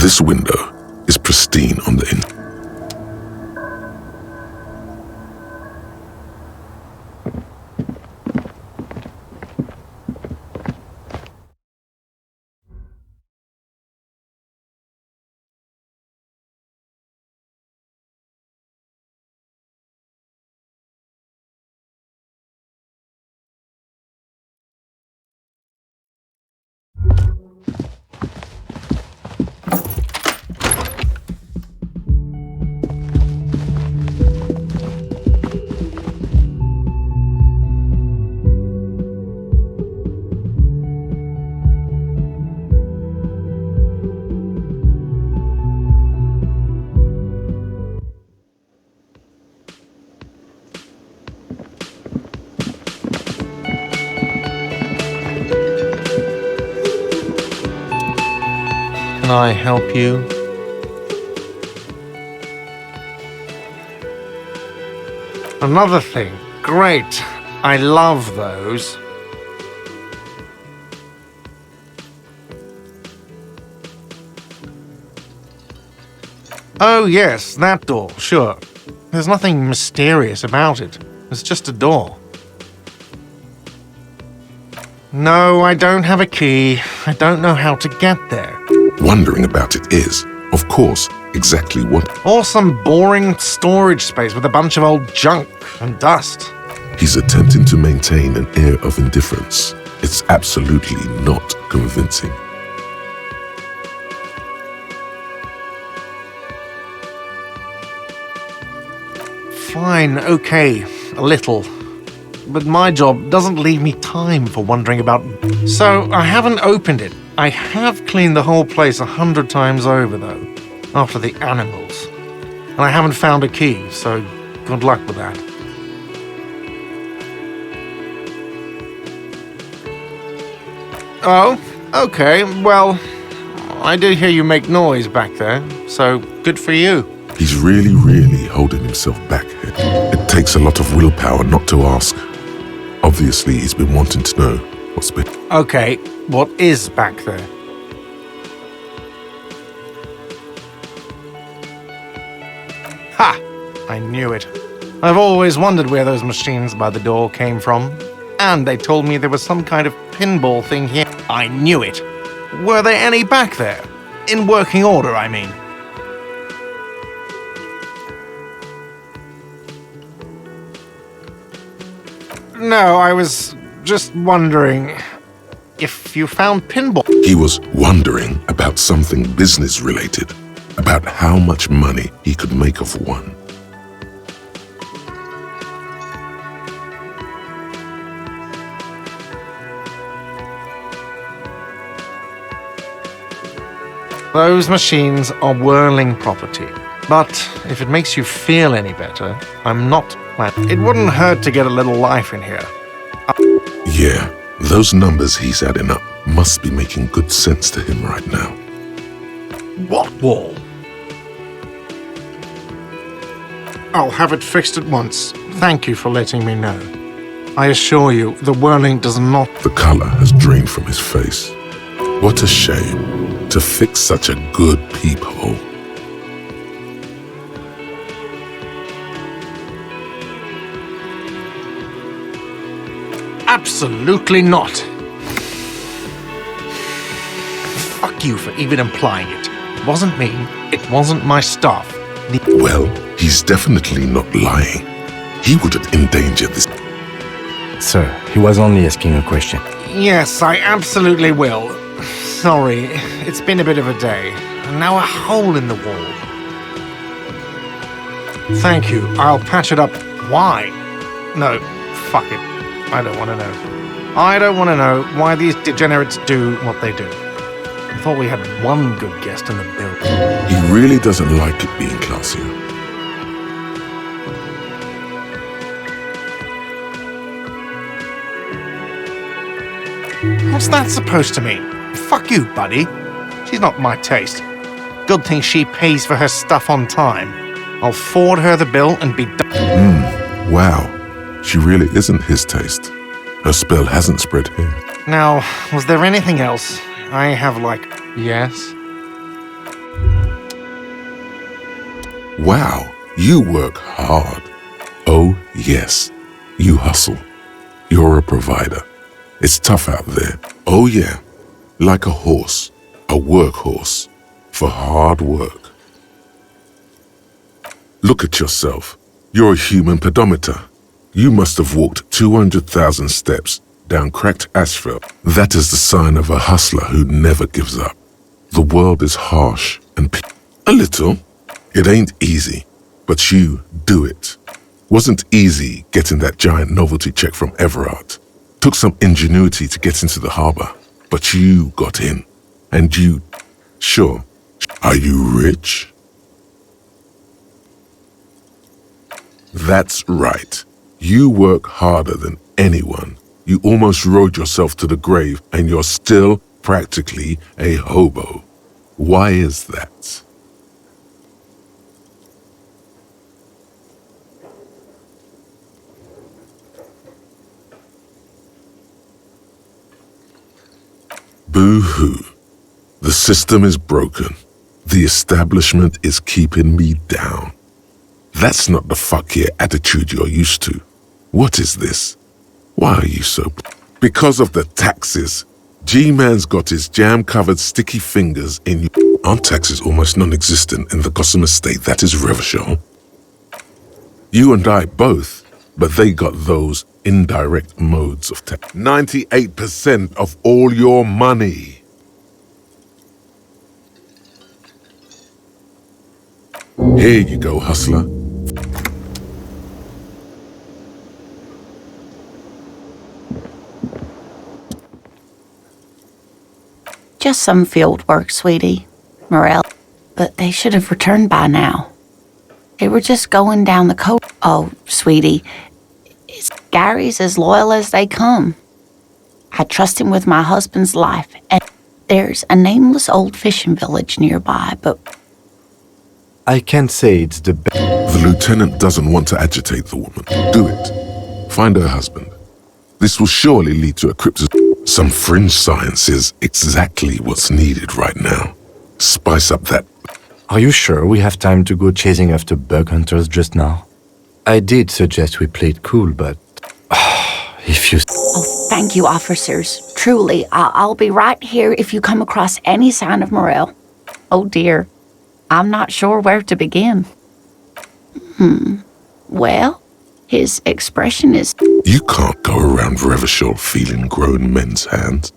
This window is pristine on the inside. Can I help you? Another thing. Great. I love those. Oh, yes, that door, sure. There's nothing mysterious about it. It's just a door. No, I don't have a key. I don't know how to get there. Wondering about it is, of course, exactly what Or some boring storage space with a bunch of old junk and dust. he's attempting to maintain an air of indifference. It's absolutely not convincing. Fine, okay, a little. But my job doesn't leave me time for wondering about... So, I haven't opened it. I have cleaned the whole place 100 times over, though, after the animals. And I haven't found a key, so good luck with that. Oh, okay, well, I did hear you make noise back there, so good for you. He's really holding himself back here. It takes a lot of willpower not to ask. Obviously, he's been wanting to know what's been... Okay, what is back there? Ha! I knew it. I've always wondered where those machines by the door came from. And they told me there was some kind of pinball thing here. I knew it. Were there any back there? In working order, I mean. No, I was just wondering if you found pinball. He was wondering about something business-related, about how much money he could make of one. Those machines are whirling property. But if it makes you feel any better, I'm not planning. It wouldn't hurt to get a little life in here. Yeah, those numbers he's adding up must be making good sense to him right now. What wall? I'll have it fixed at once. Thank you for letting me know. I assure you, the whirling does not... The color has drained from his face. What a shame to fix such a good peephole. Absolutely not. Fuck you for even implying it. It wasn't me. It wasn't my stuff. Well, he's definitely not lying. He wouldn't endanger this. Sir, he was only asking a question. Yes, I absolutely will. Sorry, it's been a bit of a day. And now a hole in the wall. Thank you. I'll patch it up. Why? No, fuck it. I don't want to know. I don't want to know why these degenerates do what they do. I thought we had one good guest in the building. He really doesn't like it being classier. What's that supposed to mean? Fuck you, buddy. She's not my taste. Good thing she pays for her stuff on time. I'll forward her the bill and be done. Wow. She really isn't his taste. Her spell hasn't spread here. Now, was there anything else? I have like... Yes? Wow, you work hard. Oh, yes, you hustle. You're a provider. It's tough out there. Oh, yeah, like a horse, a workhorse for hard work. Look at yourself. You're a human pedometer. You must have walked 200,000 steps down cracked asphalt. That is the sign of a hustler who never gives up. The world is harsh and a little. It ain't easy, but you do it. Wasn't easy getting that giant novelty check from Everard. Took some ingenuity to get into the harbor, but you got in. And you, sure, are you rich? That's right. You work harder than anyone. You almost rode yourself to the grave, and you're still practically a hobo. Why is that? Boo-hoo. The system is broken. The establishment is keeping me down. That's not the fuck yeah attitude you're used to. What is this? Why are you so... Because of the taxes. G-Man's got his jam-covered sticky fingers in you. Aren't taxes almost non-existent in the Gotham estate that is Revachol? You and I both, but they got those indirect modes of tax. 98% of all your money. Here you go, hustler. Just some field work, sweetie. Morel. But they should have returned by now. They were just going down the coast. Oh, sweetie. Gary's as loyal as they come. I trust him with my husband's life. And there's a nameless old fishing village nearby, but... I can't say it's the best. The lieutenant doesn't want to agitate the woman. Do it. Find her husband. This will surely lead to a crypto... Some fringe science is exactly what's needed right now. Spice up that... Are you sure we have time to go chasing after bug hunters just now? I did suggest we play it cool, but... if you... Oh, thank you, officers. Truly, I'll be right here if you come across any sign of Morel. Oh, dear. I'm not sure where to begin. Well, his expression is... You can't go around Revachol feeling grown men's hands.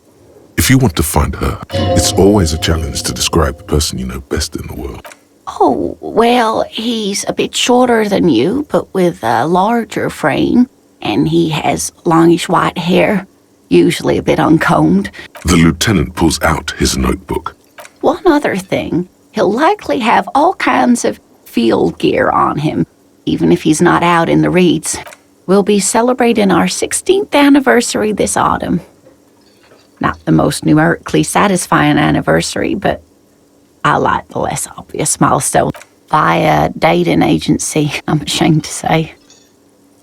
If you want to find her, it's always a challenge to describe the person you know best in the world. Oh, well, he's a bit shorter than you, but with a larger frame, and he has longish white hair, usually a bit uncombed. The lieutenant pulls out his notebook. One other thing, he'll likely have all kinds of field gear on him, even if he's not out in the reeds. We'll be celebrating our 16th anniversary this autumn. Not the most numerically satisfying anniversary, but I like the less obvious milestone. Via dating agency, I'm ashamed to say.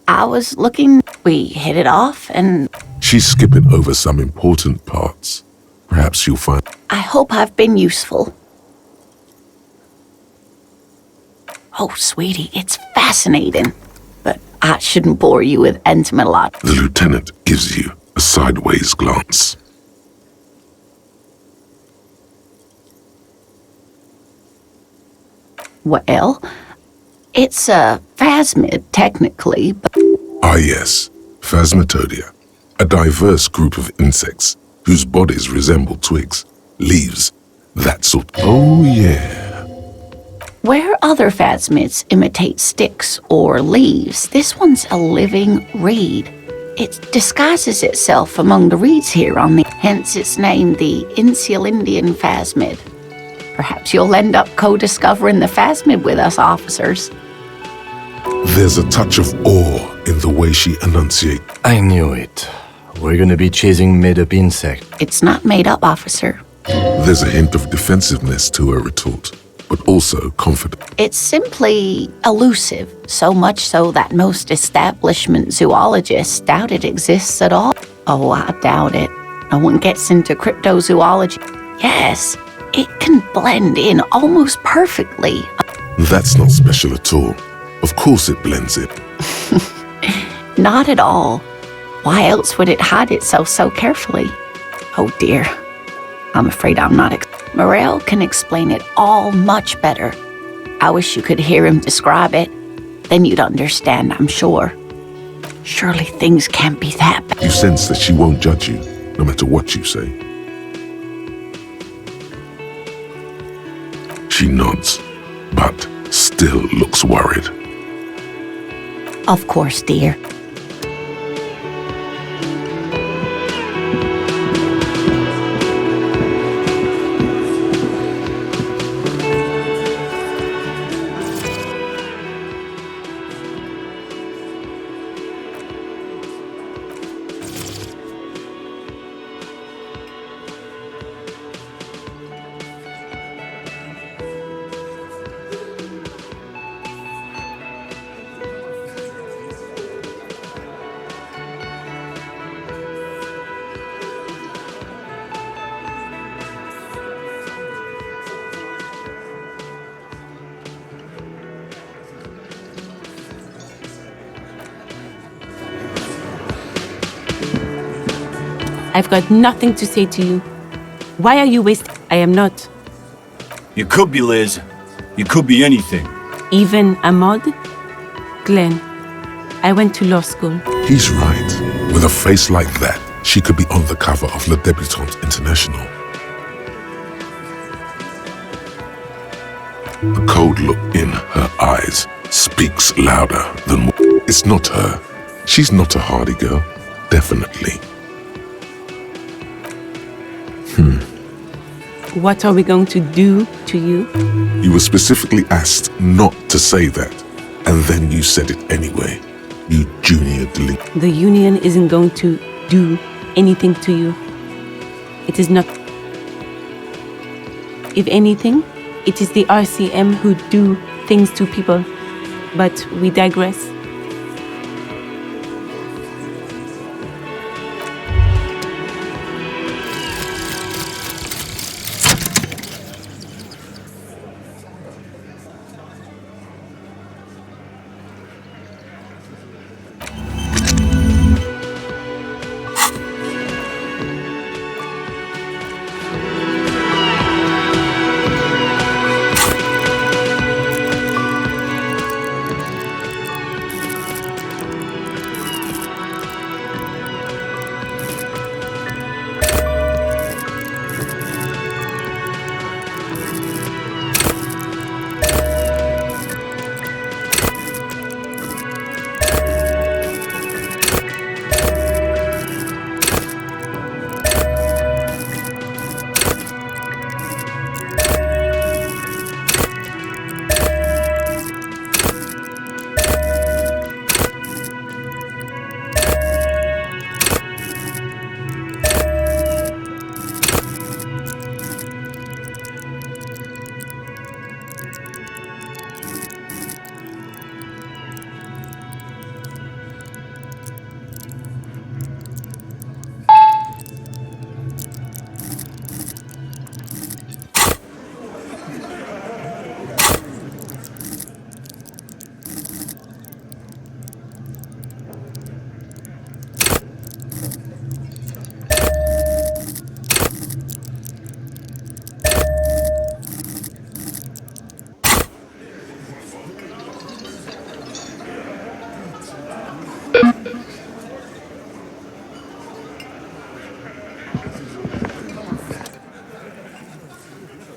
I was looking, we hit it off, and... She's skipping over some important parts. Perhaps you'll find... I hope I've been useful. Oh, sweetie, it's fascinating. But I shouldn't bore you with intimate lot. The lieutenant gives you a sideways glance. Well, it's a phasmid, technically, but... Ah, yes. Phasmatodia. A diverse group of insects whose bodies resemble twigs, leaves, that sort. Oh, yeah. Where other phasmids imitate sticks or leaves, this one's a living reed. It disguises itself among the reeds here on the... Hence its name, the Insulindian phasmid. Perhaps you'll end up co-discovering the phasmid with us, officers. There's a touch of awe in the way she enunciates. I knew it. We're gonna be chasing made-up insect. It's not made up, officer. There's a hint of defensiveness to her retort, but also confident. It's simply elusive, so much so that most establishment zoologists doubt it exists at all. Oh, I doubt it. No one gets into cryptozoology. Yes, it can blend in almost perfectly. That's not special at all. Of course it blends it. Not at all. Why else would it hide itself so carefully? Oh dear. I'm afraid I'm not. Morel can explain it all much better. I wish you could hear him describe it. Then you'd understand, I'm sure. Surely things can't be that bad. You sense that she won't judge you, no matter what you say. She nods, but still looks worried. Of course, dear. I've got nothing to say to you. Why are you wasting? I am not. You could be, Liz. You could be anything. Even a mod? Glenn, I went to law school. He's right. With a face like that, she could be on the cover of Le Debutante International. The cold look in her eyes speaks louder than more. It's not her. She's not a hardy girl. Definitely. What are we going to do to you? You were specifically asked not to say that, and then you said it anyway. You junior delinquent. The union isn't going to do anything to you. It is not. If anything, it is the RCM who do things to people. But we digress.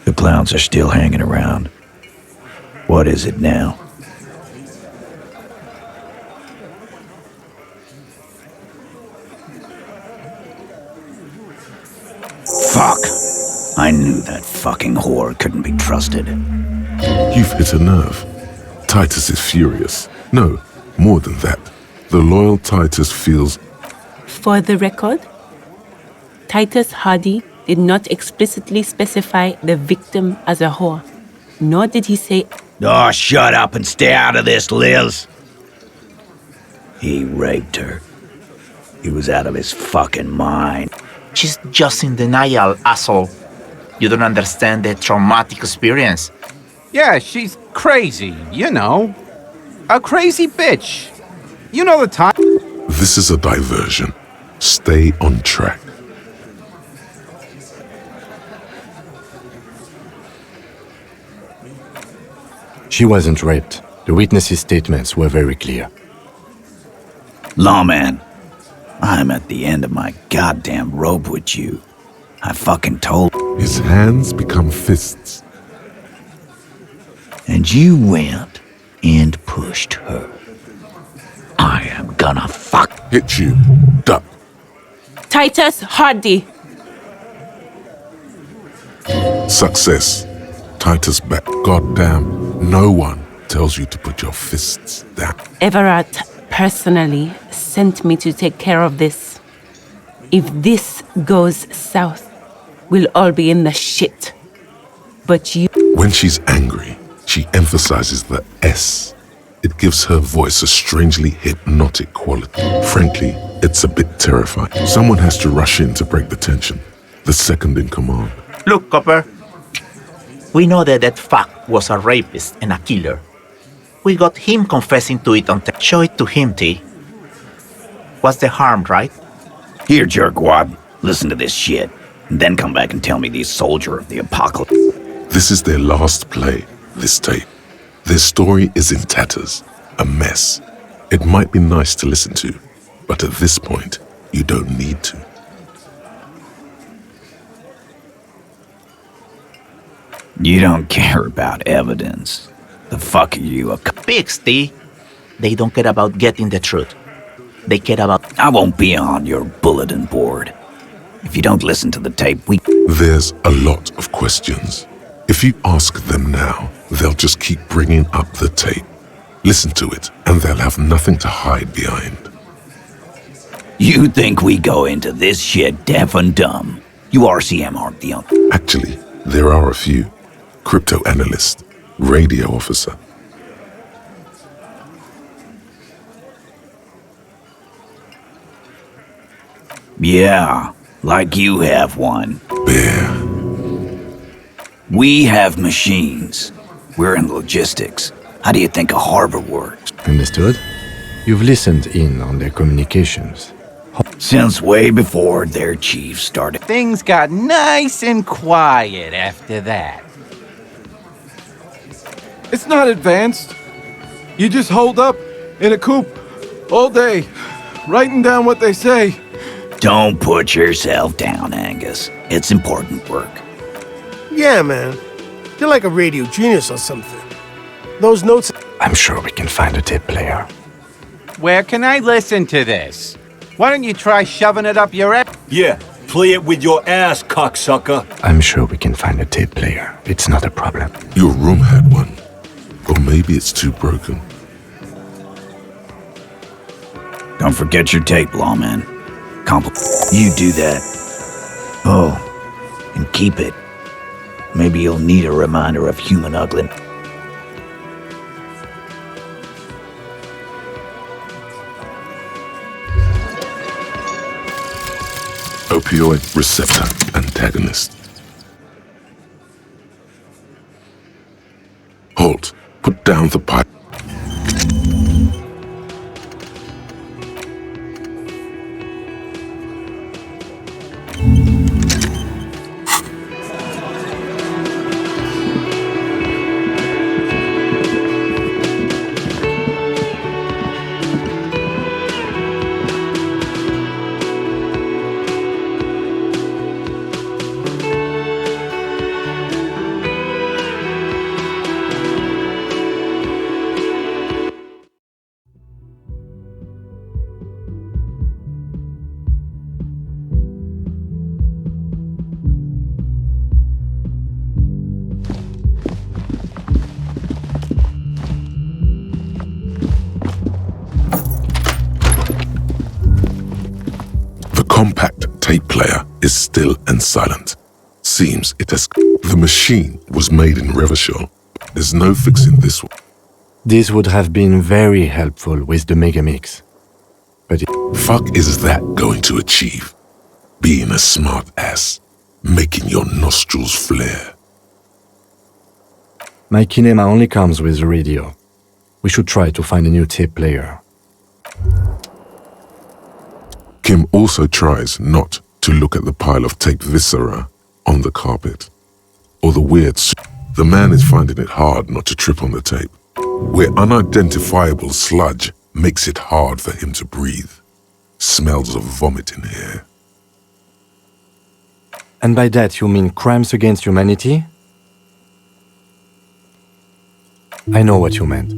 The clowns are still hanging around. What is it now? Fuck! I knew that fucking whore couldn't be trusted. You've hit a nerve. Titus is furious. No, more than that. The loyal Titus feels... For the record, Titus Hardy did not explicitly specify the victim as a whore, nor did he say... Oh, shut up and stay out of this, Liz. He raped her. He was out of his fucking mind. She's just in denial, asshole. You don't understand the traumatic experience. Yeah, she's crazy, you know. A crazy bitch. You know the time. This is a diversion. Stay on track. She wasn't raped. The witnesses' statements were very clear. Lawman, I'm at the end of my goddamn rope with you. I fucking told. His hands become fists. And you went and pushed her. I am gonna fuck. Hit you. Duck. Titus Hardy. Success. Titus back. Goddamn, no one tells you to put your fists down. Everard personally sent me to take care of this. If this goes south, we'll all be in the shit. But you... When she's angry, she emphasizes the S. It gives her voice a strangely hypnotic quality. Frankly, it's a bit terrifying. Someone has to rush in to break the tension. The second in command. Look, Copper. We know that fuck was a rapist and a killer. We got him confessing to it on tape. Show it to him, T. What's the harm, right? Here, jerkwad, listen to this shit, and then come back and tell me the soldier of the apocalypse. This is their last play, this tape. Their story is in tatters, a mess. It might be nice to listen to, but at this point, you don't need to. You don't care about evidence. The fuck are you, a Pigs, T. They don't care about getting the truth. They care about... I won't be on your bulletin board. If you don't listen to the tape, There's a lot of questions. If you ask them now, they'll just keep bringing up the tape. Listen to it, and they'll have nothing to hide behind. You think we go into this shit deaf and dumb? You RCM aren't the only... Actually, there are a few. Crypto analyst, radio officer. Yeah, like you have one. Bear. We have machines. We're in logistics. How do you think a harbor works? Understood? You've listened in on their communications. Since way before their chief started. Things got nice and quiet after that. It's not advanced. You just hold up in a coop all day, writing down what they say. Don't put yourself down, Angus. It's important work. Yeah, man. You're like a radio genius or something. Those notes... I'm sure we can find a tape player. Where can I listen to this? Why don't you try shoving it up your ass? Yeah, play it with your ass, cocksucker. I'm sure we can find a tape player. It's not a problem. Your room had one. Or maybe it's too broken. Don't forget your tape, lawman. You do that. Oh, and keep it. Maybe you'll need a reminder of human ugliness. Opioid receptor antagonist. Halt. Put down the pipe. Compact tape player is still and silent. Seems it has... The machine was made in Revachol. There's no fixing this one. This would have been very helpful with the Megamix. But fuck is that going to achieve? Being a smart ass, making your nostrils flare. My kinema only comes with the radio. We should try to find a new tape player. Kim also tries not to look at the pile of tape viscera on the carpet, or the weird The man is finding it hard not to trip on the tape, where unidentifiable sludge makes it hard for him to breathe. Smells of vomit in here. And by that you mean crimes against humanity? I know what you meant.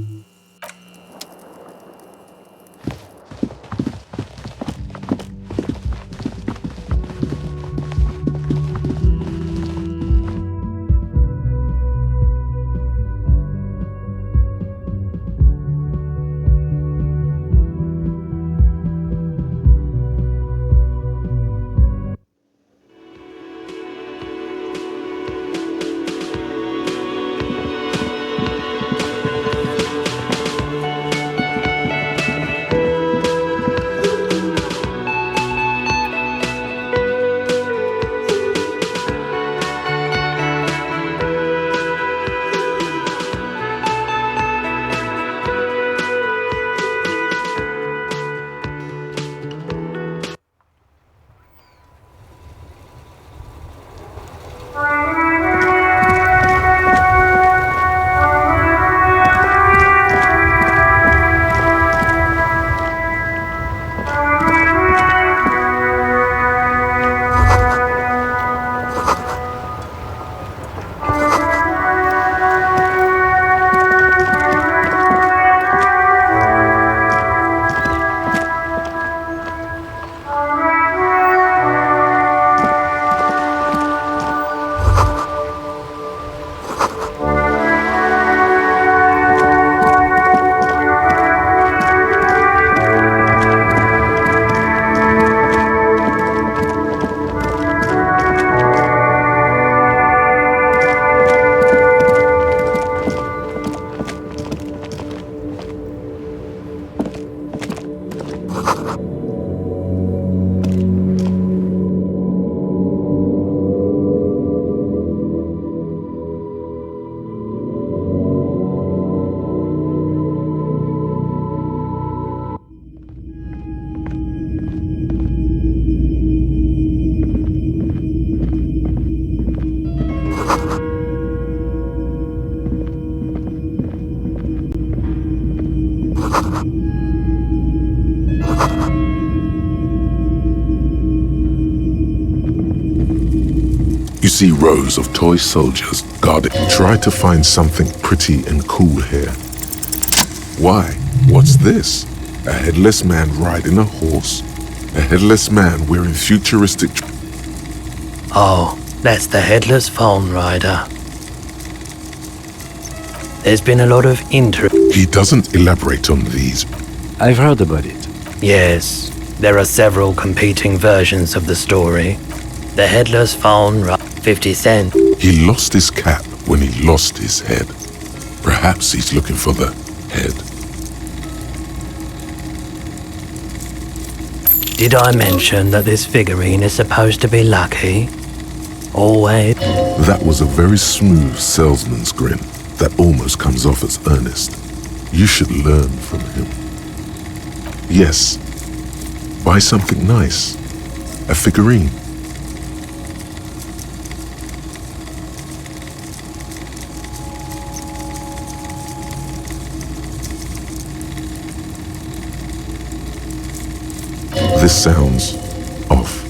You see rows of toy soldiers guarded. Try to find something pretty and cool here. Why? What's this? A headless man riding a horse? A headless man wearing futuristic... Oh, that's the headless phone rider. There's been a lot of interest. He doesn't elaborate on these. I've heard about it. Yes, there are several competing versions of the story. The headless phone rider, 50 Cent. He lost his cap when he lost his head. Perhaps he's looking for the head. Did I mention that this figurine is supposed to be lucky? Always. That was a very smooth salesman's grin that almost comes off as earnest. You should learn from him. Yes, buy something nice. A figurine. This sounds off.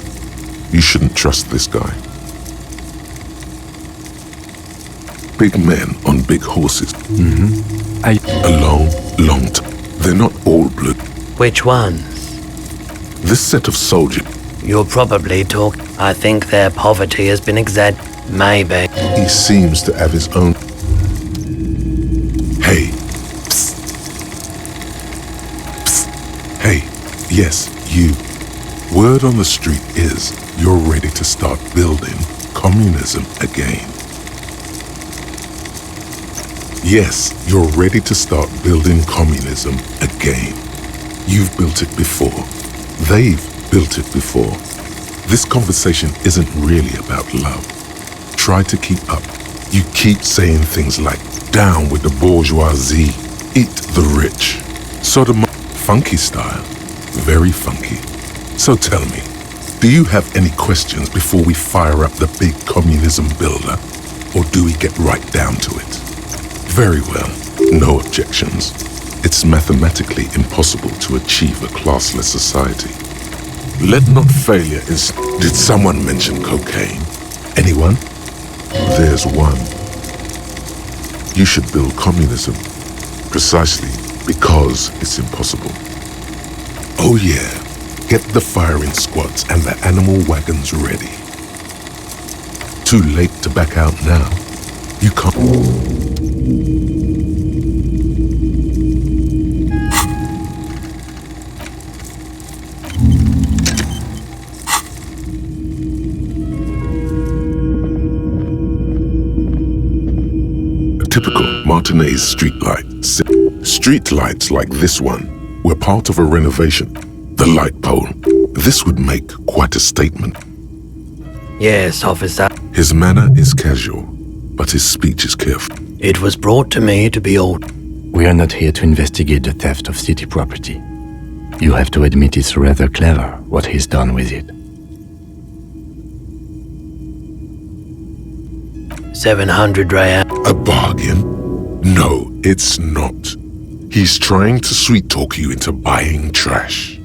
You shouldn't trust this guy. Big men on big horses. A long time. They're not all blue. Which ones? This set of soldiers. You're probably talking. I think their poverty has been Maybe. He seems to have his own... Hey. Psst. Psst. Hey. Yes, you. Word on the street is you're ready to start building communism again. Yes, you're ready to start building communism again. You've built it before. They've built it before. This conversation isn't really about love. Try to keep up You keep saying things like, down with the bourgeoisie, eat the rich. Sort of funky style. Very funky. So tell me, do you have any questions before we fire up the big communism builder? Or do we get right down to it? Very well, no objections. It's mathematically impossible to achieve a classless society. Let not failure is... Did someone mention cocaine? Anyone? There's one. You should build communism, precisely because it's impossible. Oh yeah, get the firing squads and the animal wagons ready. Too late to back out now. You can't... Typical Martinez streetlight. Streetlights like this one were part of a renovation. The light pole. This would make quite a statement. Yes, officer. His manner is casual, but his speech is careful. It was brought to me to be ordered. We are not here to investigate the theft of city property. You have to admit it's rather clever what he's done with it. 700 real. A bargain? No, it's not. He's trying to sweet-talk you into buying trash.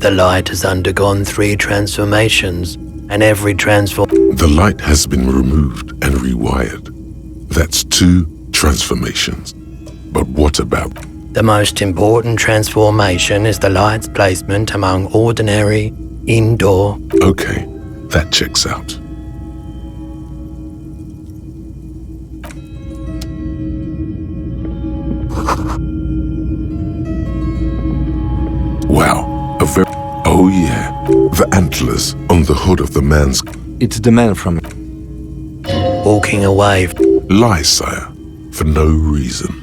The light has undergone 3 transformations, and every transform... The light has been removed and rewired. That's 2 transformations. But what about... The most important transformation is the light's placement among ordinary, indoor... Okay, that checks out. Wow, a very... Oh yeah, the antlers on the hood of the man's... It's the man from... Walking away... Lie, sire, for no reason.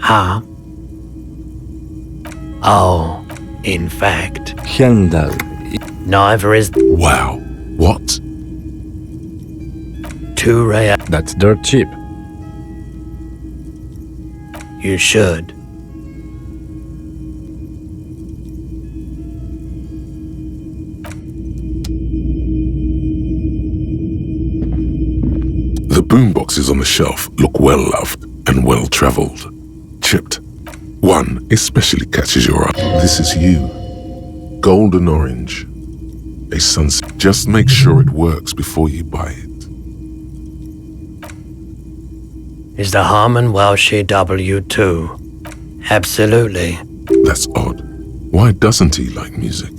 Huh? Oh, in fact... Hyundai. Neither is... Wow, what? 2 real. That's dirt cheap. You should. The boomboxes on the shelf look well loved and well traveled. Chipped. One especially catches your eye. This is you. Golden orange. A sunset. Just make sure it works before you buy it. Is the Harmon Welshie W2? Absolutely. That's odd. Why doesn't he like music?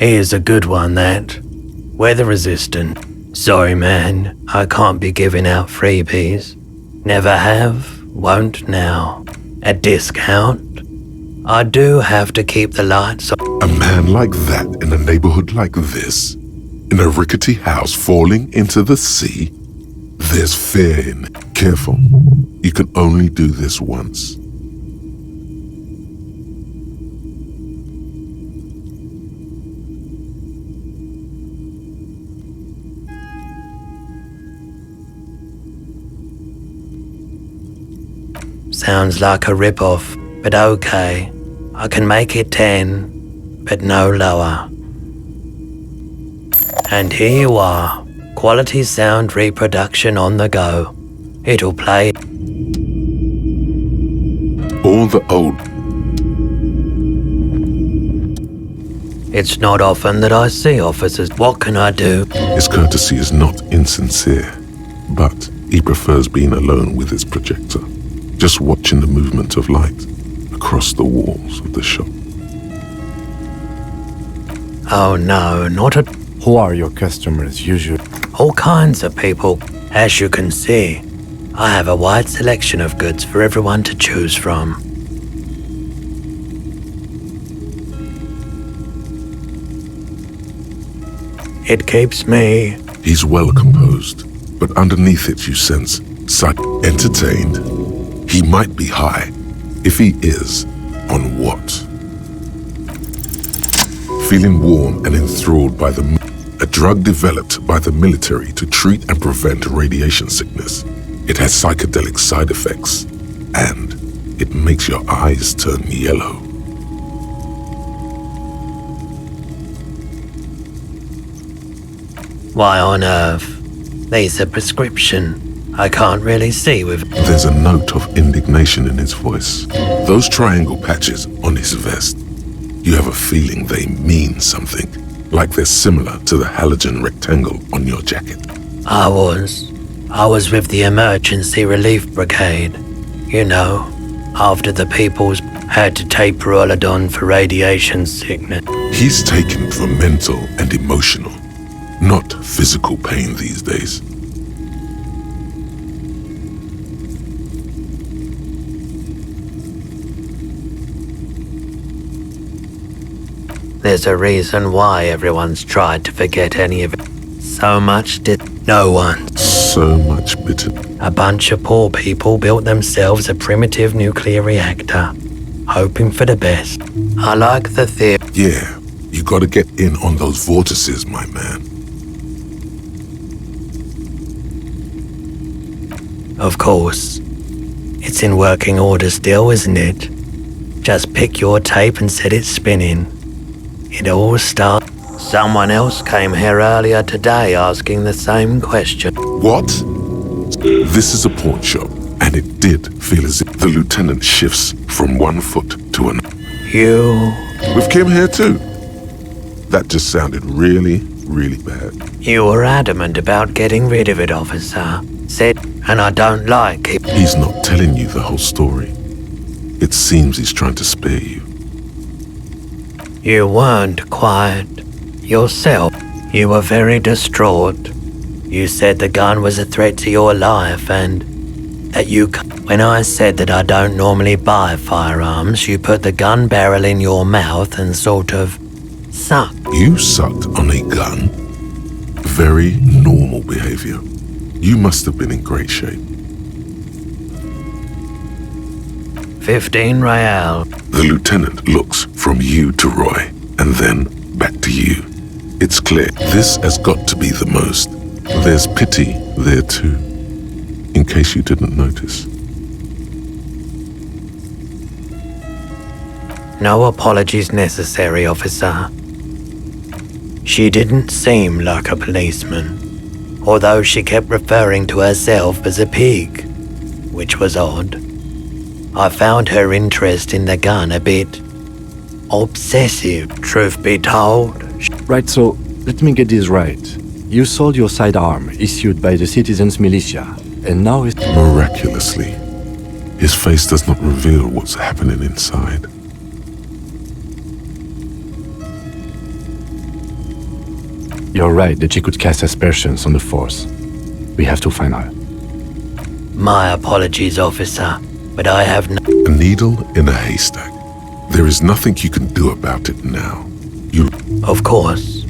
He is a good one, that. Weather resistant. Sorry, man. I can't be giving out freebies. Never have, won't now. A discount? I do have to keep the lights on. A man like that in a neighborhood like this? In a rickety house falling into the sea? There's fear in it. Careful. You can only do this once. Sounds like a rip-off, but okay. I can make it 10, but no lower. And here you are. Quality sound reproduction on the go. It'll play... All the old... It's not often that I see officers. What can I do? His courtesy is not insincere, but he prefers being alone with his projector, just watching the movement of light across the walls of the shop. Oh no, not at... Who are your customers usually? All kinds of people. As you can see, I have a wide selection of goods for everyone to choose from. It keeps me. He's well composed, but underneath it you sense entertained. He might be high. If he is, on what? Feeling warm and enthralled by a drug developed by the military to treat and prevent radiation sickness. It has psychedelic side effects, and it makes your eyes turn yellow. Why on earth? There's a prescription. I can't really see with... There's a note of indignation in his voice. Those triangle patches on his vest, you have a feeling they mean something, like they're similar to the halogen rectangle on your jacket. I was with the emergency relief brigade. You know, after the peoples had to take Perolidon for radiation sickness. He's taken for mental and emotional, not physical pain these days. There's a reason why everyone's tried to forget any of it. So much did no one. So much bitter. A bunch of poor people built themselves a primitive nuclear reactor, hoping for the best. I like the theory. Yeah, you gotta get in on those vortices, my man. Of course. It's in working order still, isn't it? Just pick your tape and set it spinning. It all starts. Someone else came here earlier today asking the same question. What? This is a pawn shop, and it did feel as if the lieutenant shifts from one foot to another. You... With Kim here too. That just sounded really, really bad. You were adamant about getting rid of it, officer. Said, and I don't like it. He's not telling you the whole story. It seems he's trying to spare you. You weren't quiet. Yourself. You were very distraught. You said the gun was a threat to your life and that you... When I said that I don't normally buy firearms, you put the gun barrel in your mouth and sort of sucked. You sucked on a gun? Very normal behavior. You must have been in great shape. 15 real. The lieutenant looks from you to Roy, and then back to you. It's clear this has got to be the most. There's pity there too, in case you didn't notice. No apologies necessary, officer. She didn't seem like a policeman, although she kept referring to herself as a pig, which was odd. I found her interest in the gun a bit obsessive, truth be told. Right, so let me get this right. You sold your sidearm, issued by the citizens' militia, and now it's... Miraculously, his face does not reveal what's happening inside. You're right that she could cast aspersions on the Force. We have to find her. My apologies, officer, but I have no... A needle in a haystack. There is nothing you can do about it now. You... Of course.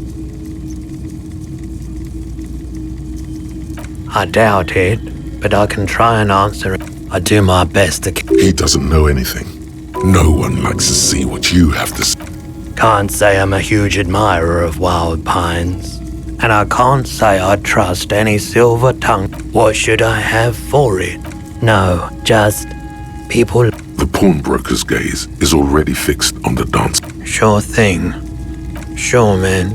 I doubt it, but I can try and answer it. I do my best to... He doesn't know anything. No one likes to see what you have to say. Can't say I'm a huge admirer of wild pines. And I can't say I trust any silver tongue. What should I have for it? No, just... people... The pawnbroker's gaze is already fixed on the dance. Sure thing. Sure, man.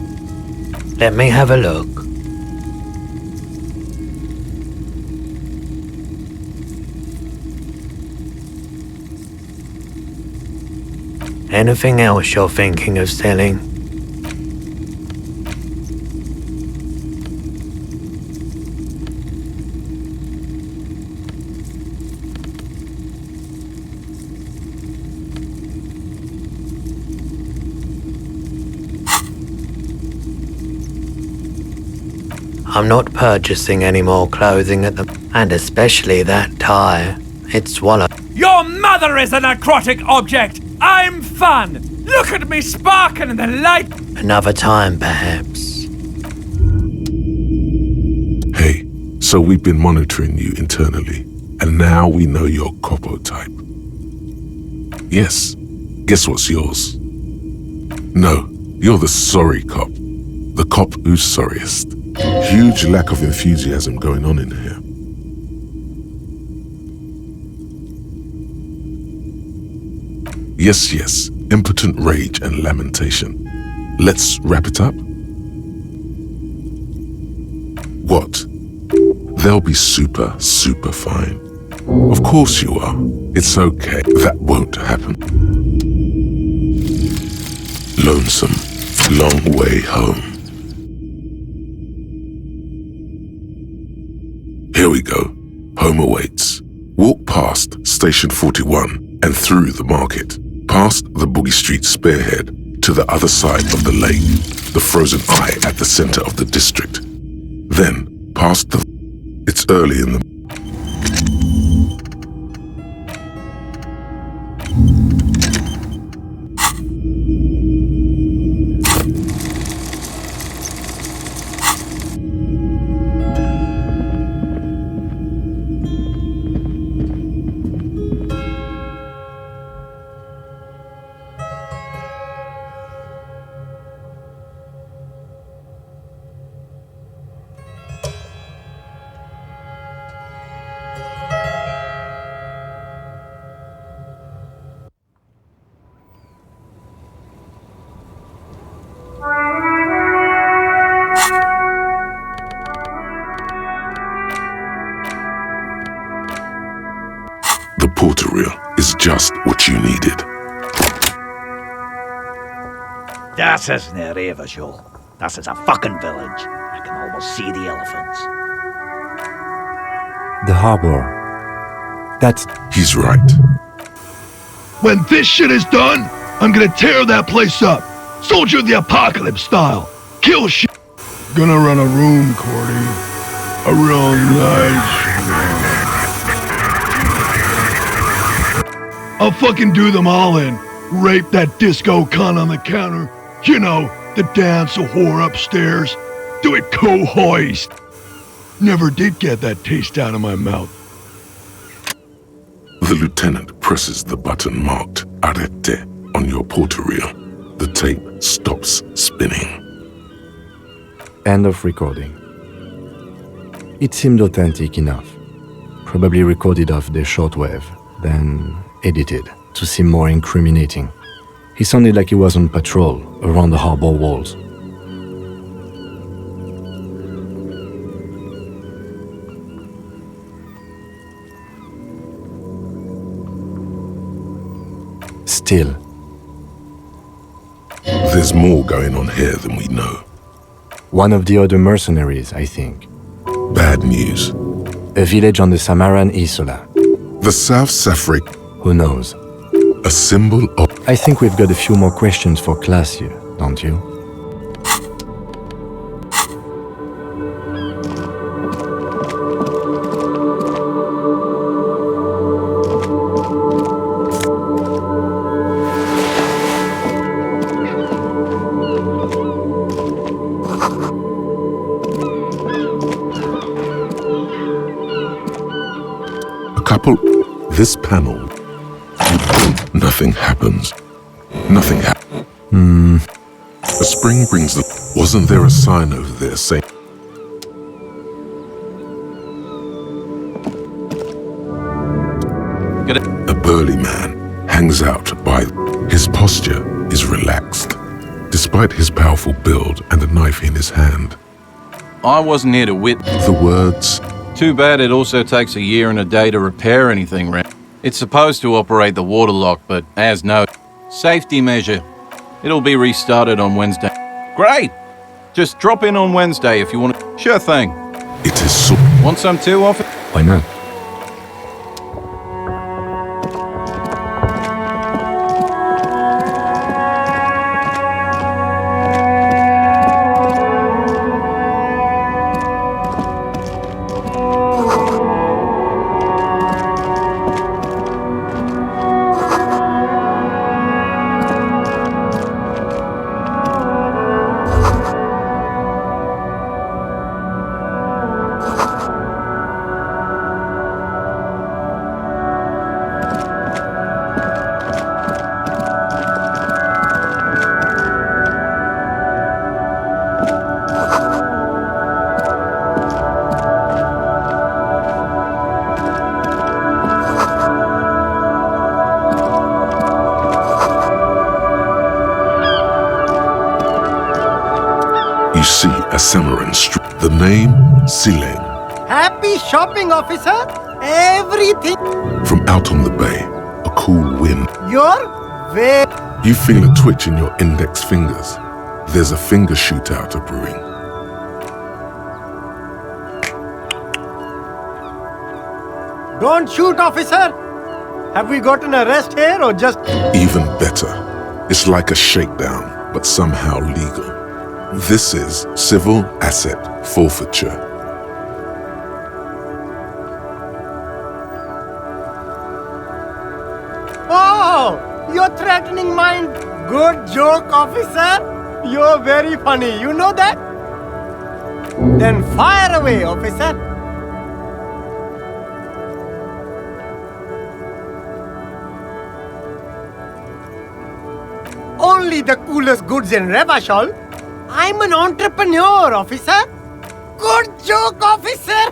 Let me have a look. Anything else you're thinking of selling? I'm not purchasing any more clothing at the... And especially that tie. It's swallowed. Your mother is a necrotic object! I'm fun! Look at me sparking in the light! Another time, perhaps. So we've been monitoring you internally, and now we know your Copo type. Yes, guess what's yours? No, you're the sorry cop. The cop who's sorriest. Huge lack of enthusiasm going on in here. Yes, impotent rage and lamentation. Let's wrap it up? What? They'll be super fine. Of course you are. It's okay. That won't happen. Lonesome. Long way home. Here we go. Home awaits. Walk past Station 41 and through the market, past the Boogie Street spearhead to the other side of the lake, the frozen eye at the center of the district. Then, past the... It's early in the... The porter reel is just what you needed. Das ist eine Rewe, Joel. Das ist a fucking village. I can almost see the elephants. The harbor. That's... He's right. When this shit is done, I'm gonna tear that place up. Soldier of the Apocalypse style. Kill shit. Gonna run a room, Cordy. A real nice room. I'll fucking do them all in. Rape that disco cunt on the counter. You know, the dance a whore upstairs. Do it co-hoist. Never did get that taste out of my mouth. The lieutenant presses the button marked Arrete on your porter reel. The tape stops spinning. End of recording. It seemed authentic enough. Probably recorded off the shortwave, then edited to seem more incriminating. He sounded like he was on patrol around the harbor walls. Still, there's more going on here than we know. One of the other mercenaries, I think. Bad news. A village on the Samaran Isola. The South Safric. Who knows? A symbol of... I think we've got a few more questions for class here, don't you? This panel. Nothing happens. Nothing happens. The spring brings the... Wasn't there a sign over there saying... A burly man hangs out by... His posture is relaxed, despite his powerful build and a knife in his hand. I wasn't here to wit... The words... Too bad it also takes a year and a day to repair anything, Ren. It's supposed to operate the water lock, but as noted, safety measure. It'll be restarted on Wednesday. Great! Just drop in on Wednesday if you want to. Sure thing. It is so... Want some too, off it? Why not? You see a Samaran street. The name, Sileng. Happy shopping, officer. Everything. From out on the bay, a cool wind. You're very... You feel a twitch in your index fingers. There's a finger shootout brewing. Don't shoot, officer. Have we got an arrest here or just... Even better. It's like a shakedown, but somehow legal. This is civil asset forfeiture. Oh, you're threatening mine. Good joke, officer. You're very funny. You know that? Then fire away, officer. Only the coolest goods in Revachol. I'm an entrepreneur, officer. Good joke, officer.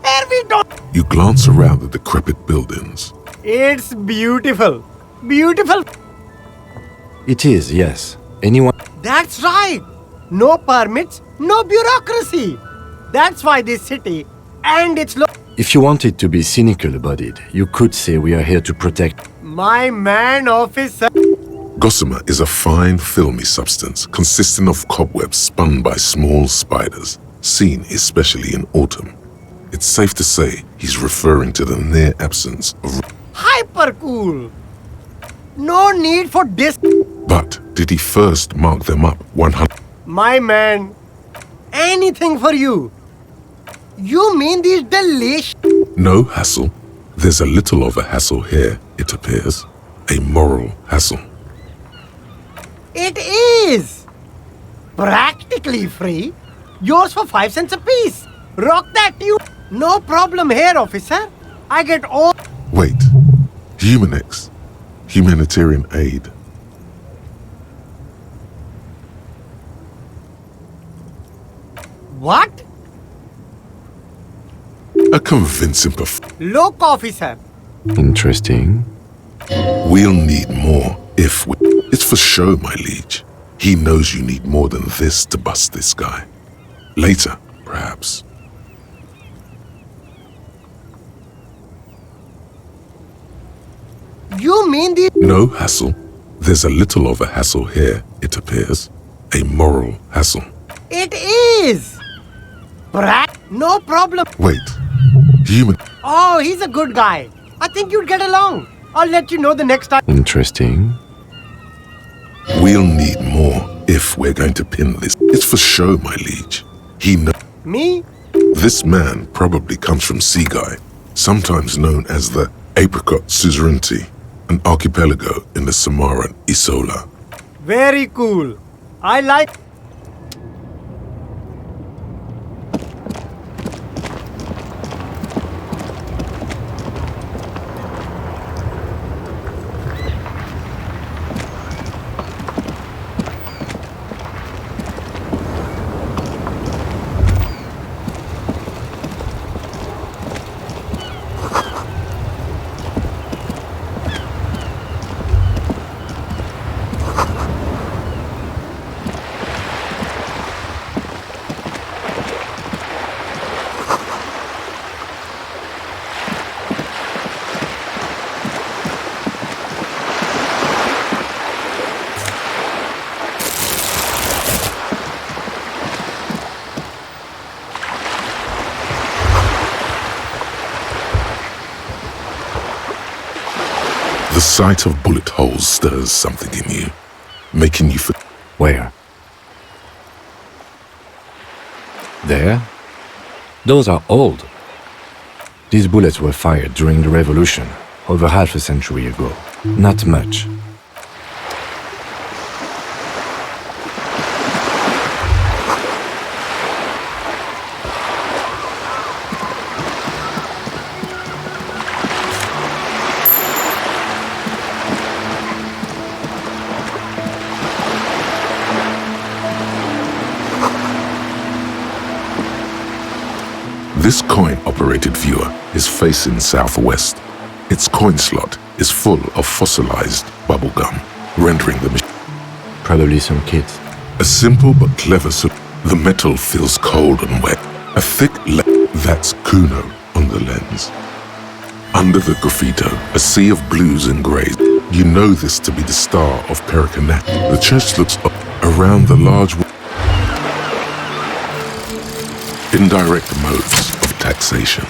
Here we don't. You glance around the decrepit buildings. It's beautiful. Beautiful. It is, yes. Anyone... That's right. No permits, no bureaucracy. That's why this city and its If you wanted to be cynical about it, you could say we are here to protect... My man, officer. Gossamer is a fine, filmy substance consisting of cobwebs spun by small spiders, seen especially in autumn. It's safe to say he's referring to the near absence of... Hyper cool. No need for this. But did he first mark them up 100? My man, anything for you. You mean these delicious... No hassle. There's a little of a hassle here, it appears. A moral hassle. It is. Practically free. Yours for 5 cents a piece. Rock that, you. No problem here, officer. I get all... Wait. Humanex. Humanitarian aid. What? A convincing Look, officer. Interesting. We'll need more if we... It's for show, my liege. He knows you need more than this to bust this guy. Later, perhaps. You mean the... No hassle. There's a little of a hassle here, it appears. A moral hassle. It is. No problem. Wait. Human... Oh, he's a good guy. I think you'd get along. I'll let you know the next time. Interesting. We'll need more if we're going to pin this. It's for show, my liege. He knows... Me? This man probably comes from Seaguy, sometimes known as the Apricot Suzerainty, an archipelago in the Samaran Isola. Very cool. I like... The sight of bullet holes stirs something in you, making you feel... Where? There? Those are old. These bullets were fired during the Revolution, over half a century ago. Not much. This coin-operated viewer is facing southwest. Its coin slot is full of fossilized bubblegum, rendering the machine. Probably some kids. A simple but clever solution. The metal feels cold and wet. A thick that's Kuno on the lens. Under the graffito, a sea of blues and greys. You know this to be the star of Pericanet. The church looks up around the large indirect modes of taxation.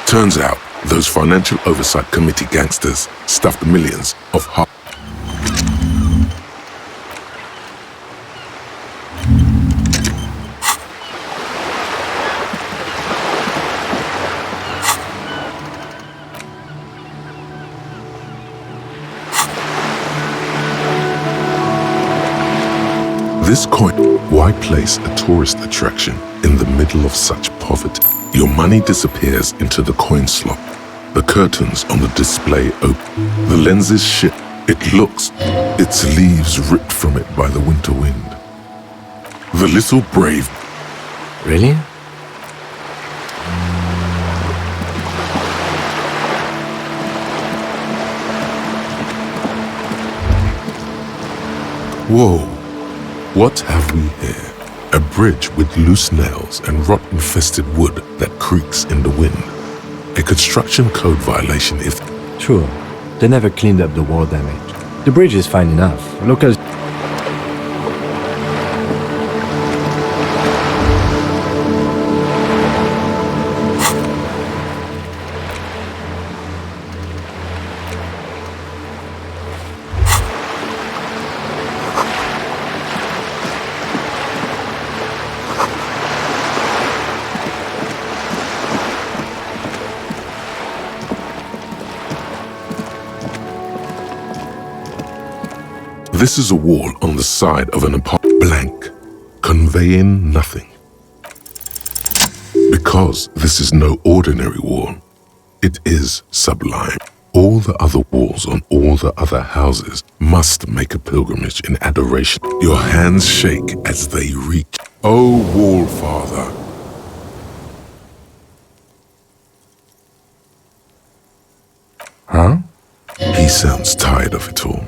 Turns out, those financial oversight committee gangsters stuffed millions of hard. This coin, why place a tourist attraction in the middle of such poverty? Your money disappears into the coin slot. The curtains on the display open. The lenses shift. It looks, its leaves ripped from it by the winter wind. The little brave. Really? Whoa. What have we here? A bridge with loose nails and rot-infested wood that creaks in the wind. A construction code violation if... Sure, they never cleaned up the war damage. The bridge is fine enough. Locals... This is a wall on the side of an apartment, blank, conveying nothing. Because this is no ordinary wall, it is sublime. All the other walls on all the other houses must make a pilgrimage in adoration. Your hands shake as they reach. Oh, Wall Father. Huh? He sounds tired of it all.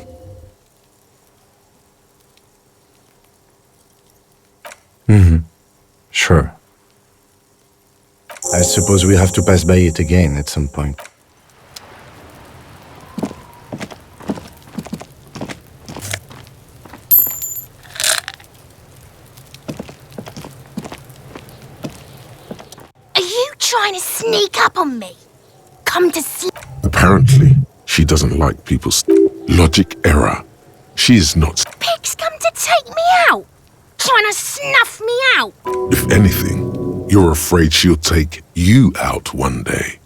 Sure. I suppose we have to pass by it again at some point. Are you trying to sneak up on me? Come to sleep. Apparently, she doesn't like people's logic error. She is not. Pigs come to take me out. Trying to snuff me out. If anything, you're afraid she'll take you out one day.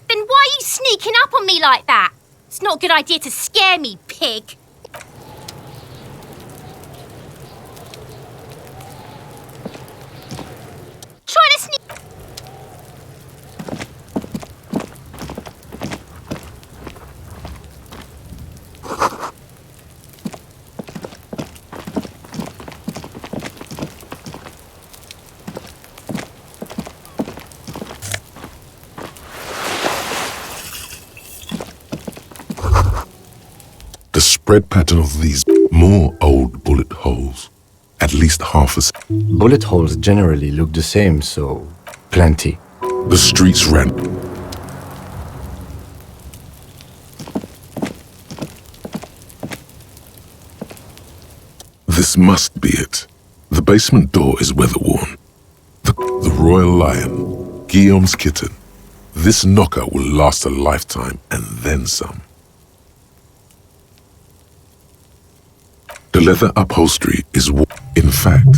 Then why are you sneaking up on me like that? It's not a good idea to scare me, pig. Trying to sneak... The spread pattern of these more old bullet holes, at least half as... Bullet holes generally look the same, so plenty. The streets ran. This must be it. The basement door is weather-worn. The royal lion, Guillaume's kitten. This knocker will last a lifetime and then some. The leather upholstery is in fact,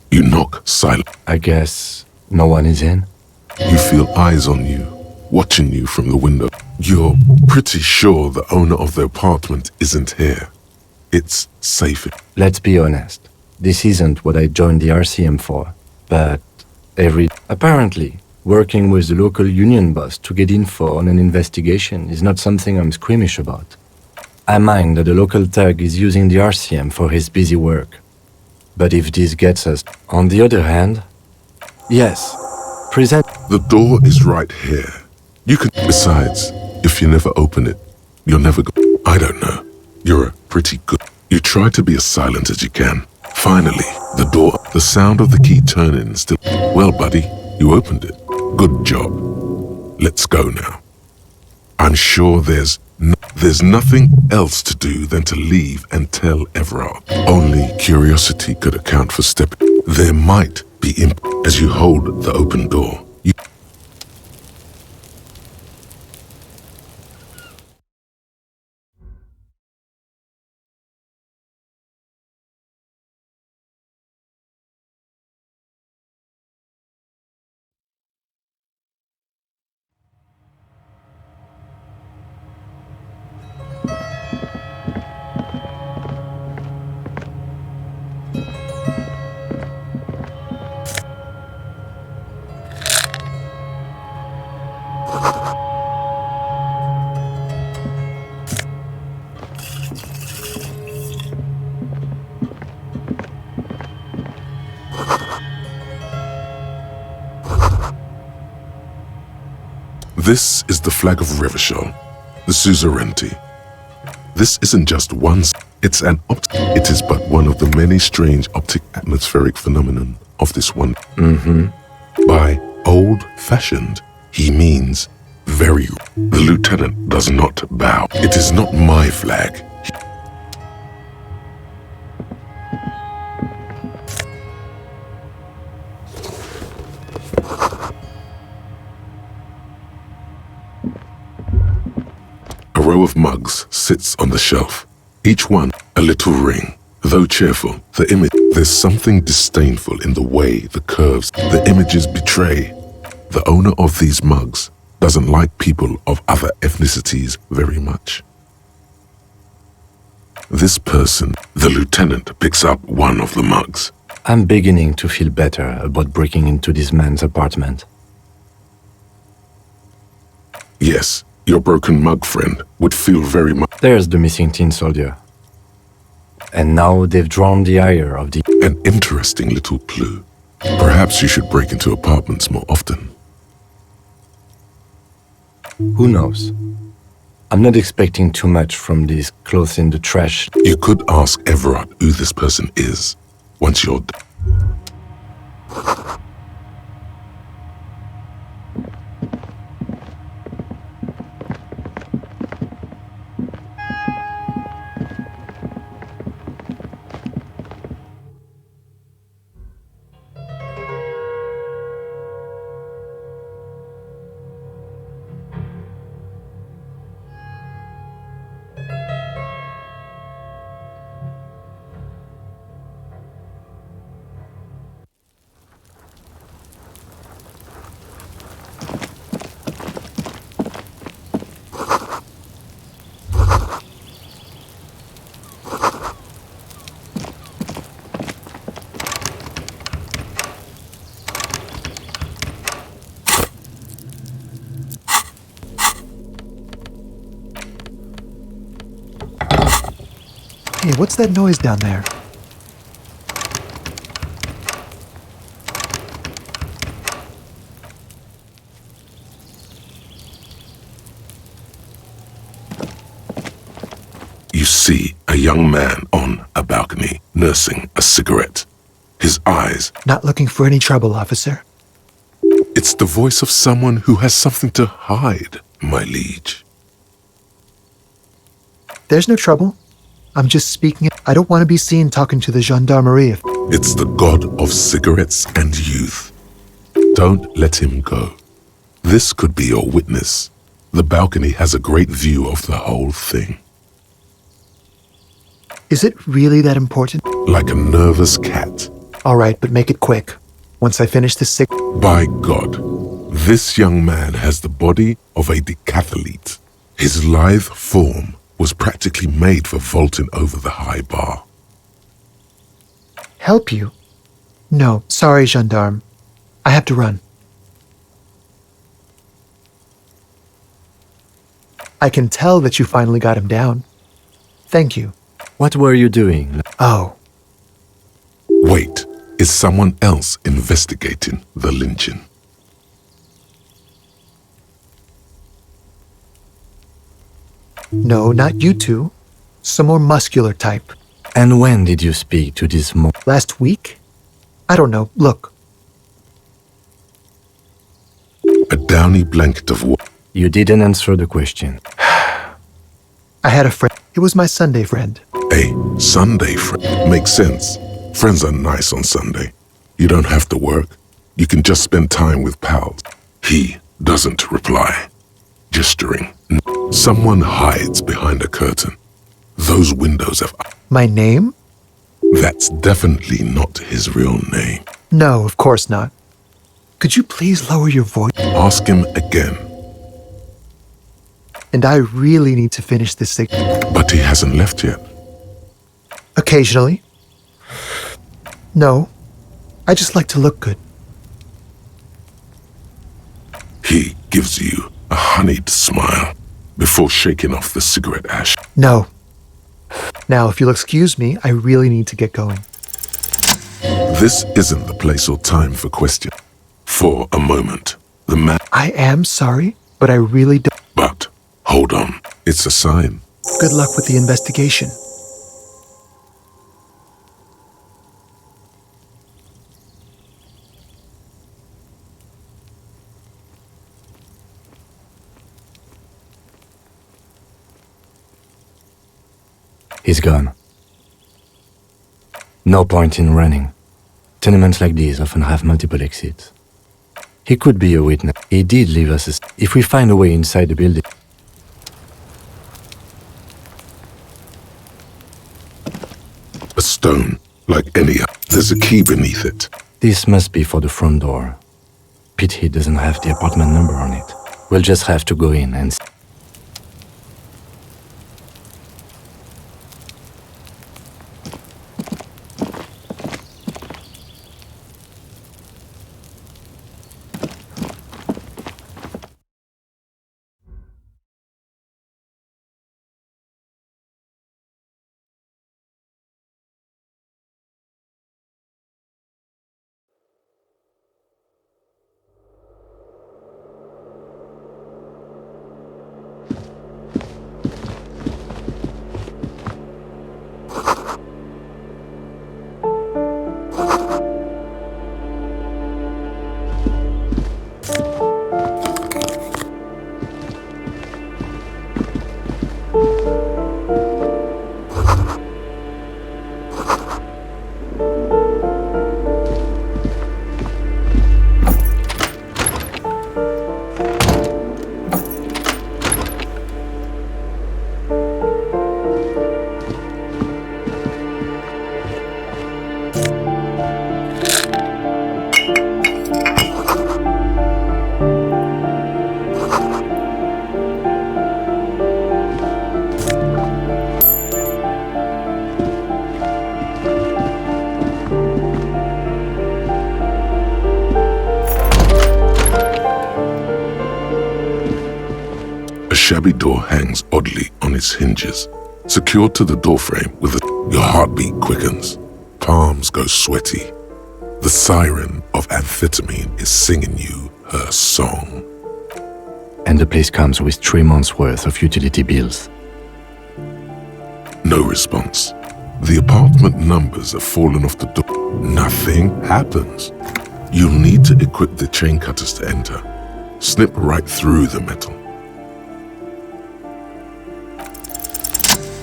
you knock silent. I guess no one is in. You feel eyes on you, watching you from the window. You're pretty sure the owner of the apartment isn't here. It's safe. Let's be honest. This isn't what I joined the RCM for. But apparently, working with the local union boss to get info on an investigation is not something I'm squeamish about. I mind that the local thug is using the RCM for his busy work. But if this gets us, on the other hand, yes, present. The door is right here. You can. Besides, if you never open it, you'll never go. I don't know. You're a pretty good. You try to be as silent as you can. Finally, the door, the sound of the key turning still. Well, buddy, you opened it. Good job. Let's go now. I'm sure there's nothing else to do than to leave and tell Everard. Only curiosity could account for stepping. There might be as you hold the open door. This is the flag of Revachol, the suzerainty. This isn't just one, it's an it is but one of the many strange optic atmospheric phenomenon of this one. By old-fashioned, he means very. The lieutenant does not bow. It is not my flag. A row of mugs sits on the shelf, each one a little ring. Though cheerful, the image, there's something disdainful in the way the curves, the images betray. The owner of these mugs doesn't like people of other ethnicities very much. This person, the lieutenant, picks up one of the mugs. I'm beginning to feel better about breaking into this man's apartment. Yes, your broken mug friend would feel very much. There's the missing tin soldier. And now they've drawn the ire of the... An interesting little clue. Perhaps you should break into apartments more often. Who knows? I'm not expecting too much from these clothes in the trash. You could ask Everard who this person is, once you're... Hey, what's that noise down there? You see a young man on a balcony, nursing a cigarette. His eyes... Not looking for any trouble, officer. It's the voice of someone who has something to hide, my liege. There's no trouble. I'm just speaking. I don't want to be seen talking to the gendarmerie. It's the god of cigarettes and youth. Don't let him go. This could be your witness. The balcony has a great view of the whole thing. Is it really that important? Like a nervous cat. All right, but make it quick. Once I finish this By God, this young man has the body of a decathlete. His lithe form was practically made for vaulting over the high bar. Help you? No, sorry, gendarme. I have to run. I can tell that you finally got him down. Thank you. What were you doing? Oh. Wait, is someone else investigating the lynching? No, not you two. Some more muscular type. And when did you speak to this Last week? I don't know. Look. A downy blanket of what? You didn't answer the question. I had a friend. It was my Sunday friend. A Sunday friend. Makes sense. Friends are nice on Sunday. You don't have to work. You can just spend time with pals. He doesn't reply. Gesturing. Someone hides behind a curtain. Those windows have... My name? That's definitely not his real name. No, of course not. Could you please lower your voice? Ask him again. And I really need to finish this thing. But he hasn't left yet. Occasionally. No. I just like to look good. He gives you a honeyed smile before shaking off the cigarette ash. No. Now, if you'll excuse me, I really need to get going. This isn't the place or time for questions. For a moment, the man... I am sorry, but I really don't... But, hold on. It's a sign. Good luck with the investigation. He's gone. No point in running. Tenements like these often have multiple exits. He could be a witness. He did leave us if we find a way inside the building. A stone, like any other. There's a key beneath it. This must be for the front door. Pity doesn't have the apartment number on it. We'll just have to go in and see. Shabby door hangs oddly on its hinges, secured to the doorframe with your heartbeat quickens. Palms go sweaty. The siren of amphetamine is singing you her song. And the place comes with 3 months' worth of utility bills. No response. The apartment numbers have fallen off the door. Nothing happens. You'll need to equip the chain cutters to enter. Snip right through the metal.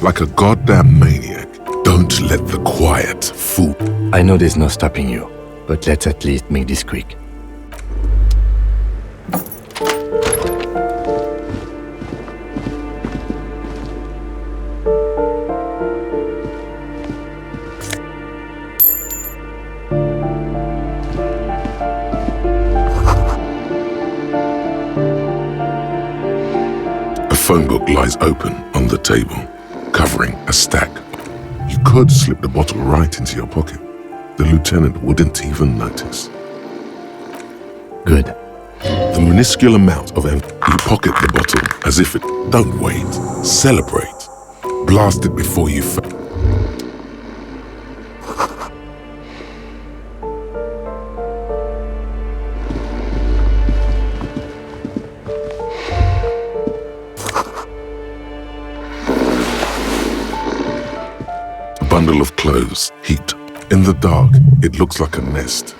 Like a goddamn maniac, don't let the quiet fool. I know there's no stopping you, but let's at least make this quick. A phone book lies open on the table, covering a stack. You could slip the bottle right into your pocket. The lieutenant wouldn't even notice. Good. The minuscule amount of you pocket the bottle as if it... Don't wait. Celebrate. Blast it before you A bundle of clothes, heat. In the dark, it looks like a nest.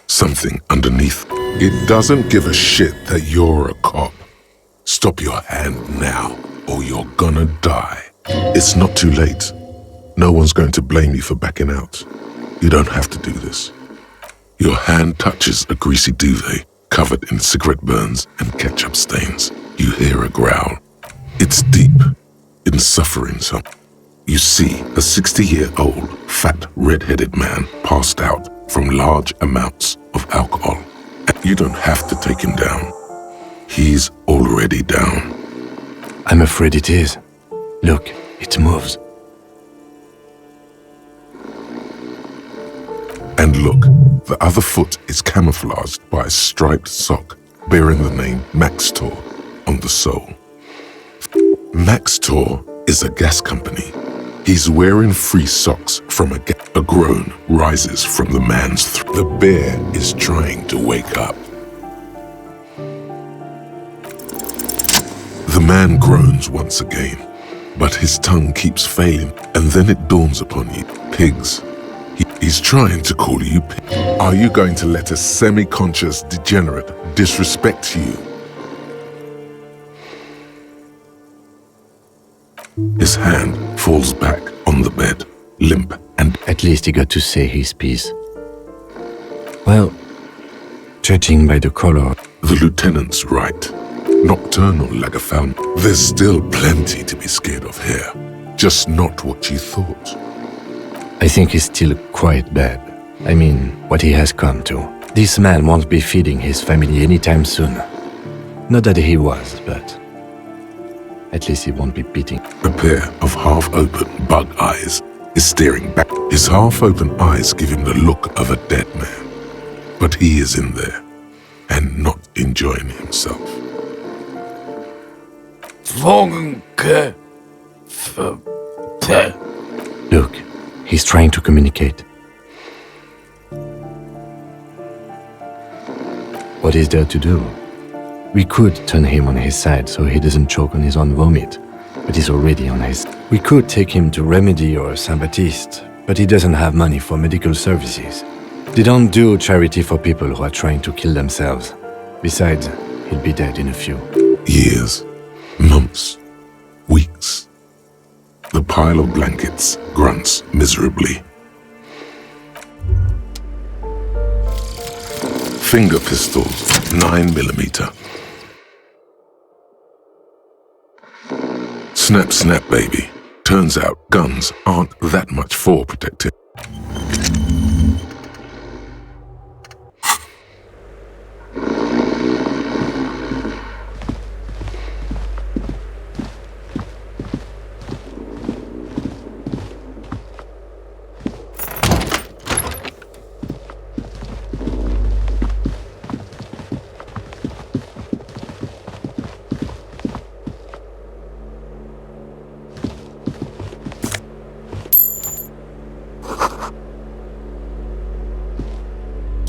Something underneath. It doesn't give a shit that you're a cop. Stop your hand now, or you're gonna die. It's not too late. No one's going to blame you for backing out. You don't have to do this. Your hand touches a greasy duvet covered in cigarette burns and ketchup stains. You hear a growl. It's deep, in suffering some. You see a 60-year-old, fat, red-headed man passed out from large amounts of alcohol. You don't have to take him down. He's already down. I'm afraid it is. Look, it moves. And look, the other foot is camouflaged by a striped sock bearing the name Maxtor on the sole. Maxtor is a gas company. He's wearing free socks from a groan rises from the man's throat. The bear is trying to wake up. The man groans once again, but his tongue keeps failing, and then it dawns upon you. Pigs. He's trying to call you pig. Are you going to let a semi-conscious degenerate disrespect you? His hand falls back on the bed, limp and... At least he got to say his piece. Well, judging by the color... The lieutenant's right. Nocturnal Lagafound. There's still plenty to be scared of here. Just not what you thought. I think he's still quite bad. I mean, what he has come to. This man won't be feeding his family anytime soon. Not that he was, but... At least he won't be beating. A pair of half-open bug eyes is staring back. His half-open eyes give him the look of a dead man. But he is in there, and not enjoying himself. Look, he's trying to communicate. What is there to do? We could turn him on his side so he doesn't choke on his own vomit, but he's already on his... We could take him to Remedy or Saint-Baptiste, but he doesn't have money for medical services. They don't do charity for people who are trying to kill themselves. Besides, he'll be dead in a few. Years, months, weeks. The pile of blankets grunts miserably. Finger pistols, 9mm. Snap, snap, baby. Turns out guns aren't that much for protecting.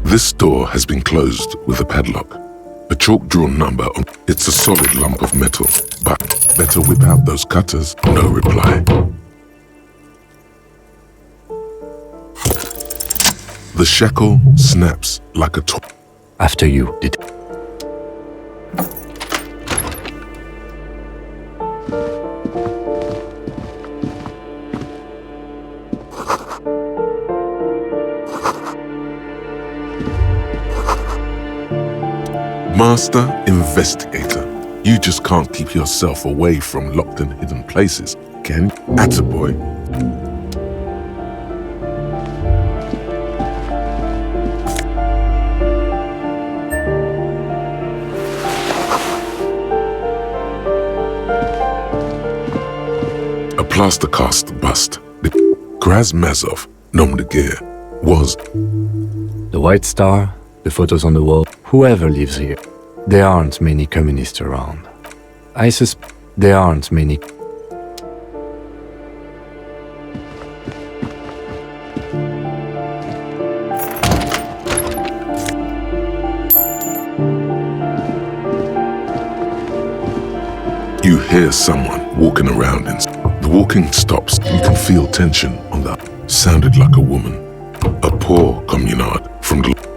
This door has been closed with a padlock. A chalk-drawn number on it's a solid lump of metal, but better whip out those cutters. No reply. The shackle snaps like a top. After you, did. Master Investigator, you just can't keep yourself away from locked and hidden places, can you? Attaboy. A plaster cast bust. Krasmazov, nom de guerre, was... The White Star, the photos on the wall, whoever lives here. There aren't many communists around. I suspect there aren't many. You hear someone walking around and the walking stops. You can feel tension on that. Sounded like a woman. A poor communard from the...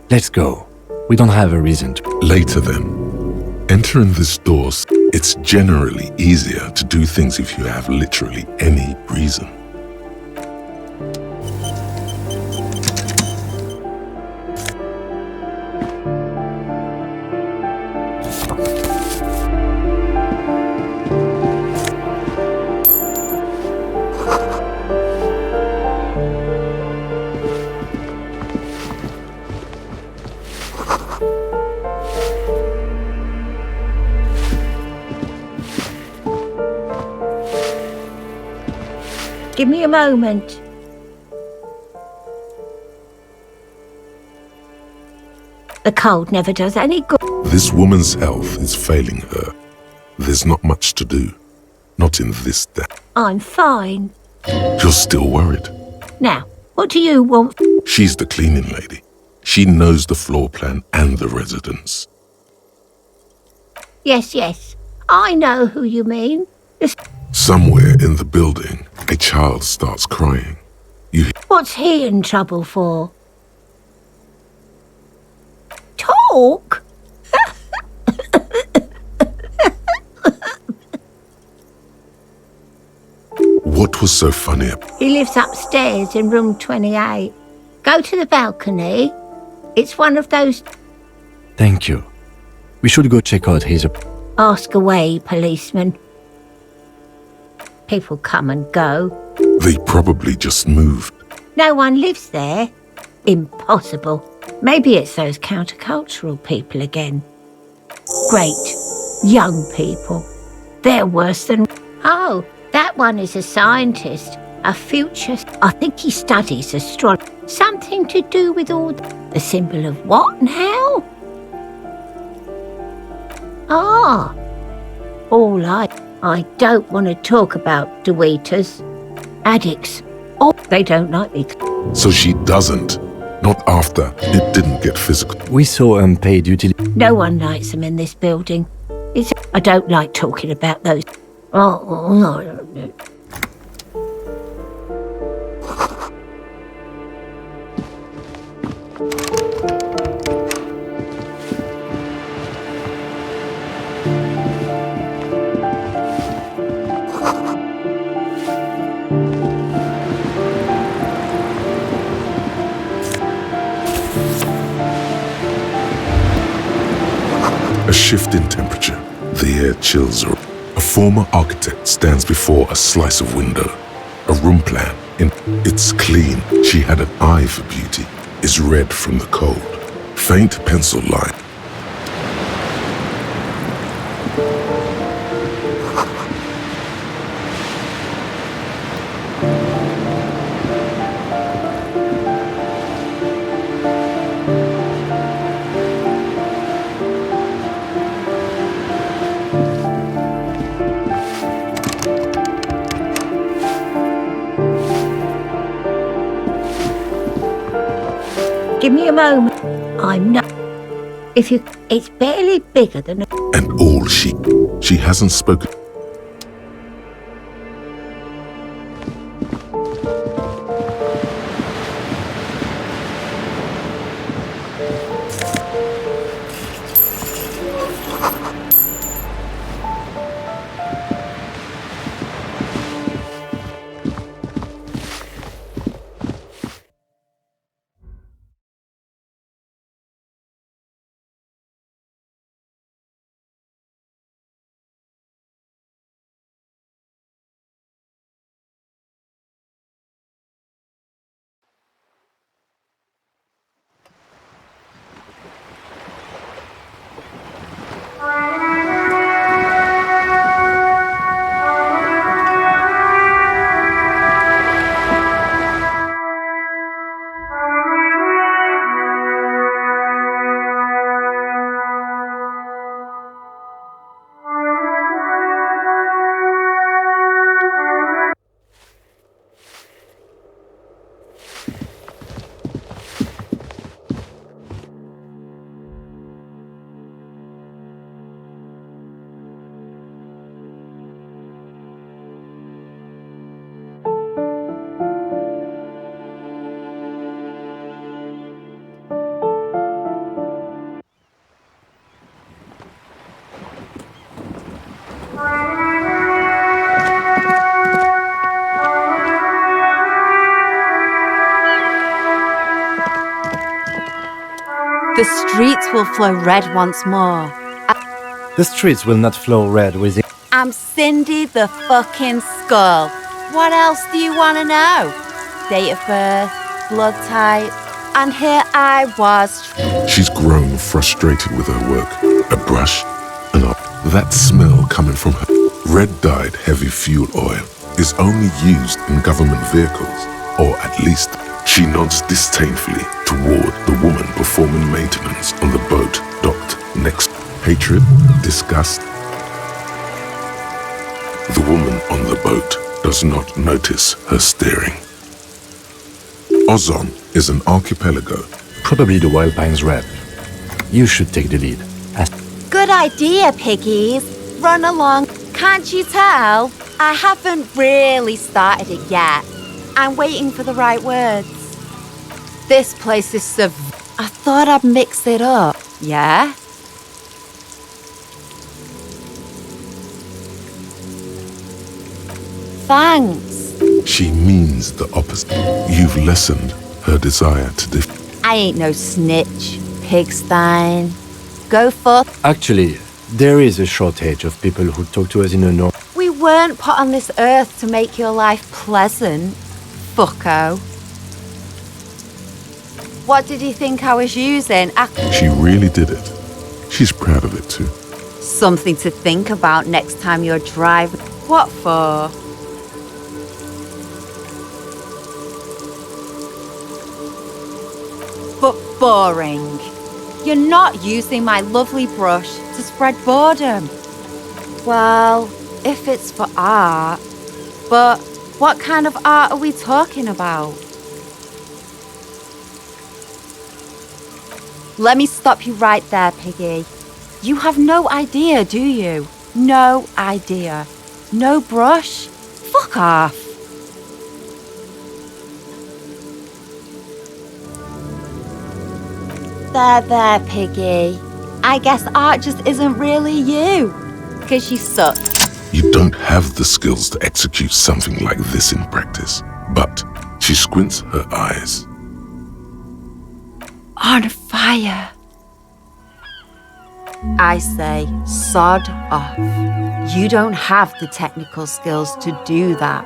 Let's go. We don't have a reason to. Later then, entering this door, it's generally easier to do things if you have literally any reason. Give me a moment. The cold never does any good. This woman's health is failing her. There's not much to do. Not in this day. I'm fine. You're still worried. Now, what do you want? She's the cleaning lady. She knows the floor plan and the residence. Yes, yes. I know who you mean. Somewhere in the building, a child starts crying. What's he in trouble for? Talk? What was so funny? He lives upstairs in room 28. Go to the balcony. It's one of those... Thank you. We should go check out his... Ask away, policeman. People come and go. They probably just moved. No one lives there. Impossible. Maybe it's those countercultural people again. Great. Young people. They're worse than... Oh, that one is a scientist. A future... I think he studies astrology. Something to do with all... The symbol of what and how? Ah. All I don't want to talk about Deweeters. Addicts. Oh, they don't like me. So she doesn't. Not after it didn't get physical. We saw unpaid utility. No one likes them in this building. I don't like talking about those. Oh, no. A shift in temperature. The air chills her. A former architect stands before a slice of window. A room plan. It's clean. She had an eye for beauty. Is red from the cold. Faint pencil line. Give me a moment. I'm not... It's barely bigger than... And all she hasn't spoken. The streets will flow red once more. The streets will not flow red with it. I'm Cindy the fucking Skull. What else do you want to know? Date of birth, blood type, and here I was. She's grown frustrated with her work. A brush, and up. That smell coming from her red-dyed heavy fuel oil is only used in government vehicles, or at least she nods disdainfully toward the woman performing maintenance on the boat docked next. Hatred, disgust. The woman on the boat does not notice her staring. Ozon is an archipelago. Probably the Wild Pines rep. You should take the lead. Good idea, piggies. Run along. Can't you tell? I haven't really started it yet. I'm waiting for the right words. This place is so... I thought I'd mix it up. Yeah? Thanks. She means the opposite. You've lessened her desire to I ain't no snitch. Pigstein. Go forth. Actually, there is a shortage of people who talk to us in the north. We weren't put on this earth to make your life pleasant, fucko. What did you think I was using? She really did it. She's proud of it too. Something to think about next time you're driving. What for? But boring. You're not using my lovely brush to spread boredom. Well, if it's for art. But what kind of art are we talking about? Let me stop you right there, Piggy. You have no idea, do you? No idea. No brush? Fuck off. There, Piggy. I guess art just isn't really you. Because you suck. You don't have the skills to execute something like this in practice. But she squints her eyes. On fire. I say, sod off. You don't have the technical skills to do that.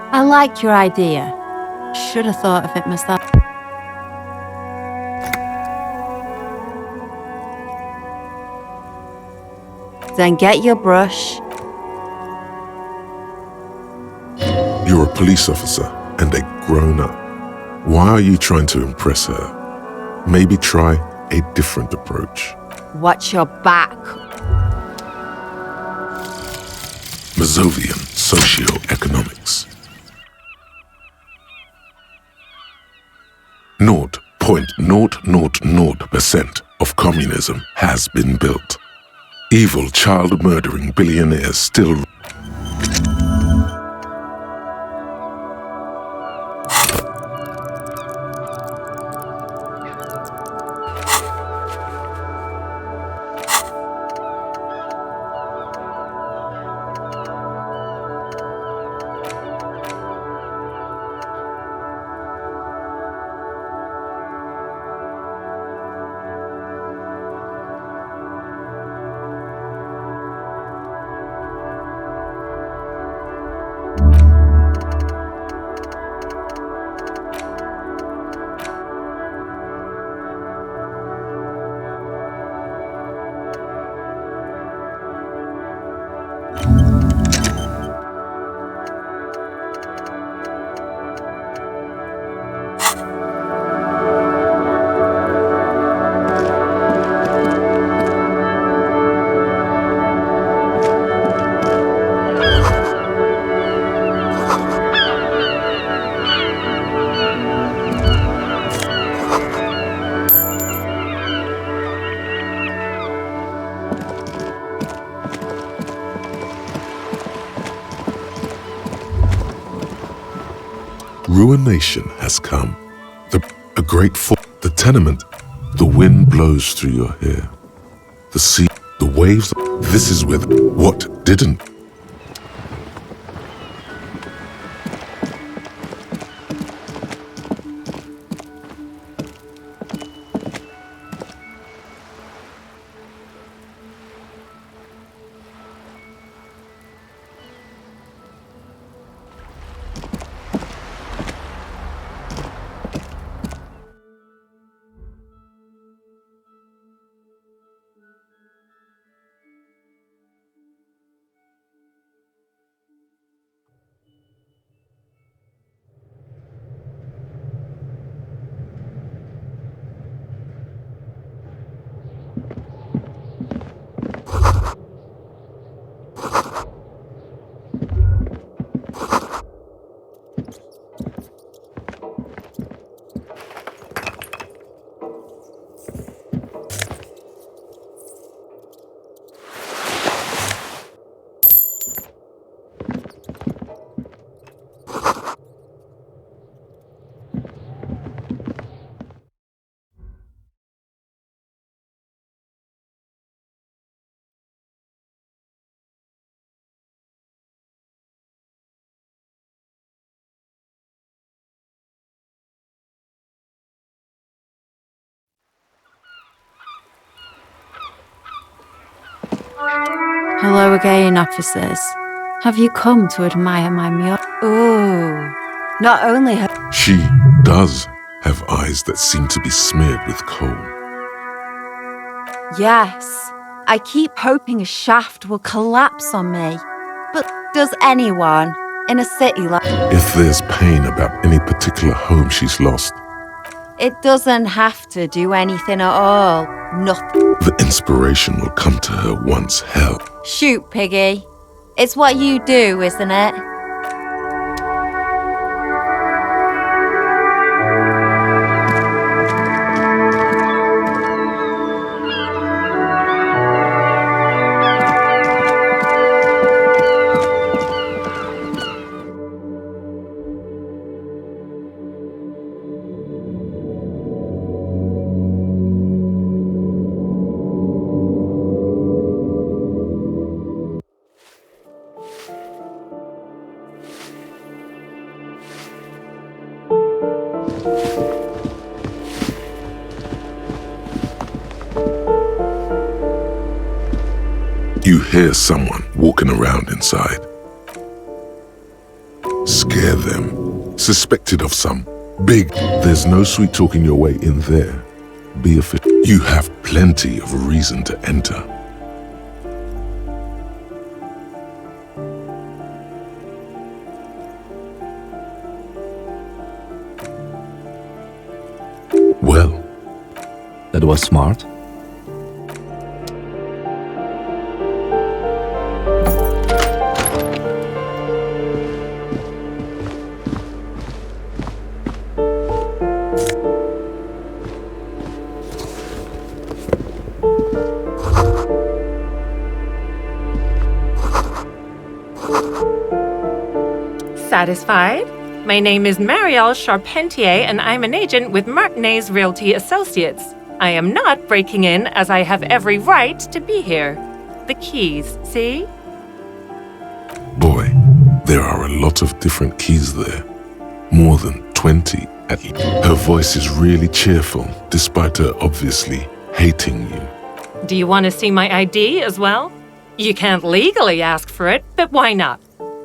I like your idea. Should have thought of it myself. Then get your brush. You're a police officer and a grown-up. Why are you trying to impress her? Maybe try a different approach. Watch your back. Mazovian socioeconomics. 0.000% of communism has been built. Evil child-murdering billionaires still... Ruination has come. A great fall. The tenement. The wind blows through your hair. The sea. The waves. This is with what didn't. Hello again, officers. Have you come to admire my mural? Ooh. Not only have... She does have eyes that seem to be smeared with coal. Yes. I keep hoping a shaft will collapse on me. But does anyone in a city like... If there's pain about any particular home she's lost, It doesn't have to do anything at all. Nothing. the inspiration will come to her once hell. Shoot, Piggy. It's what you do, isn't it? You hear someone walking around inside. Scare them. Suspected of some big... There's no sweet talking your way in there. Be official. You have plenty of reason to enter. Well, That was smart. Satisfied? My name is Marielle Charpentier, and I'm an agent with Martinez Realty Associates. I am not breaking in, as I have every right to be here. The keys, see? boy, there are a lot of different keys there. More than 20 at least. Her voice is really cheerful, despite her obviously hating you. Do you want to see my ID as well? You can't legally ask for it, but why not?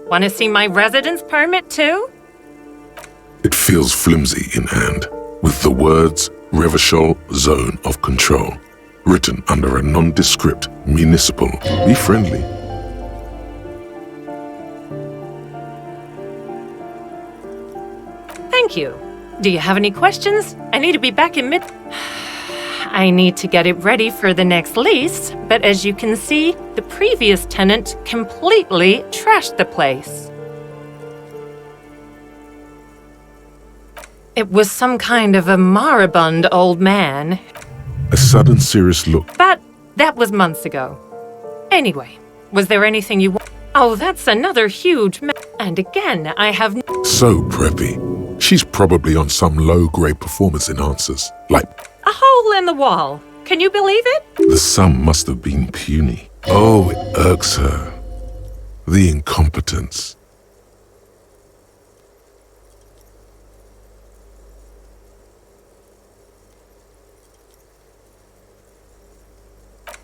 Want to see my residence permit too? It feels flimsy in hand, with the words Revachol Zone of Control written under a nondescript municipal. Be friendly. Thank you. Do you have any questions? I need to be back in I need to get it ready for the next lease, but as you can see, the previous tenant completely trashed the place. It was some kind of a moribund old man, A sudden serious look. but that was months ago. Anyway, was there anything you want? Oh, that's another huge And again, I have So preppy. She's probably on some low-grade performance enhancers, like a hole in the wall. Can you believe it? the sum must have been puny. Oh, it irks her. The incompetence.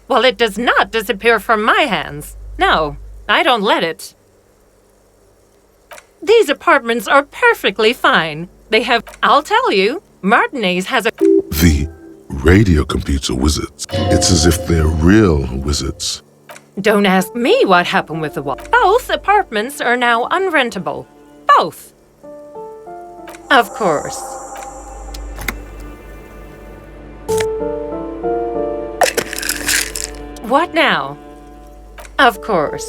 Well, it does not disappear from my hands. No, I don't let it. These apartments are perfectly fine. They have, I'll tell you, Martinez has a... The radio computer wizards. It's as if they're real wizards. Don't ask me what happened with the wall. Both apartments are now unrentable. Both. Of course. What now? Of course.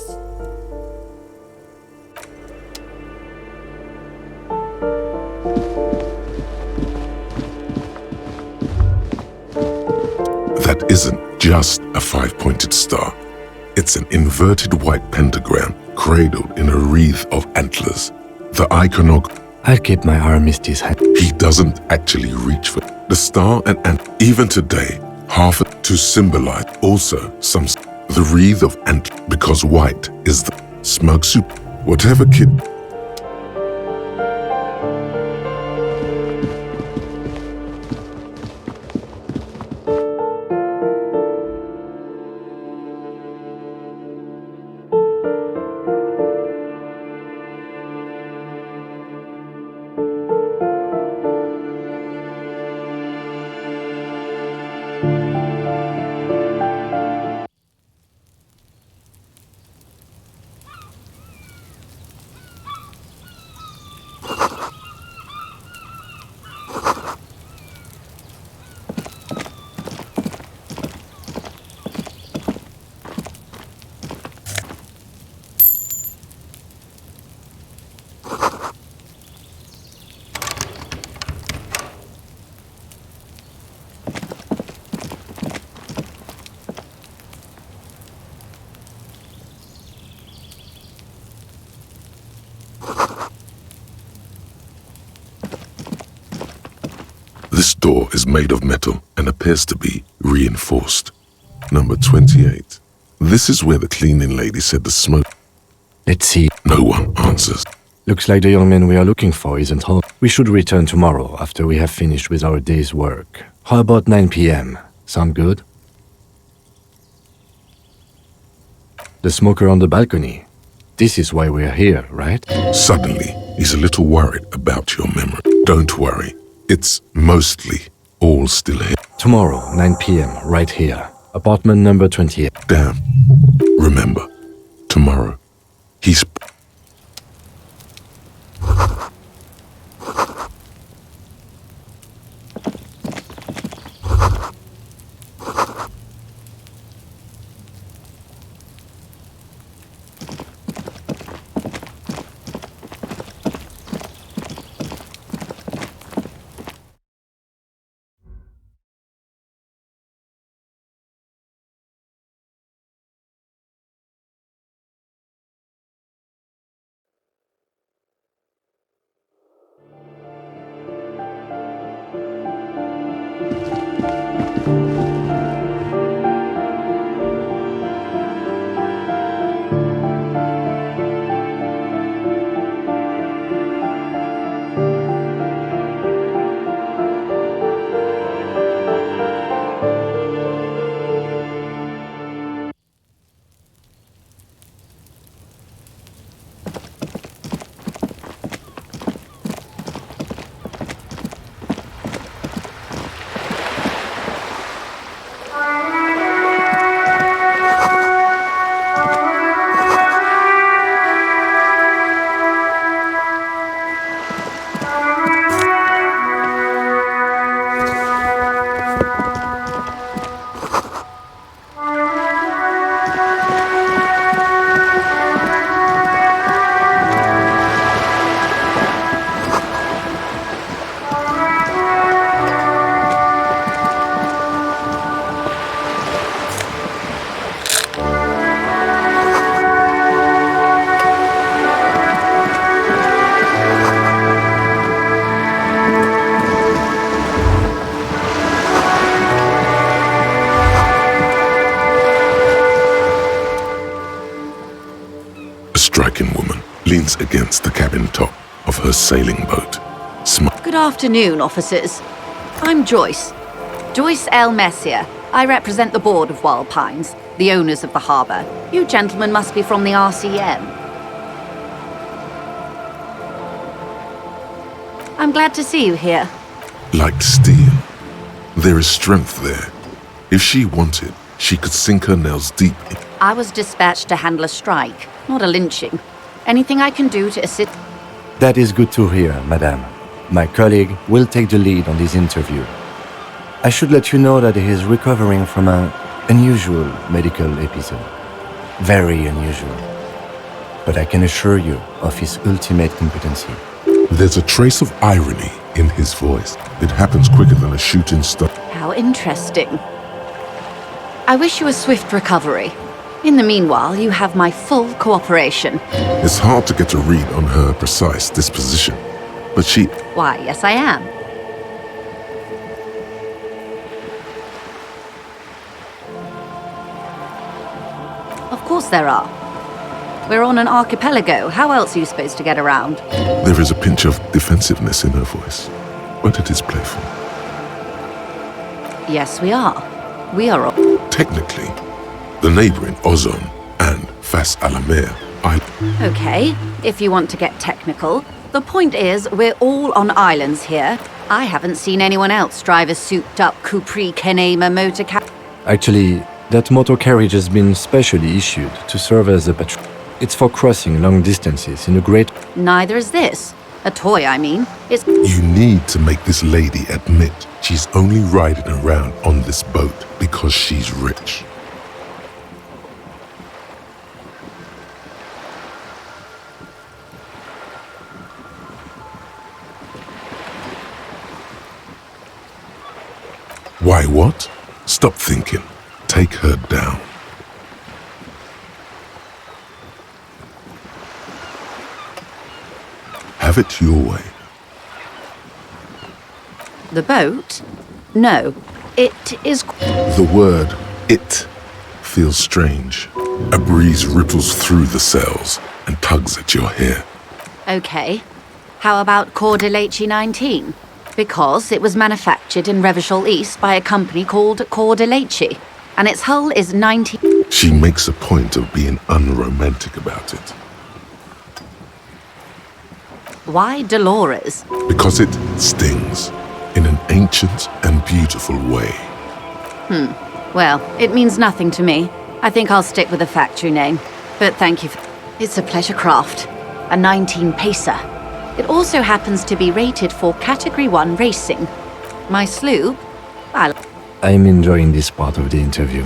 That isn't just a five-pointed star. It's an inverted white pentagram cradled in a wreath of antlers. The iconography. I'll keep my armistice hand. He doesn't actually reach for the star and even today, half to symbolize also some the wreath of antlers, because white is the smug soup. Whatever kid. door is made of metal and appears to be reinforced. Number 28. This is where the cleaning lady said the smoke. Let's see. No one answers. Looks like the young man we are looking for isn't home. We should return tomorrow after we have finished with our day's work. How about 9 p.m.? Sound good? The smoker on the balcony. This is why we're here, right? Suddenly, he's a little worried about your memory. Don't worry. It's mostly all still here. Tomorrow, 9 p.m., right here. Apartment number 28. Damn. Remember, tomorrow, he's... striking woman leans against the cabin top of her sailing boat. Good afternoon, officers. I'm Joyce. Joyce L. Messier. I represent the board of Wild Pines, the owners of the harbour. You gentlemen must be from the RCM. I'm glad to see you here. Like steel, there is strength there. If she wanted, she could sink her nails deep in. I was dispatched to handle a strike, not a lynching. Anything I can do to assist? That is good to hear, madame. My colleague will take the lead on this interview. I should let you know that he is recovering from an unusual medical episode. Very unusual. But I can assure you of his ultimate competency. There's a trace of irony in his voice. It happens quicker than a shooting star. How interesting. I wish you a swift recovery. In the meanwhile, you have my full cooperation. It's hard to get a read on her precise disposition, but she... Why, yes I am. Of course there are. We're on an archipelago. How else are you supposed to get around? There is a pinch of defensiveness in her voice, but it is playful. Yes, we are. We are all... Technically, the neighboring Ozone and Fas Alamer Island. Okay, if you want to get technical. The point is, we're all on islands here. I haven't seen anyone else drive a souped-up Capri Kenema motor car. Actually, that motor carriage has been specially issued to serve as a patrol. It's for crossing long distances in a great... Neither is this. A toy, I mean. It's... You need to make this lady admit she's only riding around on this boat because she's rich. Why what? Stop thinking. Take her down. Have it your way. The boat? No, it is... The word "it" feels strange. A breeze ripples through the cells and tugs at your hair. Okay. How about Cordeleche 19? Because it was manufactured in Revachol East by a company called Cordeleche, and its hull is 19... She makes a point of being unromantic about it. Why Dolores? Because it stings in an ancient and beautiful way. Well, it means nothing to me. I think I'll stick with the factory name. But thank you for... It's a pleasure craft. A 19 pacer. It also happens to be rated for Category 1 racing. My sloop... I'm enjoying this part of the interview.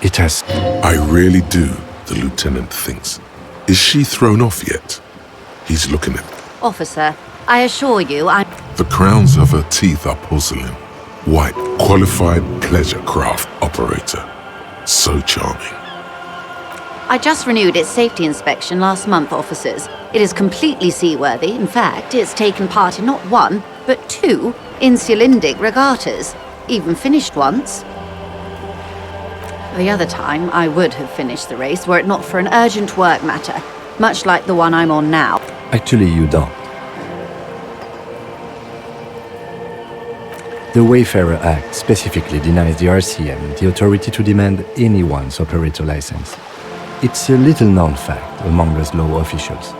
It has... I really do, the lieutenant thinks. Is she thrown off yet? He's looking at... Officer, I assure you I'm... The crowns of her teeth are porcelain. White, qualified pleasure craft operator. So charming. I just renewed its safety inspection last month, officers. It is completely seaworthy. In fact, it's taken part in not one, but 2 insulindic regattas. Even finished once. The other time, I would have finished the race were it not for an urgent work matter, much like the one I'm on now. Actually, you don't. The Wayfarer Act specifically denies the RCM the authority to demand anyone's operator license. It's a little-known fact among us law officials.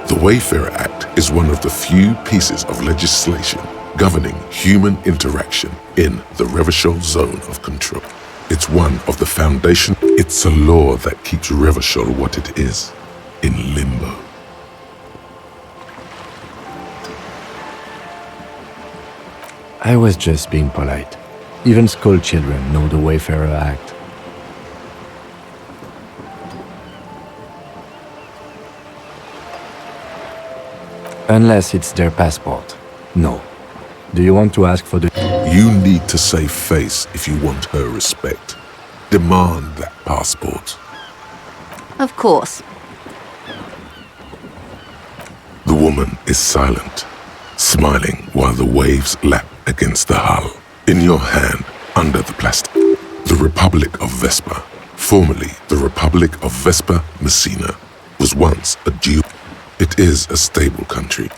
The Wayfarer Act is one of the few pieces of legislation governing human interaction in the Revachol zone of control. It's one of the foundation. It's a law that keeps Revachol what it is, in limbo. I was just being polite. Even school children know the Wayfarer Act. Unless it's their passport. No. Do you want to ask for the... You need to save face if you want her respect. Demand that passport. Of course. The woman is silent, smiling while the waves lap against the hull. In your hand, under the plastic, the Republic of Vespa, formerly the Republic of Vespa Messina, was once a Jew. It is a stable country.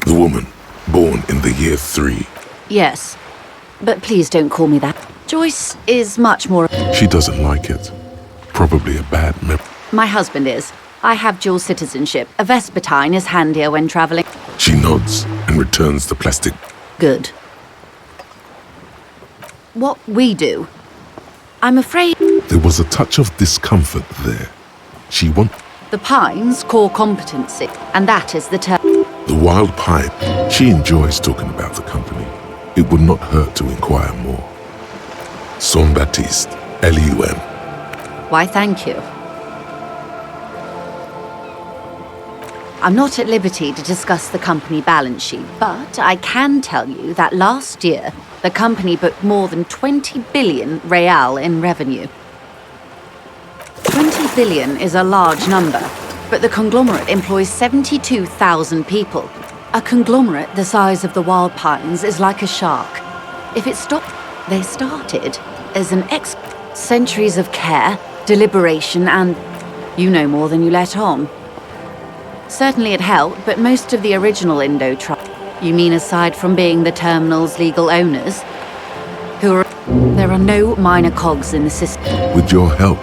The woman, born in the year 3. Yes. But please don't call me that. Joyce is much more... She doesn't like it. Probably a bad memory. My husband is. I have dual citizenship. A Vespertine is handier when traveling. She nods and returns the plastic. Good. What we do. I'm afraid... There was a touch of discomfort there. She wants... The Pines' core competency, and that is the term. The Wild Pine. She enjoys talking about the company. It would not hurt to inquire more. Son Baptiste, Elysium. Why, thank you. I'm not at liberty to discuss the company balance sheet, but I can tell you that last year, the company booked more than 20 billion real in revenue. 20 billion is a large number, but the conglomerate employs 72,000 people. A conglomerate the size of the Wild Pines is like a shark. If it stopped, they started as an centuries of care, deliberation, and you know more than you let on. Certainly it helped, but most of the original Indo tribe, you mean aside from being the terminal's legal owners, there are no minor cogs in the system. With your help,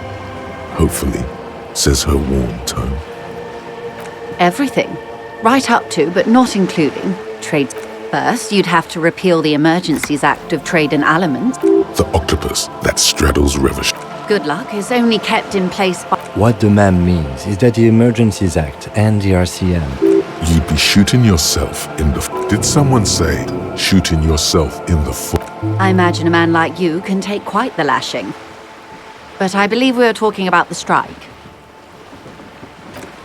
hopefully, says her warm tone. Everything. Right up to, but not including, trade. First, you'd have to repeal the Emergencies Act of Trade in Aliments. The octopus that straddles Revachol. Good luck is only kept in place by... What the ma'am means is that the Emergencies Act and the RCM... You'd be shooting yourself in the... Did someone say, shooting yourself in the foot? I imagine a man like you can take quite the lashing. But I believe we are talking about the strike.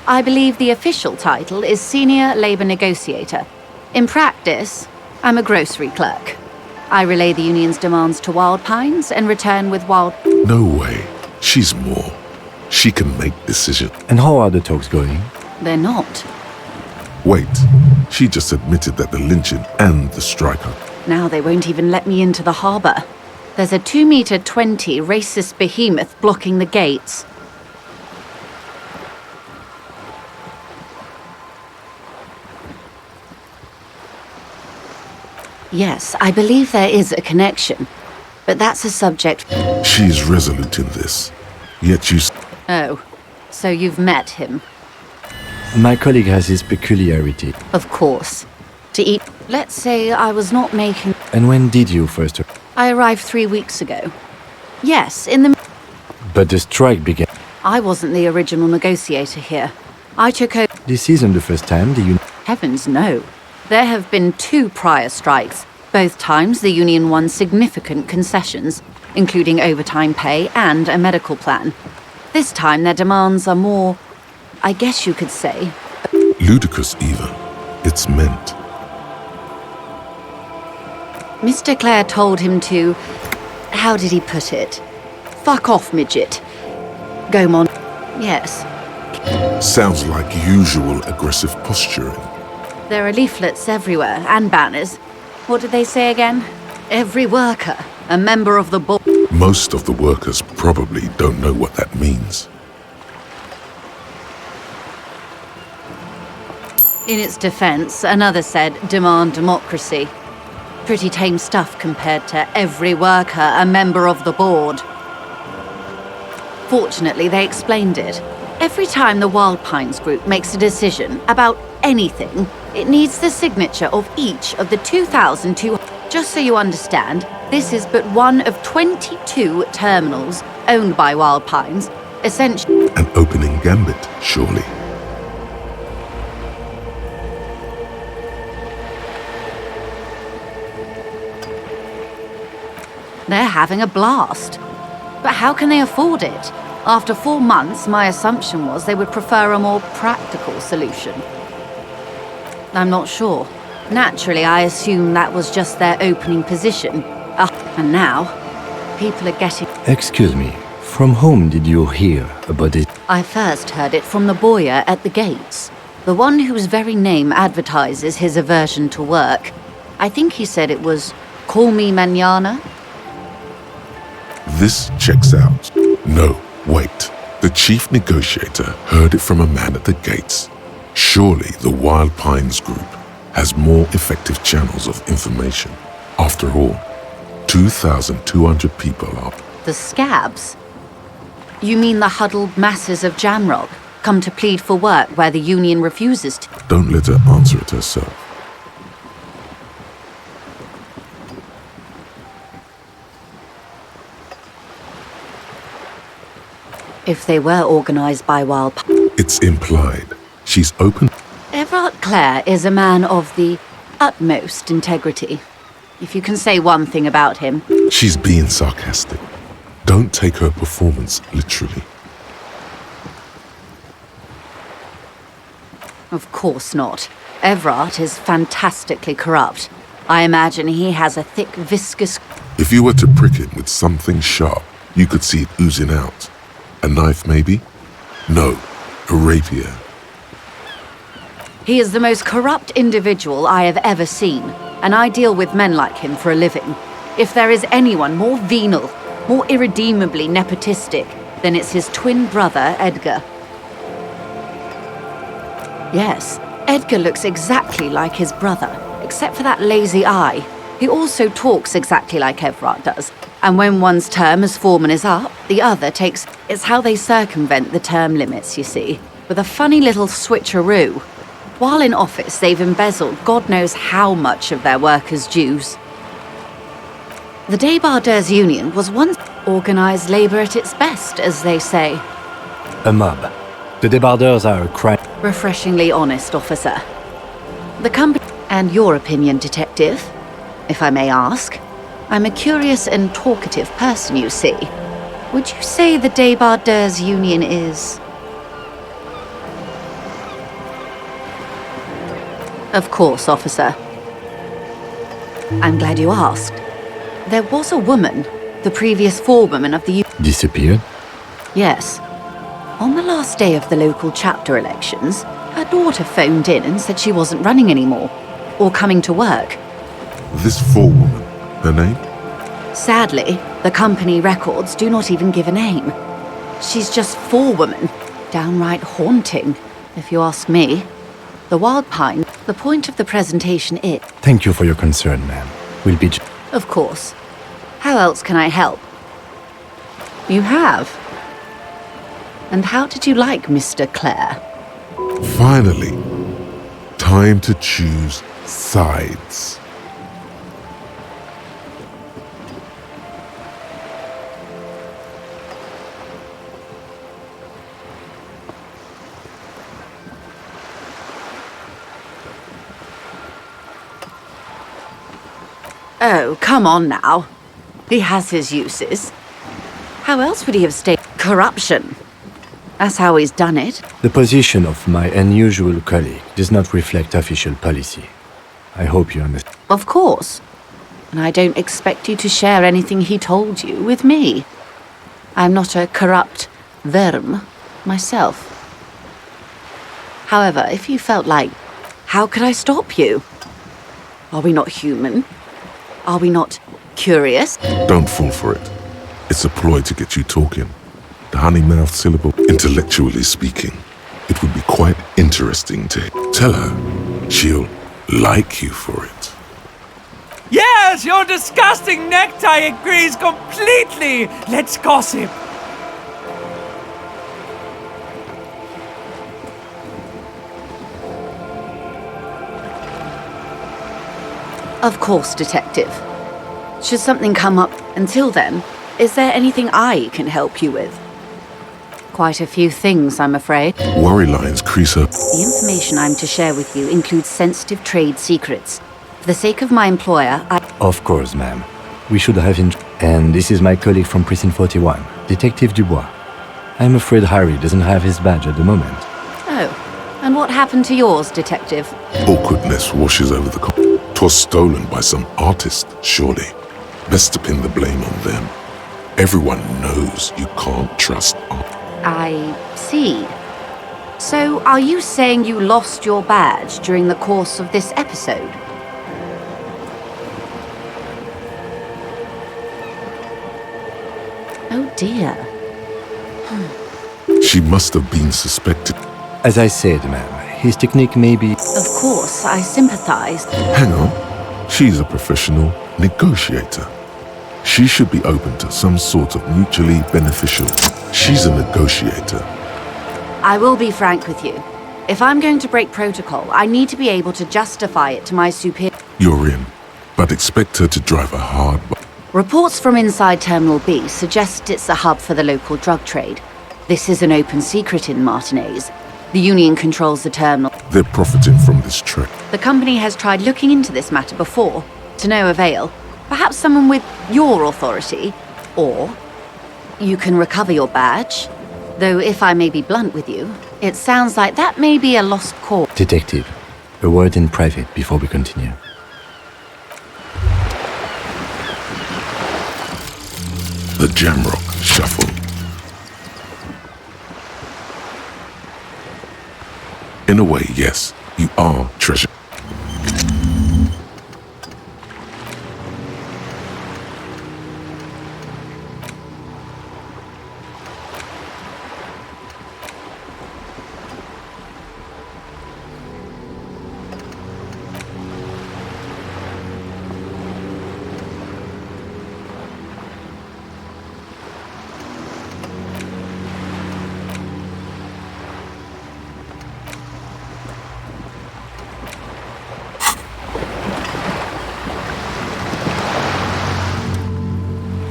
I believe the official title is Senior Labor Negotiator. In practice, I'm a grocery clerk. I relay the union's demands to Wild Pines and return with Wild... No way. She's more. She can make decisions. And how are the talks going? They're not. Wait, she just admitted that the lynching and the striker. Now they won't even let me into the harbour. There's a 2-meter 20 racist behemoth blocking the gates. Yes, I believe there is a connection, but that's a subject. She's resolute in this, yet you... Oh, so you've met him? My colleague has his peculiarity. Of course. To eat... Let's say I was not making... And when did you first... I arrived 3 weeks ago. Yes, in the... But the strike began... I wasn't the original negotiator here. I took over... This isn't the first time the union... Heavens, no. There have been 2 prior strikes. Both times the union won significant concessions, including overtime pay and a medical plan. This time their demands are more, I guess you could say... Ludicrous even. It's meant. Mr. Clare told him to... How did he put it? Fuck off, midget. Gaumont. Yes. Sounds like usual aggressive posturing. There are leaflets everywhere, and banners. What did they say again? Every worker, a member of the board. Most of the workers probably don't know what that means. In its defense, another said, demand democracy. Pretty tame stuff compared to every worker, a member of the board. Fortunately, they explained it. Every time the Wild Pines group makes a decision about anything, it needs the signature of each of the 2,200. Just so you understand, this is but one of 22 terminals owned by Wild Pines, essentially. An opening gambit, surely. They're having a blast. But how can they afford it? After 4 months, my assumption was they would prefer a more practical solution. I'm not sure. Naturally, I assume that was just their opening position. And now, people are getting... Excuse me, from whom did you hear about it? I first heard it from the boyer at the gates. The one whose very name advertises his aversion to work. I think he said it was, call me mañana. This checks out. No, wait. The chief negotiator heard it from a man at the gates. Surely the Wild Pines group has more effective channels of information. After all, 2,200 people are... The scabs? You mean the huddled masses of Jamrock, come to plead for work where the union refuses to... Don't let her answer it herself. If they were organized by Wild Pines... It's implied. She's open... Everard Clare is a man of the utmost integrity. If you can say one thing about him... She's being sarcastic. Don't take her performance literally. Of course not. Everard is fantastically corrupt. I imagine he has a thick, viscous... If you were to prick it with something sharp, you could see it oozing out. A knife, maybe? No, a rapier. He is the most corrupt individual I have ever seen, and I deal with men like him for a living. If there is anyone more venal, more irredeemably nepotistic, then it's his twin brother, Edgar. Yes, Edgar looks exactly like his brother, except for that lazy eye. He also talks exactly like Everard does, and when one's term as foreman is up, the other takes... It's how they circumvent the term limits, you see, with a funny little switcheroo. While in office, they've embezzled God knows how much of their workers' dues. The Débardeurs Union was once organized labor at its best, as they say. A mob. The Débardeurs are a crime. Refreshingly honest, officer. The company... And your opinion, detective, if I may ask. I'm a curious and talkative person, you see. Would you say the Débardeurs Union is... Of course, officer. I'm glad you asked. There was a woman, the previous forewoman of the... Disappeared? Yes. On the last day of the local chapter elections, her daughter phoned in and said she wasn't running anymore, or coming to work. This forewoman, her name? Sadly, the company records do not even give a name. She's just forewoman. Downright haunting, if you ask me. The Wild Pine, the point of the presentation is... Thank you for your concern, ma'am. We'll be... Of course. How else can I help? You have? And how did you like Mr. Clare? Finally, time to choose sides. Oh, come on now. He has his uses. How else would he have stayed? Corruption. That's how he's done it. The position of my unusual colleague does not reflect official policy. I hope you understand. Of course. And I don't expect you to share anything he told you with me. I'm not a corrupt verm myself. However, if you felt like, how could I stop you? Are we not human? Are we not curious? Don't fall for it. It's a ploy to get you talking. The honey-mouthed syllable, intellectually speaking, it would be quite interesting to tell her. She'll like you for it. Yes, your disgusting necktie agrees completely. Let's gossip. Of course, Detective. Should something come up until then, is there anything I can help you with? Quite a few things, I'm afraid. Worry lines crease her. The information I'm to share with you includes sensitive trade secrets. For the sake of my employer, Of course, ma'am. We should have... And this is my colleague from Precinct 41, Detective Dubois. I'm afraid Harry doesn't have his badge at the moment. Oh, and what happened to yours, Detective? Awkwardness washes over the... 'Twas stolen by some artist, surely. Best to pin the blame on them. Everyone knows you can't trust art. I see. So, are you saying you lost your badge during the course of this episode? Oh dear. She must have been suspected. As I said, ma'am, his technique may be... Of course, I sympathize. Hang on. She's a professional negotiator. She should be open to some sort of mutually beneficial. She's a negotiator. I will be frank with you. If I'm going to break protocol, I need to be able to justify it to my superior. You're in, but expect her to drive a hard... Reports from inside Terminal B suggest it's a hub for the local drug trade. This is an open secret in Martinez. The Union controls the terminal. They're profiting from this trade. The company has tried looking into this matter before, to no avail. Perhaps someone with your authority, or you can recover your badge. Though if I may be blunt with you, it sounds like that may be a lost cause. Detective, a word in private before we continue. The Jamrock Shuffle. In a way, yes, you are treasure.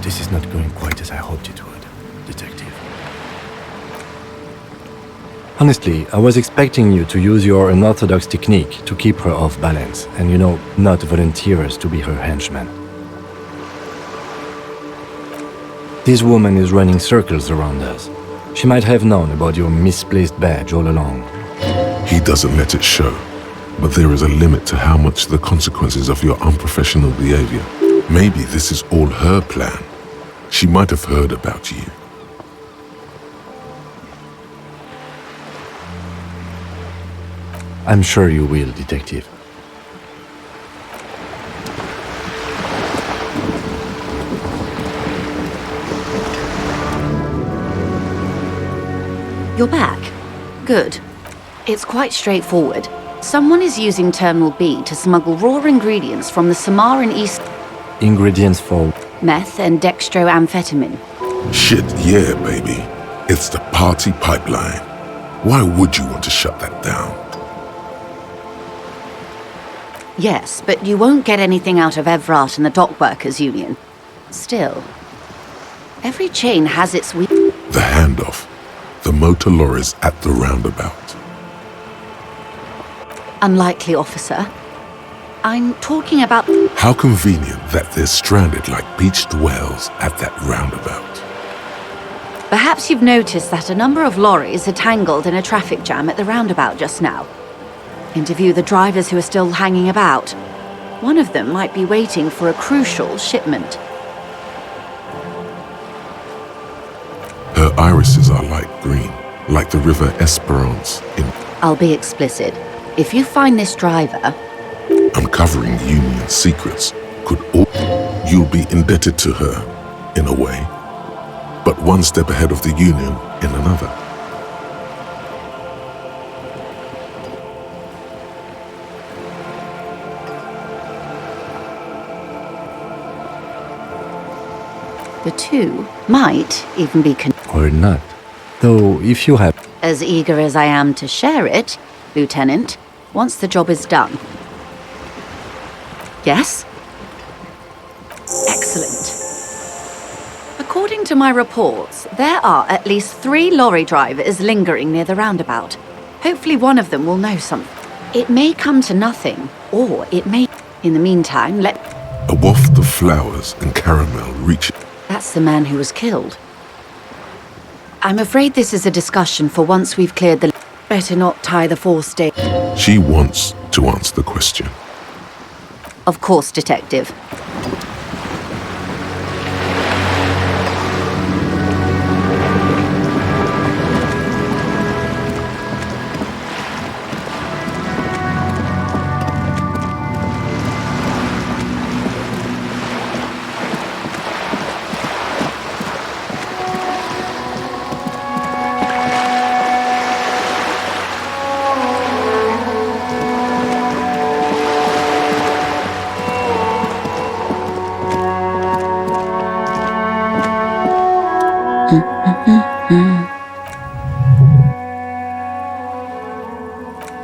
This is not going quite as I hoped it would, Detective. Honestly, I was expecting you to use your unorthodox technique to keep her off balance and, not volunteer us to be her henchmen. This woman is running circles around us. She might have known about your misplaced badge all along. He doesn't let it show, but there is a limit to how much the consequences of your unprofessional behavior. Maybe this is all her plan. She might have heard about you. I'm sure you will, Detective. You're back. Good. It's quite straightforward. Someone is using Terminal B to smuggle raw ingredients from the Samaran East... Ingredients for... meth and dextroamphetamine. Shit, yeah, baby. It's the party pipeline. Why would you want to shut that down? Yes, but you won't get anything out of Evrat and the Dock Workers Union. Still, every chain has its weak... The handoff. The motor lorries at the roundabout. Unlikely, officer. I'm talking about... How convenient that they're stranded like beached whales at that roundabout. Perhaps you've noticed that a number of lorries are tangled in a traffic jam at the roundabout just now. Interview the drivers who are still hanging about. One of them might be waiting for a crucial shipment. Her irises are light green, like the river Esperance in... I'll be explicit. If you find this driver... Uncovering Union secrets could all... You'll be indebted to her, in a way. But one step ahead of the Union in another. The two might even be... Or not. Though, if you have... As eager as I am to share it, Lieutenant, once the job is done. Yes? Excellent. According to my reports, there are at least 3 lorry drivers lingering near the roundabout. Hopefully one of them will know something. It may come to nothing, or it may... In the meantime, let... A waft of flowers and caramel reach... That's the man who was killed. I'm afraid this is a discussion for once we've cleared the... Better not tie the force day. She wants to answer the question. Of course, Detective.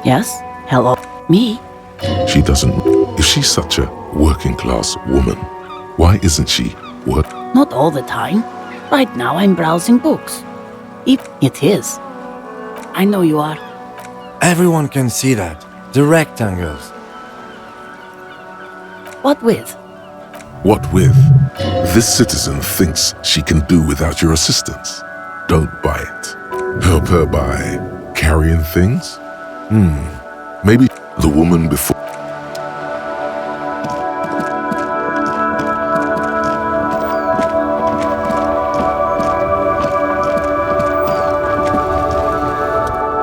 Yes? Hello? Me? She doesn't... If she's such a working-class woman, why isn't she work... Not all the time. Right now I'm browsing books. It is. I know you are. Everyone can see that. The rectangles. What with? What with? This citizen thinks she can do without your assistance. Don't buy it. Help her by carrying things? Maybe the woman before...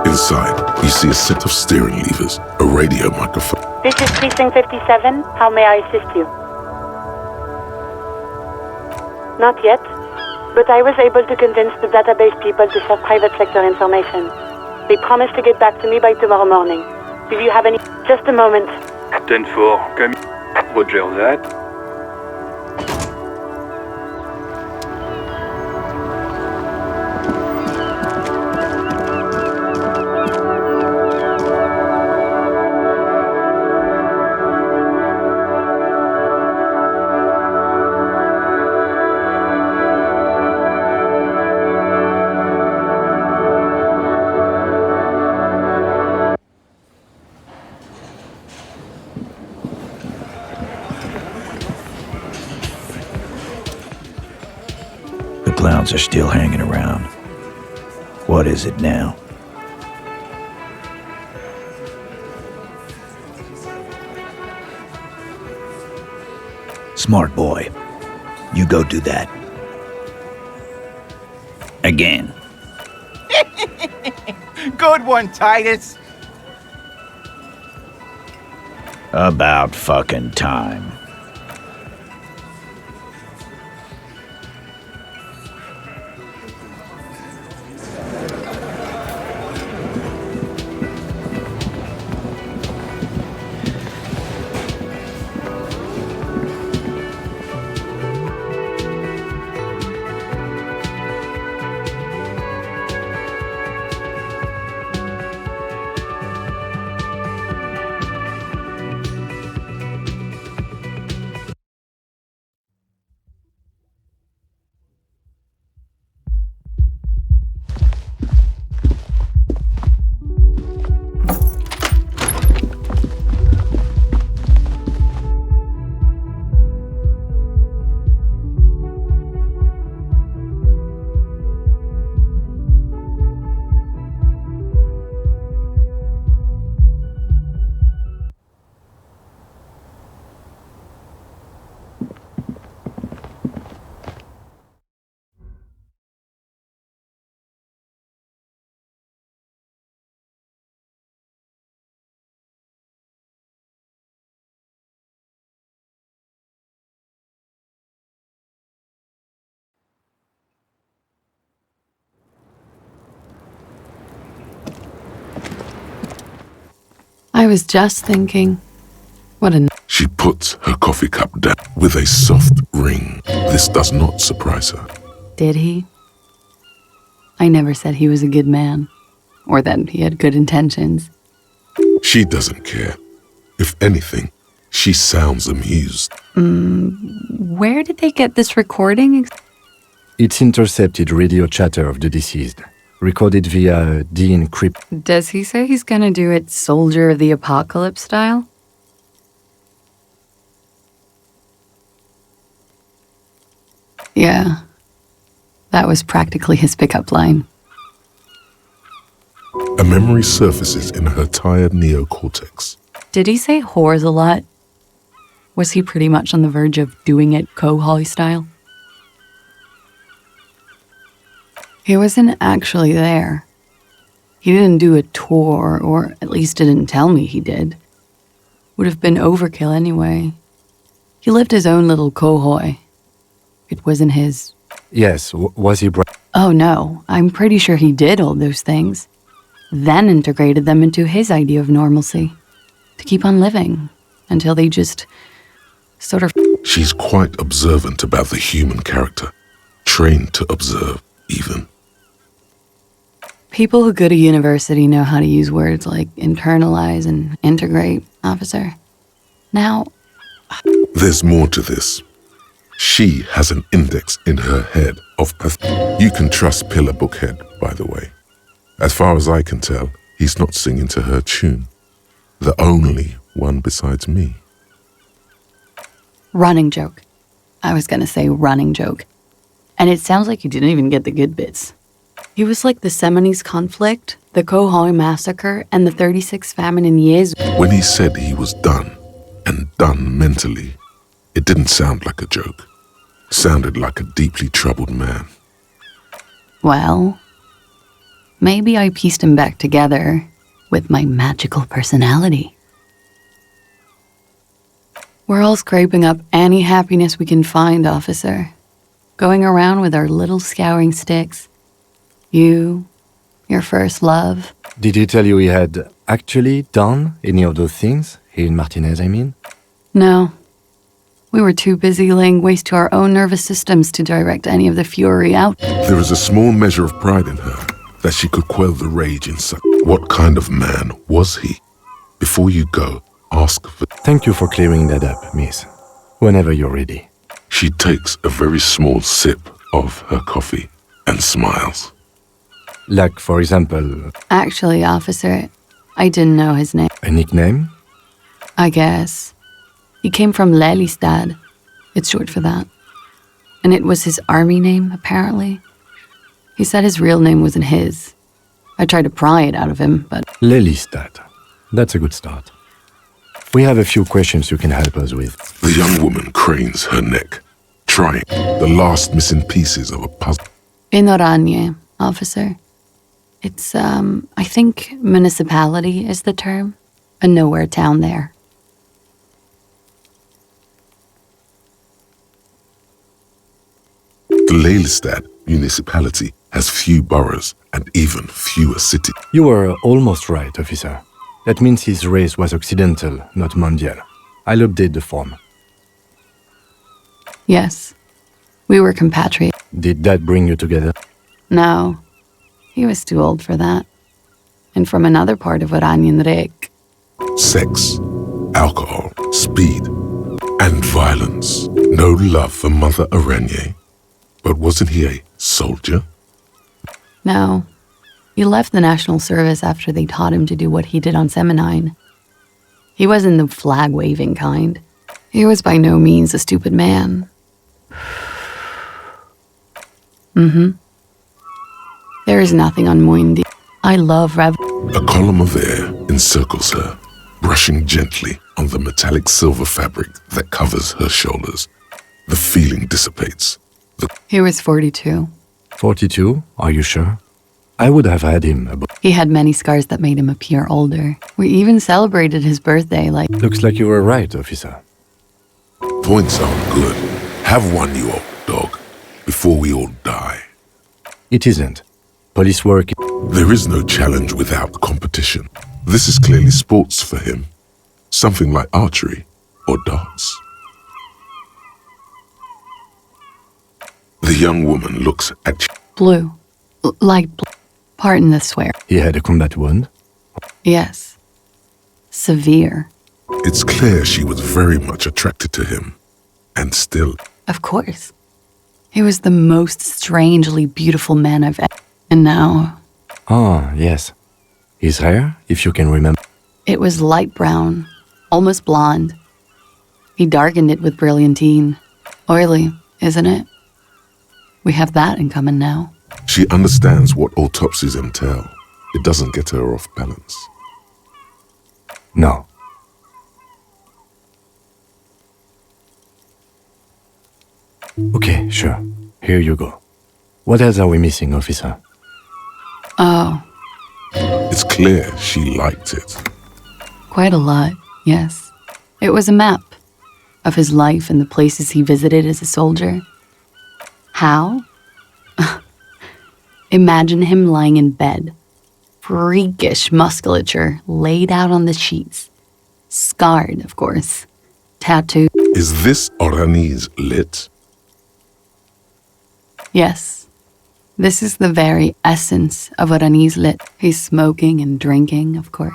Inside, you see a set of steering levers, a radio microphone. This is Precinct 57. How may I assist you? Not yet, but I was able to convince the database people to share private sector information. They promised to get back to me by tomorrow morning. Do you have any... Just a moment. 10-4, come... Roger that. Clowns are still hanging around. What is it now? Smart boy. You go do that. Again. Good one, Titus. About fucking time. I was just thinking, what a... She puts her coffee cup down with a soft ring. This does not surprise her. Did he? I never said he was a good man, or that he had good intentions. She doesn't care. If anything, she sounds amused. Where did they get this recording? It's intercepted radio chatter of the deceased, recorded via de-encrypt. Does he say he's gonna do it Soldier of the Apocalypse style? Yeah. That was practically his pickup line. A memory surfaces in her tired neocortex. Did he say whores a lot? Was he pretty much on the verge of doing it Kohoi style? He wasn't actually there. He didn't do a tour, or at least didn't tell me he did. Would have been overkill anyway. He lived his own little Kohoi. It wasn't his. Yes, was he... Oh no, I'm pretty sure he did all those things. Then integrated them into his idea of normalcy. To keep on living. Until they just... sort of... She's quite observant about the human character. Trained to observe, even. People who go to university know how to use words like internalize and integrate, officer. Now... There's more to this. She has an index in her head of... You can trust Pillar Bookhead, by the way. As far as I can tell, he's not singing to her tune. The only one besides me. Running joke. I was gonna say running joke. And it sounds like you didn't even get the good bits. He was like the Seminese conflict, the Kohoi massacre, and the 36 famine in Yezu. When he said he was done, and done mentally, it didn't sound like a joke. Sounded like a deeply troubled man. Well, maybe I pieced him back together with my magical personality. We're all scraping up any happiness we can find, officer. Going around with our little scouring sticks. You, your first love. Did he tell you he had actually done any of those things? Here in Martinez, I mean? No. We were too busy laying waste to our own nervous systems to direct any of the fury out. There is a small measure of pride in her, that she could quell the rage in such... What kind of man was he? Before you go, ask for... Thank you for clearing that up, miss. Whenever you're ready. She takes a very small sip of her coffee and smiles. Like, for example... Actually, officer, I didn't know his name. A nickname? I guess. He came from Lelystad. It's short for that. And it was his army name, apparently. He said his real name wasn't his. I tried to pry it out of him, but... Lelystad. That's a good start. We have a few questions you can help us with. The young woman cranes her neck, trying the last missing pieces of a puzzle. In Oranje, officer. It's, I think municipality is the term. A nowhere town there. The Lelystad municipality has few boroughs and even fewer cities. You were almost right, officer. That means his race was Occidental, not Mondial. I'll update the form. Yes, we were compatriots. Did that bring you together? No, he was too old for that. And from another part of Oranien Rek. Sex, alcohol, speed, and violence. No love for Mother Araignée. But wasn't he a soldier? No, he left the National Service after they taught him to do what he did on Seminine. He wasn't the flag-waving kind. He was by no means a stupid man. There is nothing on Moindi. I love Rev. A column of air encircles her, brushing gently on the metallic silver fabric that covers her shoulders. The feeling dissipates. He was 42. 42? Are you sure? I would have had him. He had many scars that made him appear older. We even celebrated his birthday like... Looks like you were right, officer. Points are good. Have one, you old dog, before we all die. It isn't. Police work... There is no challenge without competition. This is clearly sports for him. Something like archery or darts. The young woman looks at you. Blue. Light blue. Pardon the swear. He had a combat wound? Yes. Severe. It's clear she was very much attracted to him. And still... Of course. He was the most strangely beautiful man I've ever... And now... Ah, yes. His hair, if you can remember. It was light brown, almost blonde. He darkened it with brilliantine. Oily, isn't it? We have that in common now. She understands what autopsies entail. It doesn't get her off balance. No. Okay, sure. Here you go. What else are we missing, officer? Oh. It's clear she liked it. Quite a lot, yes. It was a map of his life and the places he visited as a soldier. How? Imagine him lying in bed. Freakish musculature laid out on the sheets. Scarred, of course. Tattooed. Is this Oranise lit? Yes. This is the very essence of Oranise lit. He's smoking and drinking, of course.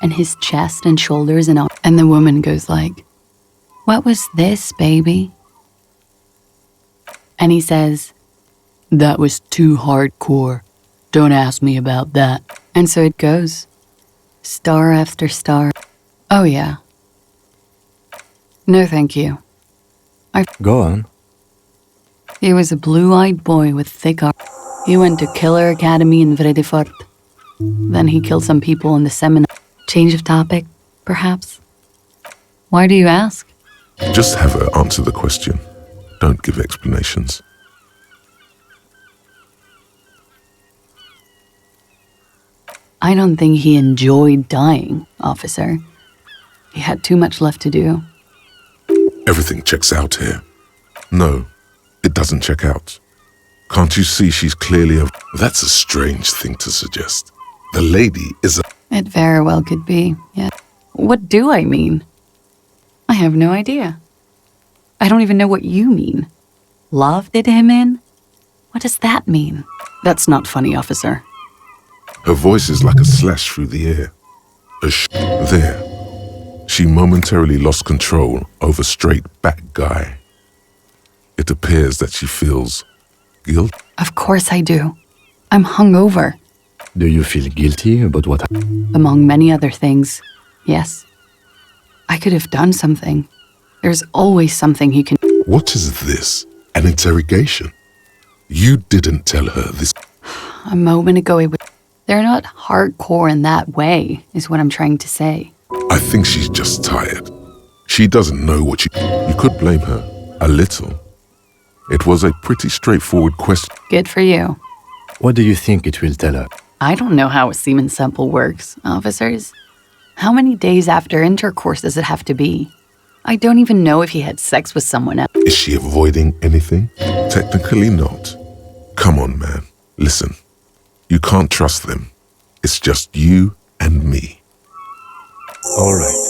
And his chest and shoulders and all. And the woman goes like, "What was this, baby?" And he says, "That was too hardcore. Don't ask me about that." And so it goes. Star after star. Oh, yeah. No, thank you. Go on. He was a blue-eyed boy with thick arms. He went to Killer Academy in Vredefort. Then he killed some people in the seminar. Change of topic, perhaps? Why do you ask? Just have her answer the question. Don't give explanations. I don't think he enjoyed dying, officer. He had too much left to do. Everything checks out here. No, it doesn't check out. Can't you see she's clearly a... That's a strange thing to suggest. The lady is a... It very well could be, yeah. What do I mean? I have no idea. I don't even know what you mean. Love did him in? What does that mean? That's not funny, officer. Her voice is like a slash through the air. There. She momentarily lost control over straight back guy. It appears that she feels guilt. Of course I do. I'm hungover. Do you feel guilty about what happened? Among many other things, yes. I could have done something. There's always something he can... What is this? An interrogation? You didn't tell her this... A moment ago it was... They're not hardcore in that way, is what I'm trying to say. I think she's just tired. She doesn't know what you could blame her. A little. It was a pretty straightforward question. Good for you. What do you think it will tell her? I don't know how a semen sample works, officers. How many days after intercourse does it have to be? I don't even know if he had sex with someone else. Is she avoiding anything? Technically not. Come on, man. Listen. You can't trust them. It's just you and me. All right.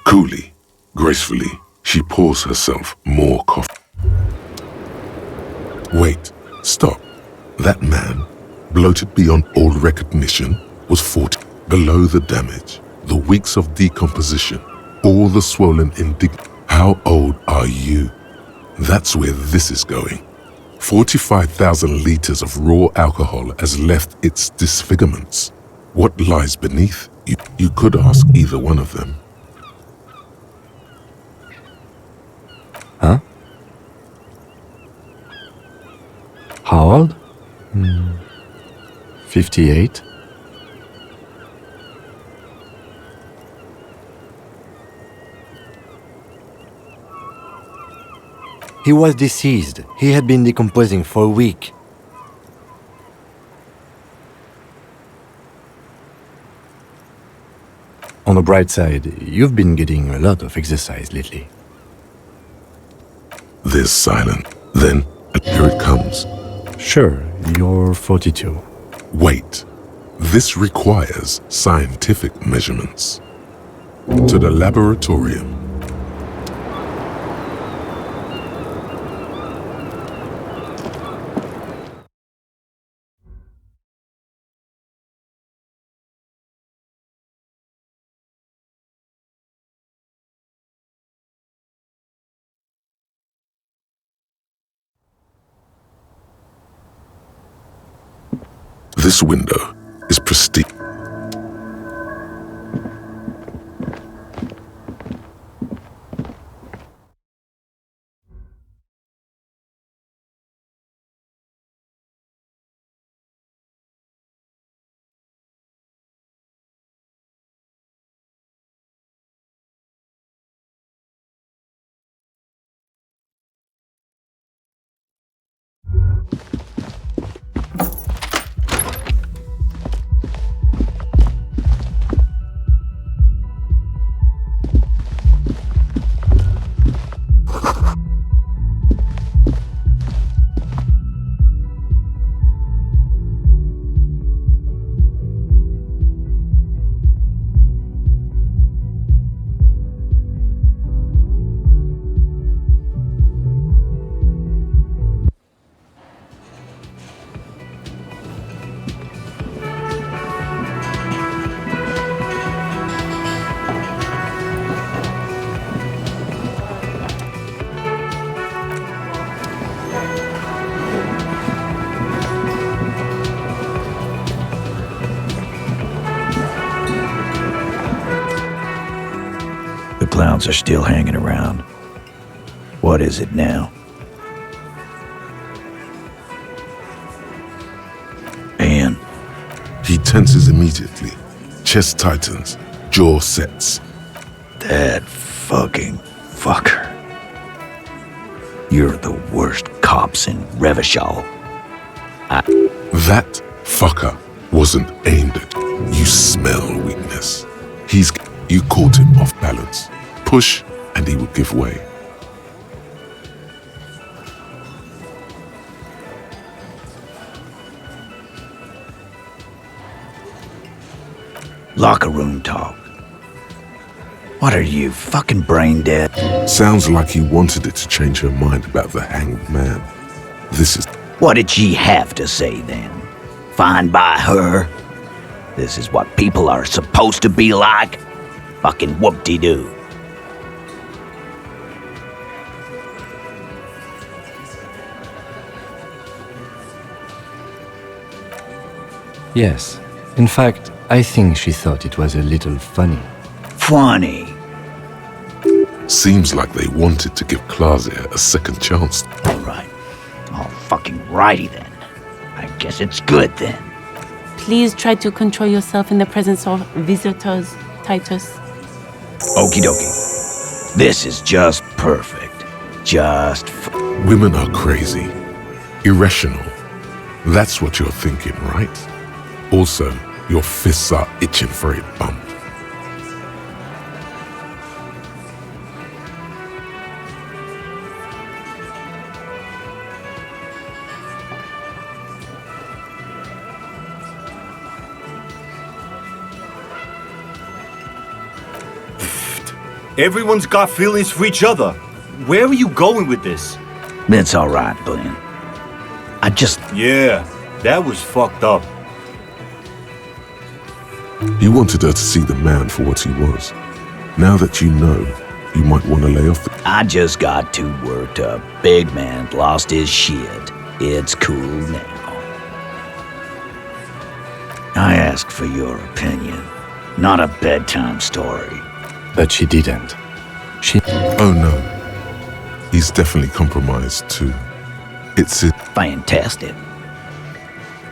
Coolly, gracefully, she pours herself more coffee. Wait, stop. That man, bloated beyond all recognition, was 40. Below the damage, the weeks of decomposition, all the swollen How old are you? That's where this is going. 45,000 liters of raw alcohol has left its disfigurements. What lies beneath? You could ask either one of them. Huh? How old? 58. He was deceased. He had been decomposing for a week. On the bright side, you've been getting a lot of exercise lately. There's silence. Then, here it comes. Sure, you're 42. Wait. This requires scientific measurements. To the laboratorium. This window is pristine. The clowns are still hanging around. What is it now? Ian. He tenses immediately. Chest tightens. Jaw sets. That fucking fucker. You're the worst cops in Revachol. That fucker wasn't aimed at you. You smell weakness. You caught him off balance. Push, and he would give way. Locker room talk. What are you, fucking brain dead? Sounds like he wanted it to change her mind about the hanged man. This is... What did she have to say then? Fine by her? This is what people are supposed to be like? Fucking whoop-de-doo. Yes. In fact, I think she thought it was a little funny. Funny? Seems like they wanted to give Claudia a second chance. Alright. All fucking righty then. I guess it's good then. Please try to control yourself in the presence of visitors, Titus. Okie dokie. This is just perfect. Women are crazy. Irrational. That's what you're thinking, right? Also, your fists are itching for a bump. Everyone's got feelings for each other. Where are you going with this? It's all right, Glenn. I just... Yeah, that was fucked up. You wanted her to see the man for what he was. Now that you know, you might want to lay off. I just got too worked up. Big man lost his shit. It's cool now. I asked for your opinion, not a bedtime story. But she didn't. She... Oh no. He's definitely compromised too. It's it. Fantastic.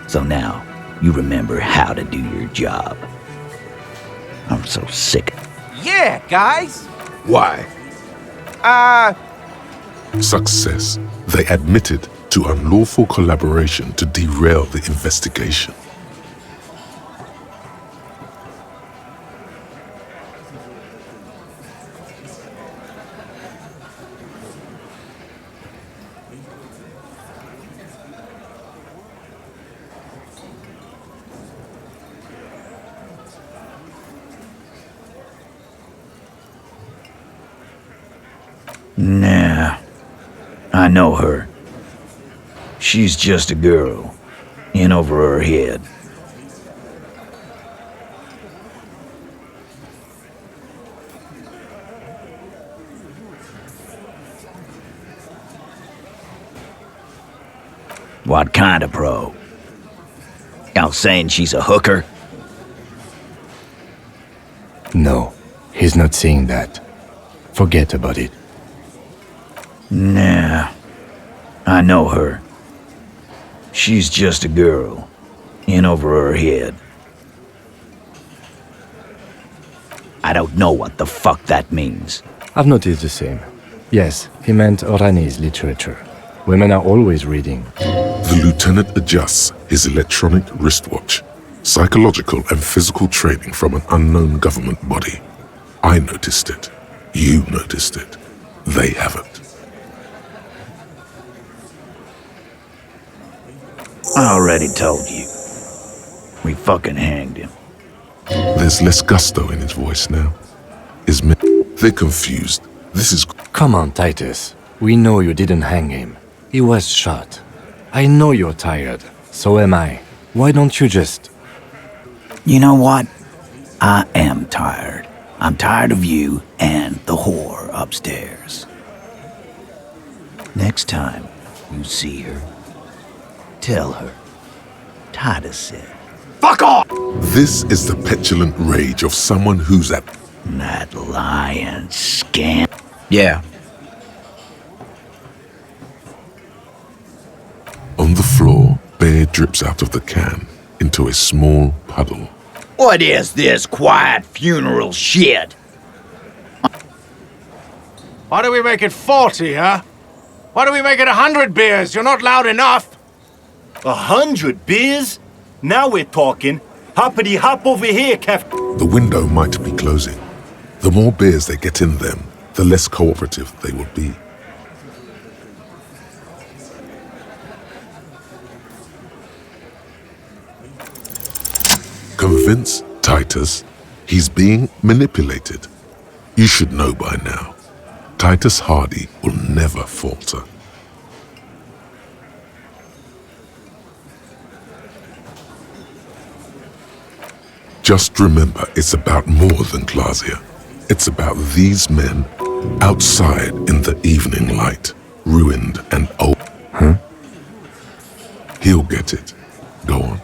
So now, you remember how to do your job. I'm so sick. Yeah, guys. Why? Success. They admitted to unlawful collaboration to derail the investigation. Nah, I know her. She's just a girl, in over her head. What kind of pro? Y'all saying she's a hooker? No, he's not saying that. Forget about it. Nah, I know her. She's just a girl, in over her head. I don't know what the fuck that means. I've noticed the same. Yes, he meant Oranese literature. Women are always reading. The lieutenant adjusts his electronic wristwatch. Psychological and physical training from an unknown government body. I noticed it. You noticed it. They haven't. I already told you. We fucking hanged him. There's less gusto in his voice now. They're confused. This is... Come on, Titus. We know you didn't hang him. He was shot. I know you're tired. So am I. Why don't you just... You know what? I am tired. I'm tired of you and the whore upstairs. Next time you see her, tell her. Titus said. Fuck off! This is the petulant rage of someone who's at... That lying scam. Yeah. On the floor, beer drips out of the can into a small puddle. What is this quiet funeral shit? Why do we make it 40, huh? Why do we make it 100 beers? You're not loud enough. 100 beers? Now we're talking. Hoppity hop over here, Cap. The window might be closing. The more beers they get in them, the less cooperative they will be. Convince Titus he's being manipulated. You should know by now. Titus Hardy will never falter. Just remember, it's about more than Glasia. It's about these men outside in the evening light, ruined and old. Huh? He'll get it. Go on.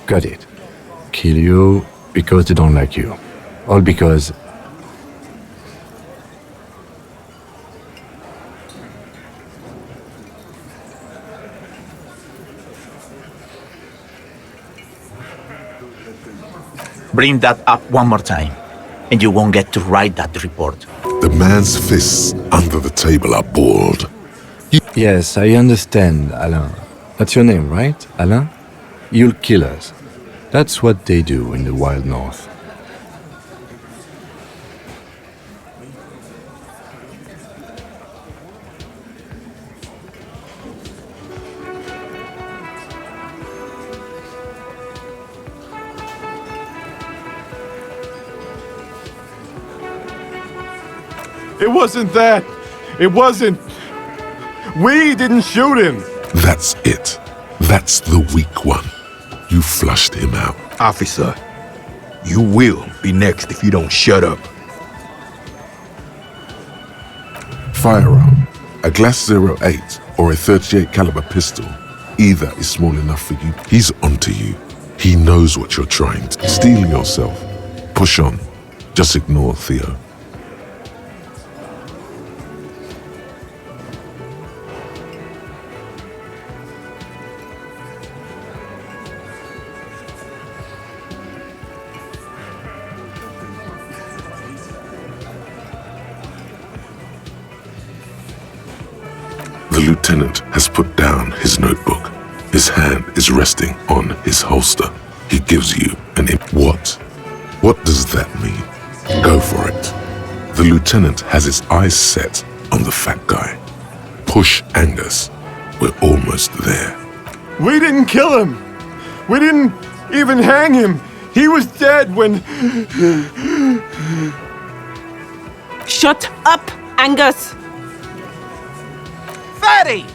Got it. Kill you because they don't like you. All because... Bring that up one more time, and you won't get to write that report. The man's fists under the table are balled. Yes, I understand, Alain. That's your name, right, Alain? You'll kill us. That's what they do in the wild north. It wasn't that. It wasn't. We didn't shoot him. That's it. That's the weak one. You flushed him out. Officer, you will be next if you don't shut up. Firearm, a Glass 08 or a 38 caliber pistol. Either is small enough for you. He's onto you. He knows what you're trying to. Steel yourself. Push on. Just ignore Theo. The lieutenant has put down his notebook. His hand is resting on his holster. He gives you an what? What does that mean? Go for it. The lieutenant has his eyes set on the fat guy. Push Angus. We're almost there. We didn't kill him. We didn't even hang him. He was dead when... Shut up, Angus! Fatty!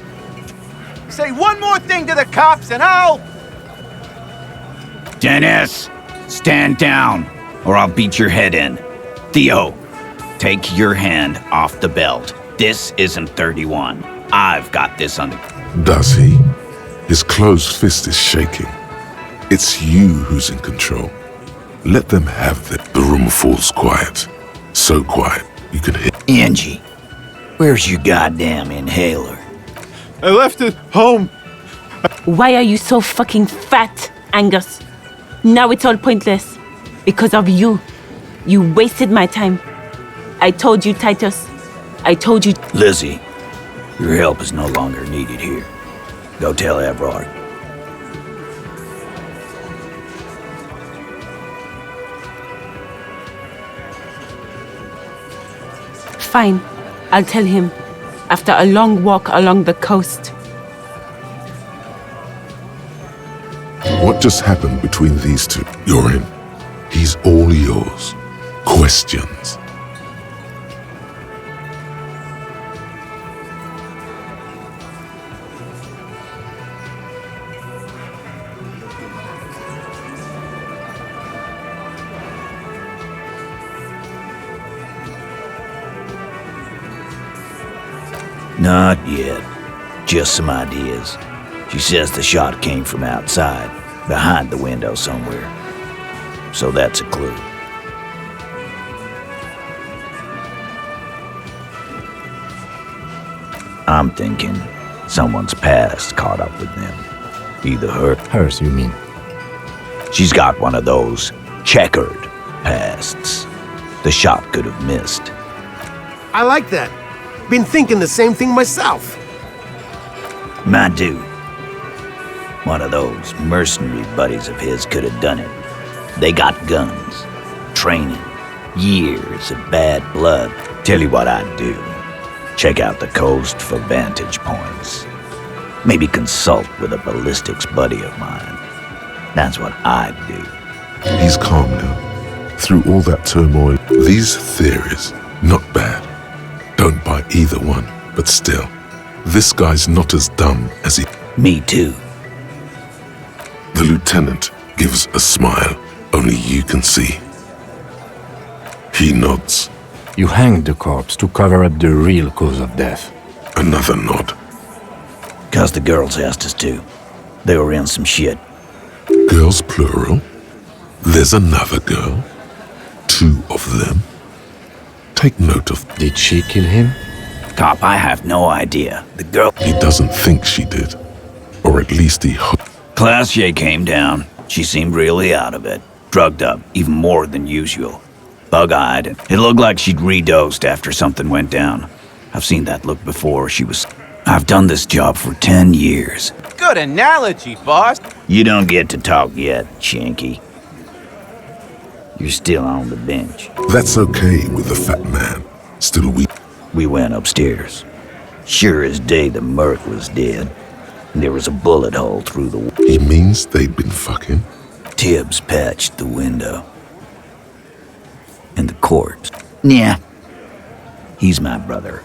Say one more thing to the cops and I'll... Dennis, stand down, or I'll beat your head in. Theo, take your hand off the belt. This isn't 31. I've got this under... Does he? His closed fist is shaking. It's you who's in control. Let them have it. The room falls quiet. So quiet, you can hear... Angie, where's your goddamn inhaler? I left it home. Why are you so fucking fat, Angus? Now it's all pointless. Because of you. You wasted my time. I told you, Titus. I told you... Lizzie, your help is no longer needed here. Go tell Everard. Fine. I'll tell him. After a long walk along the coast. What just happened between these two? You're in. He's all yours. Questions. Not yet. Just some ideas. She says the shot came from outside, behind the window somewhere. So that's a clue. I'm thinking someone's past caught up with them. Either her... Hers, you mean? She's got one of those checkered pasts. The shot could have missed. I like that. Been thinking the same thing myself. My dude. One of those mercenary buddies of his could have done it. They got guns, training, years of bad blood. Tell you what I'd do. Check out the coast for vantage points. Maybe consult with a ballistics buddy of mine. That's what I'd do. He's calm now. Through all that turmoil, these theories, not bad. Don't buy either one, but still, this guy's not as dumb as he... Me too. The lieutenant gives a smile only you can see. He nods. You hanged the corpse to cover up the real cause of death. Another nod. 'Cause the girls asked us to. They were in some shit. Girls plural? There's another girl? 2 of them? Take note of... Did she kill him? Cop, I have no idea. The girl... He doesn't think she did. Or at least he hopes. Classier came down. She seemed really out of it. Drugged up, even more than usual. Bug-eyed. It looked like she'd redosed after something went down. I've seen that look before. She was... I've done this job for 10 years. Good analogy, boss. You don't get to talk yet, Shanky. You're still on the bench. That's okay with the fat man. Still weak. We went upstairs. Sure as day the Merc was dead. There was a bullet hole through the... He means they'd been fucking? Tibbs patched the window. And the corpse. Yeah. He's my brother.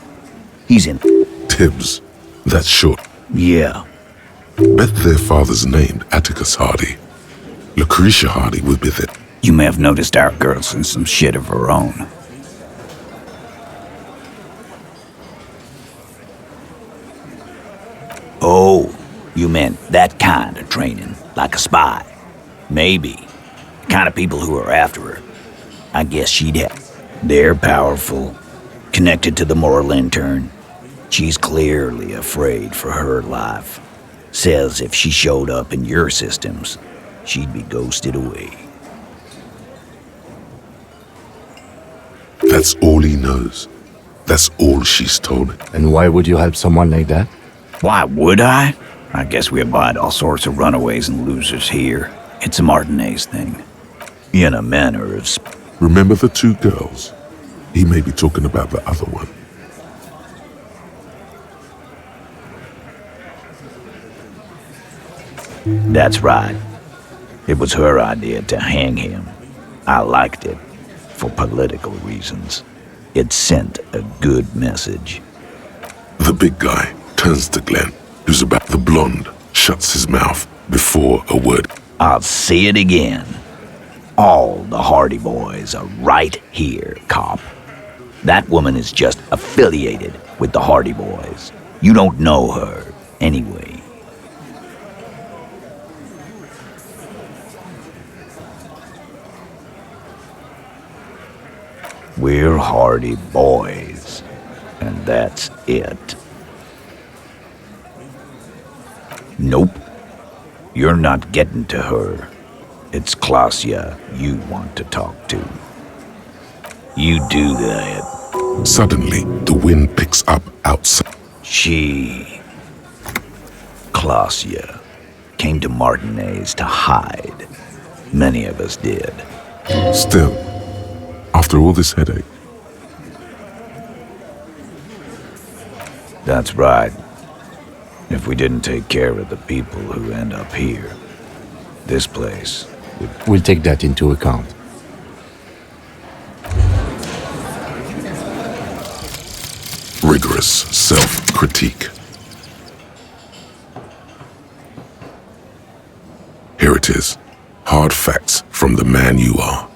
He's in... Tibbs. That's short. Yeah. Bet their father's named Atticus Hardy. Lucretia Hardy would be there. You may have noticed our girl's in some shit of her own. Oh, you meant that kind of training, like a spy. Maybe. The kind of people who are after her. I guess she'd have. They're powerful, connected to the moral intern. She's clearly afraid for her life. Says if she showed up in your systems, she'd be ghosted away. That's all he knows. That's all she's told him. And why would you help someone like that? Why would I? I guess we abide all sorts of runaways and losers here. It's a Martinez thing. In a manner of... Remember the 2 girls? He may be talking about the other one. That's right. It was her idea to hang him. I liked it, for political reasons. It sent a good message. The big guy turns to Glenn, who's about the blonde, shuts his mouth before a word. I'll say it again. All the Hardy Boys are right here, cop. That woman is just affiliated with the Hardy Boys. You don't know her, anyway. We're Hardy Boys, and that's it. Nope. You're not getting to her. It's Klasia you want to talk to. You do that. Suddenly, the wind picks up outside. Klasia, came to Martinez to hide. Many of us did. Still, after all this headache. That's right. If we didn't take care of the people who end up here, this place would... We'll take that into account. Rigorous self-critique. Here it is. Hard facts from the man you are.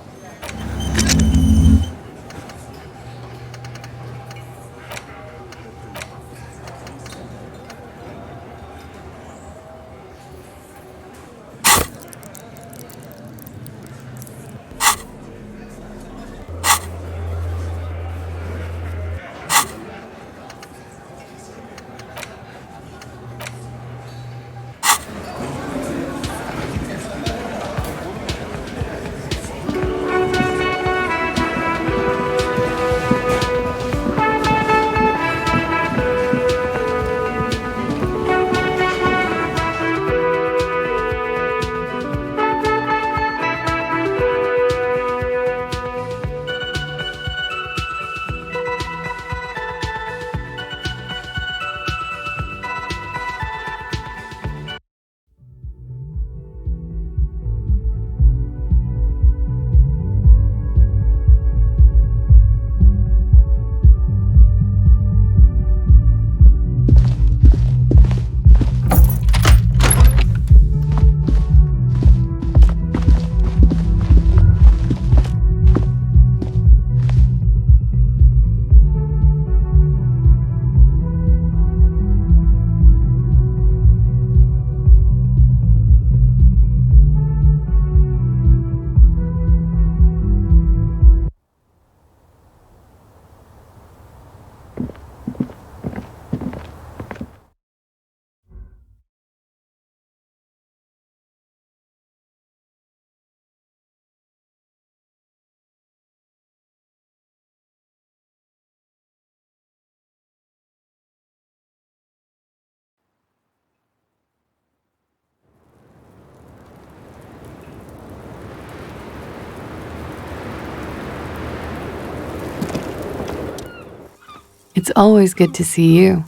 It's always good to see you.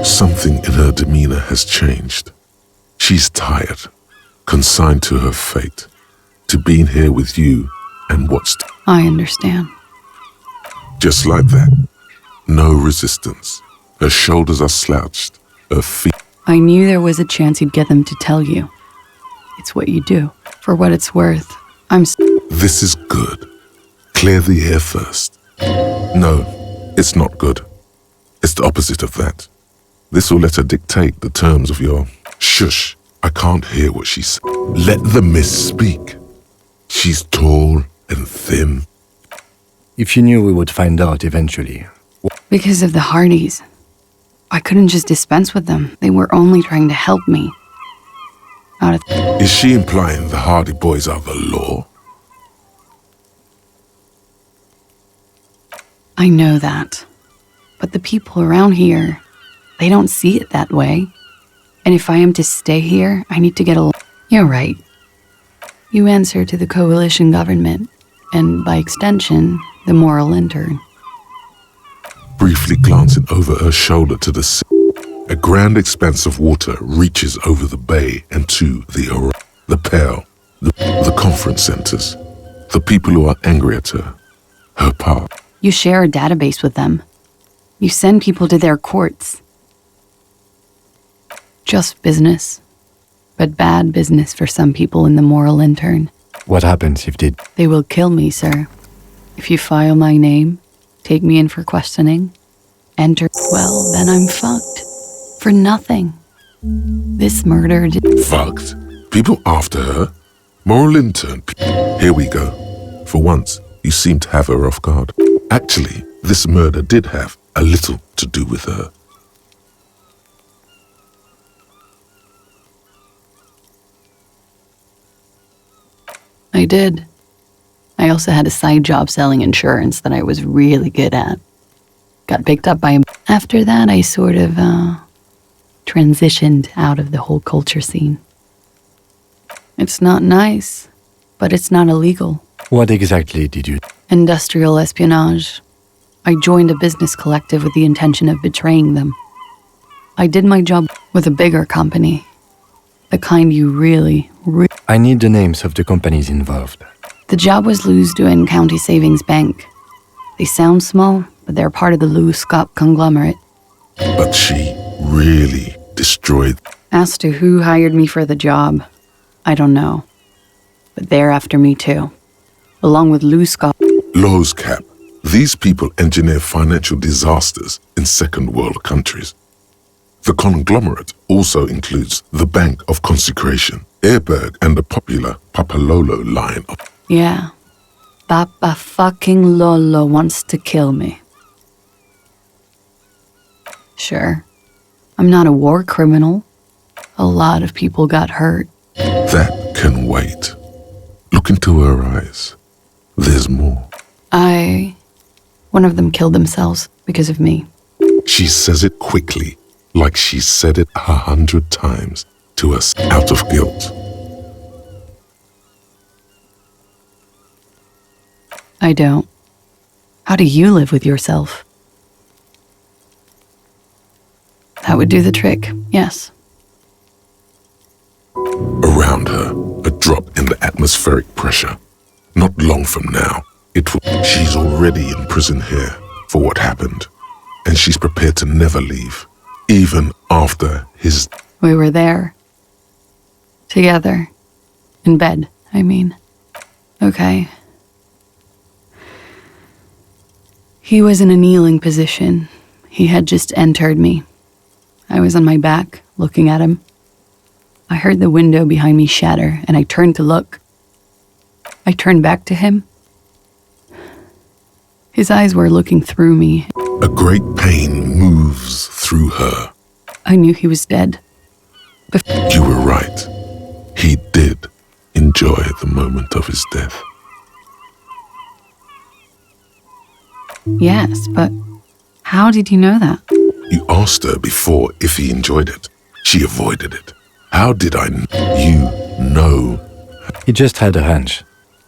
Something in her demeanor has changed. She's tired, consigned to her fate, to being here with you and what's... I understand. Just like that. No resistance. Her shoulders are slouched, her feet... I knew there was a chance you'd get them to tell you. It's what you do. For what it's worth, This is good. Clear the air first. No, it's not good. It's the opposite of that. This will let her dictate the terms of your... Shush, I can't hear what she says. Let the miss speak. She's tall and thin. If you knew we would find out eventually. Because of the Hardys. I couldn't just dispense with them. They were only trying to help me. Is she implying the Hardy Boys are the law? I know that. But the people around here, they don't see it that way. And if I am to stay here, I need to get a... You're right. You answer to the coalition government, and by extension, the moral intern. Briefly glancing over her shoulder to the sea, a grand expanse of water reaches over the bay and to the horizon. the pale, the conference centers, the people who are angry at her, her power. You share a database with them. You send people to their courts. Just business. But bad business for some people in the moral intern. What happens if they... They will kill me, sir. If you file my name, take me in for questioning, enter... Well, then I'm fucked. For nothing. This murder... Fucked? People after her? Moral intern? Here we go. For once, you seem to have her off guard. Actually, this murder did have a little to do with her. I did. I also had a side job selling insurance that I was really good at. Got picked up by him. After that, I sort of, transitioned out of the whole culture scene. It's not nice, but it's not illegal. What exactly did you... Industrial espionage. I joined a business collective with the intention of betraying them. I did my job with a bigger company. The kind you really... I need the names of the companies involved. The job was Elysium County Savings Bank. They sound small, but they're part of the Lou Scott conglomerate. But she really destroyed... As to who hired me for the job, I don't know. But they're after me too. Along with Lou Scott. Lowe's Cap. These people engineer financial disasters in second world countries. The conglomerate also includes the Bank of Consecration, Airberg, and the popular Papalolo line of... Yeah. Papa fucking Lolo wants to kill me. Sure. I'm not a war criminal. A lot of people got hurt. That can wait. Look into her eyes. There's more. One of them killed themselves because of me. She says it quickly, like she said it 100 times to us out of guilt. I don't. How do you live with yourself? That would do the trick, yes. Around her, a drop in the atmospheric pressure. Not long from now, she's already in prison here for what happened. And she's prepared to never leave, even after his... We were there. Together. In bed, I mean. Okay. He was in a kneeling position. He had just entered me. I was on my back, looking at him. I heard the window behind me shatter, and I turned to look. I turned back to him. His eyes were looking through me. A great pain moves through her. I knew he was dead. You were right. He did enjoy the moment of his death. Yes, but how did you know that? You asked her before if he enjoyed it. She avoided it. How did you know? He just had a hunch.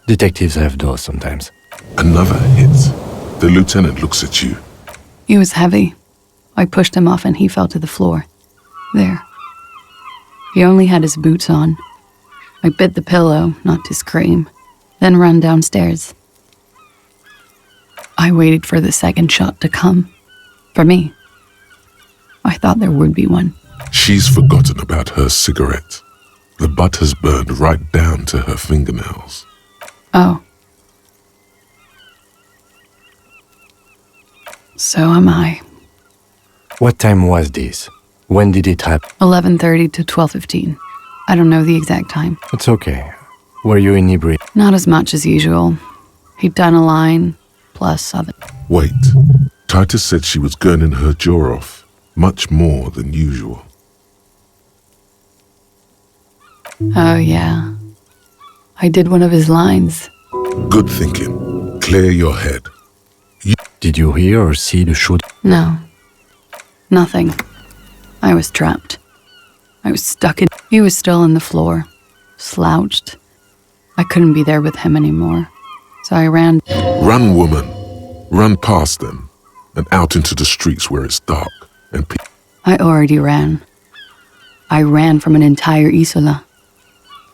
Detectives have those sometimes. Another hit. The lieutenant looks at you. He was heavy. I pushed him off and he fell to the floor. There. He only had his boots on. I bit the pillow, not to scream, then ran downstairs. I waited for the second shot to come. For me. I thought there would be one. She's forgotten about her cigarette. The butt has burned right down to her fingernails. Oh. So am I. What time was this? When did it happen? 11:30 to 12:15. I don't know the exact time. It's okay. Were you inebriated? Not as much as usual. He'd done a line, plus other... Wait. Titus said she was gurning her jaw off, much more than usual. Oh, yeah. I did one of his lines. Good thinking. Clear your head. Did you hear or see the shoot? No. Nothing. I was trapped. I was stuck in... He was still on the floor, slouched. I couldn't be there with him anymore. So I ran... Run, woman. Run past them and out into the streets where it's dark and I already ran. I ran from an entire Isola.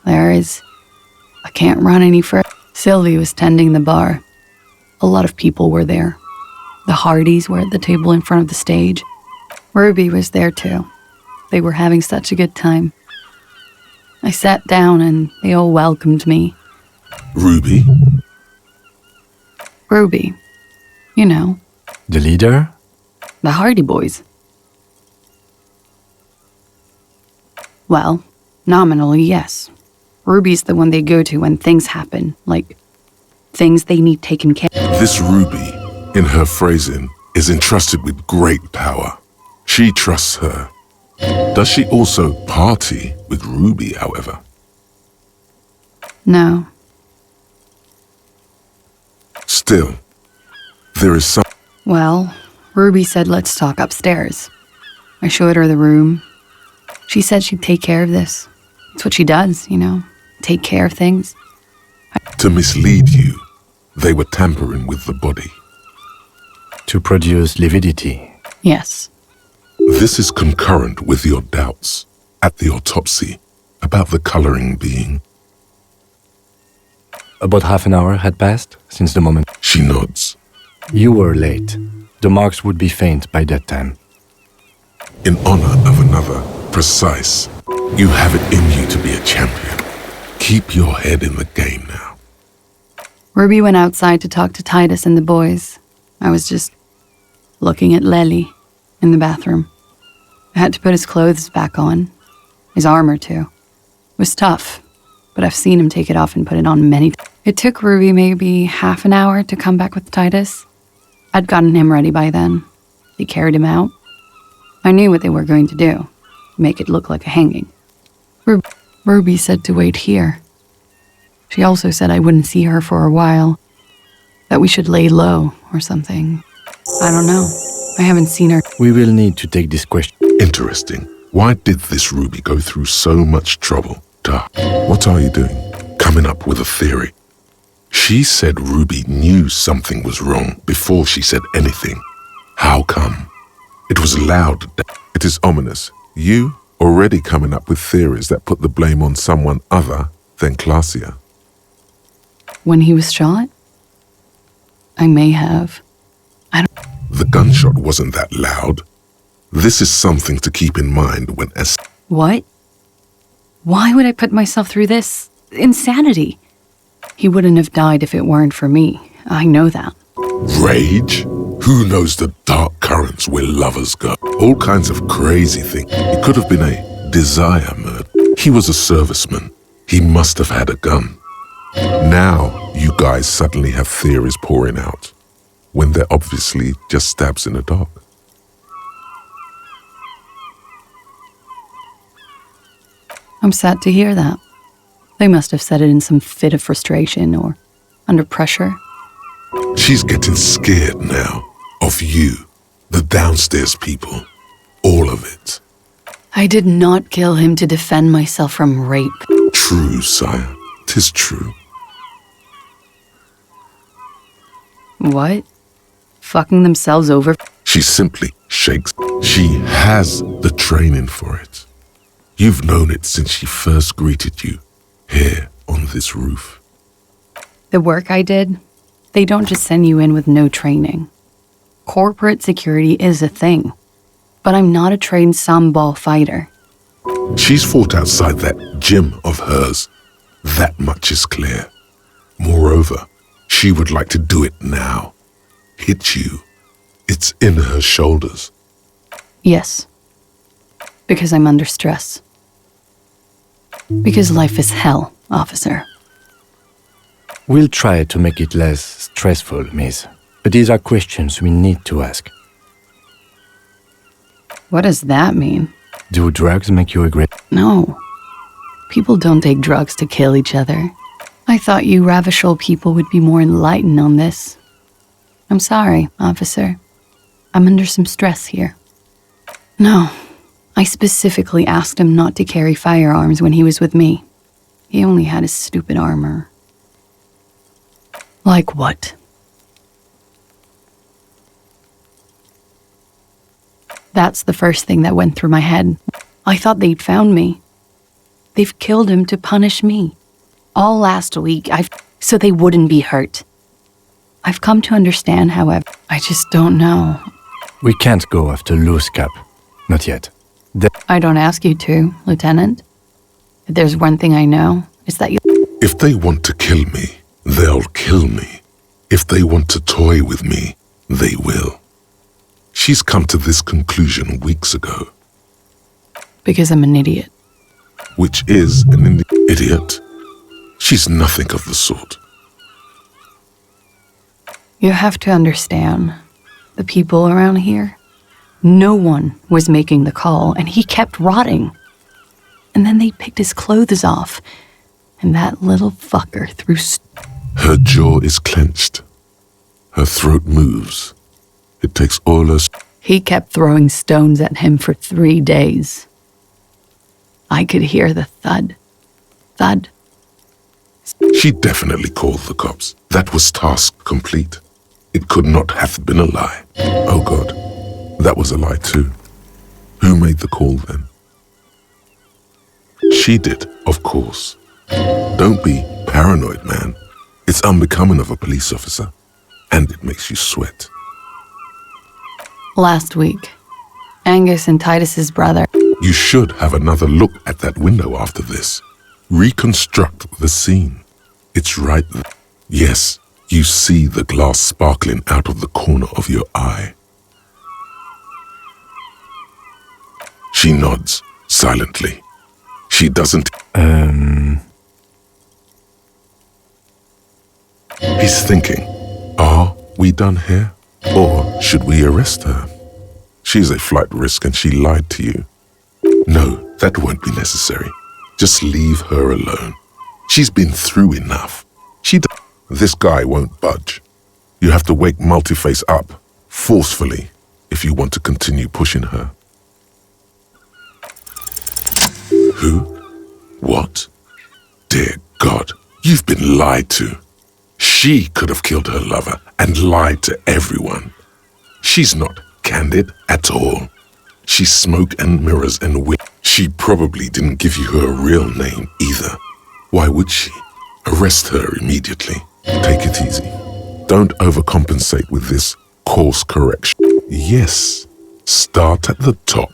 I can't run any further. Sylvie was tending the bar. A lot of people were there. The Hardys were at the table in front of the stage. Ruby was there too. They were having such a good time. I sat down and they all welcomed me. Ruby? Ruby. You know. The leader? The Hardy Boys. Well, nominally, yes. Ruby's the one they go to when things happen, like things they need taken care of. This Ruby, in her phrasing, is entrusted with great power. She trusts her. Does she also party with Ruby, however? No. Still, there is some... Well, Ruby said let's talk upstairs. I showed her the room. She said she'd take care of this. It's what she does, you know, take care of things. To mislead you, they were tampering with the body. To produce lividity. Yes. This is concurrent with your doubts at the autopsy about the coloring being. About half an hour had passed since the moment. She nods. You were late. The marks would be faint by that time. In honor of another, precise. You have it in you to be a champion. Keep your head in the game now. Ruby went outside to talk to Titus and the boys. I was just looking at Lely in the bathroom. I had to put his clothes back on. His armor, too. It was tough, but I've seen him take it off and put it on many times. It took Ruby maybe half an hour to come back with Titus. I'd gotten him ready by then. They carried him out. I knew what they were going to do. Make it look like a hanging. Ruby said to wait here. She also said I wouldn't see her for a while. That we should lay low or something. I don't know. I haven't seen her. We will need to take this question. Interesting. Why did this Ruby go through so much trouble? What are you doing? Coming up with a theory. She said Ruby knew something was wrong before she said anything. How come? It was loud. It is ominous. You already coming up with theories that put the blame on someone other than Clausia. When he was shot? I may have. The gunshot wasn't that loud. This is something to keep in mind when What? Why would I put myself through this? Insanity. He wouldn't have died if it weren't for me. I know that. Rage? Who knows the dark currents where lovers go? All kinds of crazy things. It could have been a desire murder. He was a serviceman. He must have had a gun. Now, you guys suddenly have theories pouring out, when they're obviously just stabs in the dark. I'm sad to hear that. They must have said it in some fit of frustration or under pressure. She's getting scared now of you, the downstairs people, all of it. I did not kill him to defend myself from rape. True, sire. 'Tis true. What? Fucking themselves over? She simply shakes. She has the training for it. You've known it since she first greeted you here on this roof. The work I did, they don't just send you in with no training. Corporate security is a thing, but I'm not a trained sambal fighter. She's fought outside that gym of hers. That much is clear. Moreover, she would like to do it now. Hit you. It's in her shoulders. Yes. Because I'm under stress. Because life is hell, officer. We'll try to make it less stressful, miss. But these are questions we need to ask. What does that mean? Do drugs make you agree? No. People don't take drugs to kill each other. I thought you Ravishol people would be more enlightened on this. I'm sorry, officer. I'm under some stress here. No. I specifically asked him not to carry firearms when he was with me. He only had his stupid armor. Like what? That's the first thing that went through my head. I thought they'd found me. They've killed him to punish me. All last week, so they wouldn't be hurt. I've come to understand, however. I just don't know. We can't go after Loose Cap. Not yet. I don't ask you to, Lieutenant. If there's one thing I know, it's that you... If they want to kill me, they'll kill me. If they want to toy with me, they will. She's come to this conclusion weeks ago. Because I'm an idiot. Which is an idiot. She's nothing of the sort. You have to understand, the people around here, no one was making the call, and he kept rotting. And then they picked his clothes off, and that little fucker threw... Her jaw is clenched. Her throat moves. It takes all her... He kept throwing stones at him for 3 days. I could hear the thud. Thud. She definitely called the cops. That was task complete. It could not have been a lie. Oh God, that was a lie too. Who made the call then? She did, of course. Don't be paranoid, man. It's unbecoming of a police officer, and it makes you sweat. Last week, Angus and Titus's brother... You should have another look at that window after this. Reconstruct the scene. It's right there. Yes, you see the glass sparkling out of the corner of your eye. She nods, silently. She doesn't... He's thinking, are we done here? Or should we arrest her? She's a flight risk and she lied to you. No, that won't be necessary. Just leave her alone. She's been through enough. This guy won't budge. You have to wake Multiface up, forcefully, if you want to continue pushing her. Who? What? Dear God, you've been lied to. She could have killed her lover and lied to everyone. She's not candid at all. She's smoke and mirrors and wit. She probably didn't give you her real name either. Why would she? Arrest her immediately. Take it easy. Don't overcompensate with this course correction. Yes, start at the top.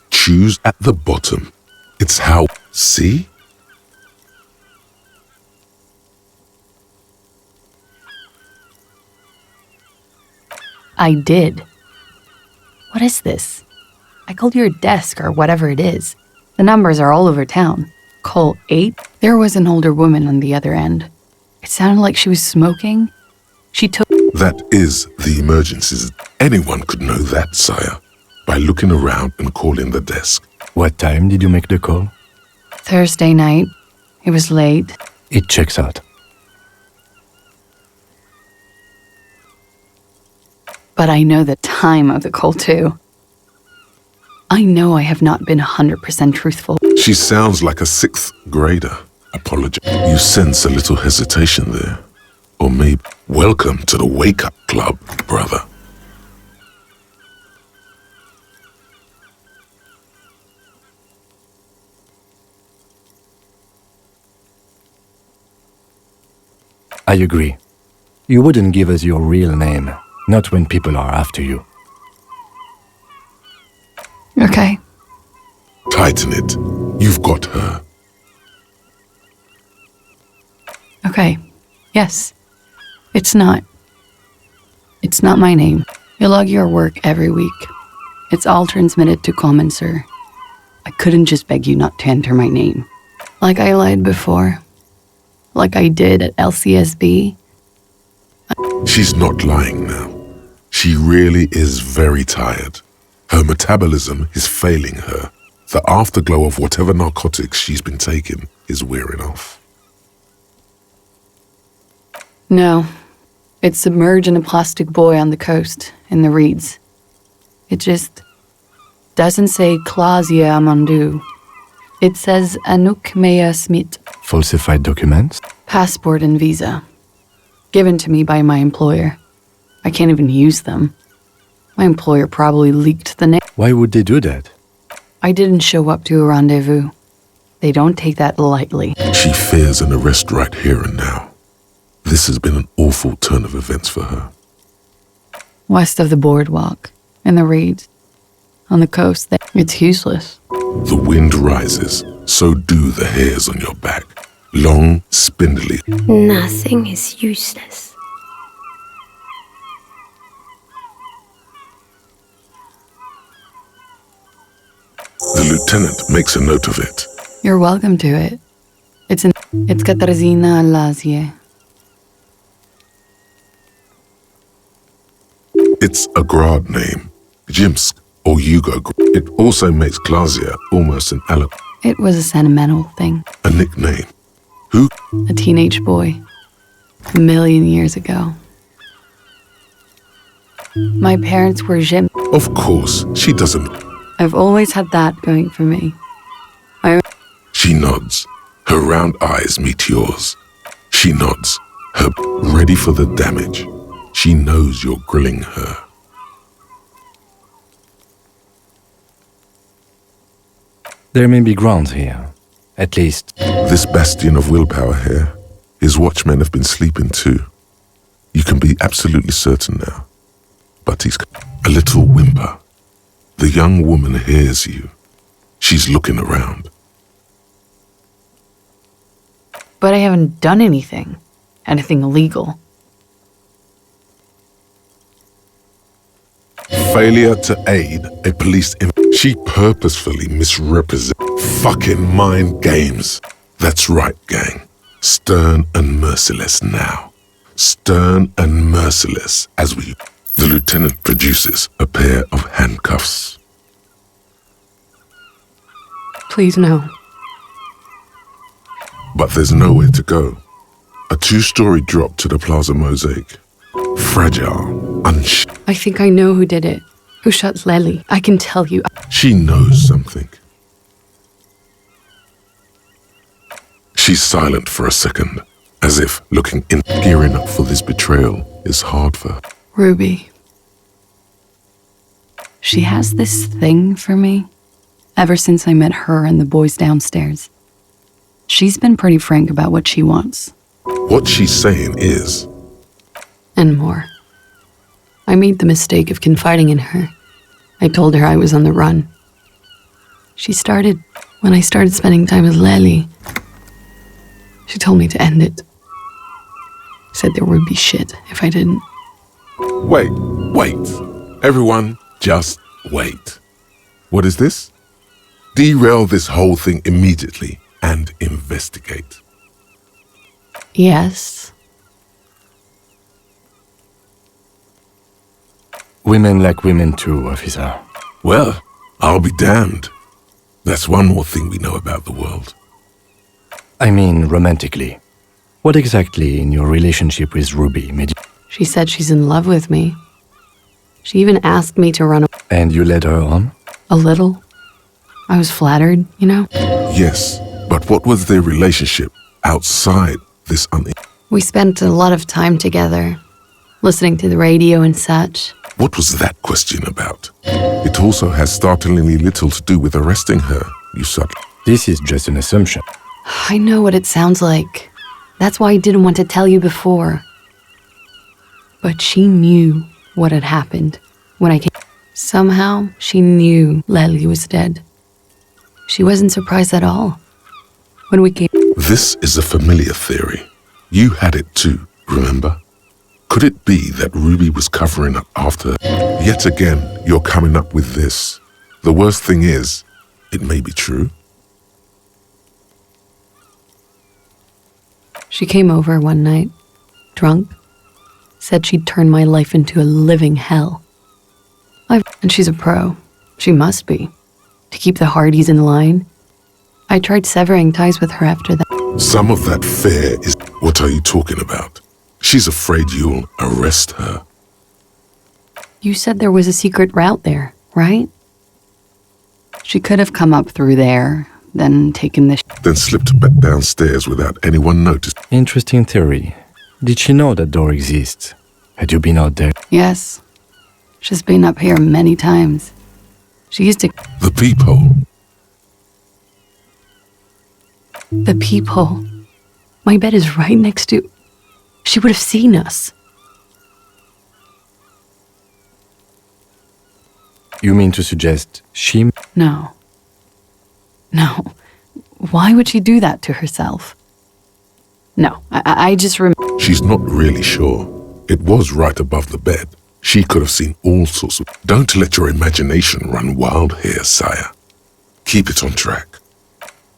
Choose at the bottom. It's how... See? I did. What is this? I called your desk or whatever it is. The numbers are all over town. Call 8. There was an older woman on the other end. It sounded like she was smoking. She took... That is the emergencies. Anyone could know that, sire, by looking around and calling the desk. What time did you make the call? Thursday night. It was late. It checks out. But I know the time of the call too. I know I have not been 100% truthful. She sounds like a 6th grader. Apologize. You sense a little hesitation there. Or maybe, welcome to the wake-up club, brother. I agree. You wouldn't give us your real name, not when people are after you. Okay. Tighten it. You've got her. Okay. Yes. It's not my name. You log your work every week. It's all transmitted to Common, sir. I couldn't just beg you not to enter my name. Like I lied before. Like I did at LCSB. She's not lying now. She really is very tired. Her metabolism is failing her. The afterglow of whatever narcotics she's been taking is wearing off. No. It's submerged in a plastic buoy on the coast, in the reeds. It just doesn't say Clausia Amandu. It says Anouk Mea Smith. Falsified documents? Passport and visa. Given to me by my employer. I can't even use them. My employer probably leaked the name. Why would they do that? I didn't show up to a rendezvous. They don't take that lightly. She fears an arrest right here and now. This has been an awful turn of events for her. West of the boardwalk, in the reeds, on the coast, it's useless. The wind rises, so do the hairs on your back. Long, spindly. Nothing is useless. The lieutenant makes a note of it. You're welcome to it. It's Katarzyna Lazie. It's a Grad name, Jimsk or Yugo. It also makes Klazia almost an alibi. It was a sentimental thing. A nickname. Who? A teenage boy. 1,000,000 years ago. My parents were Jim. Of course, she doesn't. I've always had that going for me. She nods. Her round eyes meet yours. She nods. Her ready for the damage. She knows you're grilling her. There may be grounds here. At least. This bastion of willpower here, his watchmen have been sleeping too. You can be absolutely certain now. But he's a little whimper. The young woman hears you. She's looking around. But I haven't done anything illegal. Failure to aid a police she purposefully misrepresents fucking mind games. That's right, gang. Stern and merciless now. Stern and merciless as we... The lieutenant produces a pair of handcuffs. Please no. But there's nowhere to go. A 2-story drop to the Plaza Mosaic. Fragile, I think I know who did it. Who shot Lely. I can tell you. She knows something. She's silent for a second, as if looking in. Gearing up for this betrayal is hard for her. Ruby. She has this thing for me. Ever since I met her and the boys downstairs. She's been pretty frank about what she wants. What she's saying is... And more. I made the mistake of confiding in her. I told her I was on the run. When I started spending time with Lely, she told me to end it. Said there would be shit if I didn't. Wait. Everyone, just wait. What is this? Derail this whole thing immediately and investigate. Yes. Women like women too, officer. Well, I'll be damned. That's one more thing we know about the world. I mean, romantically. What exactly in your relationship with Ruby made you... She said she's in love with me. She even asked me to run away. And you led her on? A little. I was flattered, you know? Yes, but what was their relationship outside this We spent a lot of time together, listening to the radio and such. What was that question about? It also has startlingly little to do with arresting her, you subtle. This is just an assumption. I know what it sounds like. That's why I didn't want to tell you before. But she knew what had happened when I came. Somehow, she knew Lely was dead. She wasn't surprised at all when we came. This is a familiar theory. You had it too, remember? Could it be that Ruby was covering up after her? Yet again, you're coming up with this. The worst thing is, it may be true. She came over one night, drunk, said she'd turn my life into a living hell. And she's a pro. She must be. To keep the Hardys in line. I tried severing ties with her after that. Some of that fear is... What are you talking about? She's afraid you'll arrest her. You said there was a secret route there, right? She could have come up through there, then taken this... Then slipped back downstairs without anyone noticed. Interesting theory. Did she know that door exists? Had you been out there? Yes. She's been up here many times. She used to... The peephole. The people. My bed is right next to... She would have seen us. You mean to suggest she... No. No. Why would she do that to herself? No, I just remember... She's not really sure. It was right above the bed. She could have seen all sorts of... Don't let your imagination run wild here, sire. Keep it on track.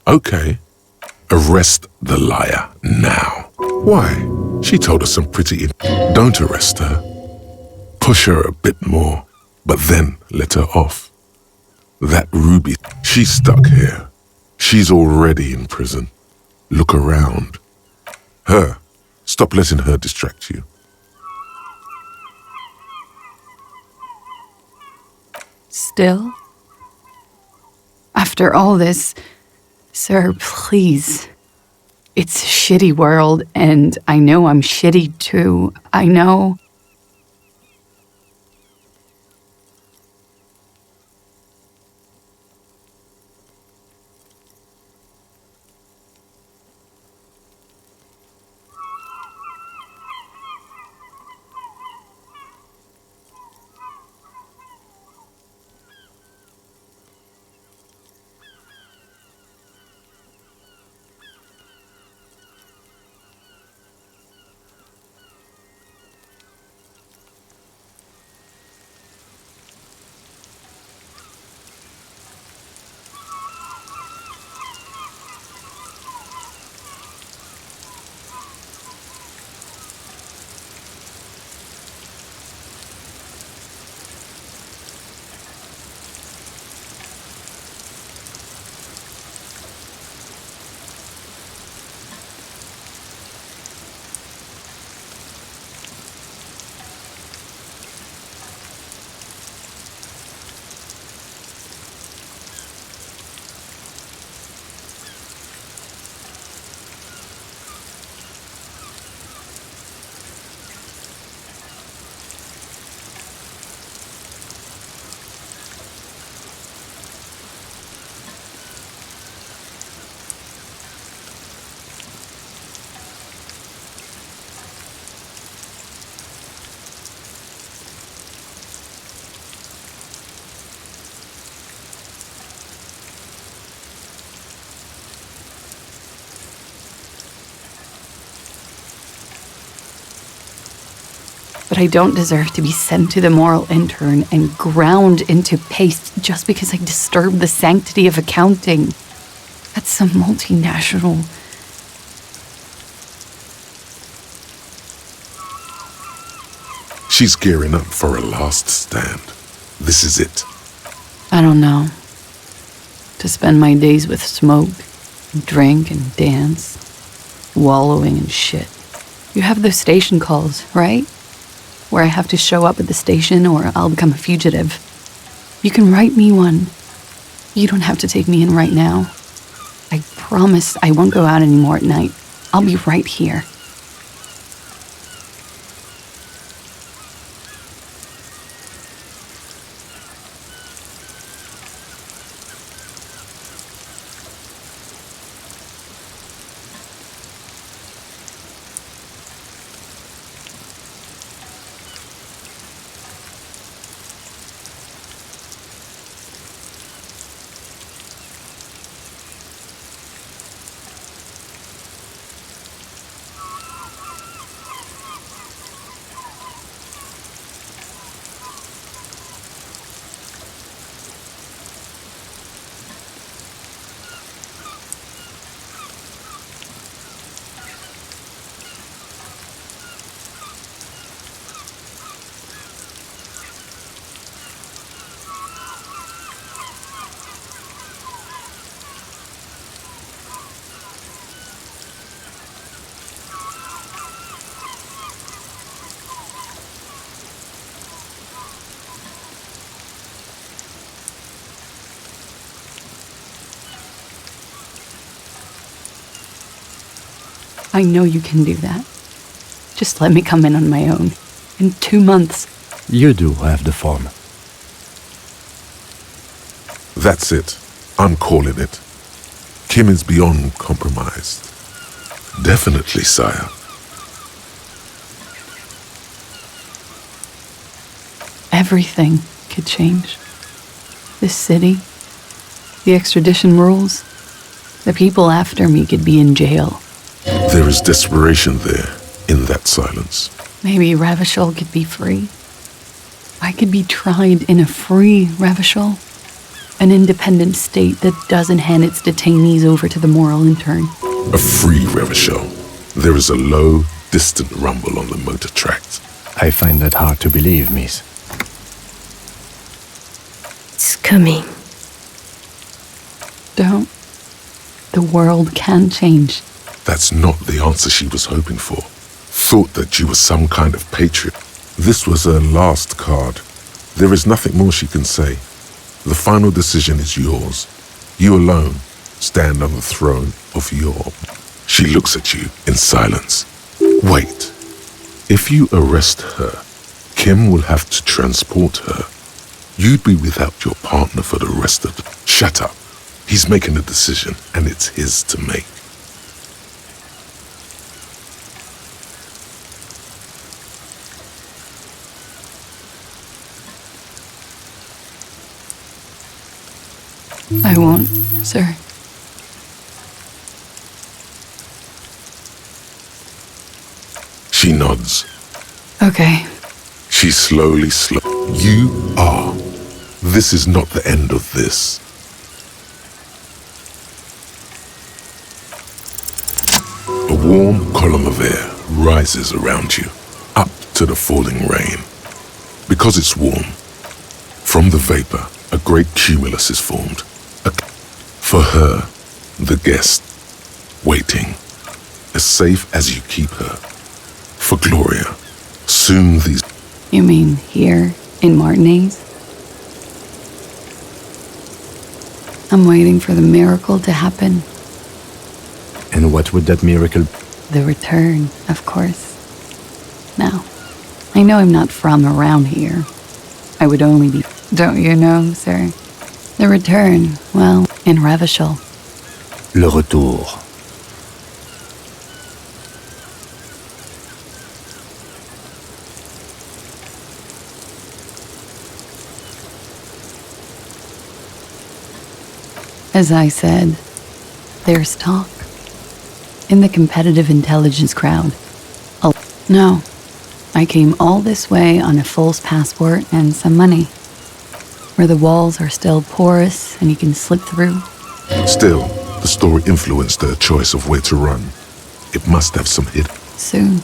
Okay. Arrest the liar now. Why? She told us some pretty... Don't arrest her. Push her a bit more, but then let her off. That Ruby, she's stuck here. She's already in prison. Look around. Her. Stop letting her distract you. Still? After all this, sir, please. It's a shitty world, and I know I'm shitty too. I know. But I don't deserve to be sent to the moral intern and ground into paste just because I disturbed the sanctity of accounting. That's some multinational... She's gearing up for a last stand. This is it. I don't know. To spend my days with smoke, drink and dance, wallowing in shit. You have those station calls, right? Where I have to show up at the station or I'll become a fugitive. You can write me one. You don't have to take me in right now. I promise I won't go out anymore at night. I'll be right here. I know you can do that. Just let me come in on my own. In 2 months. You do have the form. That's it. I'm calling it. Kim is beyond compromised. Definitely, sire. Everything could change. This city, the extradition rules, the people after me could be in jail. There is desperation there, in that silence. Maybe Ravishol could be free. I could be tried in a free Ravishol. An independent state that doesn't hand its detainees over to the moral intern. A free Ravishol. There is a low, distant rumble on the motor tracks. I find that hard to believe, miss. It's coming. Don't. The world can change. That's not the answer she was hoping for. Thought that you were some kind of patriot. This was her last card. There is nothing more she can say. The final decision is yours. You alone stand on the throne of your... She looks at you in silence. Wait. If you arrest her, Kim will have to transport her. You'd be without your partner for the rest of the... Shut up. He's making a decision, and it's his to make. I won't, sir. She nods. Okay. She slowly. You are. This is not the end of this. A warm column of air rises around you, up to the falling rain. Because it's warm, from the vapor, a great cumulus is formed. For her, the guest, waiting, as safe as you keep her. For Gloria, soon these... You mean here, in Martinez? I'm waiting for the miracle to happen. And what would that miracle... The return, of course. Now, I know I'm not from around here. I would only be... Don't you know, sir? The return, well, in Ravishol. Le retour. As I said, there's talk. In the competitive intelligence crowd. Oh, no. I came all this way on a false passport and some money. Where the walls are still porous and you can slip through. Still, the story influenced their choice of where to run. It must have some hit. Soon.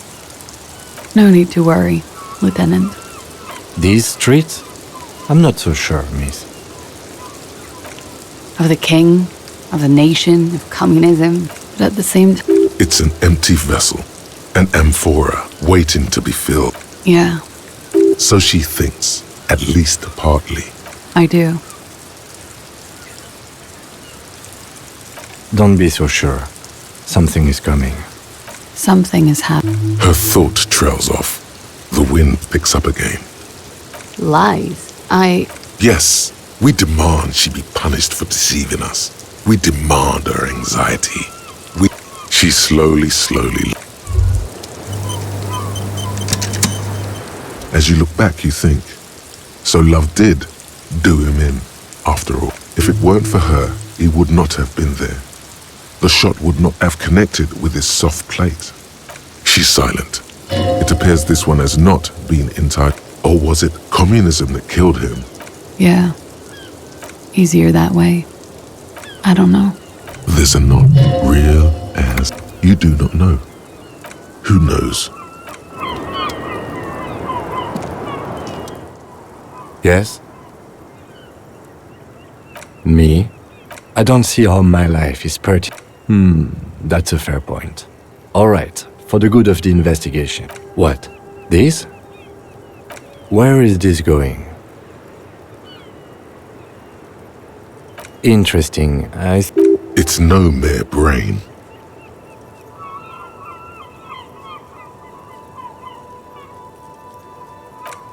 No need to worry, Lieutenant. These streets? I'm not so sure, miss. Of the king, of the nation, of communism, but at the same time... It's an empty vessel, an amphora waiting to be filled. Yeah. So she thinks, at least partly. I do. Don't be so sure. Something is coming. Something is happening. Her thought trails off. The wind picks up again. Lies. Yes, we demand she be punished for deceiving us. We demand her anxiety. She slowly... As you look back, you think, so love did do him in, after all. If it weren't for her, he would not have been there. The shot would not have connected with his soft plate. She's silent. It appears this one has not been entitled. Or was it communism that killed him? Yeah. Easier that way. I don't know. There's a not real as you do not know. Who knows? Yes? Me? I don't see how my life is pertinent. That's a fair point. All right, for the good of the investigation. What? This? Where is this going? Interesting. It's no mere brain.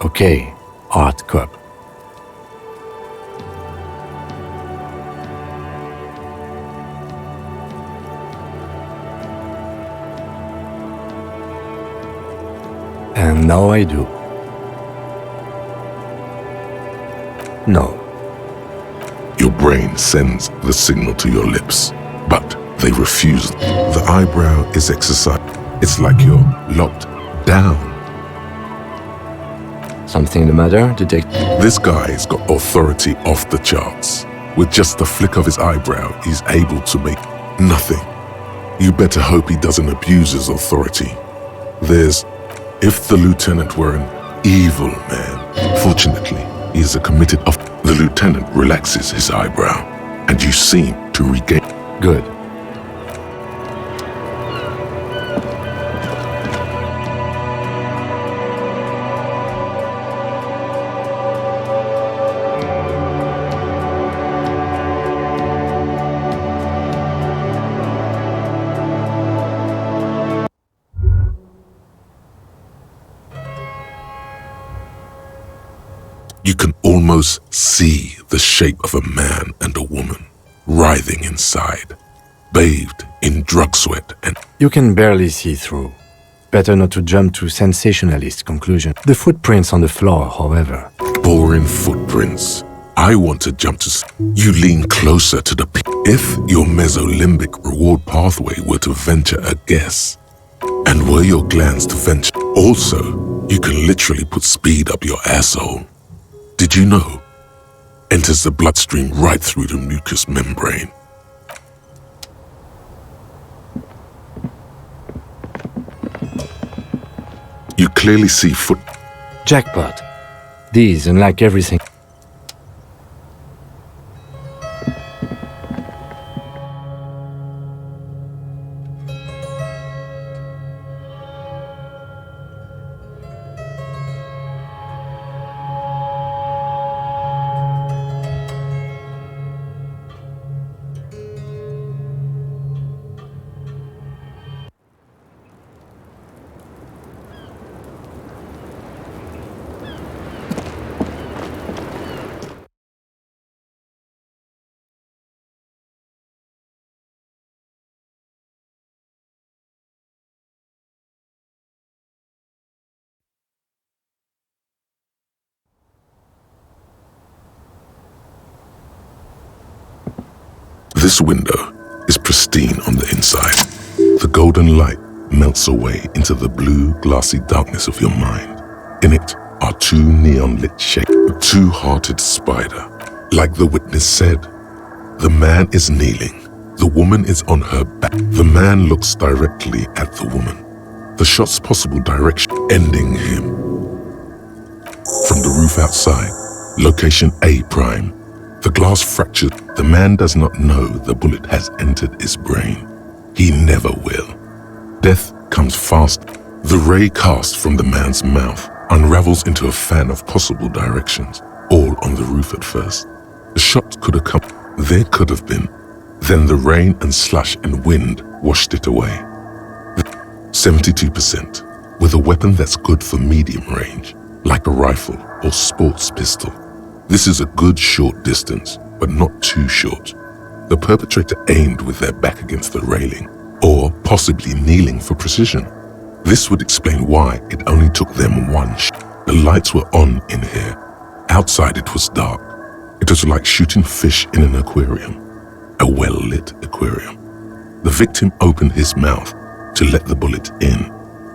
Okay, art cup. And now I do. No. Your brain sends the signal to your lips, but they refuse. The eyebrow is exercised. It's like you're locked down. Something the matter, detective? This guy's got authority off the charts. With just the flick of his eyebrow, he's able to make nothing. You better hope he doesn't abuse his authority. If the lieutenant were an evil man, fortunately, he is a committed of. The lieutenant relaxes his eyebrow, and you seem to regain. Good. You can almost see the shape of a man and a woman writhing inside, bathed in drug sweat and... You can barely see through. Better not to jump to sensationalist conclusion. The footprints on the floor, however. Boring footprints. I want to jump to... You lean closer to the... If your mesolimbic reward pathway were to venture a guess, and were your glands to venture... Also, you can literally put speed up your asshole. Did you know? Enters the bloodstream right through the mucous membrane. You clearly see foot... Jackpot. These, unlike everything... This window is pristine on the inside. The golden light melts away into the blue, glassy darkness of your mind. In it are two neon-lit shapes, a two-hearted spider. Like the witness said, the man is kneeling, the woman is on her back. The man looks directly at the woman. The shot's possible direction ending him. From the roof outside, location A prime. The glass fractures. The man does not know the bullet has entered his brain. He never will. Death comes fast. The ray cast from the man's mouth unravels into a fan of possible directions, all on the roof at first. The shot could have come. There could have been. Then the rain and slush and wind washed it away. 72%, with a weapon that's good for medium range, like a rifle or sports pistol. This is a good short distance, but not too short. The perpetrator aimed with their back against the railing, or possibly kneeling for precision. This would explain why it only took them one shot. The lights were on in here. Outside it was dark. It was like shooting fish in an aquarium, a well-lit aquarium. The victim opened his mouth to let the bullet in.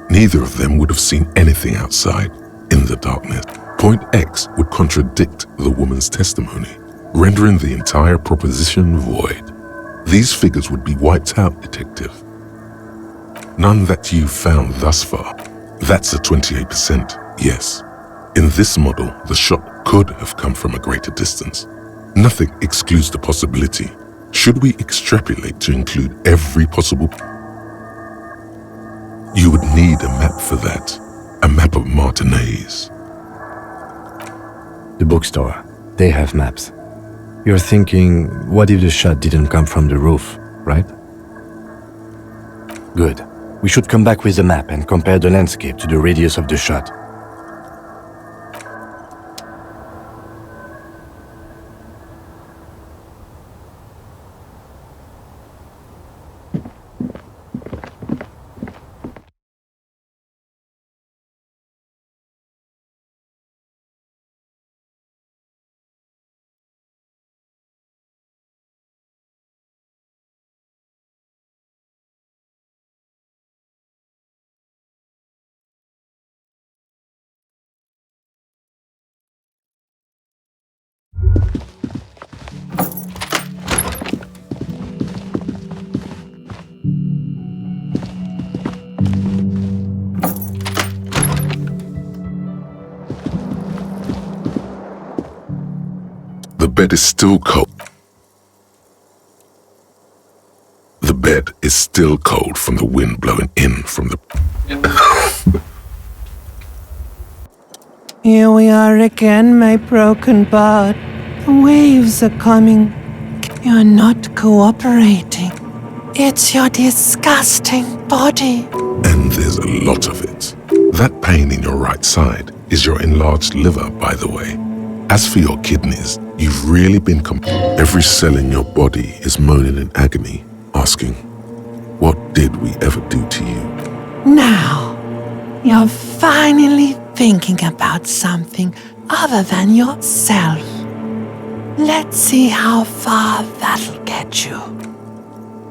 Neither of them would have seen anything outside in the darkness. Point X would contradict the woman's testimony, rendering the entire proposition void. These figures would be wiped out, detective. None that you've found thus far. That's a 28%, yes. In this model, the shot could have come from a greater distance. Nothing excludes the possibility. Should we extrapolate to include every possible... You would need a map for that. A map of Martinez. The bookstore. They have maps. You're thinking, what if the shot didn't come from the roof, right? Good. We should come back with the map and compare the landscape to the radius of the shot. bed is still cold. The bed is still cold from the wind blowing in from the... Here we are again, my broken bud. The waves are coming. You're not cooperating. It's your disgusting body. And there's a lot of it. That pain in your right side is your enlarged liver, by the way. As for your kidneys, you've really been every cell in your body is moaning in agony, asking, what did we ever do to you? Now, you're finally thinking about something other than yourself. Let's see how far that'll get you.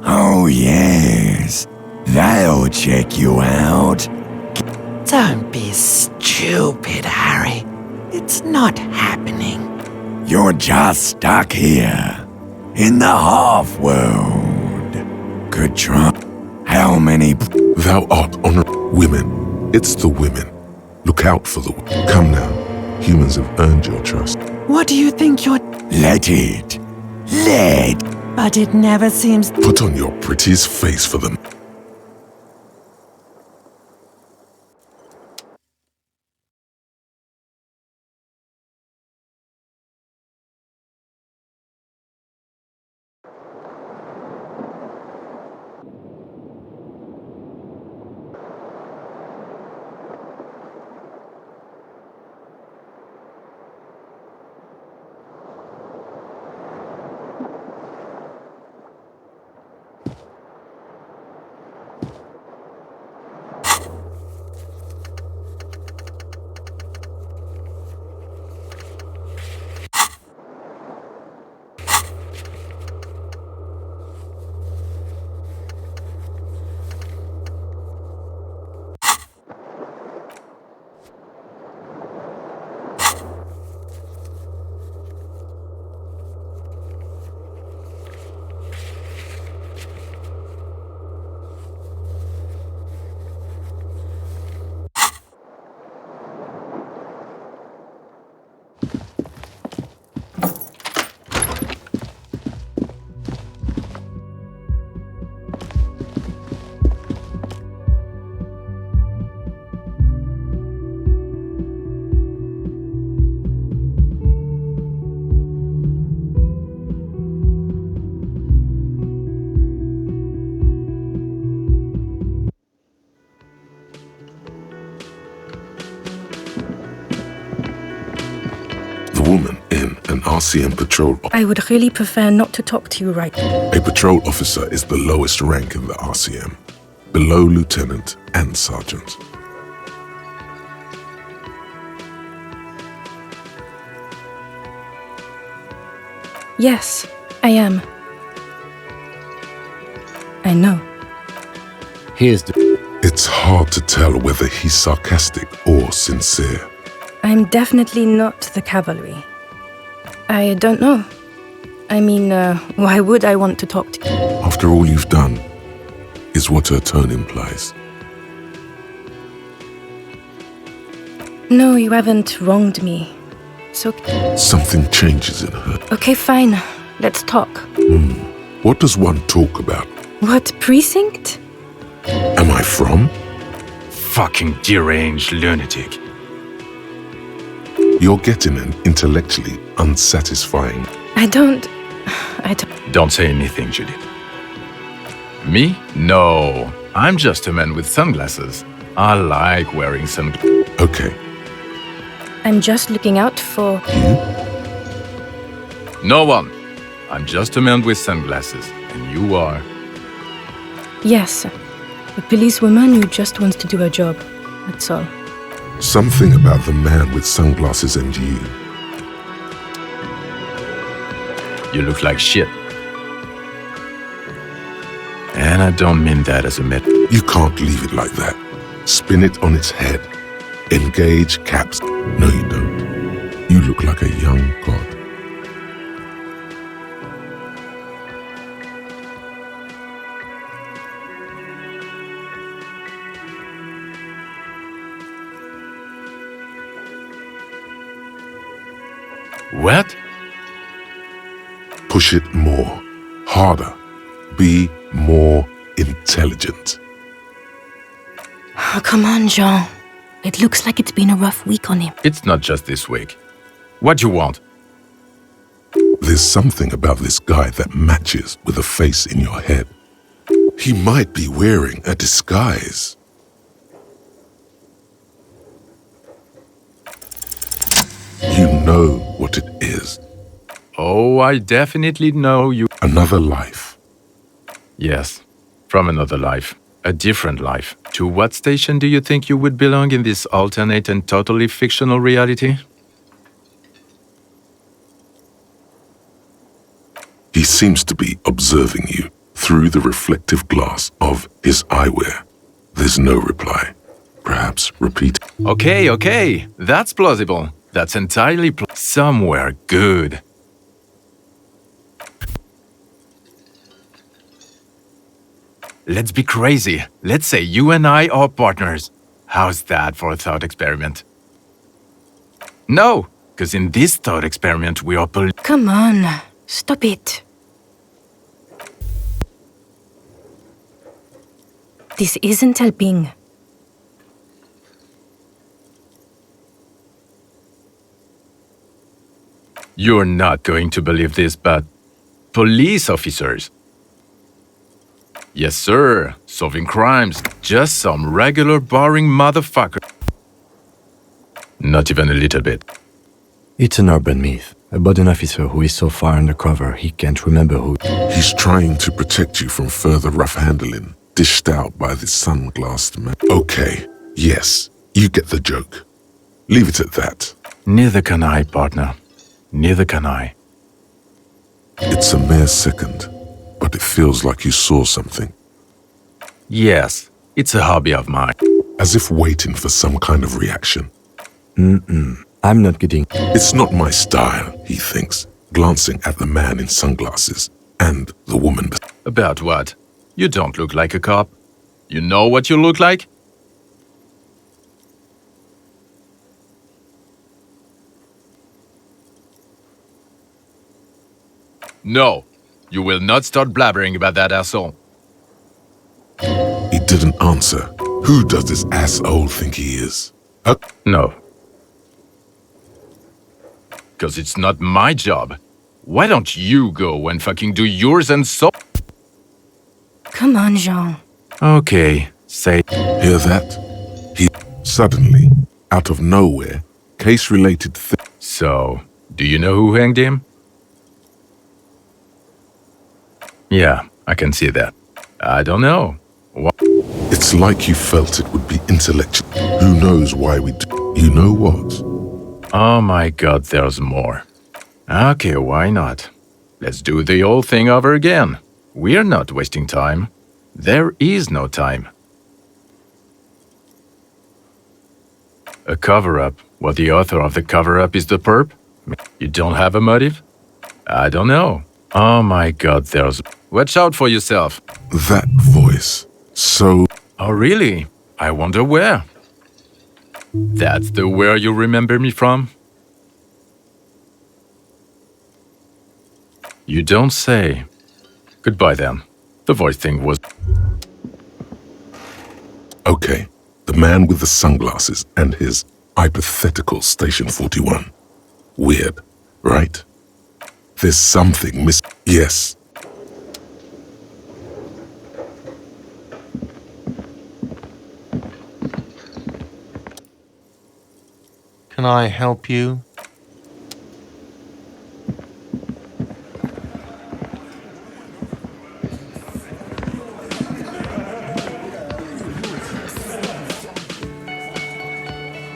Oh, yes. That'll check you out. Don't be stupid, Harry. It's not happening. You're just stuck here, in the half-world. Good try. How many... Thou art honoring women. It's the women. Look out for the... Come now. Humans have earned your trust. What do you think you're... Let it. Let... But it never seems... Put on your prettiest face for them. Woman in an RCM patrol. I would really prefer not to talk to you right now. A patrol officer is the lowest rank in the RCM, below lieutenant and sergeant. Yes, I am. I know. Here's the... It's hard to tell whether he's sarcastic or sincere. I'm definitely not the cavalry. I don't know. I mean, why would I want to talk to you? After all you've done, is what her tone implies. No, you haven't wronged me. So... Something changes in her. Okay, fine. Let's talk. What does one talk about? What precinct? Am I from? Fucking deranged lunatic. You're getting an intellectually unsatisfying... I don't... Don't say anything, Judith. Me? No. I'm just a man with sunglasses. I like wearing sunglasses. Okay. I'm just looking out for... No one. I'm just a man with sunglasses. And you are... Yes. A policewoman who just wants to do her job. That's all. Something about the man with sunglasses and you. You look like shit. And I don't mean that as a met. You can't leave it like that. Spin it on its head. Engage caps. No, you don't. You look like a young god. What? Push it more. Harder. Be more intelligent. Oh, come on, Jean. It looks like it's been a rough week on him. It's not just this week. What do you want? There's something about this guy that matches with a face in your head. He might be wearing a disguise. You know what it is. Oh, I definitely know you. Another life. Yes, from another life. A different life. To what station do you think you would belong in this alternate and totally fictional reality? He seems to be observing you through the reflective glass of his eyewear. There's no reply. Perhaps repeat. Okay. That's plausible. That's entirely somewhere good. Let's be crazy. Let's say you and I are partners. How's that for a thought experiment? No, because in this thought experiment we are Come on, stop it. This isn't helping. You're not going to believe this, but police officers. Yes, sir. Solving crimes. Just some regular boring motherfucker. Not even a little bit. It's an urban myth about an officer who is so far undercover he can't remember who. He's trying to protect you from further rough handling, dished out by the sunglassed man. Okay, yes, you get the joke. Leave it at that. Neither can I, partner. Neither can I. It's a mere second, but it feels like you saw something. Yes, it's a hobby of mine. As if waiting for some kind of reaction. I'm not kidding. It's not my style, he thinks, glancing at the man in sunglasses and the woman. About what? You don't look like a cop. You know what you look like? No, you will not start blabbering about that asshole. He didn't answer. Who does this asshole think he is? No. Because it's not my job. Why don't you go and fucking do yours and so... Come on, Jean. Okay, say... Hear that? He suddenly, out of nowhere, case-related So, do you know who hanged him? Yeah, I can see that. I don't know. What? It's like you felt it would be intellectual. Who knows why we do... You know what? Oh my god, there's more. Okay, why not? Let's do the whole thing over again. We're not wasting time. There is no time. A cover-up. What, the author of the cover-up is the perp? You don't have a motive? I don't know. Oh my god, there's... Watch out for yourself. That voice. So... Oh really? I wonder where. That's the where you remember me from? You don't say. Goodbye then. The voice thing was... Okay, the man with the sunglasses and his hypothetical Station 41. Weird, right? There's something Yes. Can I help you?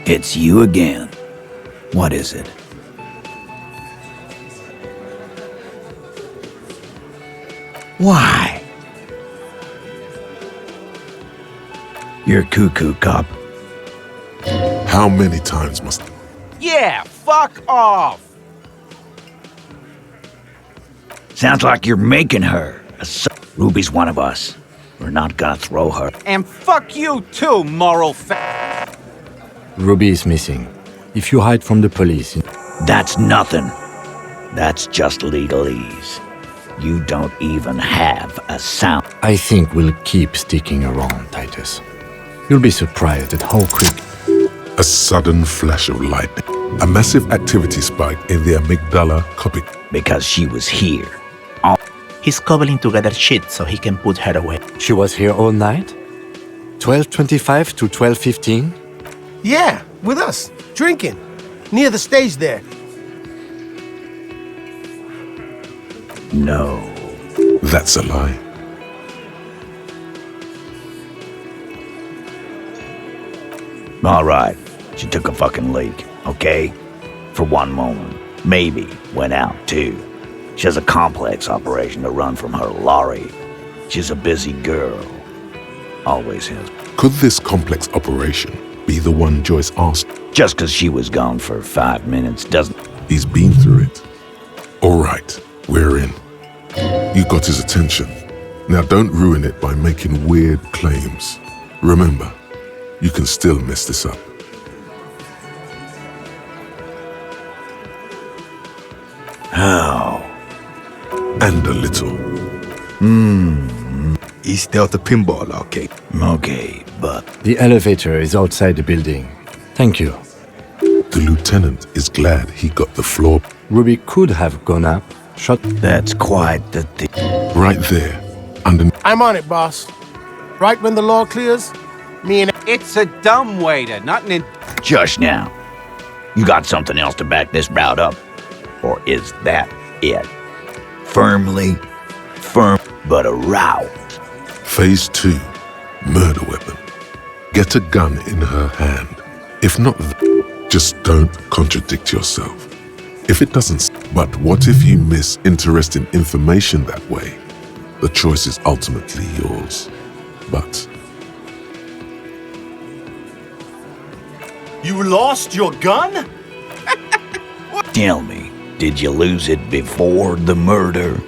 It's you again. What is it? Why? You're cuckoo, cop. How many times must... Yeah, fuck off! Sounds like you're making her. Ruby's one of us. We're not gonna throw her. And fuck you too, moral Ruby is missing. If you hide from the police... That's nothing. That's just legalese. You don't even have a sound. I think we'll keep sticking around, Titus. You'll be surprised at how quick. A sudden flash of lightning. A massive activity spike in the amygdala copy. Because she was here. He's cobbling together shit so he can put her away. She was here all night? 12:25 to 12:15? Yeah, with us, drinking, near the stage there. No. That's a lie. All right, she took a fucking leak, okay? For one moment. Maybe went out, too. She has a complex operation to run from her lorry. She's a busy girl. Always has. Could this complex operation be the one Joyce asked? Just because she was gone for 5 minutes doesn't... He's been through it. All right, we're in. You got his attention. Now don't ruin it by making weird claims. Remember, you can still mess this up. How? And a little. He's still the pinball, okay? Okay, but... The elevator is outside the building. Thank you. The lieutenant is glad he got the floor. Ruby could have gone up, shot... That's quite the thing. Right there, underneath. I'm on it, boss. Right when the law clears, me and... It's a dumb waiter, not an... Just now. You got something else to back this route up? Or is that it? Firm, but a route. Phase 2, murder weapon. Get a gun in her hand. If not, just don't contradict yourself. If it doesn't, but what if you miss interesting information that way? The choice is ultimately yours. But... You lost your gun? Tell me, did you lose it before the murder?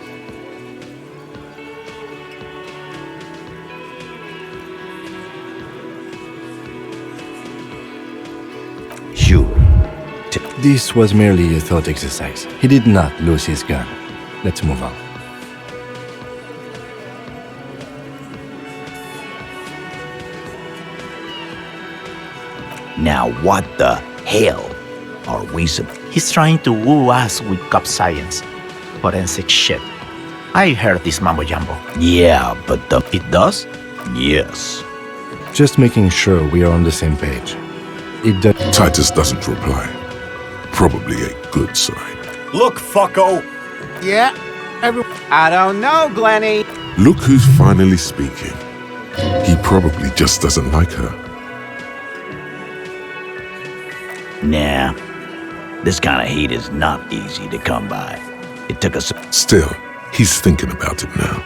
Sure. This was merely a thought exercise. He did not lose his gun. Let's move on. Now what the hell are we He's trying to woo us with cop science. Forensic shit. I heard this mambo jumbo. Yeah, but It does? Yes. Just making sure we are on the same page. Titus doesn't reply. Probably a good sign. Look, fucko. Yeah, I don't know, Glenny. Look who's finally speaking. He probably just doesn't like her. Nah. This kind of heat is not easy to come by. It took us... Still, he's thinking about it now.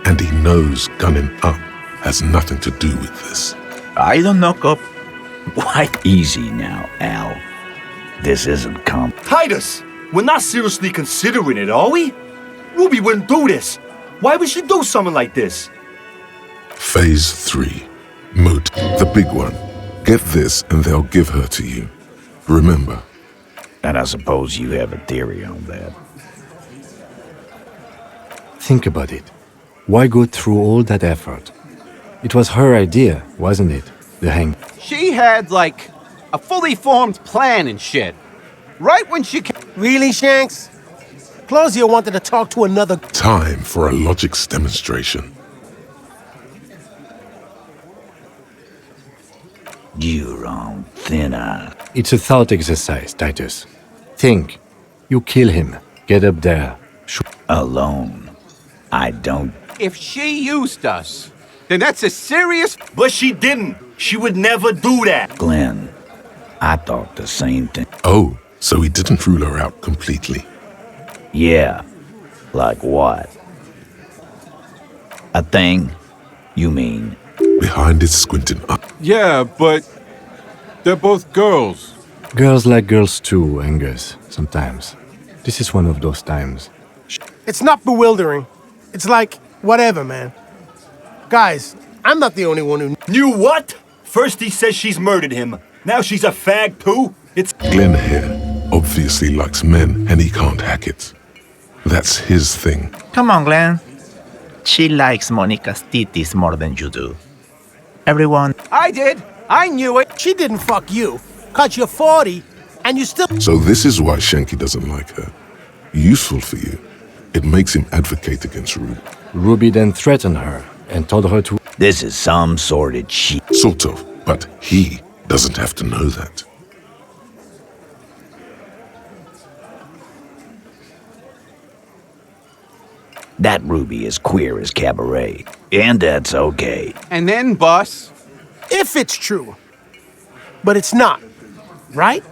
And he knows gunning up has nothing to do with this. I don't knock up. Why? Easy now, Al. This isn't Titus, we're not seriously considering it, are we? Ruby wouldn't do this. Why would she do something like this? Phase 3. Moot, the big one. Get this and they'll give her to you. Remember. And I suppose you have a theory on that. Think about it. Why go through all that effort? It was her idea, wasn't it? The hang. She had, like, a fully formed plan and shit. Right when she came... Really, Shanks? Claudia wanted to talk to another... Time for a logics demonstration. You're on thin ice. It's a thought exercise, Titus. Think. You kill him. Get up there. Alone. I don't... If she used us, then that's a serious... But she didn't. She would never do that. Glenn, I thought the same thing. Oh, so he didn't rule her out completely. Yeah. Like what? A thing? You mean? Behind his squinting eye. Yeah, but they're both girls. Girls like girls too, Angus, sometimes. This is one of those times. It's not bewildering. It's like, whatever, man. Guys, I'm not the only one who... Knew what? First he says she's murdered him. Now she's a fag too? It's... Glenn here obviously likes men and he can't hack it. That's his thing. Come on, Glenn. She likes Monica's titties more than you do. Everyone. I did. I knew it. She didn't fuck you. Cause you're 40, and you still... So this is why Shanky doesn't like her. Useful for you. It makes him advocate against Ruby. Ruby then threatened her and told her to... This is some sordid shit. Sort of, but he doesn't have to know that. That Ruby is queer as cabaret, and that's okay. And then, boss... If it's true. But it's not. Right?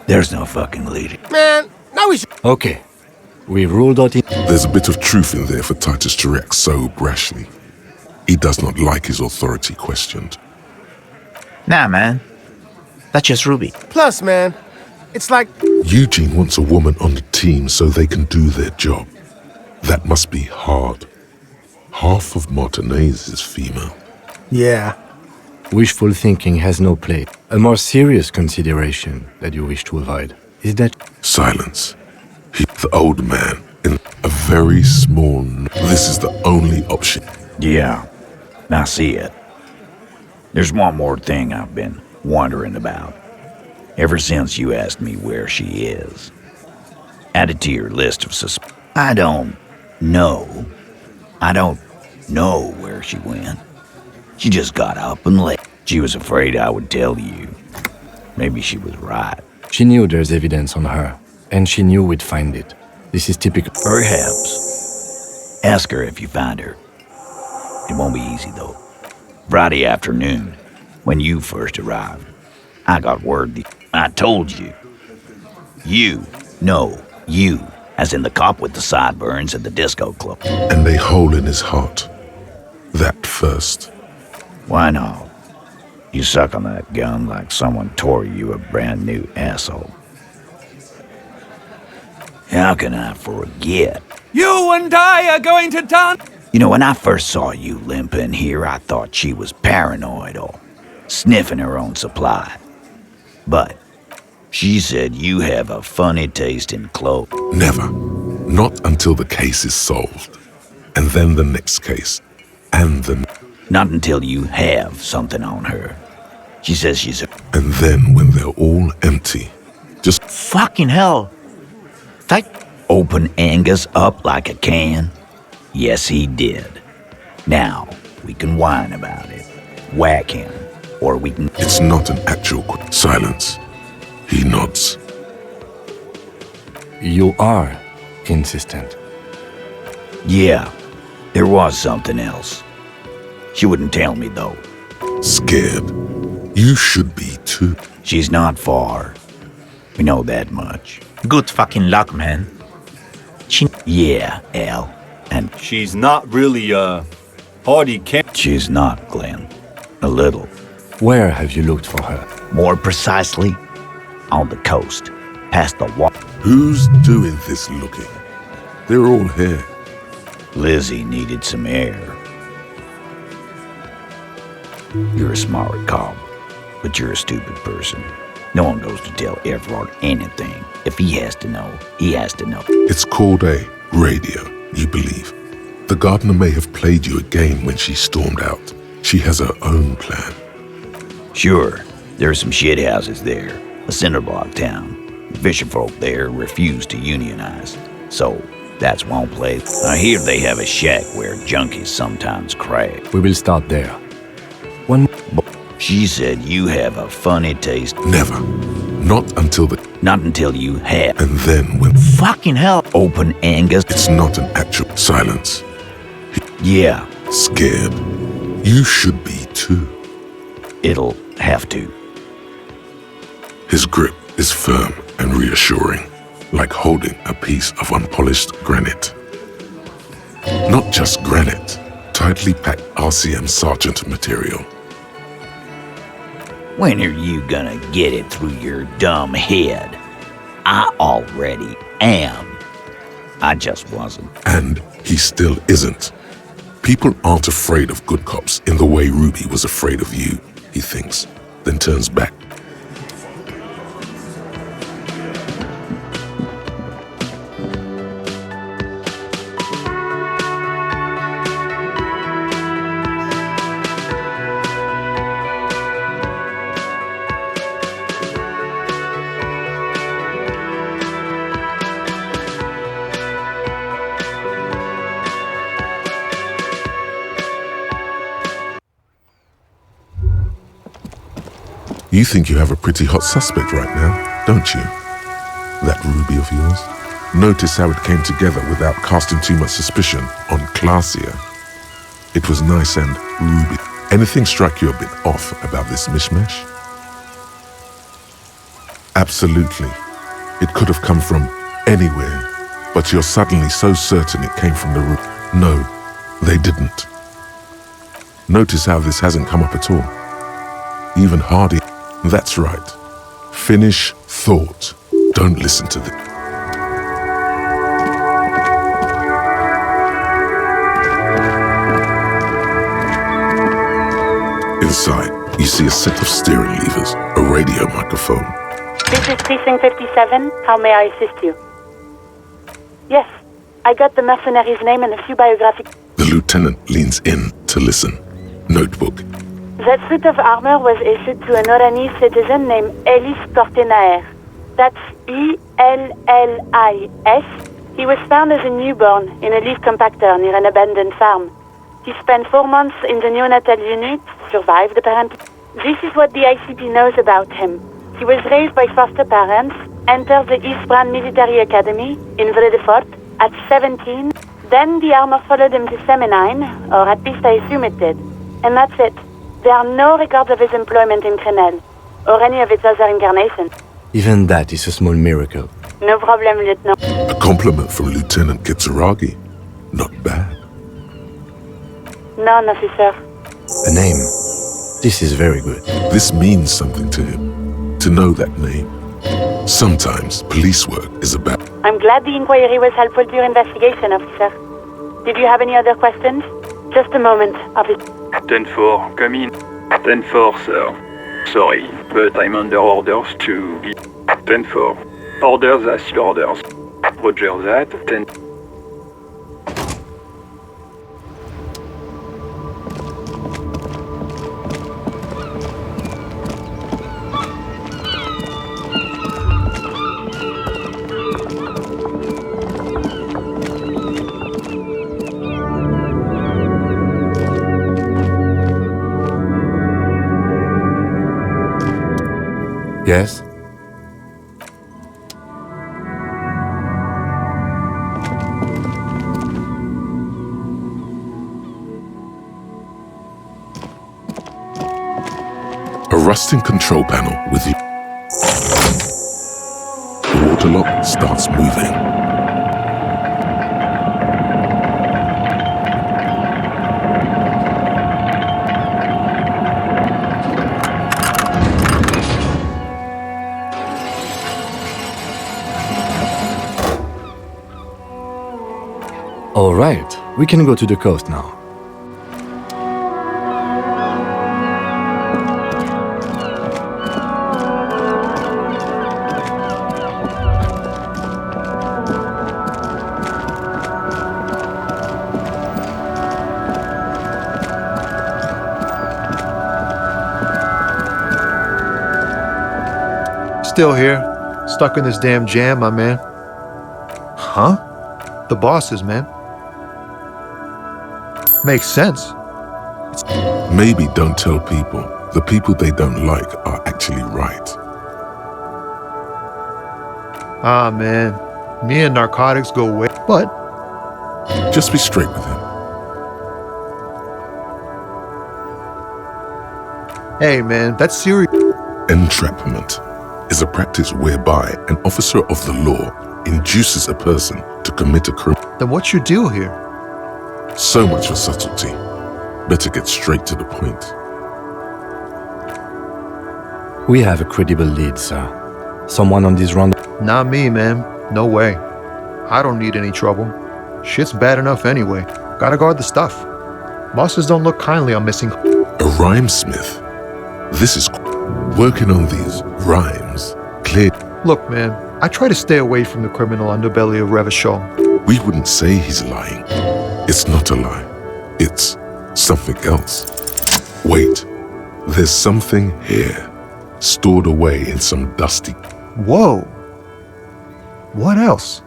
There's no fucking leading. Man, now we should... Okay. We ruled out it. There's a bit of truth in there for Titus to react so brashly. He does not like his authority questioned. Nah, man. That's just Ruby. Plus, man, it's like... Eugene wants a woman on the team so they can do their job. That must be hard. Half of Martinez is female. Yeah. Wishful thinking has no place. A more serious consideration that you wish to avoid is that... Silence. He's the old man in a very small... This is the only option. Yeah, I see it. There's one more thing I've been wondering about. Ever since you asked me where she is. Added to your list of suspects. I don't know where she went. She just got up and left. She was afraid I would tell you. Maybe she was right. She knew there's evidence on her, and she knew we'd find it. This is typical. Perhaps. Ask her if you find her. It won't be easy, though. Friday afternoon, when you first arrived, I got word that I told you. You, as in the cop with the sideburns at the disco club. And a hole in his heart. That first. Why not? You suck on that gun like someone tore you a brand new asshole. How can I forget? You and I are going to dance. You know, when I first saw you limp in here, I thought she was paranoid or sniffing her own supply. But she said you have a funny taste in clothes. Never. Not until the case is solved. And then the next case. And the... Not until you have something on her. She says she's a... And then when they're all empty, just... Fucking hell. Open Angus up like a can? Yes, he did. Now, we can whine about it. Whack him. Or we can... It's not an actual... Silence. He nods. You are insistent. Yeah, there was something else. She wouldn't tell me, though. Scared. You should be, too. She's not far. We know that much. Good fucking luck, man. Yeah, Al. And she's not really, hardy camp. She's not, Glenn. A little. Where have you looked for her? More precisely, on the coast, past the water. Who's doing this looking? They're all here. Lizzie needed some air. You're a smart cop, but you're a stupid person. No one goes to tell Everard anything. If he has to know, he has to know. It's called a radio, you believe. The gardener may have played you a game when she stormed out. She has her own plan. Sure, there are some shit houses there, a cinderblock town. The fisherfolk there refuse to unionize, so that's one place. I hear they have a shack where junkies sometimes crash. We will start there. She said you have a funny taste. Never. Not until the... Not until you have. And then when... Fucking hell. Open Angus. It's not an actual... Silence. Yeah. Scared. You should be, too. It'll have to. His grip is firm and reassuring, like holding a piece of unpolished granite. Not just granite, tightly packed RCM Sergeant material. When are you gonna get it through your dumb head? I already am. I just wasn't. And he still isn't. People aren't afraid of good cops in the way Ruby was afraid of you, he thinks, then turns back. You think you have a pretty hot suspect right now, don't you? That ruby of yours? Notice how it came together without casting too much suspicion on Clausia. It was nice and ruby. Anything strike you a bit off about this mishmash? Absolutely. It could have come from anywhere, but you're suddenly so certain it came from the root. No, they didn't. Notice how this hasn't come up at all. Even Hardy. That's right. Finish thought. Don't listen to them. Inside, you see a set of steering levers, a radio microphone. This is Precinct 57. How may I assist you? Yes, I got the mercenary's name and a few biographic... The lieutenant leans in to listen. Notebook. That suit of armor was issued to an Oranese citizen named Elis Tortenaer. That's E-L-L-I-S. He was found as a newborn in a leaf compactor near an abandoned farm. He spent 4 months in the neonatal unit, survived apparently. This is what the ICP knows about him. He was raised by foster parents, entered the East Brand Military Academy in Vredefort at 17. Then the armor followed him to Seminine, or at least I assume it did. And that's it. There are no records of his employment in Crenel, or any of its other incarnations. Even that is a small miracle. No problem, Lieutenant. A compliment from Lieutenant Kitsuragi. Not bad. None, officer. A name. This is very good. This means something to him, to know that name. Sometimes police work is about... I'm glad the inquiry was helpful to your investigation, officer. Did you have any other questions? Just a moment, officer. 10-4, come in. 10-4, sir. Sorry, but I'm under orders to be... 10-4. Orders as orders. Roger that, 10... Yes? A rusting control panel with you. The water lock starts moving. All right, we can go to the coast now. Still here, stuck in this damn jam, my man. Huh? The bosses, man. Makes sense. Maybe don't tell people. The people they don't like are actually right. Ah, man. Me and narcotics go way, but... Just be straight with him. Hey, man, that's serious. Entrapment is a practice whereby an officer of the law induces a person to commit a crime. Then what's your deal here? So much for subtlety. Better get straight to the point. We have a credible lead, sir. Someone on this round... Not me, man. No way. I don't need any trouble. Shit's bad enough anyway. Gotta guard the stuff. Bosses don't look kindly on missing... A rhymesmith. This is... Working on these rhymes. Clear... Look, man. I try to stay away from the criminal underbelly of Revachol. We wouldn't say he's lying. It's not a lie. It's something else. Wait. There's something here. Stored away in some dusty... Whoa. What else?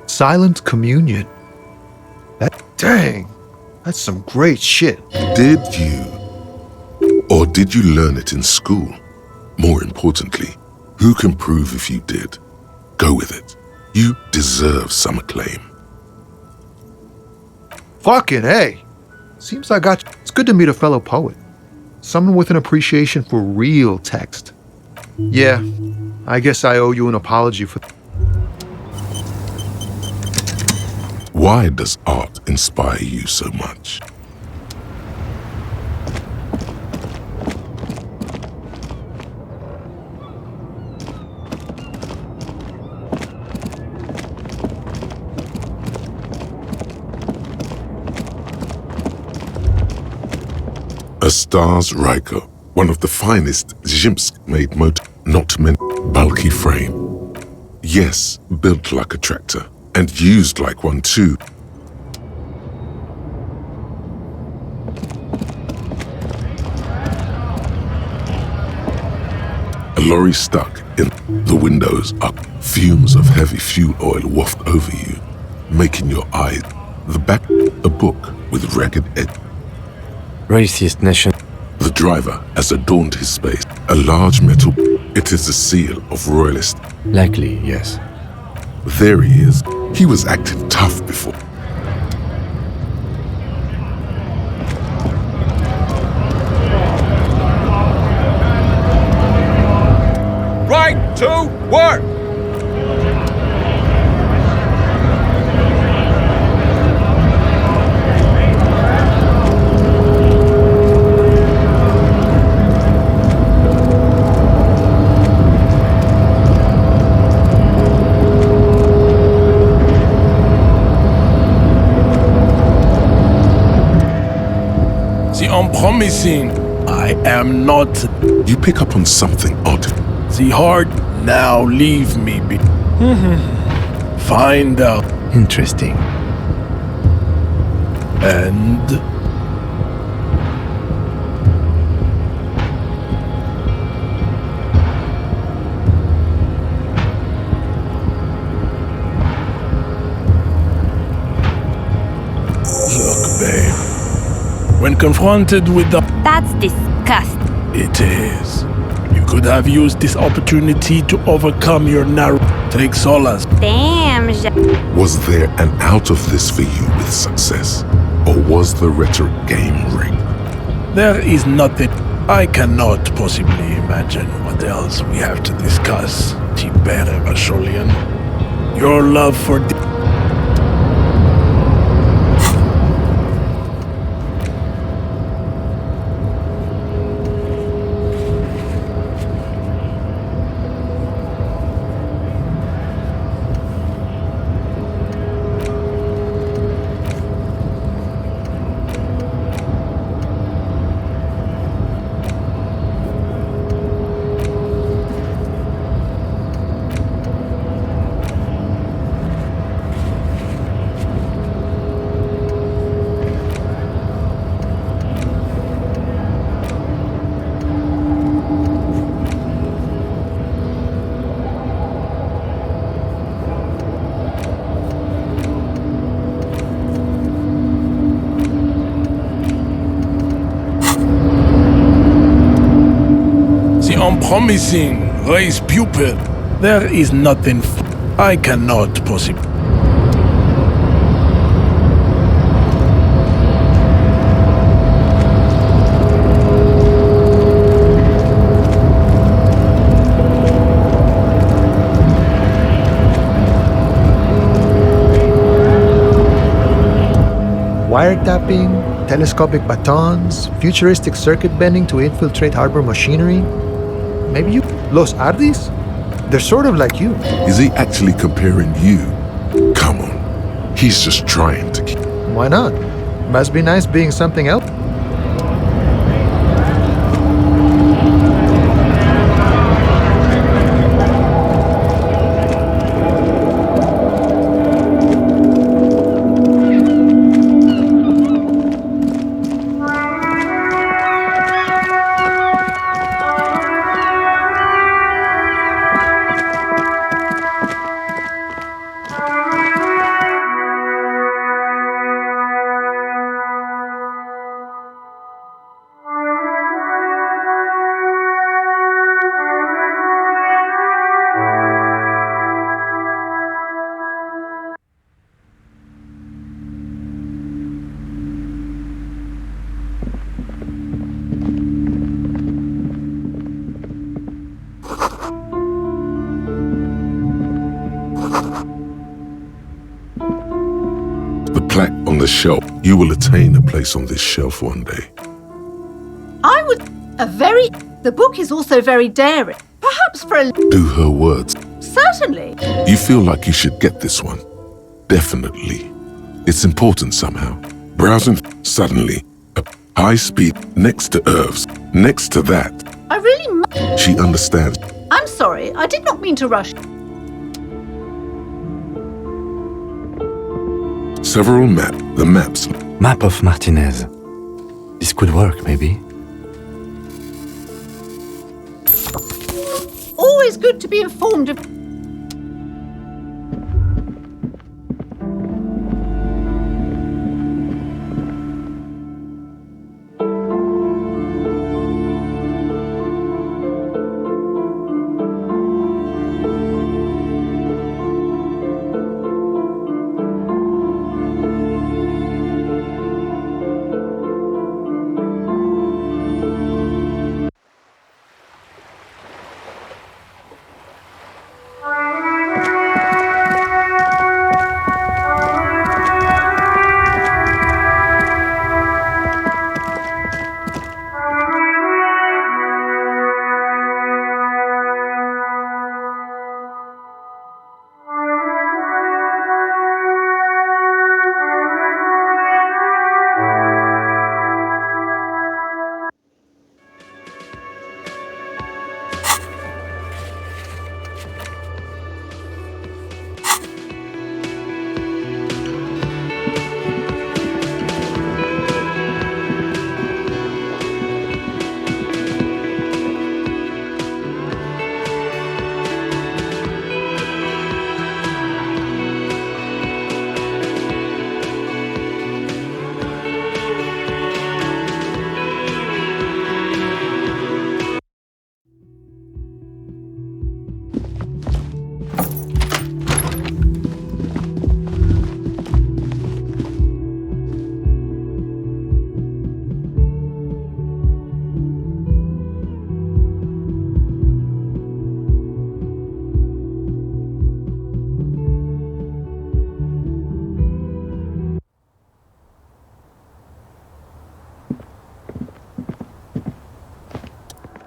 Silent communion. That... Dang. That's some great shit. Did you? Or did you learn it in school? More importantly, who can prove if you did? Go with it. You deserve some acclaim. Fucking A! Seems I got you. It's good to meet a fellow poet. Someone with an appreciation for real text. Yeah, I guess I owe you an apology for... Why does art inspire you so much? A Stars Riker, one of the finest Zhimsk-made not meant bulky frame. Yes, built like a tractor, and used like one too. A lorry stuck in the windows up. Fumes of heavy fuel oil waft over you, making your eyes. The back, a book with ragged edge. Racist nation. The driver has adorned his space. A large metal. It is the seal of royalist. Likely, yes. There he is. He was acting tough before. Right to work! The unpromising. I am not. You pick up on something odd. The heart. Now leave me be. Find out. Interesting. And. Look, babe. When confronted with the... That's disgusting. It is. You could have used this opportunity to overcome your narrow... Take solace. Damn, Was there an out of this for you with success? Or was the rhetoric game rigged? There is nothing... I cannot possibly imagine what else we have to discuss, Tibere Vasholian. Your love for... Unpromising race pupil. There is nothing I cannot possibly. Wiretapping, telescopic batons, futuristic circuit bending to infiltrate harbor machinery. Maybe you... Los Ardis? They're sort of like you. Is he actually comparing you? Come on. He's just trying to keep... Why not? Must be nice being something else. the shelf. You will attain a place on this shelf one day. I would... The book is also very daring. Perhaps for a... Do her words. Certainly. You feel like you should get this one. Definitely. It's important somehow. Browsing suddenly. A high speed next to Irv's. Next to that. I really... She understands. I'm sorry. I did not mean to rush. Several the maps. Map of Martinez. This could work, maybe. Always good to be informed of...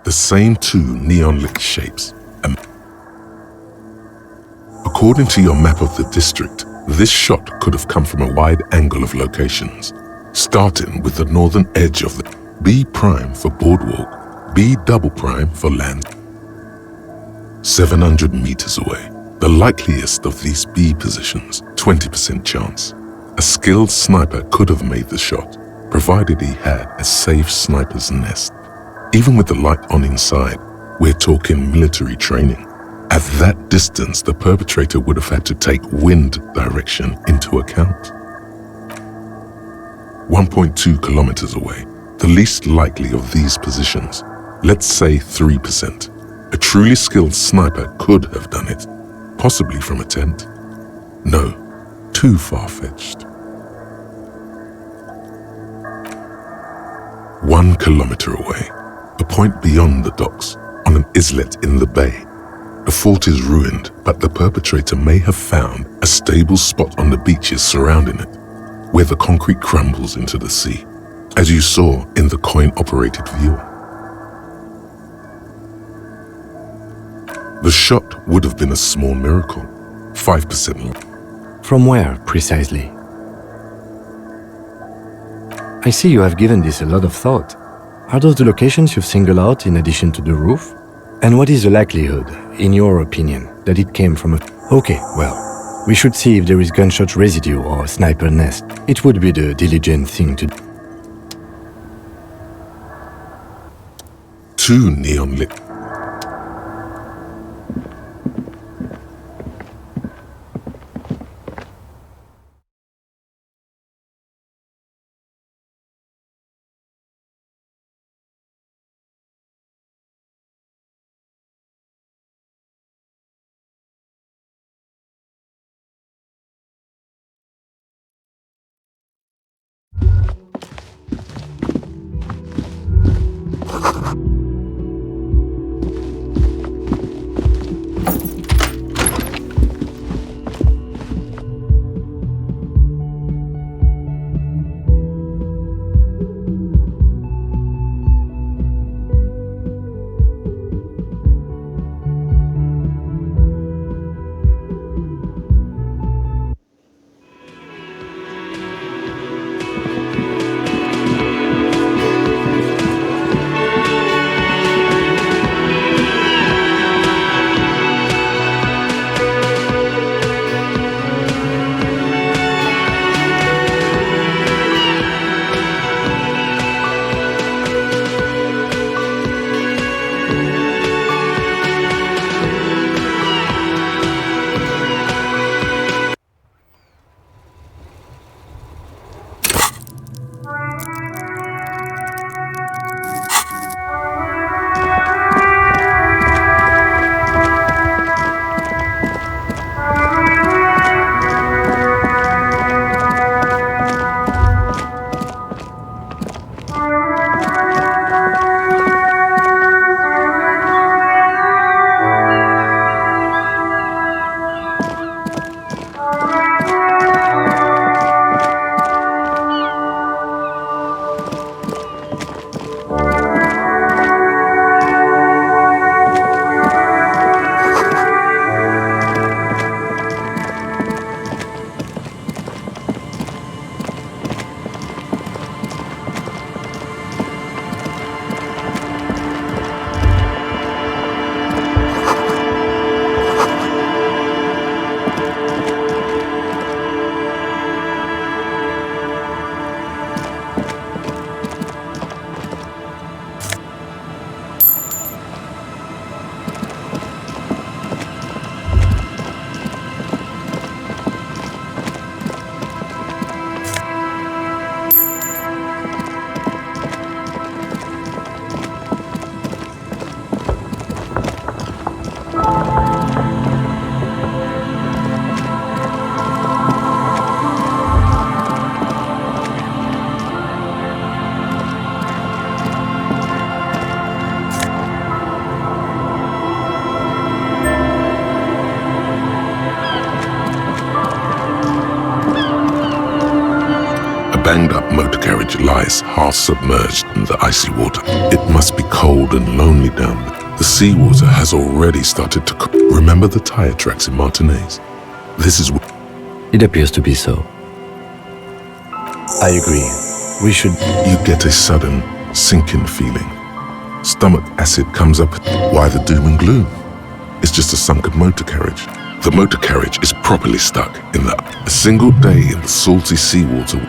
The same two neon-lit shapes. According to your map of the district, this shot could have come from a wide angle of locations, starting with the northern edge of the B prime for boardwalk, B double prime for land. 700 meters away, the likeliest of these B positions, 20% chance. A skilled sniper could have made the shot, provided he had a safe sniper's nest. Even with the light on inside, we're talking military training. At that distance, the perpetrator would have had to take wind direction into account. 1.2 kilometers away, the least likely of these positions, let's say 3%. A truly skilled sniper could have done it, possibly from a tent. No, too far-fetched. 1 kilometer away, a point beyond the docks, on an islet in the bay. The fort is ruined, but the perpetrator may have found a stable spot on the beaches surrounding it, where the concrete crumbles into the sea, as you saw in the coin-operated viewer. The shot would have been a small miracle, 5%. From where, precisely? I see you have given this a lot of thought. Are those the locations you've singled out in addition to the roof? And what is the likelihood, in your opinion, that it came from a... Okay, well, we should see if there is gunshot residue or sniper nest. It would be the diligent thing to do. 2 neon-lit. banged-up motor carriage lies half submerged in the icy water. It must be cold and lonely down there. The seawater has already started to cool. Remember the tire tracks in Martinez? This is... It appears to be so. I agree. We should... You get a sudden sinking feeling. Stomach acid comes up. Why the doom and gloom? It's just a sunken motor carriage. The motor carriage is properly stuck in a single day in the salty seawater.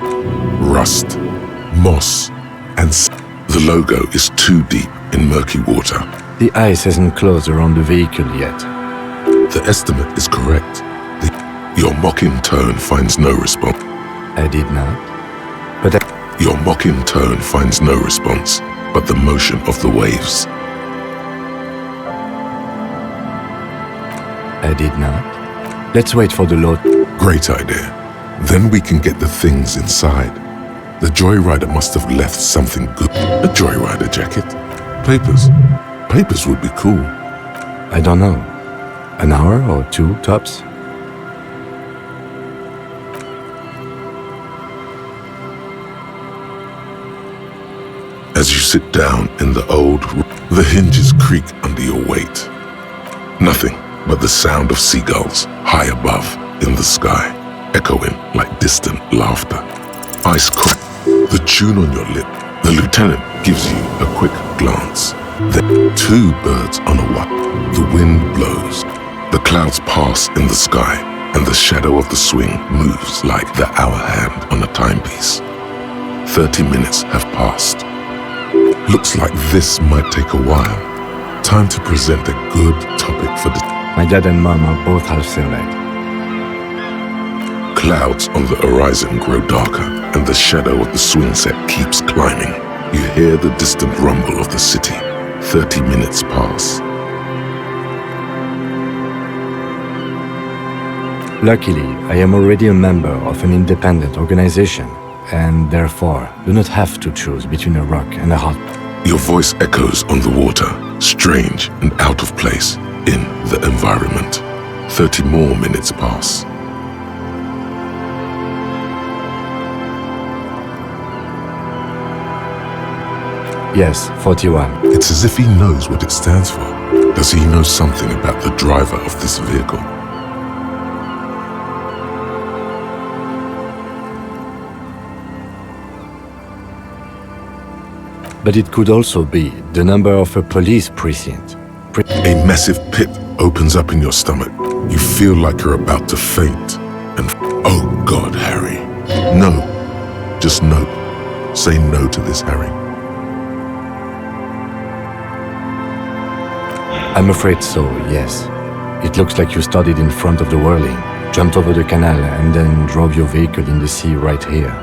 Rust, moss, and the logo is too deep in murky water. The ice hasn't closed around the vehicle yet. The estimate is correct. Your mocking tone finds no response. I did not. But Your mocking tone finds no response, but the motion of the waves. I did not. Let's wait for the load. Great idea. Then we can get the things inside. The joyrider must have left something good. A joyrider jacket? Papers. Papers would be cool. I don't know. An hour or two, tops? As you sit down in the old room, the hinges creak under your weight. Nothing but the sound of seagulls high above in the sky, echoing like distant laughter. Ice crack, the tune on your lip. The lieutenant gives you a quick glance. Then 2 birds on a wire. The wind blows. The clouds pass in the sky, and the shadow of the swing moves like the hour hand on a timepiece. 30 minutes have passed. Looks like this might take a while. Time to present a good topic for the... My dad and mom are both half-surveyed. Clouds on the horizon grow darker, and the shadow of the swing set keeps climbing. You hear the distant rumble of the city. 30 minutes pass. Luckily, I am already a member of an independent organization, and therefore do not have to choose between a rock and a hot... Your voice echoes on the water, strange and out of place in the environment. 30 more minutes pass. Yes, 41. It's as if he knows what it stands for. Does he know something about the driver of this vehicle? But it could also be the number of a police precinct. A massive pit opens up in your stomach. You feel like you're about to faint. And oh God, Harry. No. Just no. Say no to this, Harry. I'm afraid so, yes. It looks like you started in front of the whirling, jumped over the canal, and then drove your vehicle in the sea right here.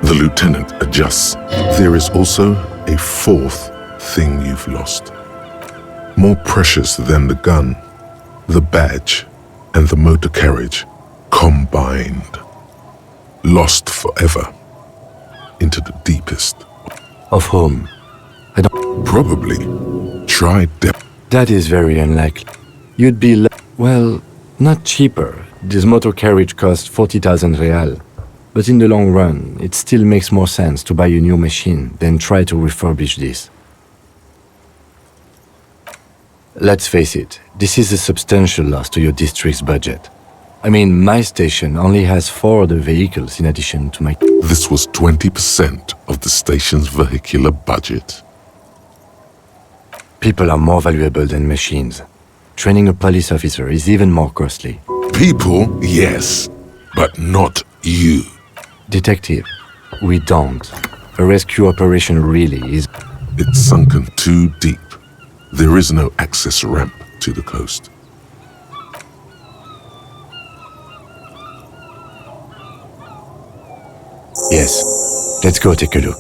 The lieutenant adjusts. There is also a 4th thing you've lost. More precious than the gun, the badge, and the motor carriage combined. Lost forever. Into the deepest. Of whom? I don't... Probably. Try depth. That is very unlikely. You'd be well, not cheaper. This motor carriage costs 40,000 real. But in the long run, it still makes more sense to buy a new machine than try to refurbish this. Let's face it, this is a substantial loss to your district's budget. I mean, my station only has 4 other vehicles in addition to my... This was 20% of the station's vehicular budget. People are more valuable than machines. Training a police officer is even more costly. People, yes, but not you. Detective, we don't. A rescue operation really is... It's sunken too deep. There is no access ramp to the coast. Yes. Let's go take a look.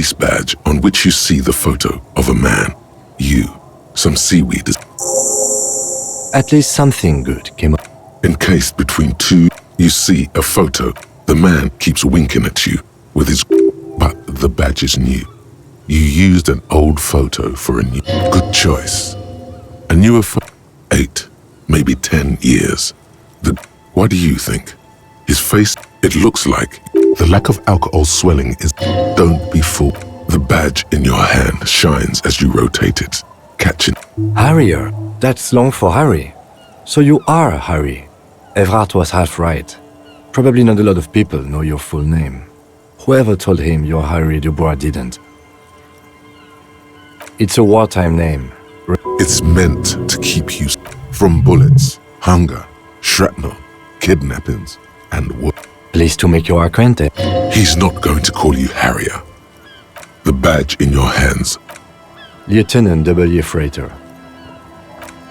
police badge on which you see the photo of a man, you, some seaweed. At least something good came up. Encased between two, you see a photo. The man keeps winking at you with his, but the badge is new. You used an old photo for a new. Good choice. A newer photo. 8, maybe 10 years. What do you think? His face, it looks like. The lack of alcohol swelling is. Don't be fooled. The badge in your hand shines as you rotate it, catching. Harrier. That's long for Harry. So you are Harry. Evrard was half right. Probably not a lot of people know your full name. Whoever told him you're Harry Dubois didn't. It's a wartime name. It's meant to keep you from bullets, hunger, shrapnel, kidnappings, and war. Pleased to make your acquaintance. He's not going to call you Harrier. The badge in your hands. Lieutenant W. Freighter.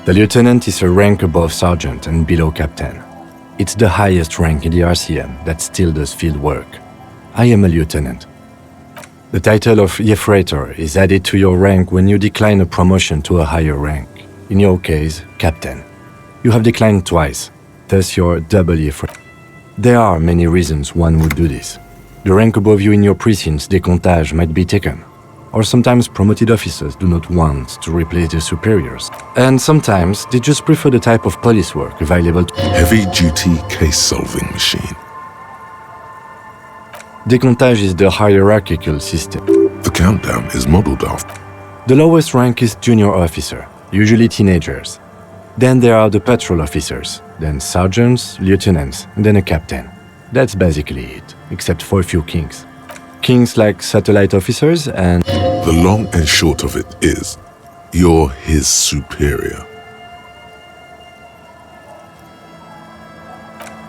The lieutenant is a rank above sergeant and below captain. It's the highest rank in the RCM that still does field work. I am a lieutenant. The title of Freighter is added to your rank when you decline a promotion to a higher rank. In your case, captain. You have declined twice, thus you're W. Freighter. There are many reasons one would do this. The rank above you in your precinct's décomptage might be taken. Or sometimes promoted officers do not want to replace their superiors. And sometimes they just prefer the type of police work available to heavy-duty case-solving machine. Décomptage is the hierarchical system. The countdown is modeled off. The lowest rank is junior officer, usually teenagers. Then there are the patrol officers, then sergeants, lieutenants, and then a captain. That's basically it, except for a few kings. Kings like satellite officers and... The long and short of it is, you're his superior.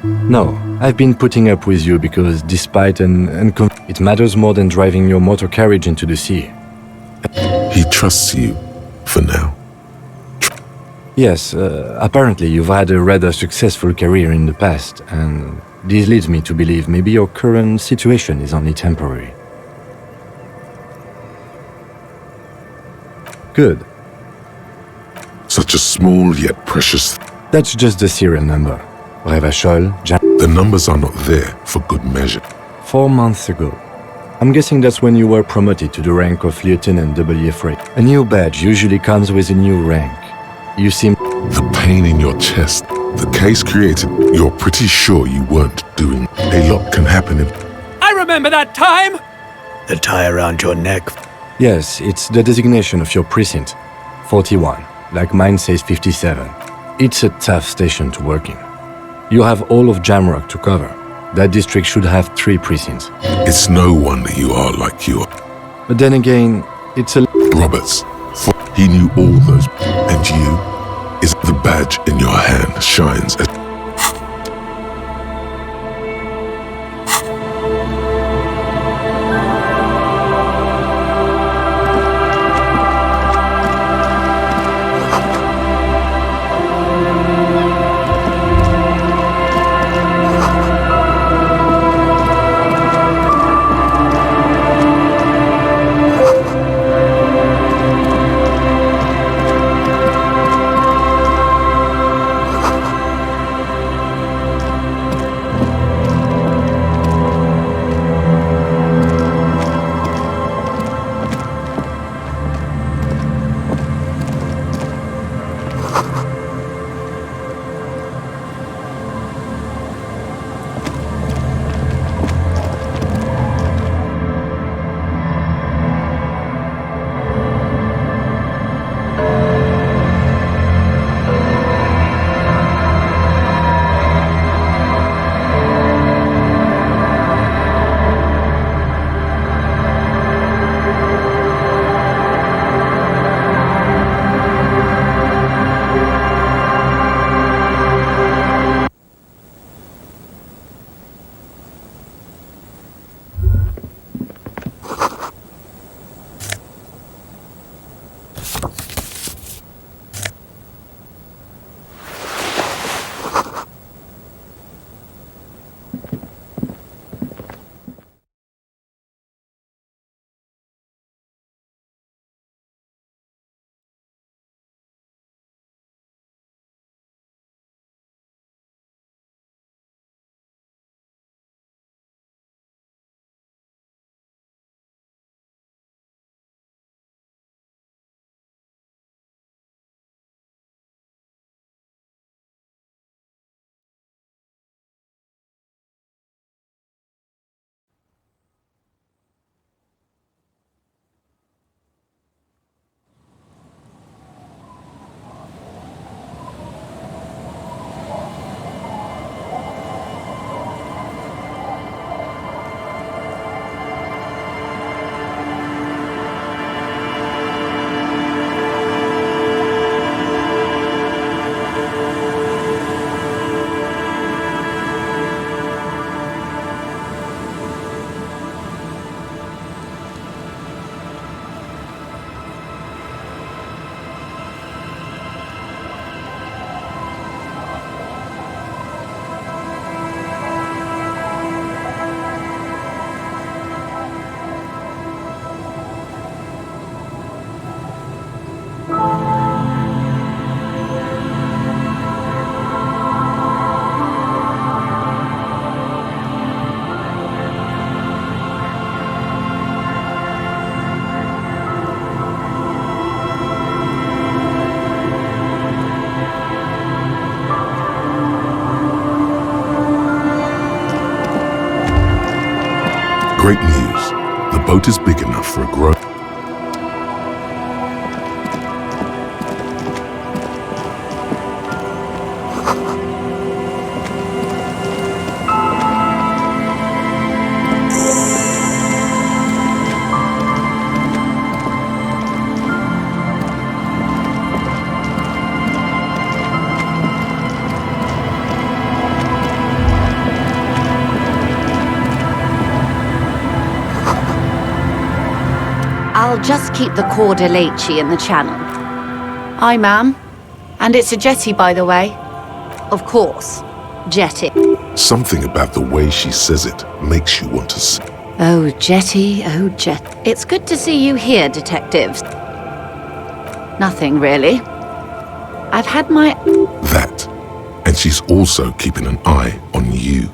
No, I've been putting up with you because despite it matters more than driving your motor carriage into the sea. He trusts you, for now. Yes, apparently you've had a rather successful career in the past, and this leads me to believe maybe your current situation is only temporary. Good. Such a small yet precious... That's just the serial number. Revachol, The numbers are not there for good measure. 4 months ago. I'm guessing that's when you were promoted to the rank of Lieutenant W. Freight. A new badge usually comes with a new rank. You seem... The pain in your chest, the case created, you're pretty sure you weren't doing... A lot can happen if... I remember that time! The tie around your neck. Yes, it's the designation of your precinct. 41, like mine says 57. It's a tough station to work in. You have all of Jamrock to cover. That district should have 3 precincts. It's no wonder you are like you are. But then again, it's a... Roberts, he knew all those... And you, is the badge in your hand shines as... Great news. The boat is big enough for a grown... I'll just keep the Corda Lacey in the channel. Aye, ma'am. And it's a jetty, by the way. Of course. Jetty. Something about the way she says it makes you want to sing. Oh, jetty, oh, jet. It's good to see you here, detectives. Nothing, really. I've had my... That. And she's also keeping an eye on you.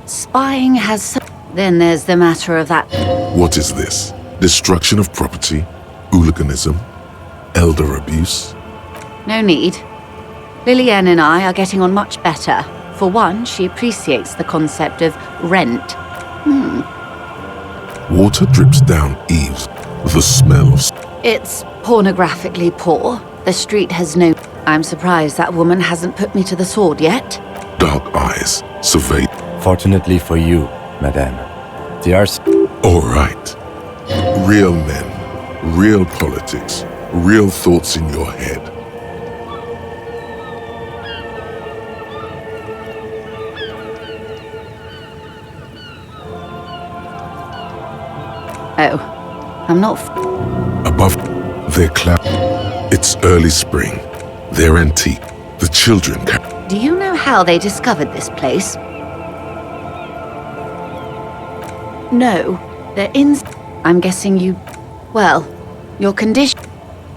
Spying has some... Then there's the matter of that... What is this? Destruction of property? Hooliganism? Elder abuse? No need. Lillian and I are getting on much better. For one, she appreciates the concept of rent. Water drips down eaves. The smell of... It's pornographically poor. The street has no... I'm surprised that woman hasn't put me to the sword yet. Dark eyes survey... Fortunately for you, madame, they are... All right. Real men, real politics, real thoughts in your head. Oh, I'm not... Above, they're It's early spring. They're antique. The children can... Do you know how they discovered this place? No, they're in... I'm guessing you... Well, your condition...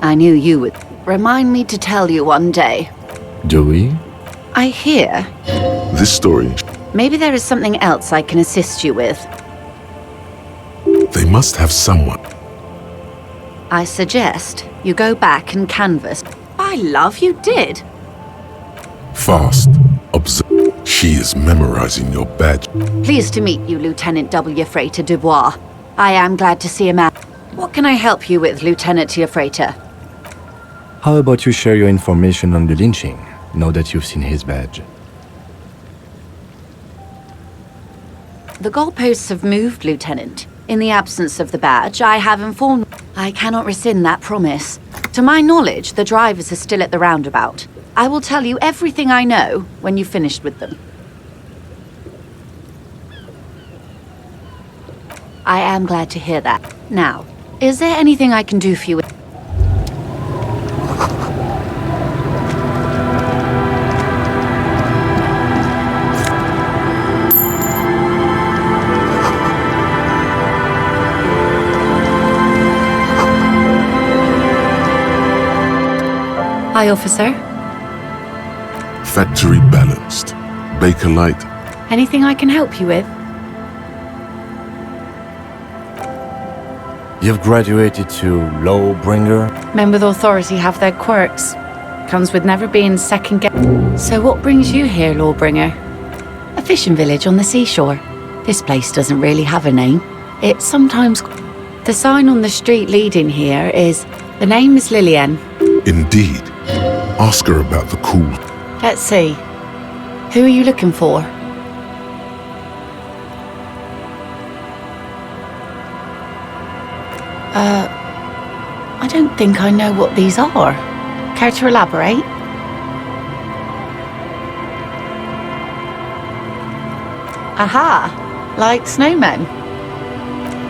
I knew you would. Remind me to tell you one day. Do we? I hear. This story... Maybe there is something else I can assist you with. They must have someone. I suggest you go back and canvass. By love, you did. Fast. Observe. She is memorizing your badge. Pleased to meet you, Lieutenant W. Freighter Dubois. I am glad to see a man. What can I help you with, Lieutenant Freighter? How about you share your information on the lynching, now that you've seen his badge? The goalposts have moved, Lieutenant. In the absence of the badge, I have informed... I cannot rescind that promise. To my knowledge, the drivers are still at the roundabout. I will tell you everything I know when you've finished with them. I am glad to hear that. Now, is there anything I can do for you? Hi, officer. Factory balanced. Bakelite. Anything I can help you with? You've graduated to Lawbringer? Men with authority have their quirks. Comes with never being second guessed. So what brings you here, Lawbringer? A fishing village on the seashore. This place doesn't really have a name. It's sometimes... The sign on the street leading here is... The name is Lillian. Indeed. Ask her about the cool... Let's see. Who are you looking for? I don't think I know what these are. Care to elaborate? Aha! Like snowmen.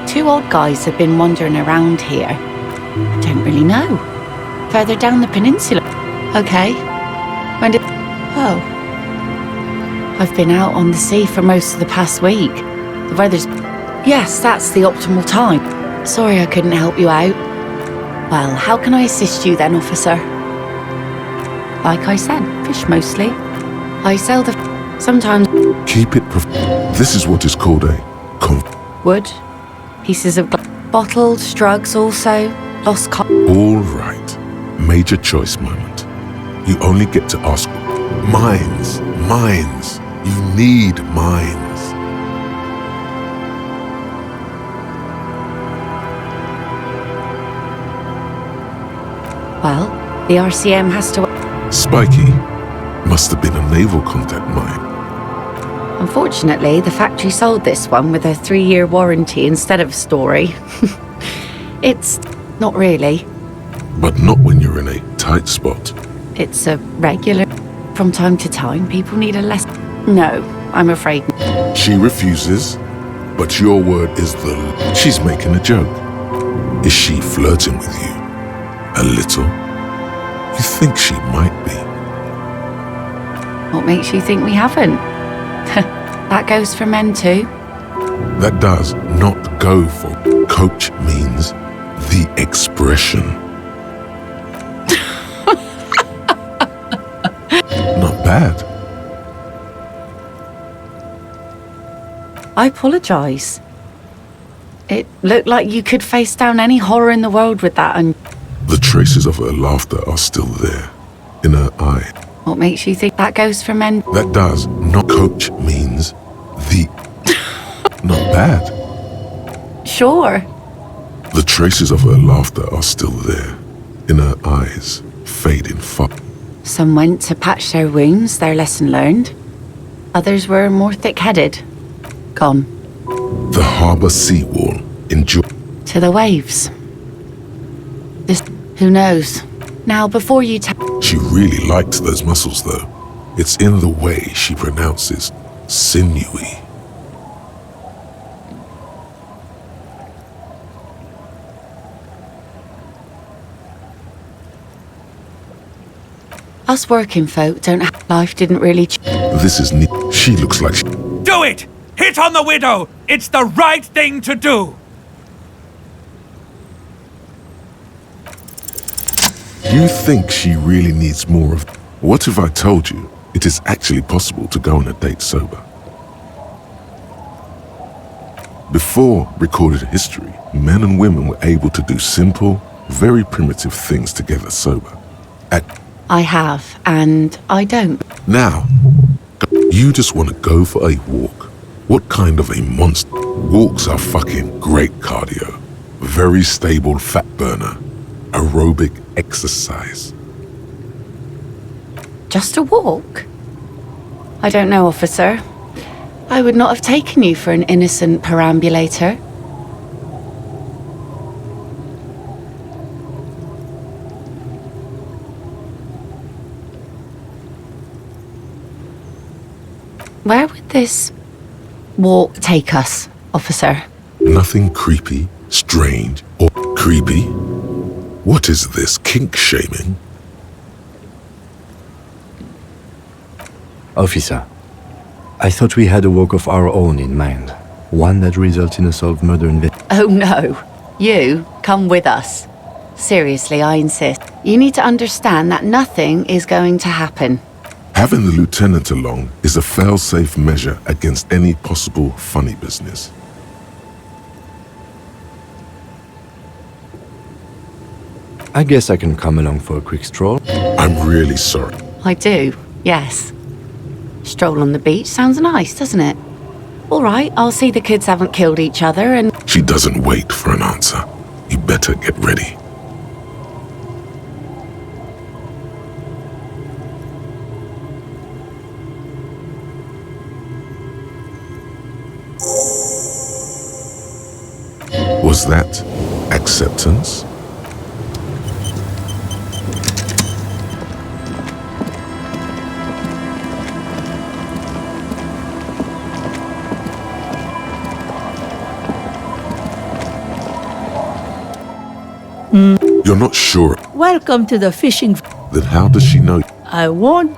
Two odd guys have been wandering around here. I don't really know. Further down the peninsula. Okay. When did... Oh. I've been out on the sea for most of the past week. The weather's... Yes, that's the optimal time. Sorry I couldn't help you out. Well, how can I assist you then, officer? Like I said, fish mostly. I sell the... Sometimes... Keep it... This is what is called a... Wood. Pieces of... Bottles, drugs also. Lost... All right. Major choice moment. You only get to ask... Mines. Mines. You need mines. Well, the RCM has to... Spiky must have been a naval contact mine. Unfortunately, the factory sold this one with a 3-year warranty instead of a story. It's not really. But not when you're in a tight spot. It's a regular... From time to time, people need a less... No, I'm afraid. She refuses, but your word is the... She's making a joke. Is she flirting with you? A little? You think she might be. What makes you think we haven't? That goes for men too. That does not go for... Coach means the expression. Not bad. I apologise. It looked like you could face down any horror in the world with that, and... The traces of her laughter are still there, in her eye. What makes you think that goes for men? That does not... Coach means the... Not bad. Sure. The traces of her laughter are still there, in her eyes, fading far. Some went to patch their wounds, their lesson learned. Others were more thick-headed. Gone. The harbour seawall, enjoy... To the waves. This... Who knows? Now, before you She really liked those muscles, though. It's in the way she pronounces sinewy. Us working folk don't have... Life didn't really... This is neat. She looks like... Do it! Hit on the widow! It's the right thing to do! You think she really needs more of... What if I told you it is actually possible to go on a date sober? Before recorded history, men and women were able to do simple, very primitive things together sober. I have, and I don't. Now, you just want to go for a walk. What kind of a monster? Walks are fucking great cardio. Very stable fat burner. Aerobic exercise. Just a walk? I don't know, officer. I would not have taken you for an innocent perambulator. Where would this walk take us, officer? Nothing creepy, strange, or creepy. What is this, kink shaming? Officer, I thought we had a walk of our own in mind. One that results in a solved murder investigation. Oh no. You, come with us. Seriously, I insist. You need to understand that nothing is going to happen. Having the lieutenant along is a fail-safe measure against any possible funny business. I guess I can come along for a quick stroll. I'm really sorry. I do, yes. Stroll on the beach sounds nice, doesn't it? All right, I'll see the kids haven't killed each other and... She doesn't wait for an answer. You better get ready. Was that acceptance? You're not sure. Welcome to the fishing... Then how does she know? I won't...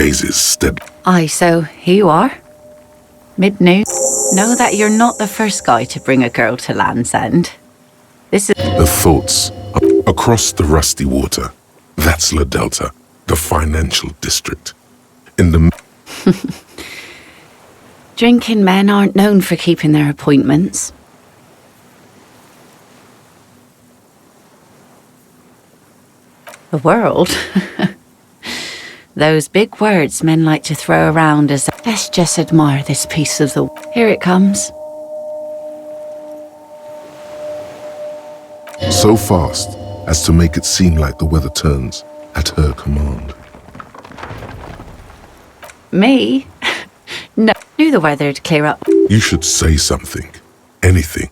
gazes steadily. Aye, so here you are. Mid-noon. Know that you're not the first guy to bring a girl to Land's End. This is... The thoughts across the rusty water. That's La Delta, the financial district. In the... Drinking men aren't known for keeping their appointments. The world? Those big words men like to throw around as... Let's just admire this piece of the... Here it comes. So fast as to make it seem like the weather turns at her command. Me? No. Knew the weather'd clear up. You should say something. Anything.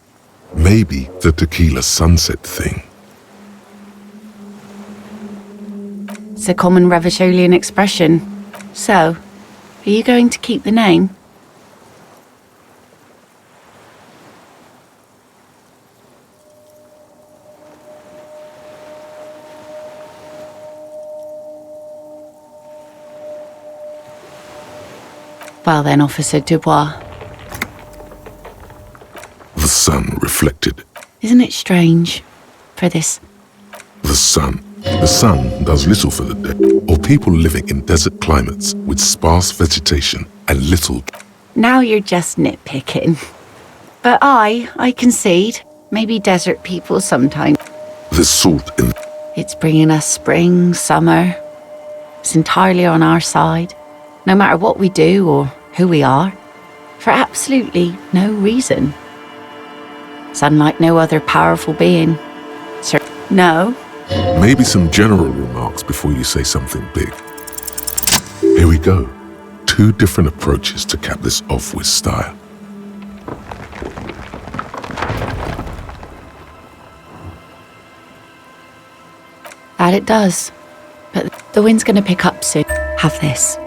Maybe the tequila sunset thing. It's a common Revacholian expression. So, are you going to keep the name? Well then, Officer Dubois. The sun reflected. Isn't it strange for this? The sun. The sun does little for the dead, or people living in desert climates with sparse vegetation and little... Now you're just nitpicking. But I concede. Maybe desert people sometimes. There's salt in... It's bringing us spring, summer. It's entirely on our side. No matter what we do or who we are. For absolutely no reason. It's unlike no other powerful being. Sir, no. Maybe some general remarks before you say something big. Here we go. 2 different approaches to cap this off with style. That it does. But the wind's gonna pick up soon. Have this.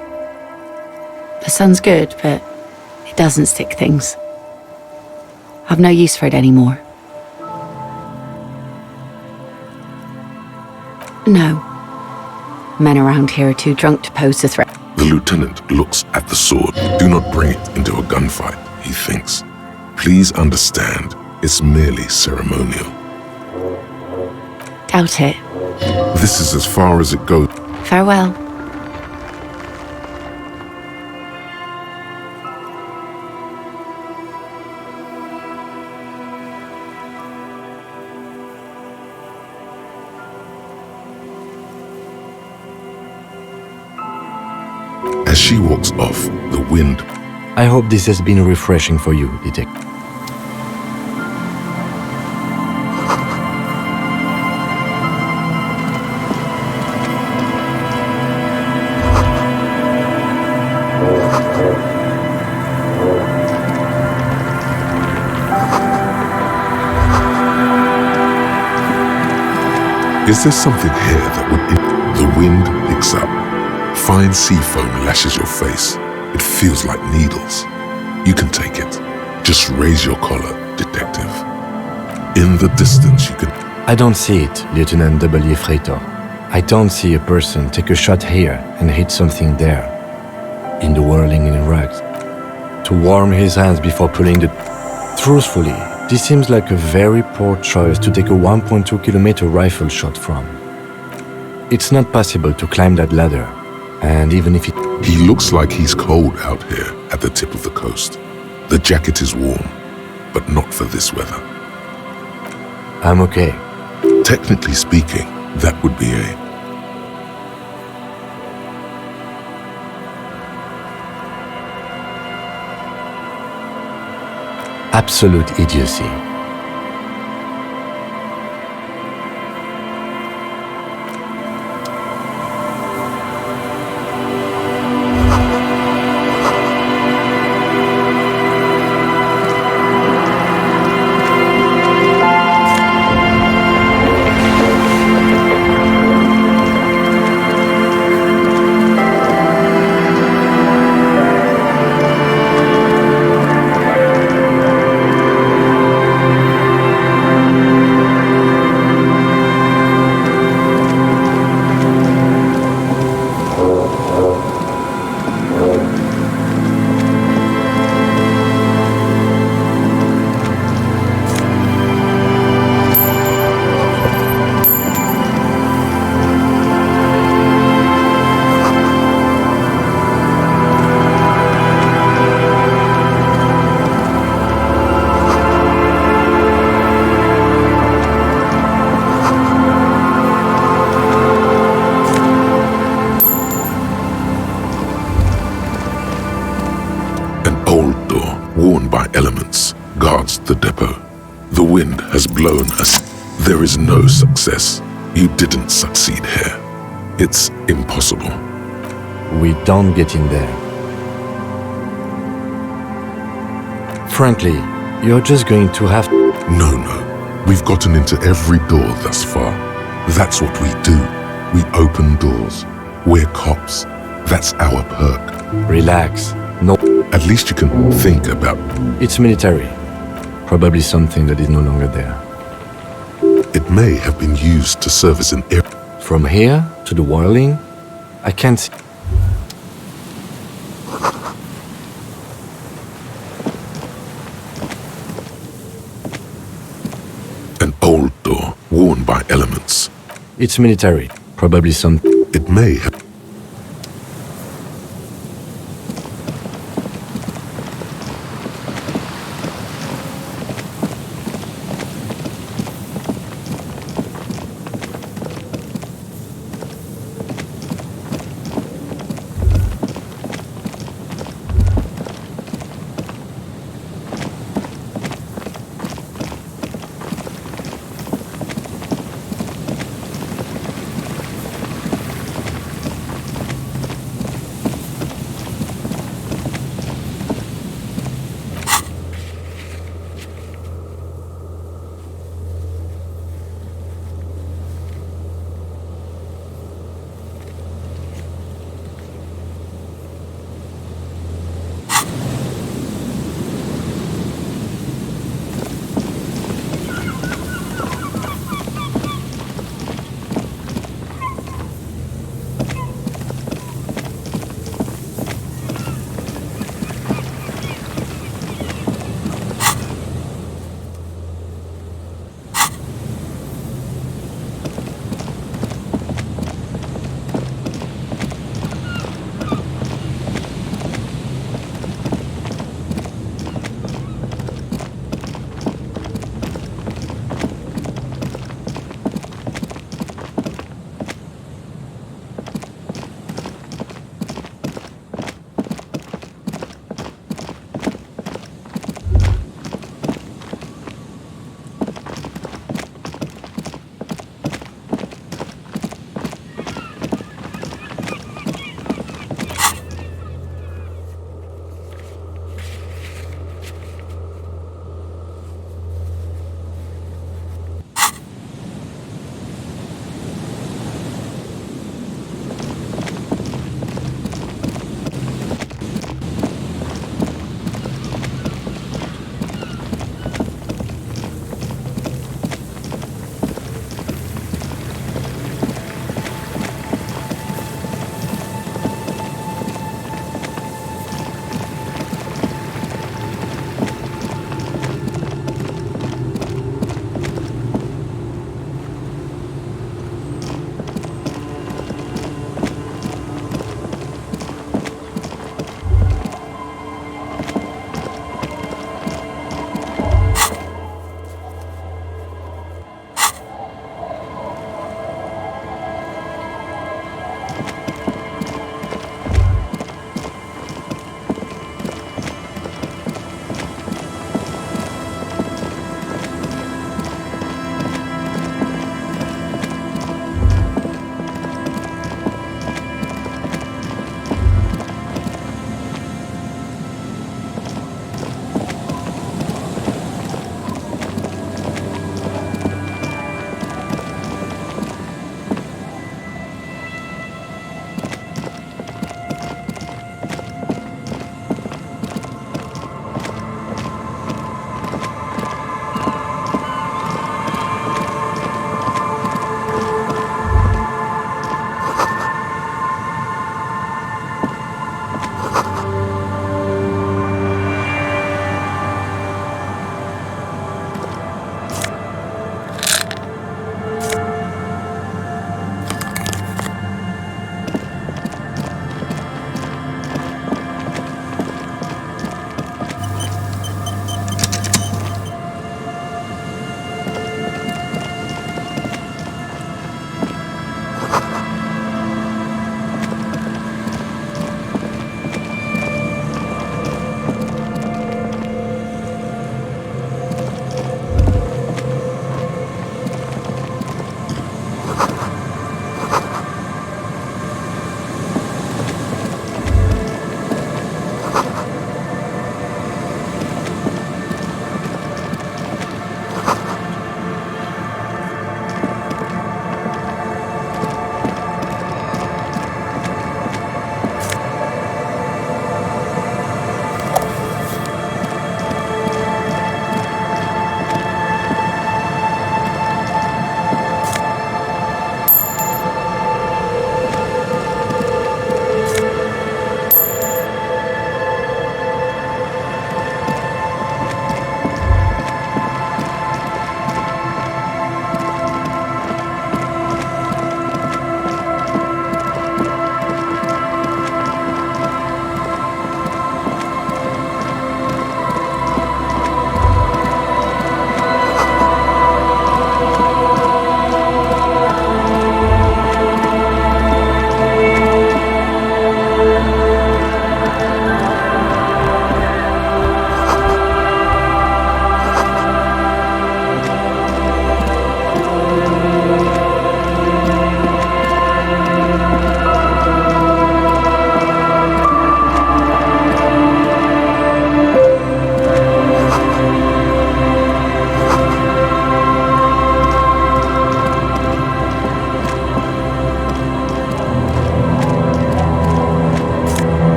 The sun's good, but it doesn't stick things. I've no use for it anymore. No. Men around here are too drunk to pose a threat. The lieutenant looks at the sword. Do not bring it into a gunfight, he thinks. Please understand, it's merely ceremonial. Doubt it. This is as far as it goes. Farewell. As she walks off, the wind... I hope this has been refreshing for you, Detective. Is there something here that would... The wind picks up. Fine sea foam lashes your face. It feels like needles. You can take it. Just raise your collar, detective. In the distance you can... I don't see it, Lieutenant W. Freitor. I don't see a person take a shot here and hit something there. In the whirling in rugs. To warm his hands before pulling the... Truthfully, this seems like a very poor choice to take a 1.2 kilometer rifle shot from. It's not possible to climb that ladder. And even if He looks like he's cold out here at the tip of the coast. The jacket is warm, but not for this weather. I'm okay. Technically speaking, that would be a... absolute idiocy. wind has blown us. There is no success. You didn't succeed here. It's impossible. We don't get in there. Frankly, you're just going to have to... No. We've gotten into every door thus far. That's what we do. We open doors. We're cops. That's our perk. Relax. No. At least you can think about... It's military. Probably something that is no longer there. It may have been used to serve as an air... From here to the whirling, I can't see... An old door, worn by elements. It's military. Probably some... It may have...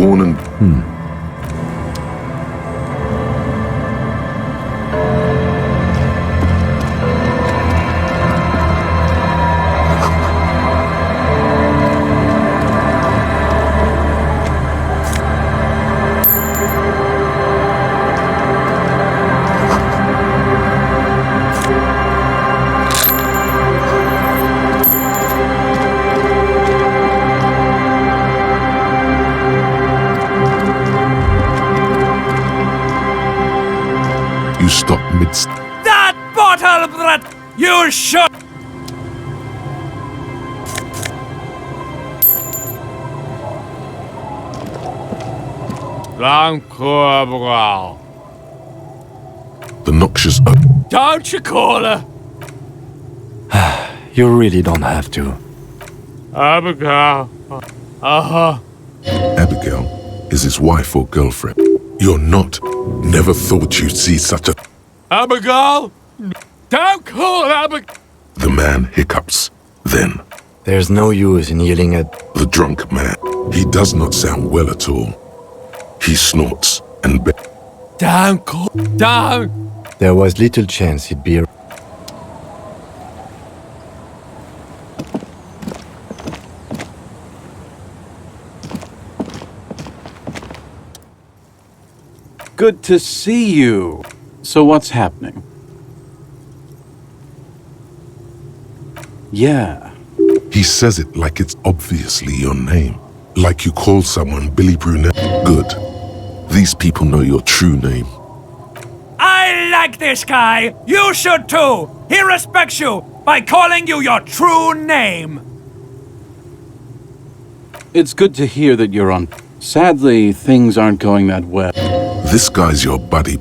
born and... You stop mid... That bottle brat! You should! Abigail. The noxious... Don't you call her? You really don't have to. Abigail. Abigail is his wife or girlfriend. You're not. Never thought you'd see such a... Abigail? Don't call Abigail. The man hiccups. Then... There's no use in yelling at... The drunk man. He does not sound well at all. He snorts and... Down, down! There was little chance he'd be... Good to see you. So what's happening? Yeah. He says it like it's obviously your name. Like you call someone Billy Brunette. Good. These people know your true name. I like this guy! You should too! He respects you by calling you your true name! It's good to hear that you're on. Sadly, things aren't going that well. This guy's your buddy.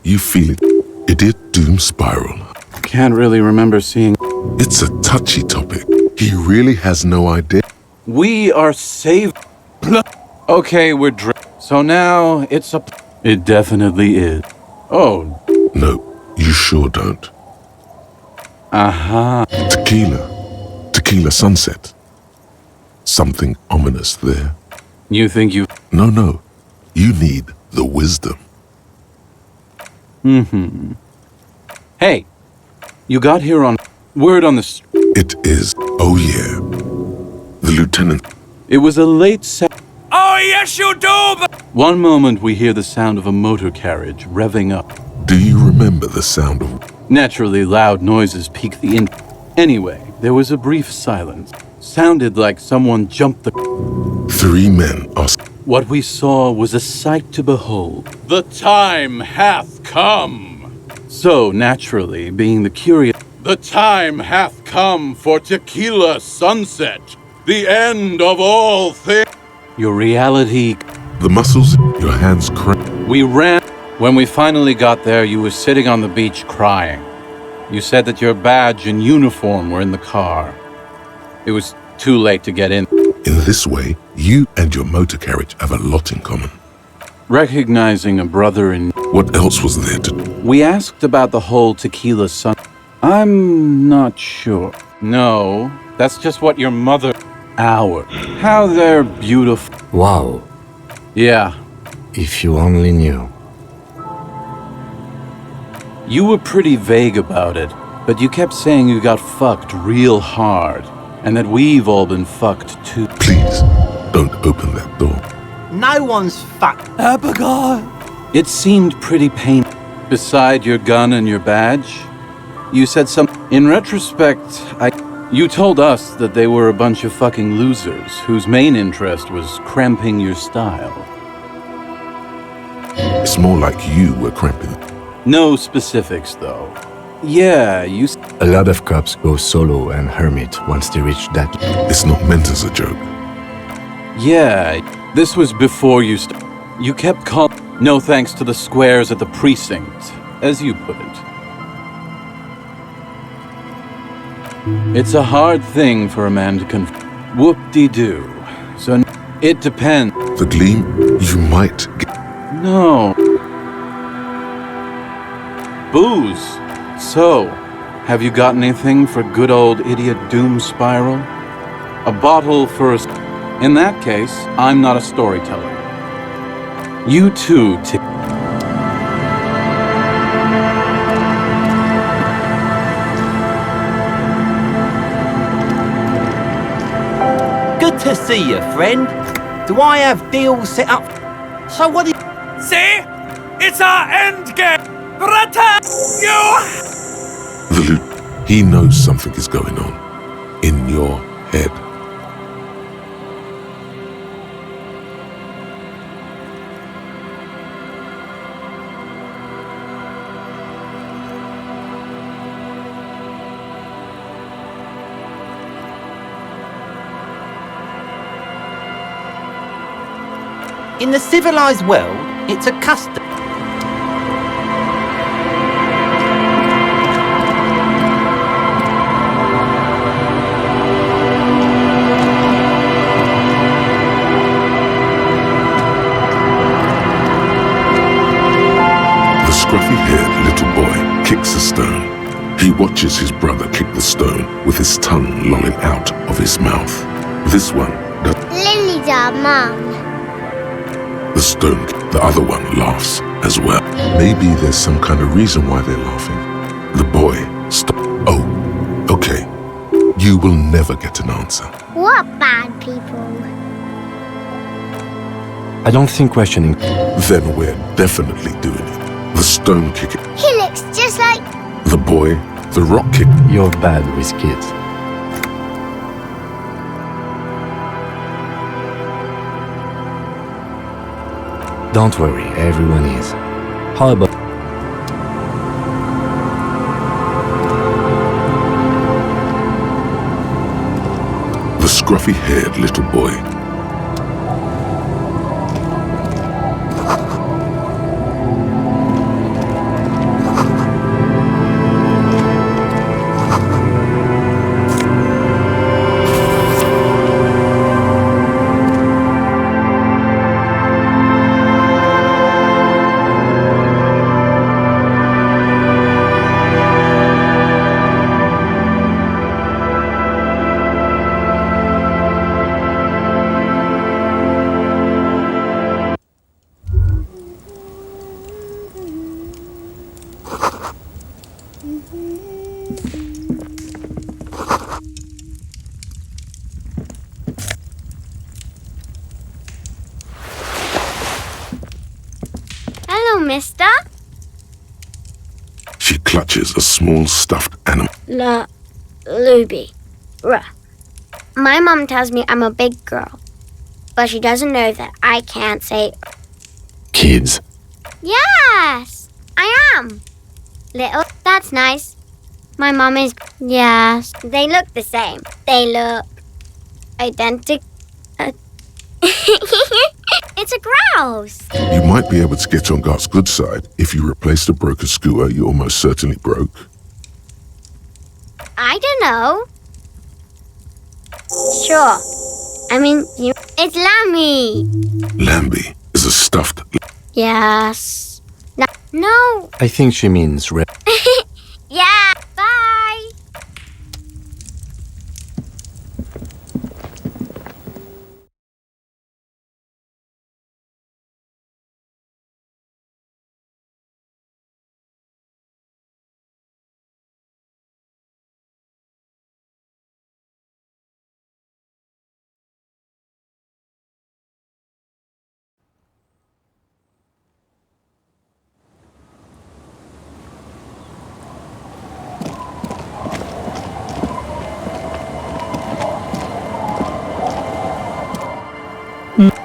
You feel it. It is doom spiral. Can't really remember seeing... It's a touchy topic. He really has no idea. We are saved. Okay, we're so now it's a... It definitely is. Oh. No, you sure don't. Aha. Tequila sunset. Something ominous there. You think you... No. You need the wisdom. Hey, you got here on... Word on the street. It is. Oh yeah. The lieutenant. It was a late Oh, yes you do! One moment we hear the sound of a motor carriage revving up. Do you remember the sound of... Naturally, loud noises pique the Anyway, there was a brief silence. Sounded like someone jumped the... 3 men asked... What we saw was a sight to behold. The time hath come. So, naturally, being the curious... The time hath come for tequila sunset. The end of all things. Your reality... The muscles in your hands cramped. We ran. When we finally got there, you were sitting on the beach crying. You said that your badge and uniform were in the car. It was too late to get in. In this way, you and your motor carriage have a lot in common. Recognizing a brother in... What else was there to... We asked about the whole tequila sun... I'm not sure. No, that's just what your mother... How they're beautiful. Wow. Yeah. If you only knew. You were pretty vague about it, but you kept saying you got fucked real hard, and that we've all been fucked too. Please, don't open that door. No one's fucked. Abigail! It seemed pretty painful. Beside your gun and your badge, you said something. In retrospect, You told us that they were a bunch of fucking losers whose main interest was cramping your style. It's more like you were cramping. No specifics, though. Yeah, you... A lot of cops go solo and hermit once they reach that... It's not meant as a joke. Yeah, this was before you You kept calling... No thanks to the squares at the precinct, as you put it. It's a hard thing for a man to Whoop-de-doo. So it depends. The gleam, you might get... No. Booze. So, have you got anything for good old idiot Doom Spiral? A bottle for a... In that case, I'm not a storyteller. You too, Good to see you, friend. Do I have deals set up? So what do you... See? It's our end game! Protect you! The loot. He knows something is going on. In your head. In the civilized world, it's a custom. The scruffy-haired little boy kicks a stone. He watches his brother kick the stone with his tongue lolling out of his mouth. This one does. Lily's our mum. The stone, the other one laughs as well. Maybe there's some kind of reason why they're laughing. The boy stop. Oh, okay. You will never get an answer. What bad people? I don't think questioning. Then we're definitely doing it. The stone kick. He looks just like... The boy, the rock kick. You're bad with kids. Don't worry, everyone is. How about... The scruffy-haired little boy. Hello, mister. She clutches a small stuffed animal. Luby. Ruh. My mum tells me I'm a big girl, but she doesn't know that I can't say... Kids. Yes, I am. Little, that's nice. My mum is... Yes. They look the same. They look... identical. It's a grouse. You might be able to get on Gart's good side if you replace the broken scooter you almost certainly broke. I don't know. Sure. I mean, you... It's Lammy. Lambie is a stuffed... Yes. No. I think she means red. Yeah. Bye.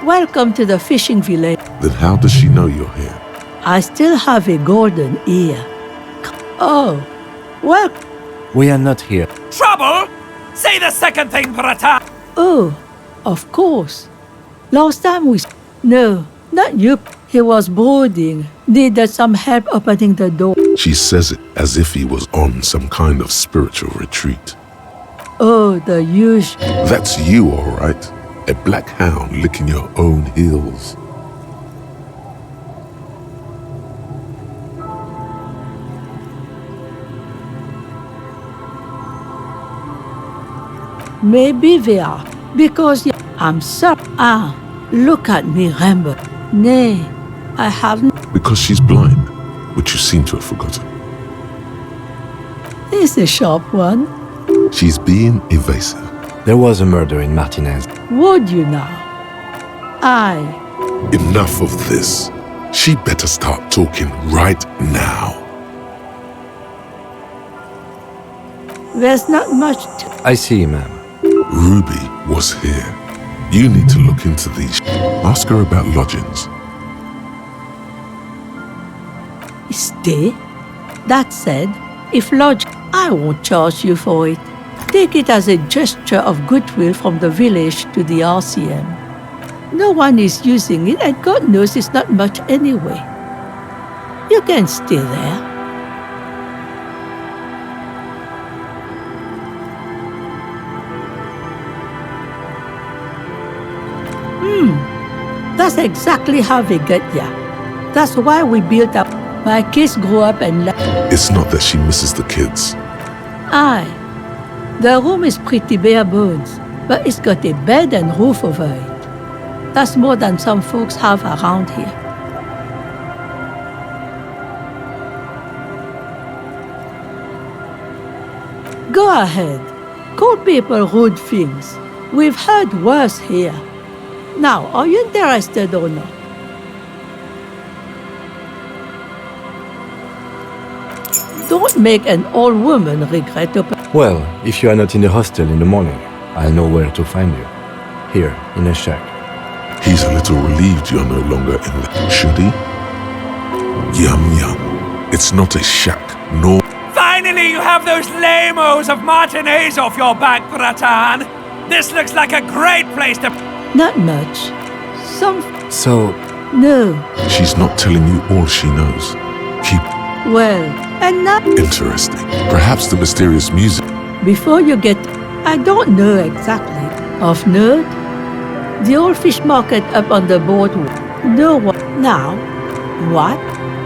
Welcome to the fishing village. Then how does she know you're here? I still have a golden ear. Oh, well. We are not here. Trouble? Say the second thing, Prata. Oh, of course. Last time we... No, not you. He was boarding. Needed some help opening the door. She says it as if he was on some kind of spiritual retreat. Oh, the usual. That's you, all right. A black hound licking your own heels. Maybe they are, because I'm sorry. Ah, look at me, Rambo. Nay, I haven't. Because she's blind, which you seem to have forgotten. It's a sharp one. She's being evasive. There was a murder in Martinez. Would you now? Aye. Enough of this. She better start talking right now. There's not much to... I see, ma'am. Ruby was here. You need to look into these. Ask her about lodgings. Stay. That said, if lodge, I won't charge you for it. Take it as a gesture of goodwill from the village to the RCM. No one is using it, and God knows it's not much anyway. You can stay there. That's exactly how they get ya. That's why we built up. My kids grew up and left. It's not that she misses the kids. Aye. The room is pretty bare bones, but it's got a bed and roof over it. That's more than some folks have around here. Go ahead. Call people rude things. We've heard worse here. Now, are you interested or not? Don't make an old woman regret to... Well, if you are not in the hostel in the morning, I'll know where to find you. Here, in a shack. He's a little relieved you're no longer in the... Should he? Yum yum. It's not a shack, nor... Finally, you have those lame-os of Martinez off your back, Gratan. This looks like a great place to... Not much. Some... So... No. She's not telling you all she knows. Keep... Well, and now... Interesting. Perhaps the mysterious music... Before you get... I don't know exactly. Of Nerd? The old fish market up on the boardwalk. No one... Now? What?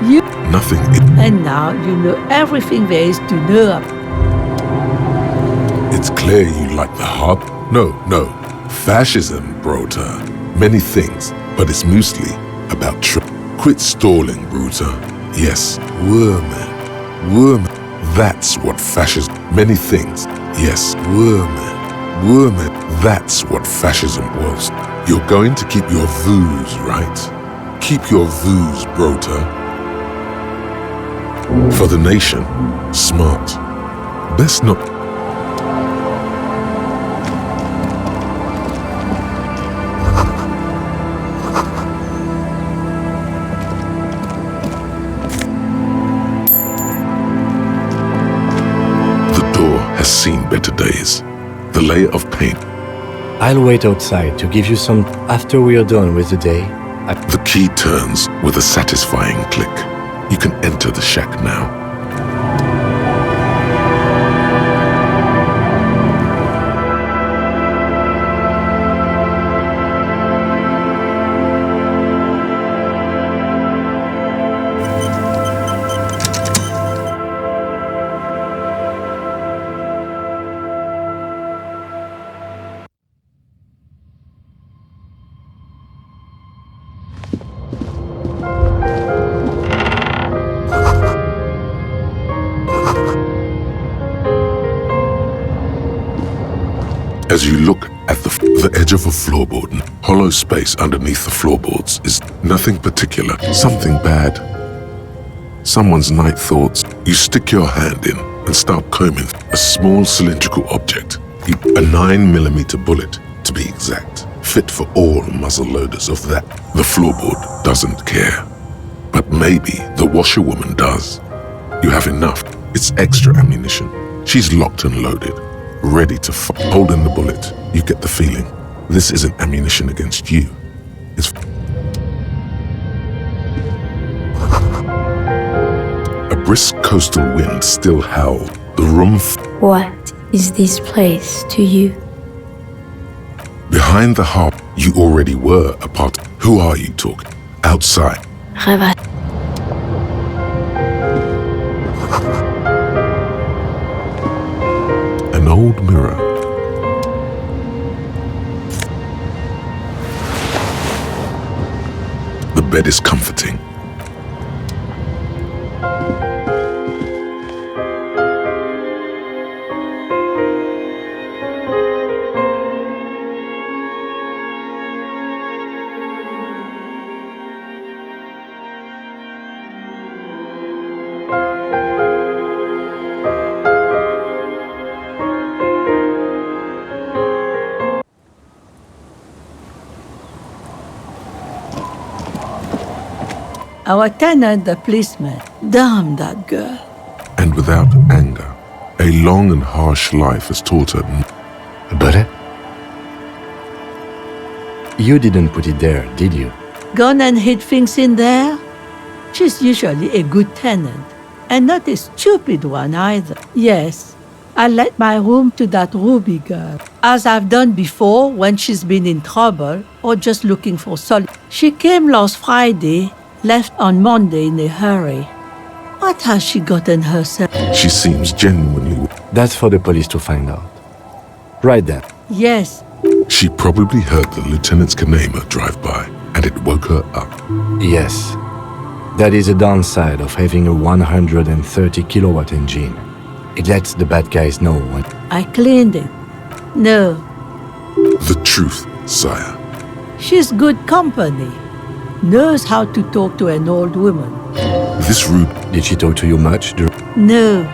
You... Nothing... And now you know everything there is to know. It's clear you like the hub. No. Fascism, Brota. Many things, but it's mostly about Quit stalling, Bruta. Yes, Worman. That's what fascism... Many things. Yes, Worman. That's what fascism was. You're going to keep your views, right? Keep your views, Brota. For the nation, smart. Best not... has seen better days. The layer of paint. I'll wait outside to give you some... After we are done with the day, The key turns with a satisfying click. You can enter the shack now. As you look at the edge of a floorboard, hollow space underneath the floorboards is nothing particular, something bad. Someone's night thoughts. You stick your hand in and start combing a small cylindrical object, a 9mm bullet to be exact, fit for all muzzle loaders of that. The floorboard doesn't care, but maybe the washerwoman does. You have enough. It's extra ammunition. She's locked and loaded. Ready to holding the bullet. You get the feeling. This isn't ammunition against you. It's... A brisk coastal wind still howled. The room... What is this place to you? Behind the harp, you already were a part. Who are you talking? Outside. An old mirror. The bed is comforting. Our tenant, the policeman. Damn that girl. And without anger, a long and harsh life has taught her. But you didn't put it there, did you? Gone and hid things in there? She's usually a good tenant, and not a stupid one either. Yes, I let my room to that Ruby girl, as I've done before when she's been in trouble or just looking for solace. She came last Friday, left on Monday in a hurry. What has she gotten herself? She seems genuinely. That's for the police to find out. Right then. Yes. She probably heard the lieutenant's Kanema drive by, and it woke her up. Yes. That is a downside of having a 130 kilowatt engine. It lets the bad guys know what. I cleaned it. No. The truth, sire. She's good company. Knows how to talk to an old woman. This rude. Did she talk to you much? No,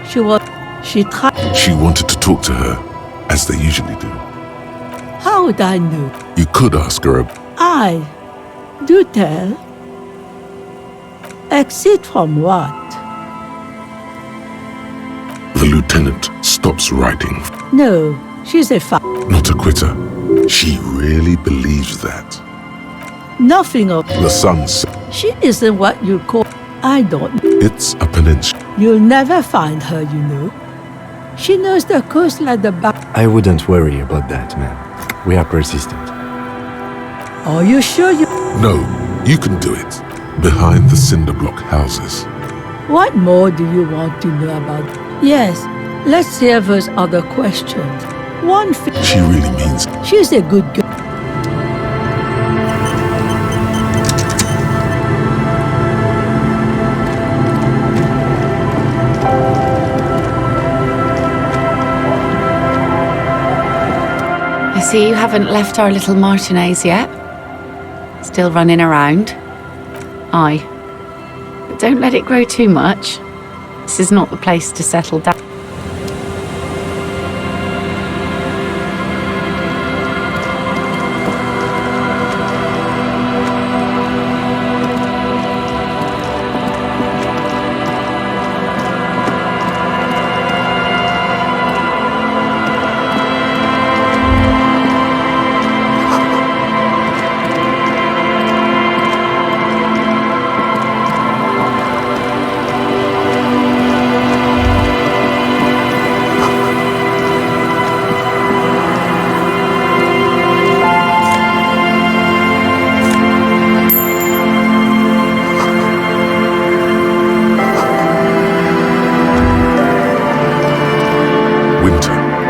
she tried. She wanted to talk to her, as they usually do. How would I know? You could ask her. Do tell. Exit from what? The lieutenant stops writing. No, she's a Not a quitter. She really believes that. Nothing of The sun's. She isn't what you call. I don't. It's a peninsula. You'll never find her, you know. She knows the coast like the back. I wouldn't worry about that, man. We are persistent. Are you sure you... No, you can do it. Behind the cinder block houses. What more do you want to know about... Yes, let's hear those other questions. One thing... She really means... She's a good girl. I see you haven't left our little Martinez yet. Still running around. Aye. But don't let it grow too much. This is not the place to settle down.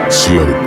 Slow.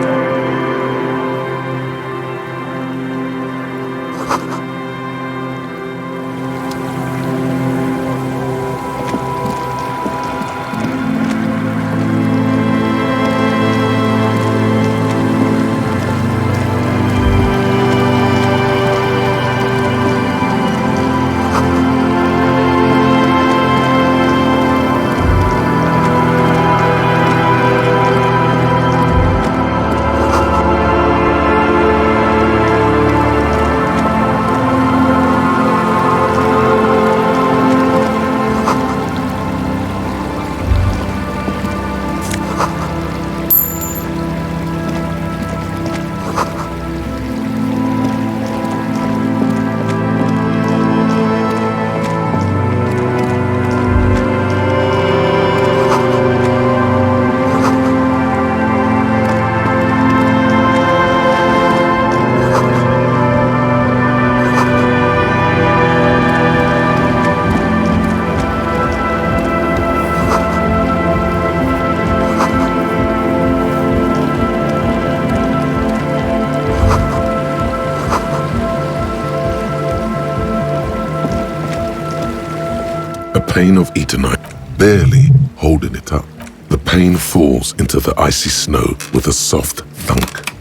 A pane of eternite, barely holding it up. The pane falls into the icy snow with a soft thunk.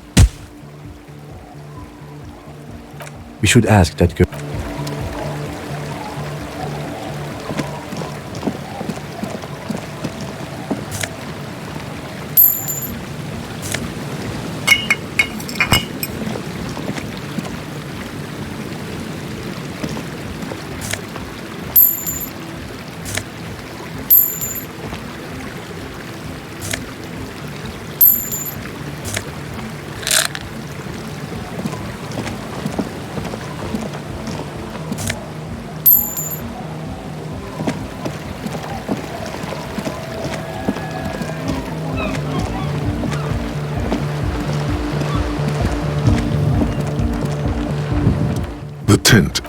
We should ask that girl. tent.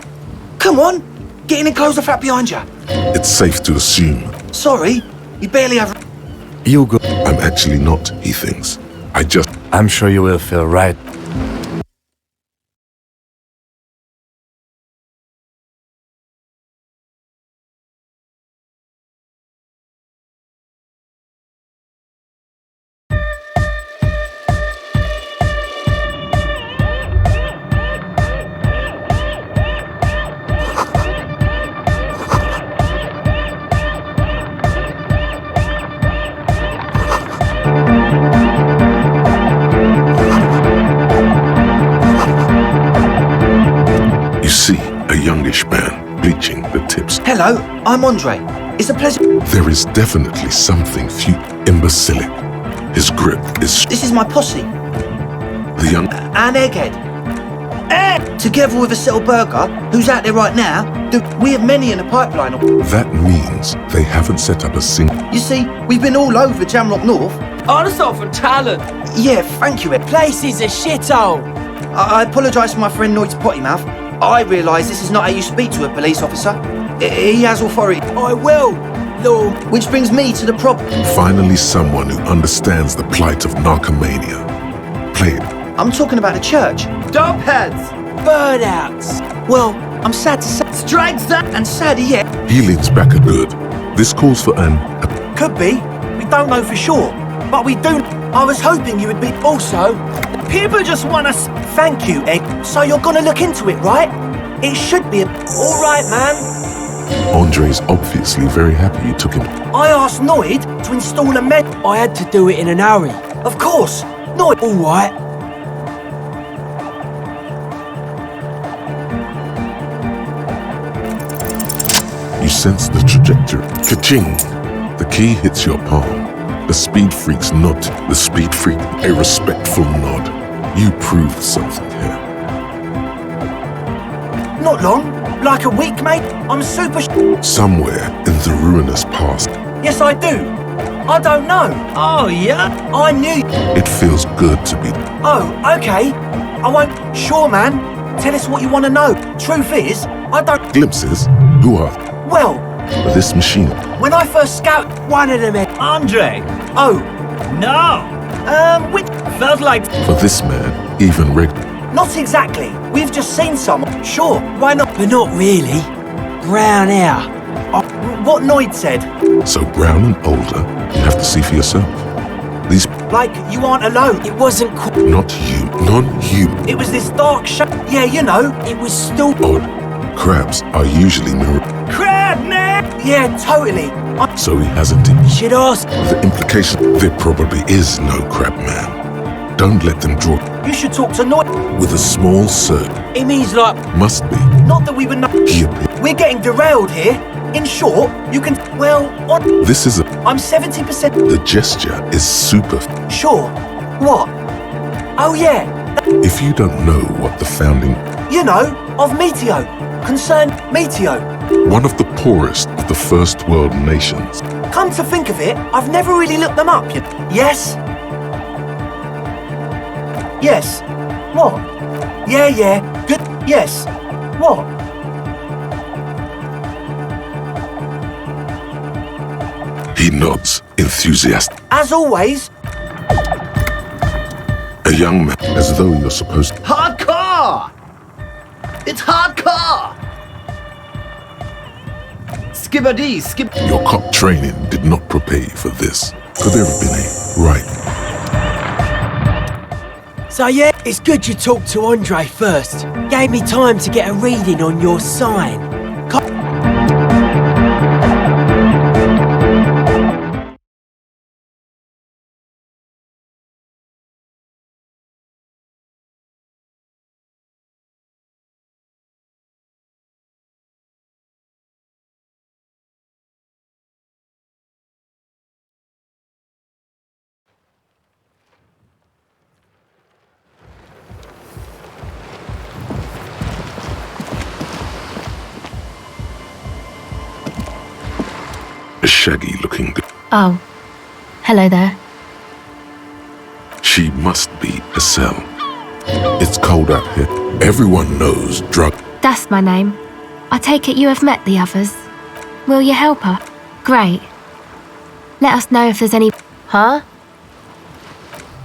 Come on, get in and close the flap behind you. It's safe to assume. Sorry, you barely have... You go. I'm actually not, he thinks. I'm sure you will feel right. You see a youngish man bleaching the tips. Hello, I'm Andre. It's a pleasure... There is definitely something imbecilic. His grip is... This is my posse. The young... And Egghead. Together with a Settle Burger, who's out there right now, we have many in the pipeline. That means they haven't set up a single... You see, we've been all over Jamrock North. Oh, that's all for talent. Yeah, thank you, Ed. Place is a shithole. I apologise for my friend Noid's potty mouth. I realise this is not how you speak to a police officer. He has authority. I will, Lord. Which brings me to the problem. Finally someone who understands the plight of narcomania. Play it. I'm talking about the church. Dubheads. Burnouts. Well, I'm sad to say... Strikes that. And sadder yet... He leans back a good. This calls for an... Could be. We don't know for sure. But we do... I was hoping you would be... Also, people just want us... Thank you, Egg. So you're gonna look into it, right? It should be a... All right, man. Andre's obviously very happy you took him. I asked Noid to install a med... I had to do it in an hurry. Of course. Noid... All right. You sense the trajectory. Ka-ching! The key hits your palm. The speed freak's nod. The speed freak, a respectful nod. You proved something here. Not long. Like a week, mate. I'm super... Somewhere in the ruinous past. Yes, I do. I don't know. Oh, yeah? I knew... It feels good to be... Oh, okay. I won't... Sure, man. Tell us what you want to know. Truth is, I don't... Glimpses? Who are... Well... This machine. When I first scouted... One of them... Andre. Oh. No. Which... Felt like... For this man, even Not exactly. We've just seen some. Sure, why not? But not really. Brown hair. What Noid said. So brown and older, you have to see for yourself. These... Like, you aren't alone. It wasn't... Not you. Non-human. It was this dark shape. Yeah, you know. It was still... Odd. Crabs are usually mirror... Crab man! Yeah, totally. So he hasn't... Should ask... The implication... There probably is no crab man. Don't let them draw... You should talk to Noid. With a small circle. It means like... Must be. Not that we would know... We're getting derailed here. In short, you can... Well, on... This is a... I'm 70%... The gesture is super... Sure. What? Oh, yeah. If you don't know what the founding... You know, of Meteo. Concerned Meteo. One of the poorest of the first world nations. Come to think of it, I've never really looked them up. Yes? Yes. What? Yeah. Good. Yes. What? He nods, enthusiastic. As always. A young man, as though you're supposed to... Hardcore! It's hardcore! Skibbity, skip... Your cop training did not prepare you for this. Could there have been a right? So yeah, it's good you talked to Andre first. Gave me time to get a reading on your sign. A shaggy-looking... Oh. Hello there. She must be a cell. It's cold out here. Everyone knows drug... That's my name. I take it you have met the others. Will you help her? Great. Let us know if there's any... Huh?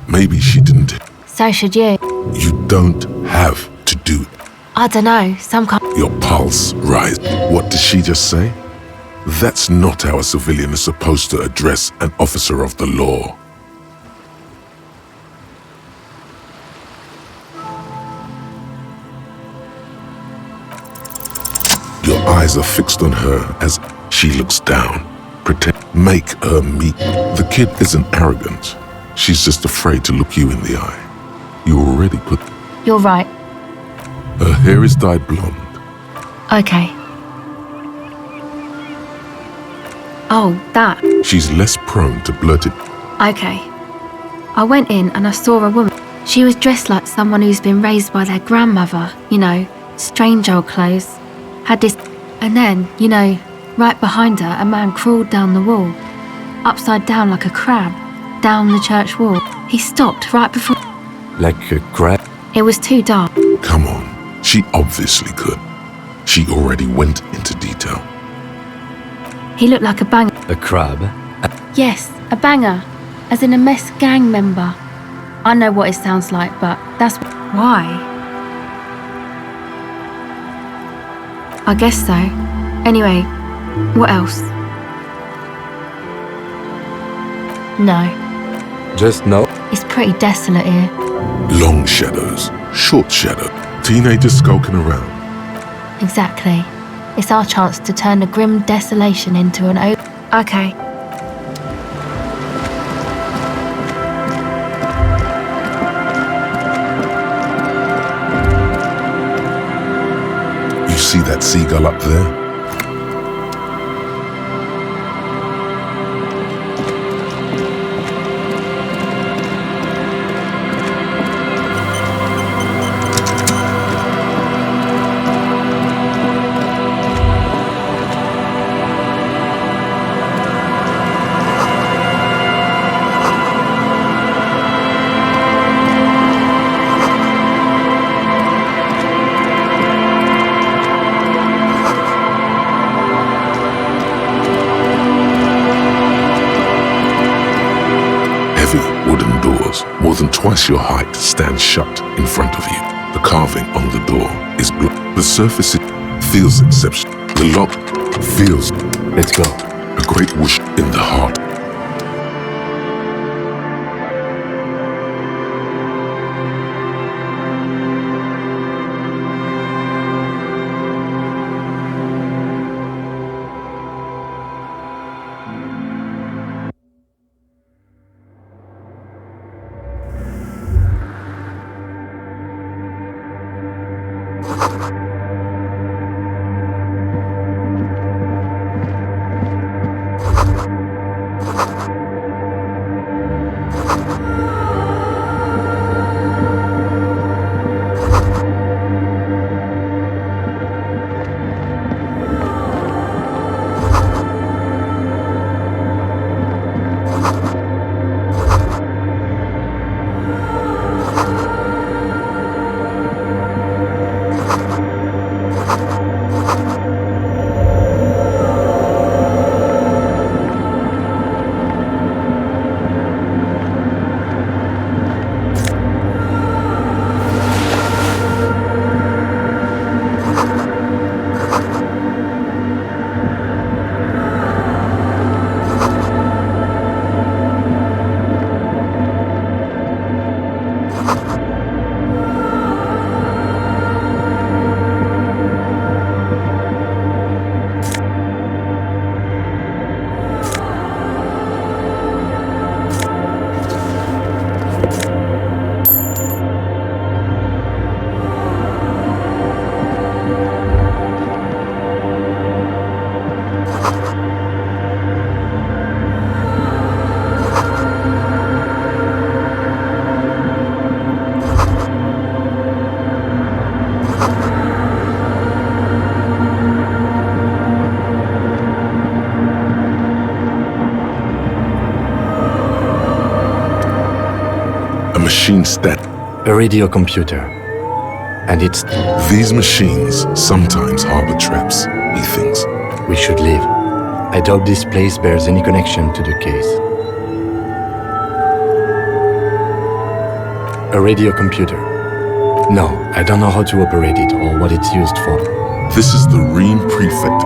Maybe she didn't. So should you. You don't have to do it. I don't know, some kind... Your pulse rise. What did she just say? That's not how a civilian is supposed to address an officer of the law. Your eyes are fixed on her as she looks down. Pretend. Make her meet. The kid isn't arrogant. She's just afraid to look you in the eye. You already put... You're right. Her hair is dyed blonde. Okay. Oh, that. She's less prone to blurt it. Okay. I went in and I saw a woman. She was dressed like someone who's been raised by their grandmother. You know, strange old clothes. Had this... And then, you know, right behind her, a man crawled down the wall. Upside down like a crab. Down the church wall. He stopped right before... Like a crab? It was too dark. Come on. She obviously could. She already went into detail. He looked like a banger. A crab? Yes, a banger. As in a mess gang member. I know what it sounds like, but that's why. I guess so. Anyway, what else? No. Just no? It's pretty desolate here. Long shadows, short shadow, teenagers skulking around. Exactly. It's our chance to turn the grim desolation into an Okay. You see that seagull up there? Wooden doors, more than twice your height, stand shut in front of you. The carving on the door is blue. The surface feels exceptional. The lock feels... Let's go. A great whoosh in the heart. Machine stat. A radio computer. And it's... These machines sometimes harbor traps, he thinks. We should leave. I doubt this place bears any connection to the case. A radio computer. No, I don't know how to operate it or what it's used for. This is the Reen Prefect.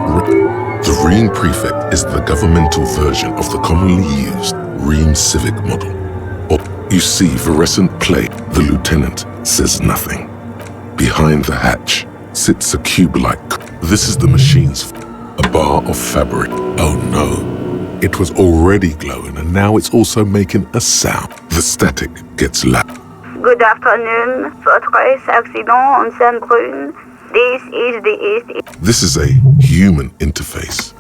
The Reen Prefect is the governmental version of the commonly used Reen Civic model. Or you see fluorescent plate. The lieutenant says nothing. Behind the hatch sits a cube-like. This is the machine's a bar of fabric. Oh no. It was already glowing and now it's also making a sound. The static gets loud. Good afternoon. Fortress accident on Saint-Brune. This is the East. This is a human interface.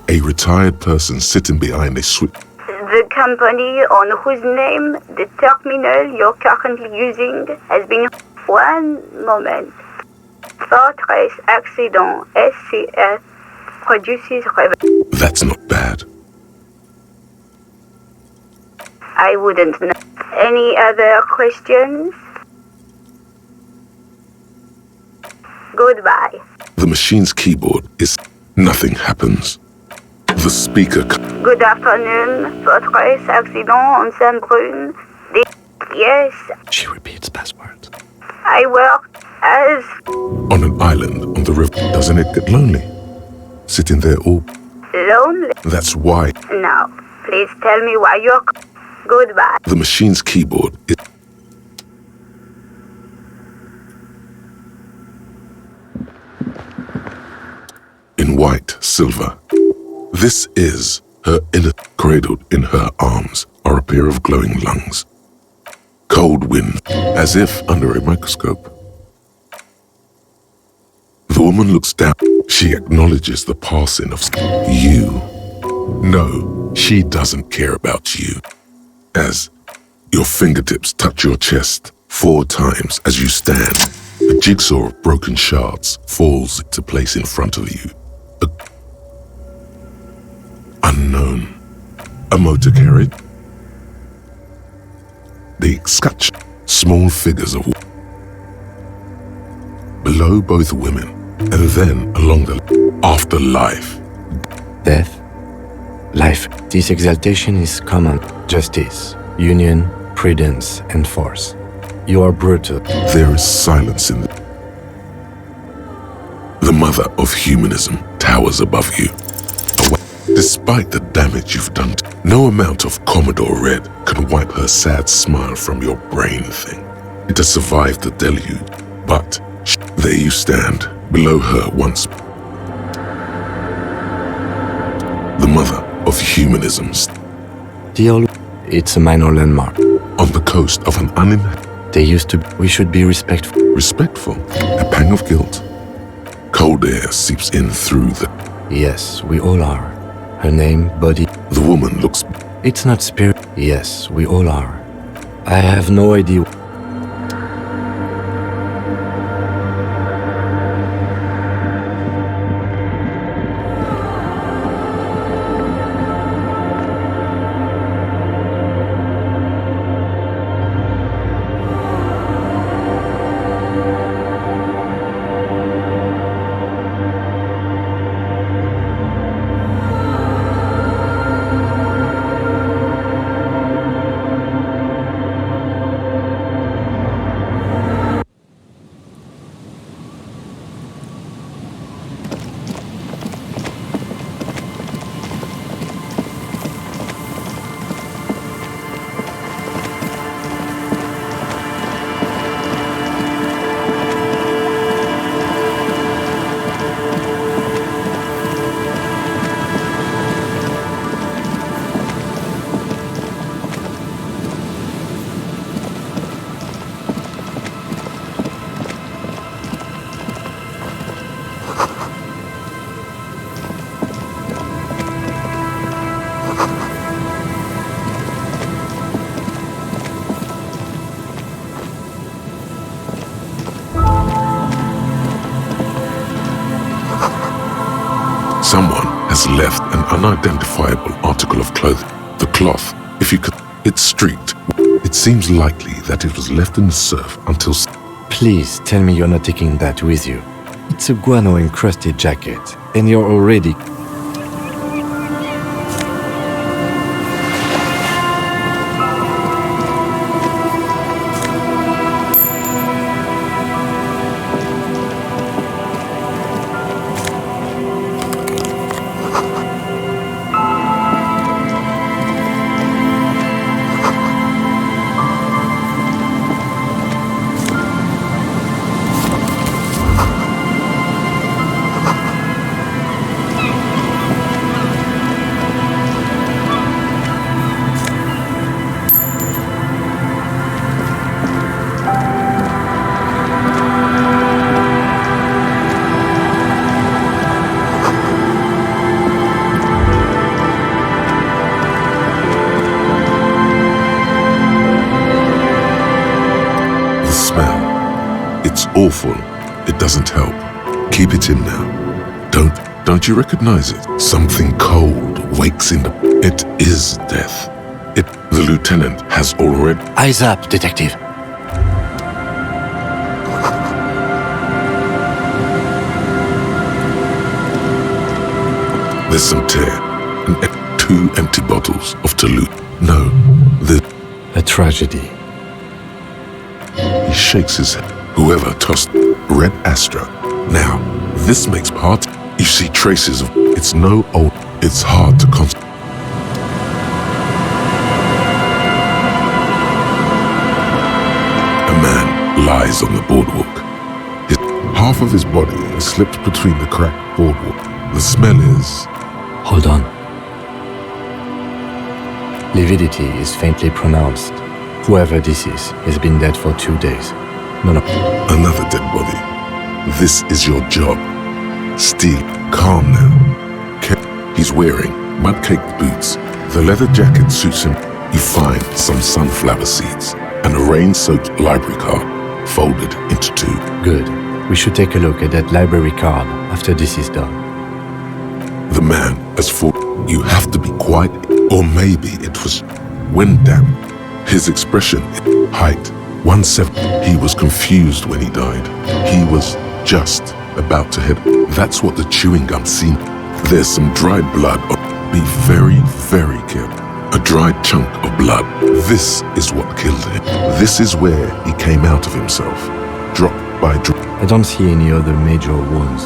A retired person sitting behind a switch. The company on whose name the terminal you're currently using has been... One moment. Fortress accident. SCS produces revenue. That's not bad. I wouldn't know. Any other questions? Goodbye. The machine's keyboard is... Nothing happens. The speaker... Good afternoon. Fortress accident on Saint-Brune. Yes. She repeats passwords. I work as... On an island on the river. Doesn't it get lonely? Sitting there all... Lonely? That's why. No. Please tell me why you're... Goodbye. The machine's keyboard is... in white silver. This is her inner... Cradled in her arms are a pair of glowing lungs. Cold wind, as if under a microscope. The woman looks down. She acknowledges the passing of you. No, she doesn't care about you. As your fingertips touch your chest 4 times as you stand, a jigsaw of broken shards falls into place in front of you. Unknown. A motor carriage. They scratch small figures of below both women, and then along the afterlife. Death. Life. This exaltation is common. Justice, union, prudence, and force. You are brutal. There is silence in the... The mother of humanism towers above you. Despite the damage you've done, no amount of Commodore Red can wipe her sad smile from your brain thing. It has survived the deluge, but there you stand, below her once. The mother of humanism. It's a minor landmark. On the coast of an uninhabited... They used to... We should be respectful. Respectful? A pang of guilt. Cold air seeps in through the... Yes, we all are. Her name, body... The woman looks... It's not spirit... Yes, we all are. I have no idea... Someone has left an unidentifiable article of clothing. The cloth, if you could, it's streaked. It seems likely that it was left in the surf until... Please tell me you're not taking that with you. It's a guano-encrusted jacket, and you're already... Awful. It doesn't help. Keep it in now. Don't you recognize it? Something cold wakes in the... It is death. The lieutenant has already... Eyes up, detective. There's some tear and 2 empty bottles of Toulouse. No, a tragedy. He shakes his head. Whoever tossed Red Astra. Now, this makes part. You see traces of... It's no old... It's hard to A man lies on the boardwalk. Half of his body is slipped between the cracked boardwalk. The smell is... Hold on. Lividity is faintly pronounced. Whoever this is has been dead for 2 days. No. Another dead body. This is your job. Steel, calm now. He's wearing mud-caked boots. The leather jacket suits him. You find some sunflower seeds and a rain-soaked library card folded into 2. Good. We should take a look at that library card after this is done. The man has fought. You have to be quiet, or maybe it was wind damp. His expression, height. 170. He was confused when he died. He was just about to head. That's what the chewing gum seemed. There's some dried blood. Be very, very careful. A dried chunk of blood. This is what killed him. This is where he came out of himself. Drop by drop. I don't see any other major wounds.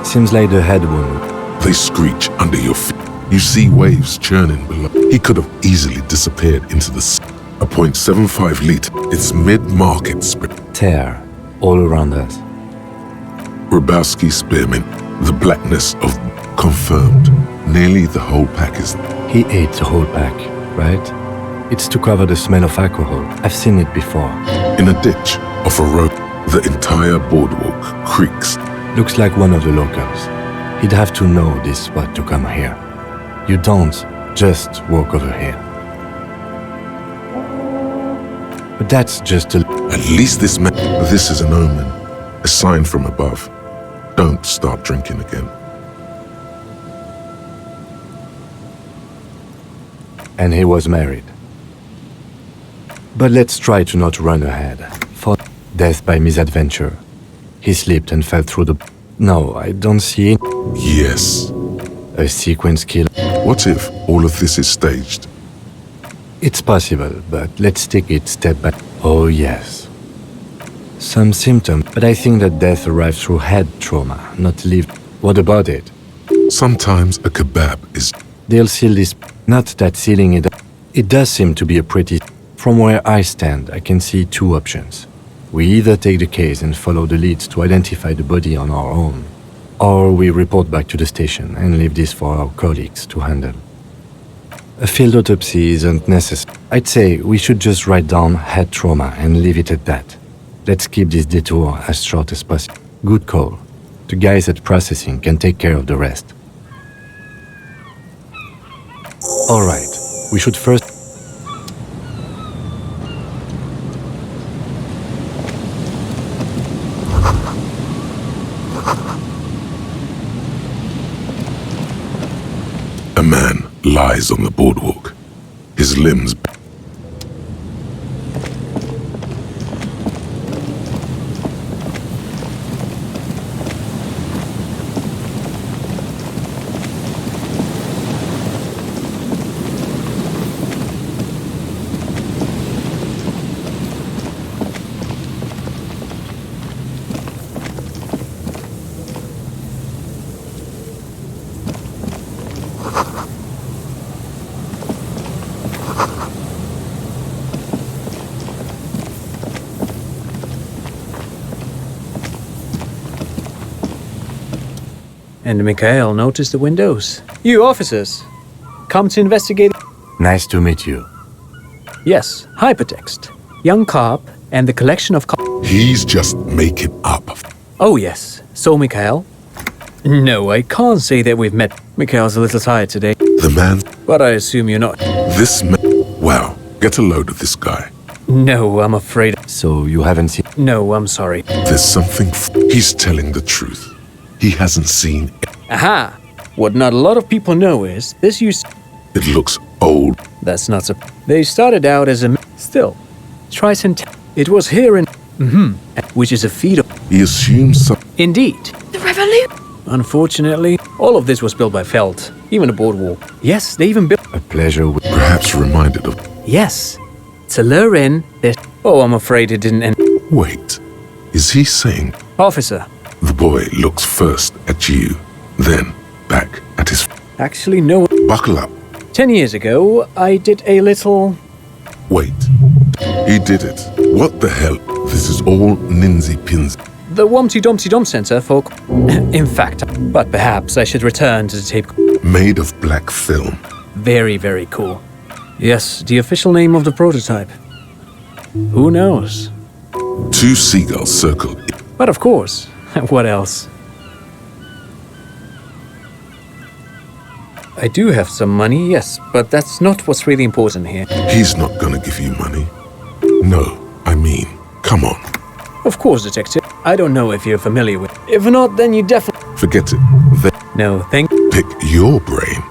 Seems like the head wound. They screech under your feet. You see waves churning below. He could have easily disappeared into the sea. A .75 liter. It's mid-market spread. Tear all around us. Grabowski spearmint. The blackness of confirmed. Nearly the whole pack is... He ate the whole pack, right? It's to cover the smell of alcohol. I've seen it before. In a ditch off a road, the entire boardwalk creaks. Looks like one of the locals. He'd have to know this spot to come here. You don't just walk over here. But that's just a... At least this is an omen. A sign from above. Don't start drinking again. And he was married. But let's try to not run ahead. For death by misadventure. He slipped and fell through the... No, I don't see it. Yes. A sequence kill. What if all of this is staged? It's possible, but let's take it step by... Oh, yes. Some symptoms, but I think that death arrived through head trauma, not lived. What about it? Sometimes a kebab is... They'll seal this... Not that sealing it... It does seem to be a pretty... From where I stand, I can see 2 options. We either take the case and follow the leads to identify the body on our own, or we report back to the station and leave this for our colleagues to handle. A field autopsy isn't necessary. I'd say we should just write down head trauma and leave it at that. Let's keep this detour as short as possible. Good call. The guys at processing can take care of the rest. Alright, we should first... A man lies on the boardwalk. His limbs... And Mikhail noticed the windows. You officers, come to investigate. Nice to meet you. Yes, hypertext. Young cop and the collection of He's just making up. Oh yes, so Mikhail? No, I can't say that we've met. Mikhail's a little tired today. The man... But I assume you're not. This man... Wow, get a load of this guy. No, I'm afraid. So you haven't seen... No, I'm sorry. There's something... He's telling the truth. He hasn't seen... Aha! What not a lot of people know is, this used... It looks old. That's not so... They started out as a... Still. Tricentennial. It was here in... Which is a feat of... He assumes some... Indeed. The revolution. Unfortunately, all of this was built by Feld. Even a boardwalk. Yes, they even built... A pleasure with... Perhaps reminded of... Yes. To lure in this... Oh, I'm afraid it didn't end... Wait. Is he saying... Officer. The boy looks first at you, then back at his... Actually, no... Buckle up. 10 years ago, I did a little... Wait. He did it. What the hell? This is all Ninzy-Pinsy. The Wumpty Dumpty Dump Center for... In fact, but perhaps I should return to the tape... Made of black film. Very, very cool. Yes, the official name of the prototype. Who knows? 2 seagulls circled. But of course, what else? I do have some money, yes, but that's not what's really important here. He's not gonna give you money. No, I mean, come on. Of course, detective. I don't know if you're familiar with... If not, then you definitely... Forget it. No, thank... Pick your brain.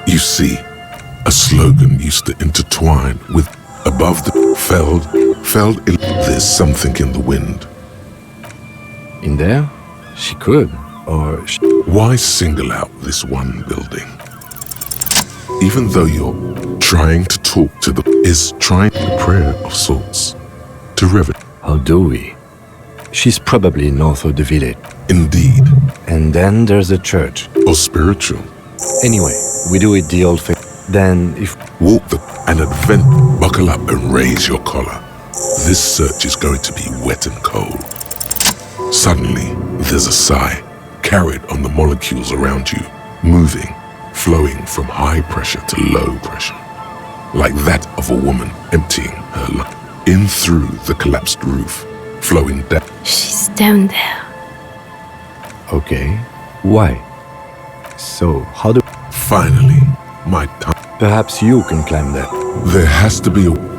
You see, a slogan used to intertwine with above the Feld. There's something in the wind. In there? She could, or... Why single out this one building? Even though you're trying to talk to the... Is trying a prayer of sorts. To rev it. How do we? She's probably north of the village. Indeed. And then there's a church. Or spiritual. Anyway, we do it the old thing. Then if... Walk the... An advent... Buckle up and raise your collar. This search is going to be wet and cold. Suddenly, there's a sigh, carried on the molecules around you, moving, flowing from high pressure to low pressure, like that of a woman emptying her lungs. In through the collapsed roof, flowing down. She's down there. Okay. Why? So, how do... Finally, my time. Perhaps you can climb that. There has to be a...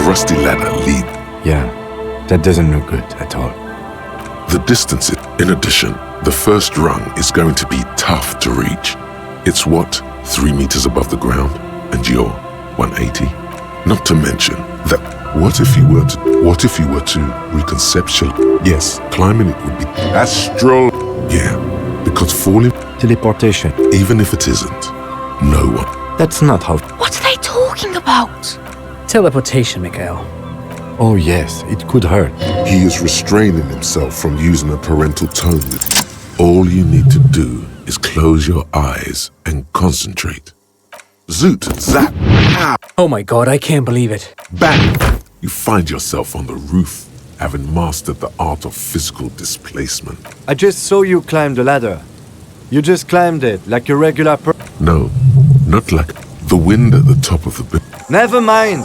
rusty ladder lead. Yeah, that doesn't look good at all. The distance, in addition, the first rung is going to be tough to reach. It's what, 3 meters above the ground, and you're 180? Not to mention that what if you were to reconceptualize? Yes, climbing it would be astral. Yeah, because falling... Teleportation. Even if it isn't, no one. That's not how... What are they talking about? Teleportation, Mikhail. Oh yes, it could hurt. He is restraining himself from using a parental tone with you. All you need to do is close your eyes and concentrate. Zoot, zap, pow. Oh my god, I can't believe it. Bang! You find yourself on the roof, having mastered the art of physical displacement. I just saw you climb the ladder. You just climbed it, like a regular No, not like the wind at the top of the building. Never mind!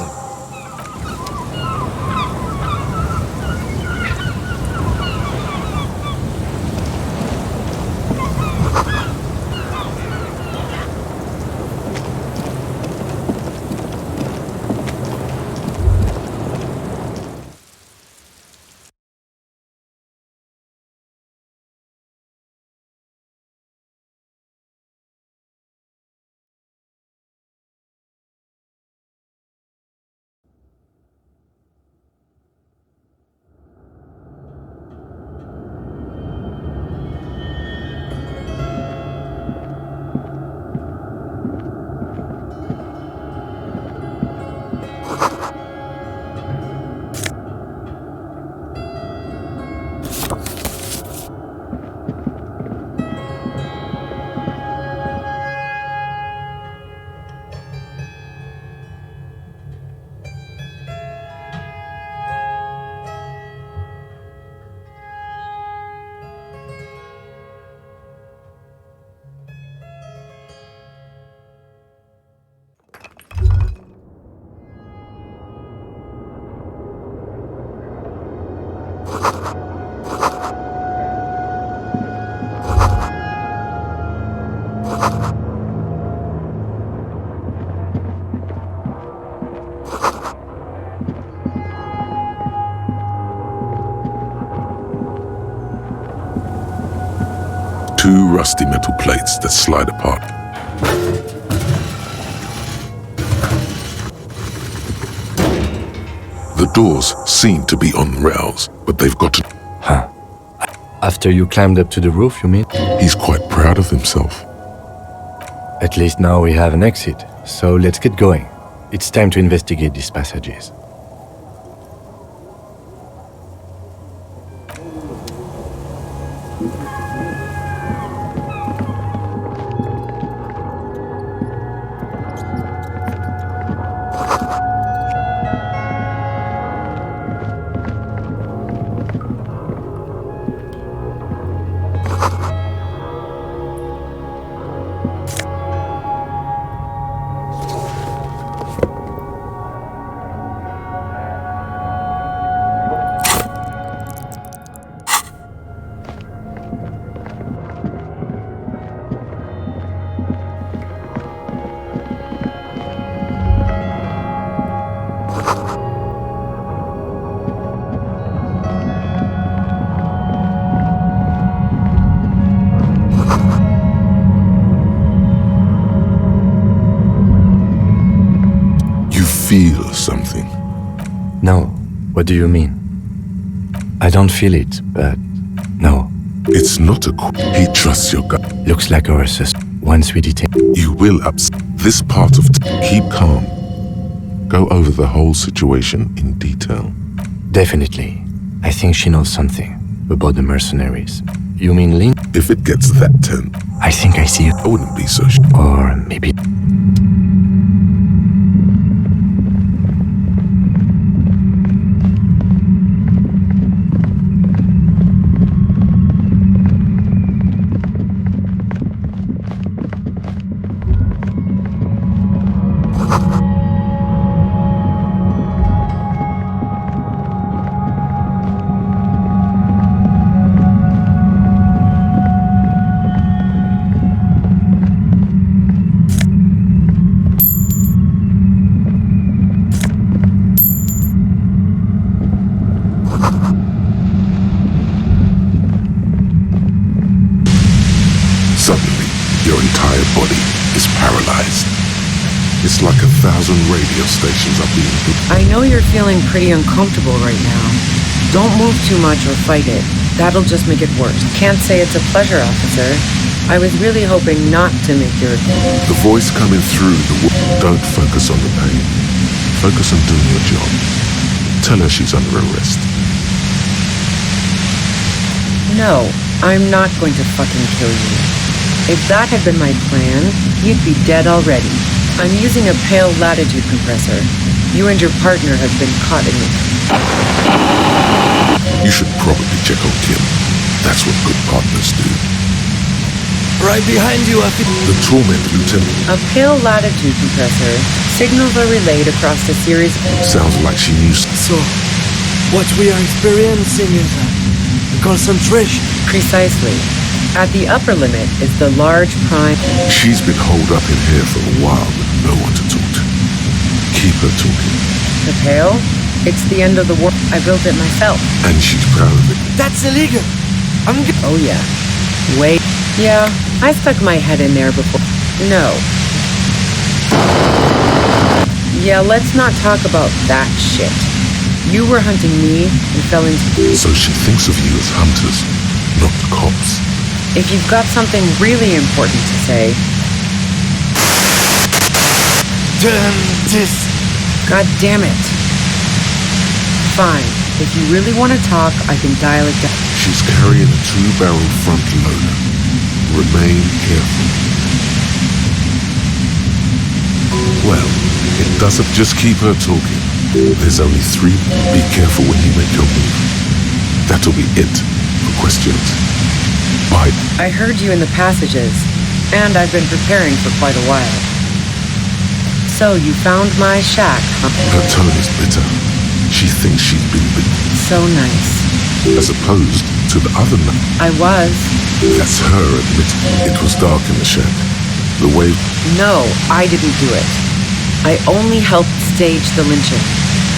2 rusty metal plates that slide apart. The doors seem to be on rails, but they've got to... Huh. After you climbed up to the roof, you mean? He's quite proud of himself. At least now we have an exit, so let's get going. It's time to investigate these passages. Feel something. No. What do you mean? I don't feel it, but no. It's not a... He trusts your gut. Looks like our suspect. Once we detain... You will upset this part of... Keep calm. Go over the whole situation in detail. Definitely. I think she knows something about the mercenaries. You mean Link? If it gets that tense... I think I see it. I wouldn't be so sure. Or maybe... Suddenly, your entire body is paralyzed. It's like 1,000 radio stations are being hit. I know you're feeling pretty uncomfortable right now. Don't move too much or fight it. That'll just make it worse. Can't say it's a pleasure, officer. I was really hoping not to make your... The voice coming through Don't focus on the pain. Focus on doing your job. Tell her she's under arrest. No, I'm not going to fucking kill you. If that had been my plan, you'd be dead already. I'm using a pale latitude compressor. You and your partner have been caught in it. You should probably check on Kim. That's what good partners do. Right behind you, The torment, Lieutenant. A pale latitude compressor. Signals are relayed across a series... Sounds like she knew... So, what we are experiencing is a concentration. Precisely. At the upper limit is the large prime... She's been holed up in here for a while with no one to talk to. Keep her talking. The pale? It's the end of the world. I built it myself. And she's proud of it. That's illegal. Oh yeah. Wait. Yeah, I stuck my head in there before. No. Yeah, let's not talk about that shit. You were hunting me and fell into... So she thinks of you as hunters, not cops. If you've got something really important to say... Turn this... God damn it. Fine. If you really want to talk, I can dial it down. She's carrying a 2-barrel front loader. Remain careful. Well, it doesn't just keep her talking. There's only 3. Be careful when you make your move. That'll be it for questions. Bye. I heard you in the passages, and I've been preparing for quite a while. So you found my shack, huh? Her tone is bitter. She thinks she's been bitten. So nice. As opposed to the other night. I was. That's her admitting. It was dark in the shack. The wave... No, I didn't do it. I only helped stage the lynching,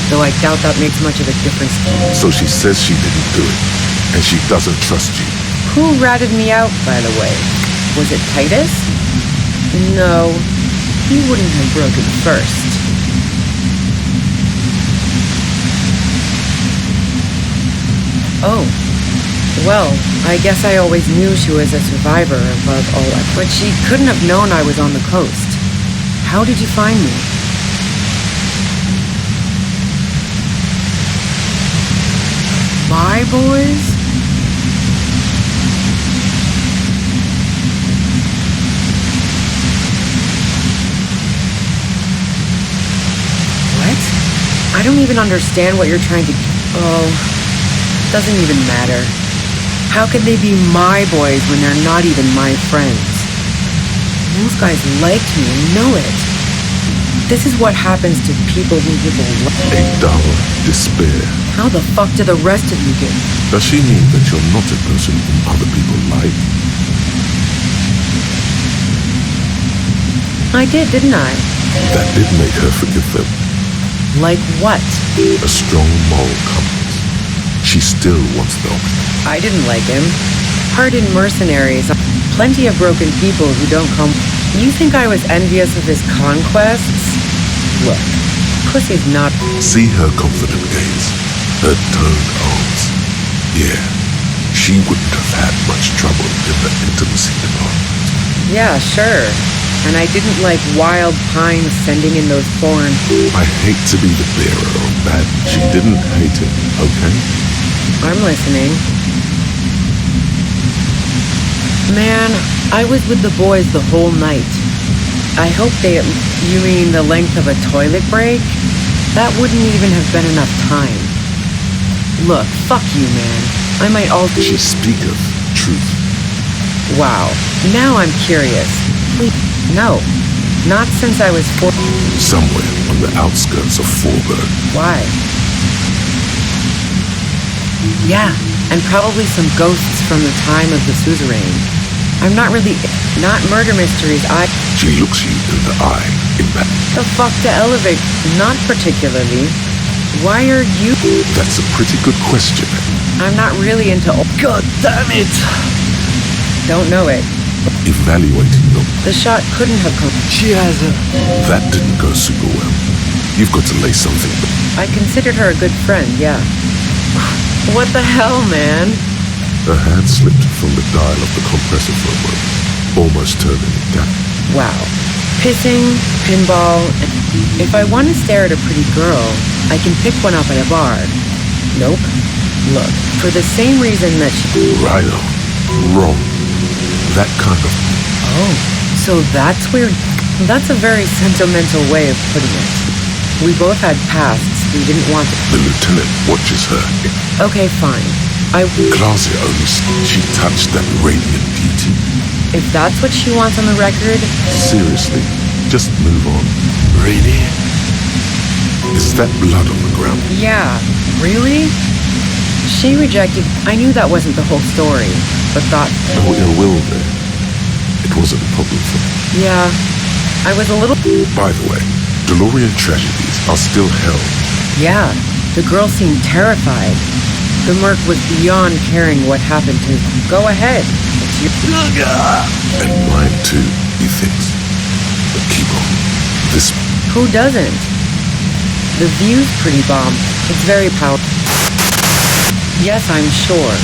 though I doubt that makes much of a difference. So she says she didn't do it, and she doesn't trust you. Who ratted me out, by the way? Was it Titus? No, he wouldn't have broken first. Oh, well, I guess I always knew she was a survivor above all, but she couldn't have known I was on the coast. How did you find me? My boys? What? I don't even understand what you're trying to... Oh, doesn't even matter. How could they be my boys when they're not even my friends? Those guys liked me and know it. This is what happens to people who people love. A dull despair. How the fuck do the rest of you get? Does she mean that you're not a person whom other people like? I did, didn't I? That did make her forgive them. Like what? A strong moral compass. She still wants them. I didn't like him. Hardened mercenaries. Plenty of broken people who don't come. You think I was envious of his conquests? Look, pussy's not... See her confident gaze, her toned arms. Yeah, she wouldn't have had much trouble in the intimacy department. Yeah, sure. And I didn't like Wild Pine sending in those foreign... I hate to be the bearer of bad. She didn't hate it, okay? I'm listening. Man, I was with the boys the whole night. I hope they... You mean the length of a toilet break? That wouldn't even have been enough time. Look, fuck you, man. I might also... She speaketh truth. Wow. Now I'm curious. Please... No. Not since I was 4... Somewhere on the outskirts of Forberg. Why? Yeah, and probably some ghosts from the time of the suzerain. I'm not really... Not murder mysteries, She looks you in the eye, in that... The fuck to elevate? Not particularly. Why are you... That's a pretty good question. I'm not really into... God damn it! Don't know it. Evaluating them. The shot couldn't have come... She has a... That didn't go super well. You've got to lay something... I considered her a good friend, yeah. What the hell, man? Her hand slipped from the dial of the compressor for a moment, almost turning it down. Wow. Pissing, pinball, and... If I want to stare at a pretty girl, I can pick one up at a bar. Nope. Look, for the same reason that she... Right on. Wrong. That kind of... Oh, so that's weird. That's a very sentimental way of putting it. We both had pasts we didn't want to... The lieutenant watches her. Okay, fine. Claudia only... She touched that radiant beauty. If that's what she wants on the record... Seriously, just move on. Really? Is that blood on the ground? Yeah, really? She rejected... I knew that wasn't the whole story, but thought... No ill will there. It wasn't a problem for me. Yeah, I was a little... By the way, DeLorean tragedies are still held. Yeah, the girl seemed terrified. The merc was beyond caring what happened to... Go ahead. It's your... And mine too, he thinks. But keep on. This... Who doesn't? The view's pretty bomb. It's very powerful. Yes, I'm sure.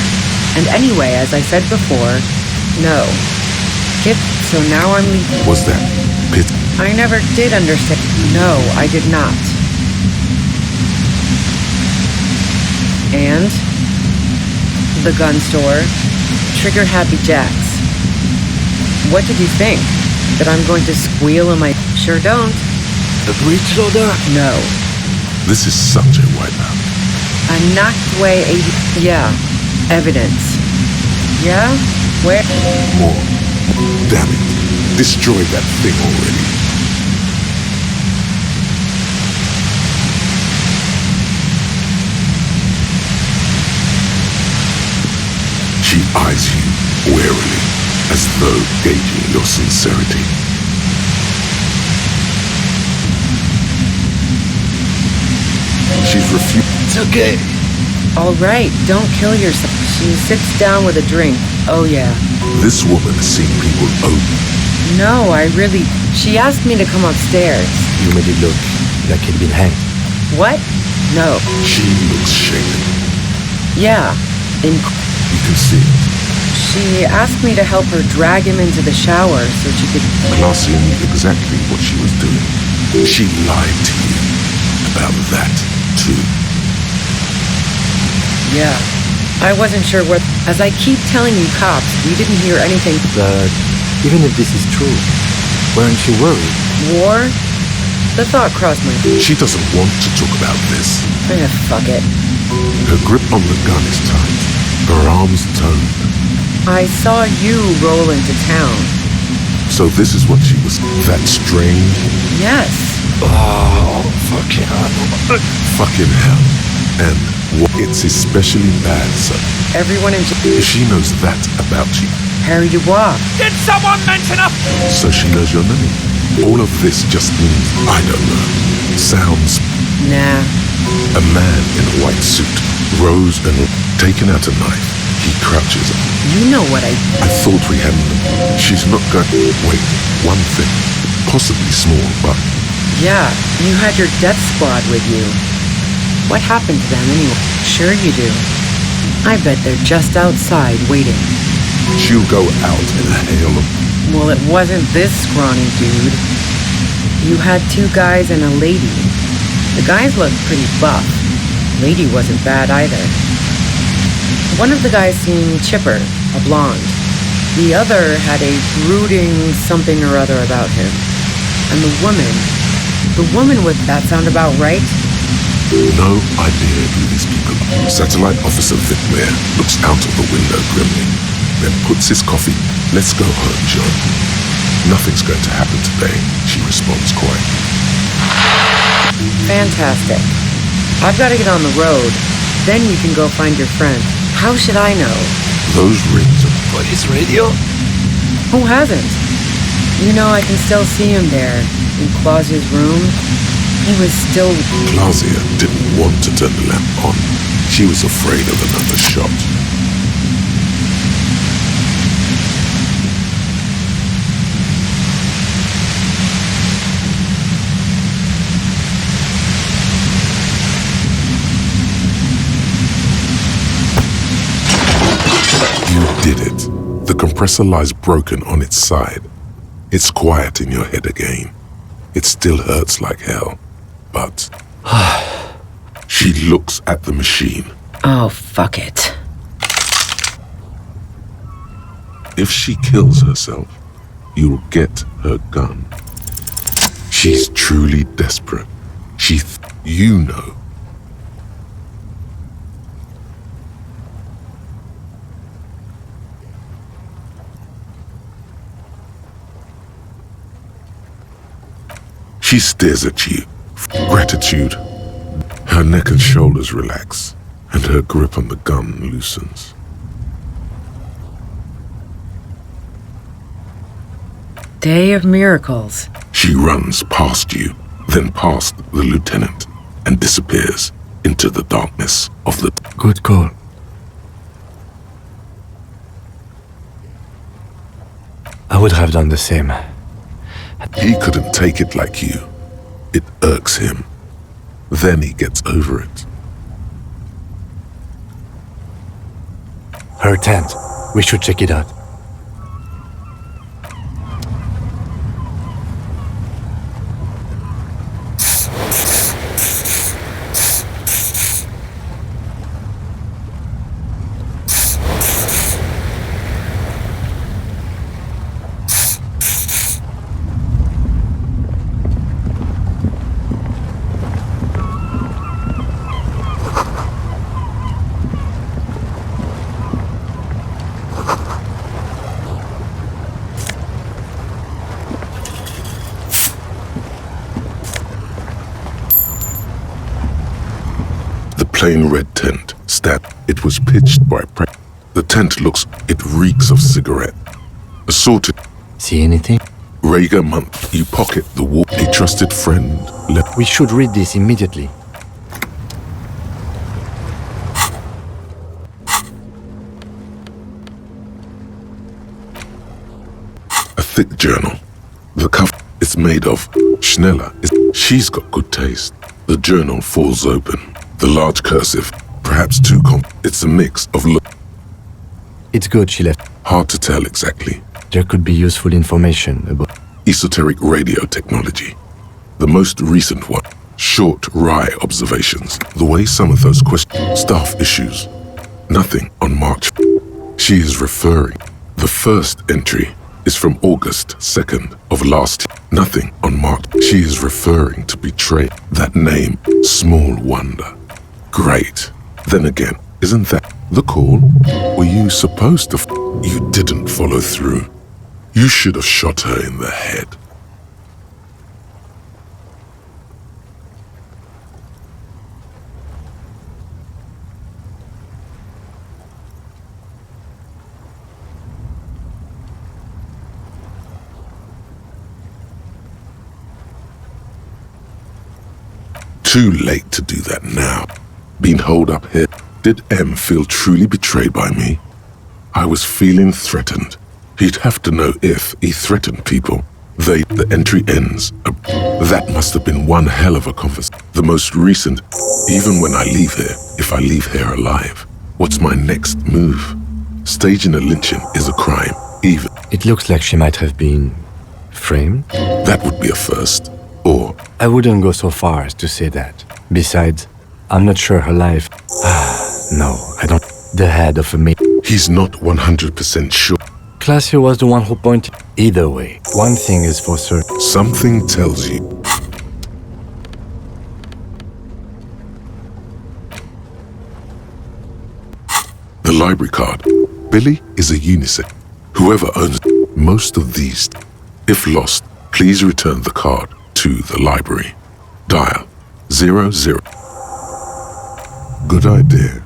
And anyway, as I said before, no. Kip, so now I'm leaving. Was that pit? I never did understand. No, I did not. And the gun store, Trigger Happy Jacks. What did you think? That I'm going to squeal in my... Sure don't. The breech loader? No. This is such a wipeout. A knocked way 80... Yeah. Evidence. Yeah? Where? More. Damn it. Destroy that thing already. She eyes you warily, as though gauging your sincerity. She's refused. It's okay. All right, don't kill yourself. She sits down with a drink. Oh, yeah. This woman has seen people open. No, she asked me to come upstairs. You made it look like he'd been hanged. What? No. She looks shaken. Yeah. You can see it. She asked me to help her drag him into the shower so she could... Glacia knew exactly what she was doing. She lied to you about that, too. Yeah. I wasn't sure what... As I keep telling you cops, we didn't hear anything... But even if this is true, weren't you worried? War? The thought crossed my... She doesn't want to talk about this. Fuck it. Her grip on the gun is tight. Her arms toned. I saw you roll into town. So this is what she was... That strange? Yes. Oh, fucking hell. Fucking hell. And it's especially bad, sir. Everyone in... If she knows that about you. Harry Dubois. Did someone mention a... So she knows your name. All of this just means, I don't know, sounds... Nah. A man in a white suit rose and taken out a knife. He crouches. You know what I thought we hadn't. She's not going... Wait, one thing. Possibly small, but... Yeah, you had your death squad with you. What happened to them anyway? Sure you do. I bet they're just outside waiting. She'll go out in a hail of... Well, it wasn't this scrawny dude. You had two guys and a lady. The guys looked pretty buff. Lady wasn't bad either. One of the guys seemed chipper, a blonde. The other had a brooding something or other about him. And the woman with that sound about right? No idea who these people are. Satellite Officer Vicmere looks out of the window grimly, then puts his coffee. Let's go home, John. Nothing's going to happen today, she responds quietly. Fantastic. I've got to get on the road. Then you can go find your friend. How should I know? Those rings are... Police radio? Who hasn't? You know, I can still see him there, in Clausia's room. He was still... Clausia didn't want to turn the lamp on. She was afraid of another shot. You did it. The compressor lies broken on its side. It's quiet in your head again. It still hurts like hell, but... She looks at the machine. Oh, fuck it. If she kills herself, you'll get her gun. She's truly desperate. You know. She stares at you. Gratitude. Her neck and shoulders relax, and her grip on the gun loosens. Day of miracles. She runs past you, then past the lieutenant, and disappears into the darkness of the... Good call. I would have done the same. He couldn't take it like you. It irks him. Then he gets over it. Her tent. We should check it out. Plain red tent. It was pitched by The tent looks... It reeks of cigarette. Assorted... See anything? Rhaegar month. You pocket the wall. A trusted friend left... We should read this immediately. thick journal. The cover is made of Schneller. She's got good taste. The journal falls open. The large cursive, perhaps too it's a mix of It's good she left. Hard to tell exactly. There could be useful information about esoteric radio technology. The most recent one. Short Rye observations. The way some of those staff issues. Nothing on March. She is referring. The first entry is from August 2nd of last year. Nothing on March. She is referring to betrayal. That name, small wonder. Great. Then again, isn't that the call? Were you supposed to You didn't follow through. You should have shot her in the head. Too late to do that now. Being holed up here. Did M feel truly betrayed by me? I was feeling threatened. He'd have to know if he threatened people. The entry ends. That must have been one hell of a conversation. The most recent. Even when I leave here, if I leave here alive, what's my next move? Staging a lynching is a crime, even. It looks like she might have been framed. That would be a first. Or I wouldn't go so far as to say that. Besides, I'm not sure her life. No, I don't. The head of a maid. He's not 100% sure. Classio was the one who pointed. Either way, one thing is for certain. Something tells you. The library card. Billy is a unisex. Whoever owns most of these. If lost, please return the card to the library. Dial 00. Good idea.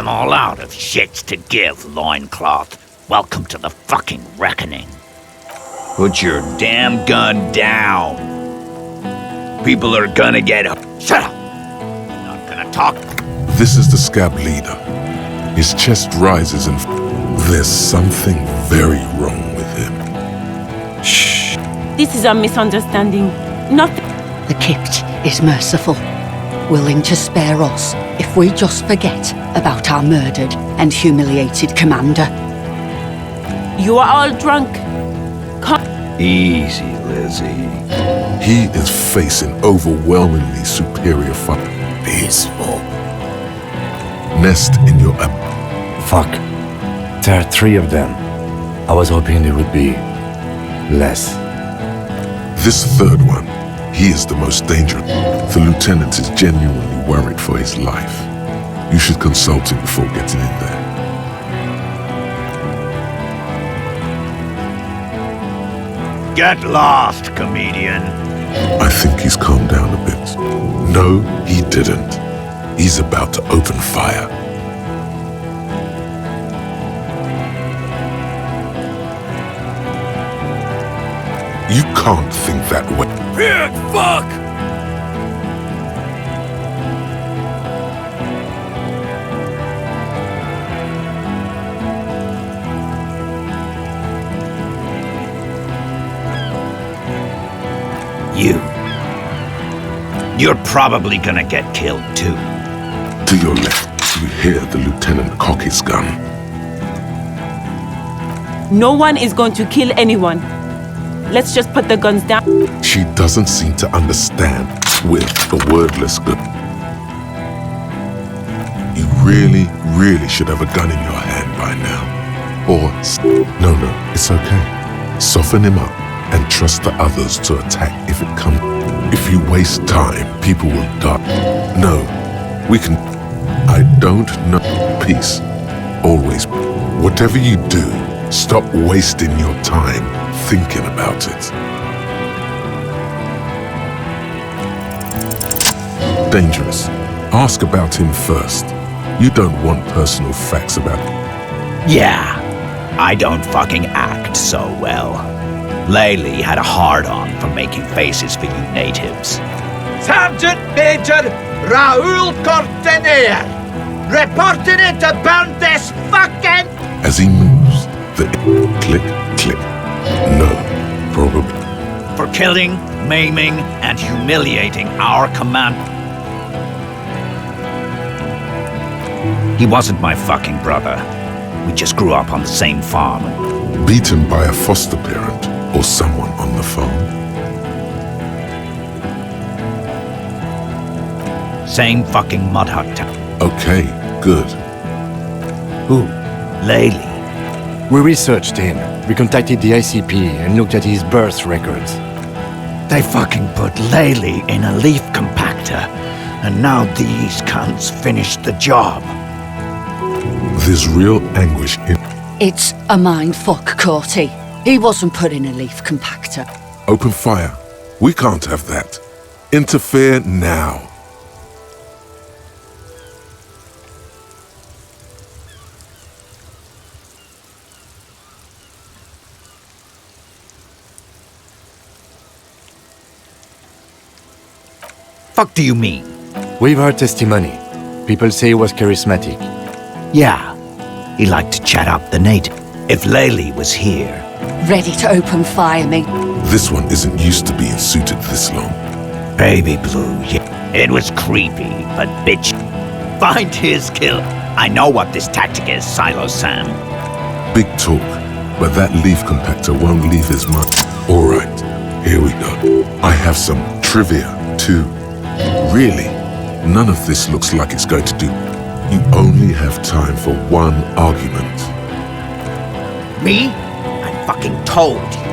I'm all out of shits to give, loincloth. Welcome to the fucking reckoning. Put your damn gun down. People are gonna get up. Shut up! Not gonna talk. This is the scab leader. His chest rises and there's something very wrong with him. Shh. This is a misunderstanding. Nothing. The Kipt is merciful, willing to spare us if we just forget about our murdered and humiliated commander. You are all drunk. Easy, Lizzie. He is facing overwhelmingly superior fight. Peaceful. Nest in your Fuck. There are 3 of them. I was hoping there would be less. This third one, he is the most dangerous. The lieutenant is genuinely worried for his life. You should consult him before getting in there. Get lost, comedian. I think he's calmed down a bit. No, he didn't. He's about to open fire. You can't think that way. Pig fuck! You're probably gonna get killed too. To your left, you hear the lieutenant cock his gun. No one is going to kill anyone. Let's just put the guns down. She doesn't seem to understand with the wordless good. You really should have a gun in your hand by now. Or, no, it's okay. Soften him up and trust the others to attack if it comes. If you waste time, people will die. No, we can. I don't know. Peace. Always. Whatever you do, stop wasting your time thinking about it. Dangerous. Ask about him first. You don't want personal facts about him. Yeah, I don't fucking act so well. Laylee had a hard-on for making faces for you natives. Sergeant Major Raoul Cortenier, reporting into burn this fucking... As he moves, the click, click. No, probably. For killing, maiming, and humiliating our command. He wasn't my fucking brother. We just grew up on the same farm. Beaten by a foster parent or someone on the phone. Same fucking mud hut town. Okay, good. Who? Laylee. We researched him. We contacted the ICP and looked at his birth records. They fucking put Laylee in a leaf compactor, and now these cunts finished the job. There's real anguish in... It's a mindfuck, Corty. He wasn't put in a leaf compactor. Open fire. We can't have that. Interfere now. Fuck do you mean? We've heard testimony. People say he was charismatic. Yeah, he liked to chat up the native. If Laylee was here... Ready to open fire, mate. This one isn't used to being suited this long. Baby Blue, yeah. It was creepy, but bitch... Find his kill. I know what this tactic is, Silo Sam. Big talk, but that leaf compactor won't leave as much. Alright, here we go. I have some trivia, too. Really, none of this looks like it's going to do. You only have time for one argument. Me? I fucking told you.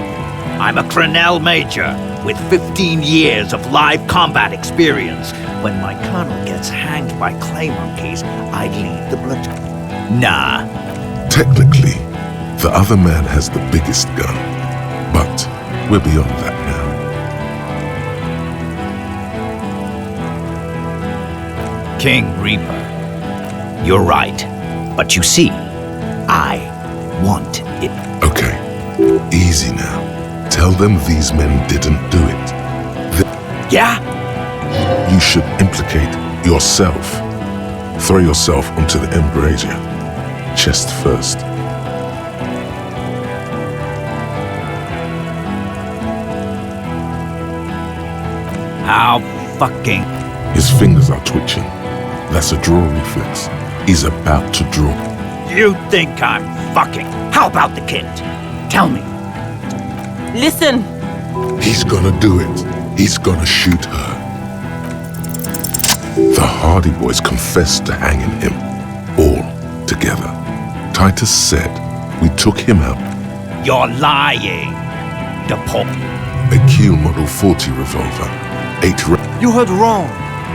I'm a Crenel Major with 15 years of live combat experience. When my colonel gets hanged by clay monkeys, I lead the platoon. Nah. Technically, the other man has the biggest gun. But we're beyond that now. King Reaper. You're right. But you see, I want it. Okay, easy now. Tell them these men didn't do it. Yeah? You should implicate yourself. Throw yourself onto the embrasure. Chest first. How fucking... His fingers are twitching. That's a draw reflex. He's about to draw. You think I'm fucking... How about the kid? Tell me. Listen. He's gonna do it. He's gonna shoot her. The Hardy Boys confessed to hanging him. All together. Titus said we took him out. You're lying. Deport. A Kiel Model 40 revolver. 8 You heard wrong.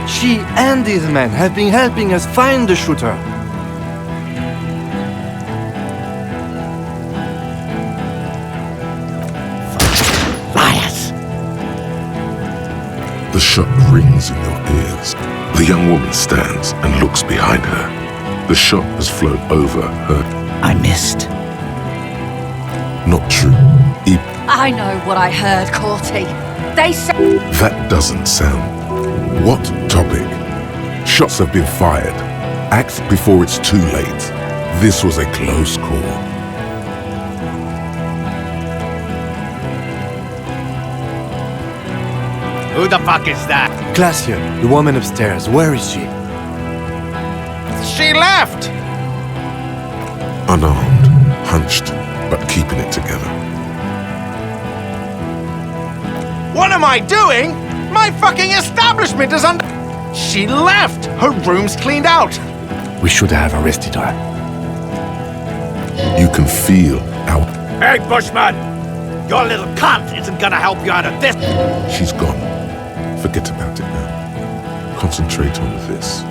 She and these men have been helping us find the shooter. Liars! The shot rings in your ears. The young woman stands and looks behind her. The shot has flown over her. I missed. Not true. I know what I heard, Corty. They said... That doesn't sound... What topic? Shots have been fired. Act before it's too late. This was a close call. Who the fuck is that? Glacier, the woman upstairs. Where is she? She left! Unarmed, hunched, but keeping it together. What am I doing? My fucking establishment is under... She left! Her room's cleaned out! We should have arrested her. You can feel how... Hey, Bushman! Your little cunt isn't gonna help you out of this! She's gone. Forget about it now. Concentrate on this.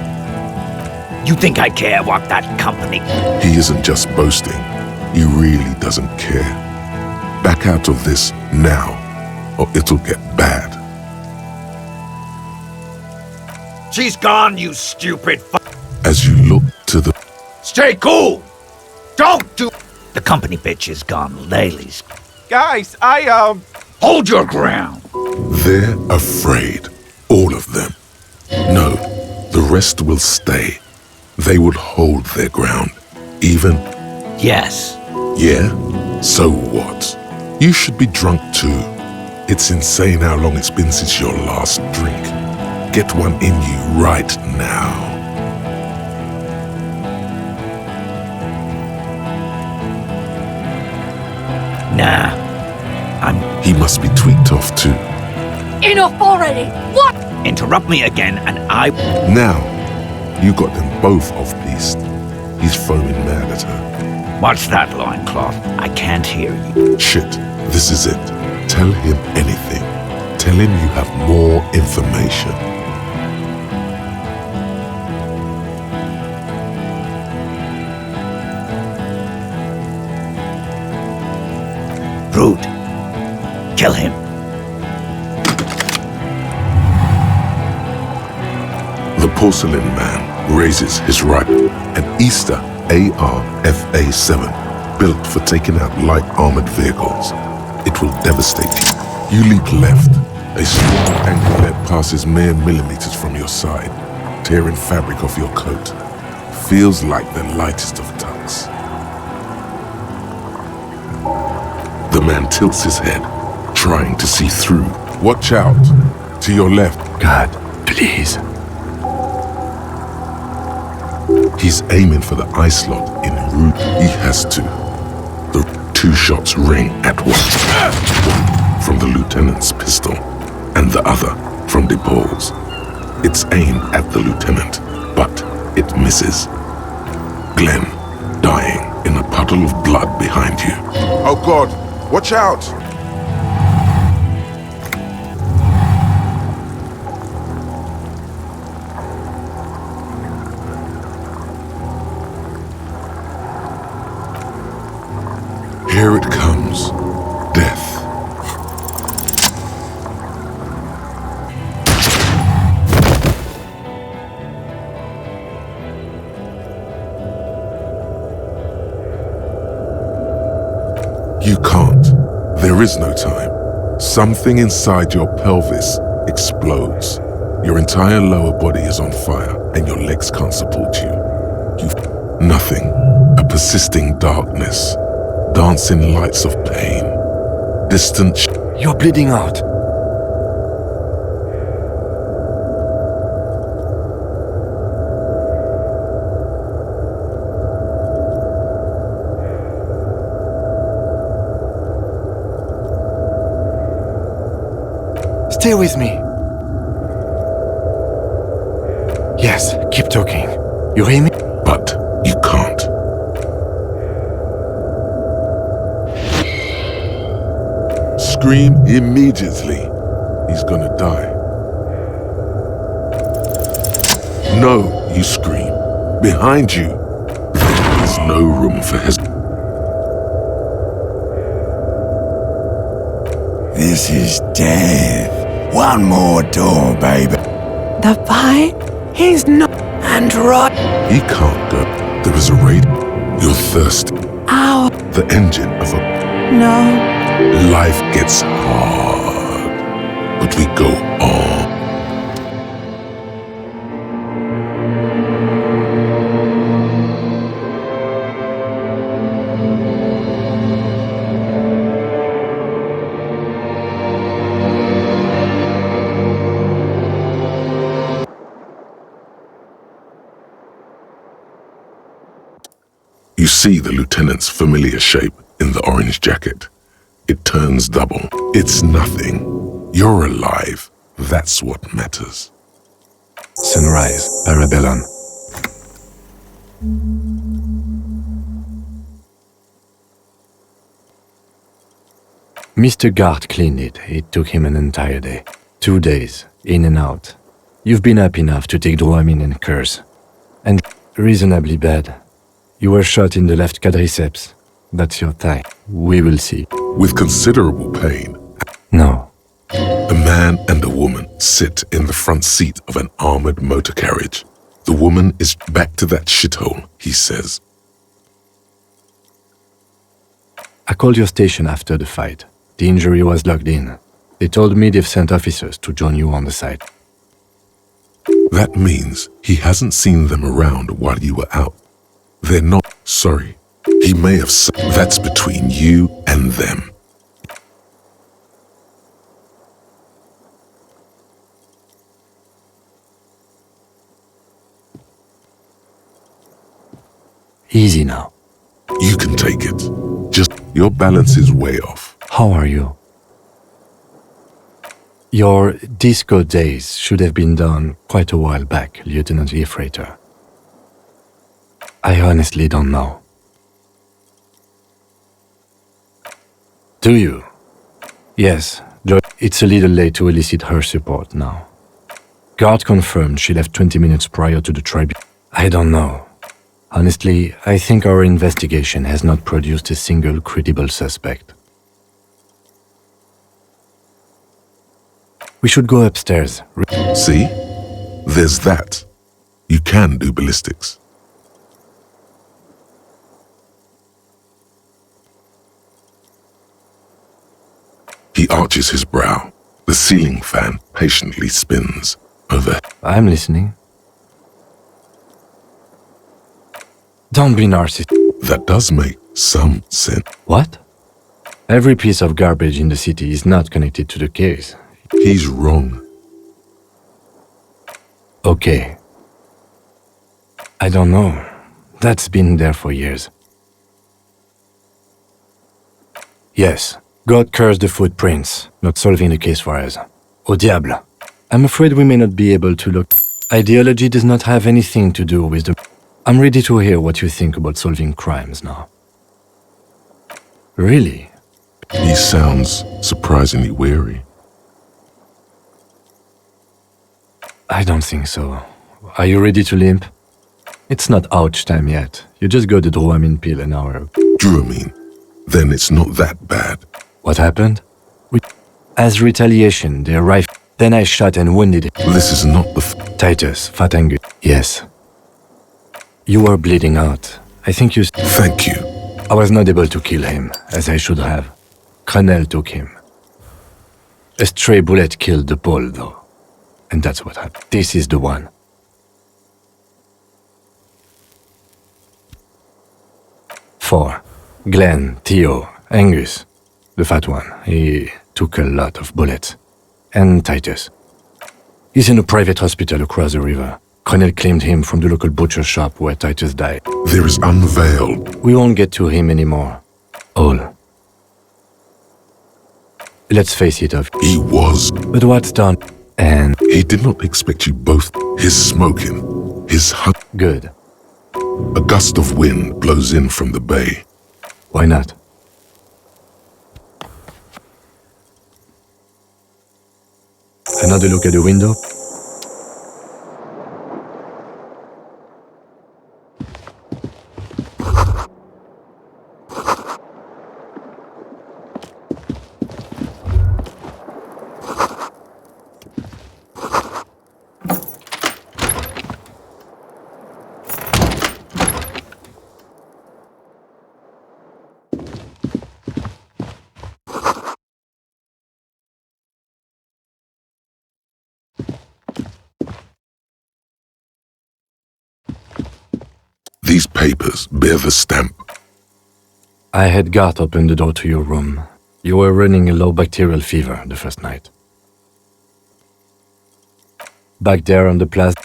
You think I care what that company... He isn't just boasting. He really doesn't care. Back out of this now, or it'll get bad. She's gone, you stupid As you look to the... Stay cool! Don't do... The company bitch is gone, Laylee's... Guys, Hold your ground! They're afraid. All of them. No, the rest will stay. They would hold their ground. Even... Yes. Yeah? So what? You should be drunk too. It's insane how long it's been since your last drink. Get one in you right now. Nah. He must be tweaked off too. Enough already! What? Interrupt me again and I... Now, you got them both off-piste. He's foaming mad at her. What's that, loincloth? I can't hear you. Shit, this is it. Tell him anything. Tell him you have more information. Rude. Kill him. The porcelain man raises his rifle, an Easter AR-FA-7, built for taking out light armored vehicles. It will devastate you. You leap left. A small anklet passes mere millimeters from your side, tearing fabric off your coat. Feels like the lightest of tucks. The man tilts his head, trying to see through. Watch out! To your left. God, please. He's aiming for the eye slot in route. He has to. The 2 shots ring at once. One from the lieutenant's pistol, and the other from DePaul's. It's aimed at the lieutenant, but it misses. Glenn, dying in a puddle of blood behind you. Oh God, watch out! Here it comes. Death. You can't. There is no time. Something inside your pelvis explodes. Your entire lower body is on fire and your legs can't support you. Nothing. A persisting darkness. Dancing lights of pain. Distant You're bleeding out. Stay with me. Yes, keep talking. You hear me? But you can't. Scream immediately. He's gonna die. No, you scream. Behind you. There's no room for his. This is death. One more door, baby. The fight is not and right. He can't go. There is a raid. You're thirsty. Ow. The engine of a. No. Life gets hard. But we go on. You see the lieutenant's familiar shape in the orange jacket. It turns double. It's nothing. You're alive. That's what matters. Sunrise, Parabellum. Mr. Gart cleaned it. It took him an entire day. 2 days, in and out. You've been up enough to take Dramamine and curse. And reasonably bad. You were shot in the left quadriceps. That's your thigh. We will see. With considerable pain. No. A man and a woman sit in the front seat of an armored motor carriage. The woman is back to that shithole, he says. I called your station after the fight. The injury was logged in. They told me they've sent officers to join you on the site. That means he hasn't seen them around while you were out. They're not sorry. He may have said that's between you and them. Easy now. You can take it. Just your balance is way off. How are you? Your disco days should have been done quite a while back, Lieutenant Efrater. I honestly don't know. Do you? Yes, it's a little late to elicit her support now. Guard confirmed she left 20 minutes prior to the tribunal. I don't know. Honestly, I think our investigation has not produced a single credible suspect. We should go upstairs. See? There's that. You can do ballistics. He arches his brow. The ceiling fan patiently spins over. I'm listening. Don't be narcissistic. That does make some sense. What? Every piece of garbage in the city is not connected to the case. He's wrong. Okay. I don't know. That's been there for years. Yes, God cursed the footprints, not solving the case for us. Au diable. I'm afraid we may not be able to look. Ideology does not have anything to do with the... I'm ready to hear what you think about solving crimes now. Really? He sounds surprisingly weary. I don't think so. Are you ready to limp? It's not ouch time yet. You just got the Dramamine pill an hour ago. Dramamine? Then it's not that bad. What happened? As retaliation, they arrived. Then I shot and wounded him. This is not the... Titus, fat angle. Yes. You are bleeding out. I think you... Thank you. I was not able to kill him, as I should have. Crenel took him. A stray bullet killed the Pole, though. And that's what happened. This is the one. Four. Glenn, Theo, Angus. The fat one. He took a lot of bullets. And Titus. He's in a private hospital across the river. Crenel claimed him from the local butcher shop where Titus died. There is unveiled. We won't get to him anymore. All. Let's face it, he was. But what's done? And he did not expect you both. His smoking, his Good. A gust of wind blows in from the bay. Why not? Another look at the window. These papers bear the stamp. I had Garth open the door to your room. You were running a low bacterial fever the first night. Back there on the plaza.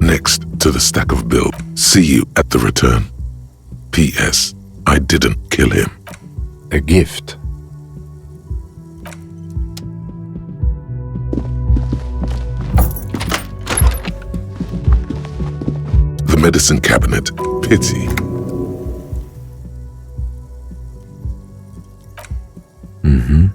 Next to the stack of bills. See you at the return. P.S. I didn't kill him. A gift. The medicine cabinet. Pity. Mm-hmm.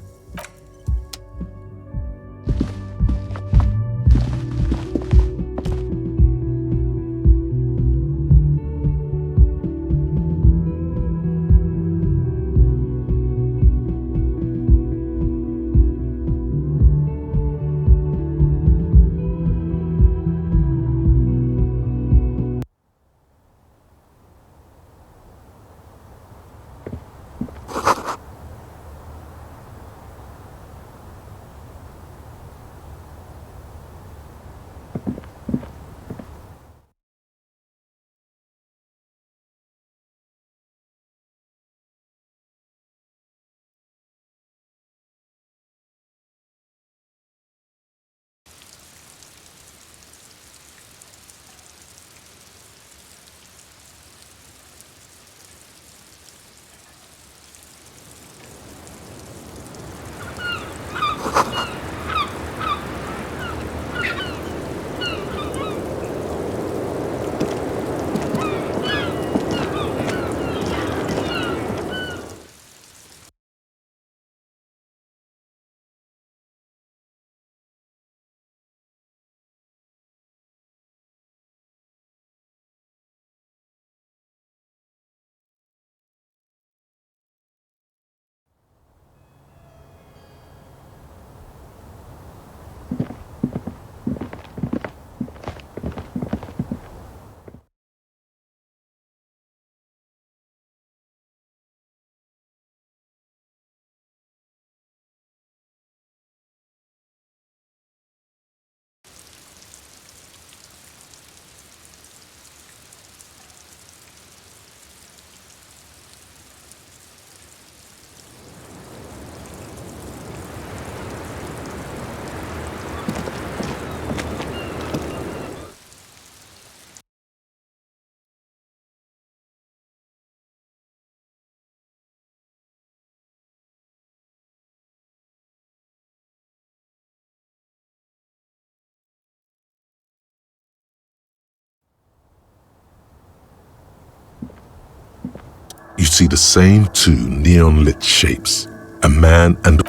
you see the same two neon-lit shapes, a man and...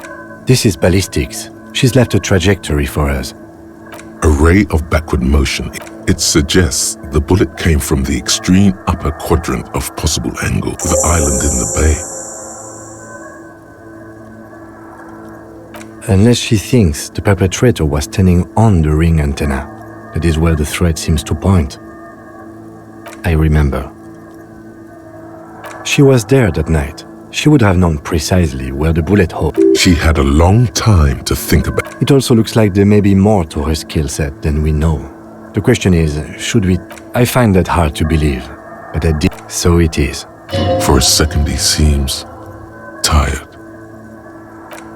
This is ballistics. She's left a trajectory for us. A ray of backward motion. It suggests the bullet came from the extreme upper quadrant of possible angle, the island in the bay. Unless she thinks the perpetrator was standing on the ring antenna. That is where the thread seems to point. I remember. She was there that night. She would have known precisely where the bullet hole. She had a long time to think about. It also looks like there may be more to her skill set than we know. The question is, should we... I find that hard to believe, but I did. So it is. For a second he seems tired.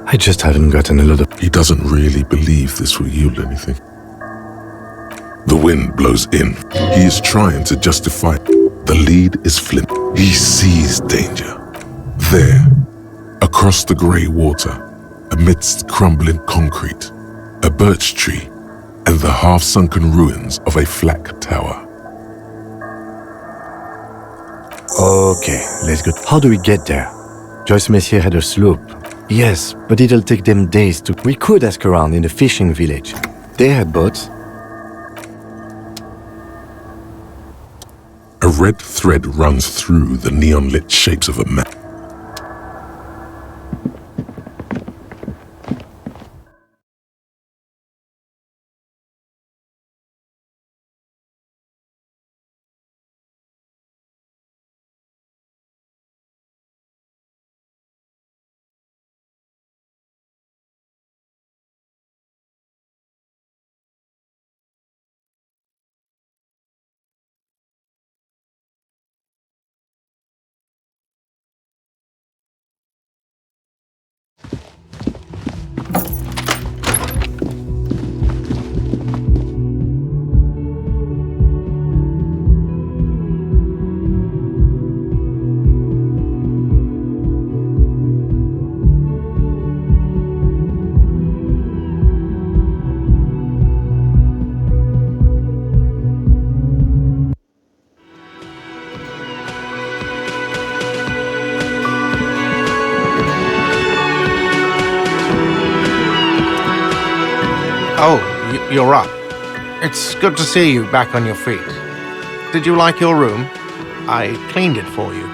I just haven't gotten a lot of... He doesn't really believe this will yield anything. The wind blows in. He is trying to justify. The lead is flipped. He sees danger. There, across the grey water, amidst crumbling concrete, a birch tree, and the half-sunken ruins of a flak tower. Okay, let's go. How do we get there? Joyce Messier had a sloop. Yes, but it'll take them days to... We could ask around in the fishing village. They had boats. A red thread runs through the neon-lit shapes of a map. Oh, you're up. It's good to see you back on your feet. Did you like your room? I cleaned it for you.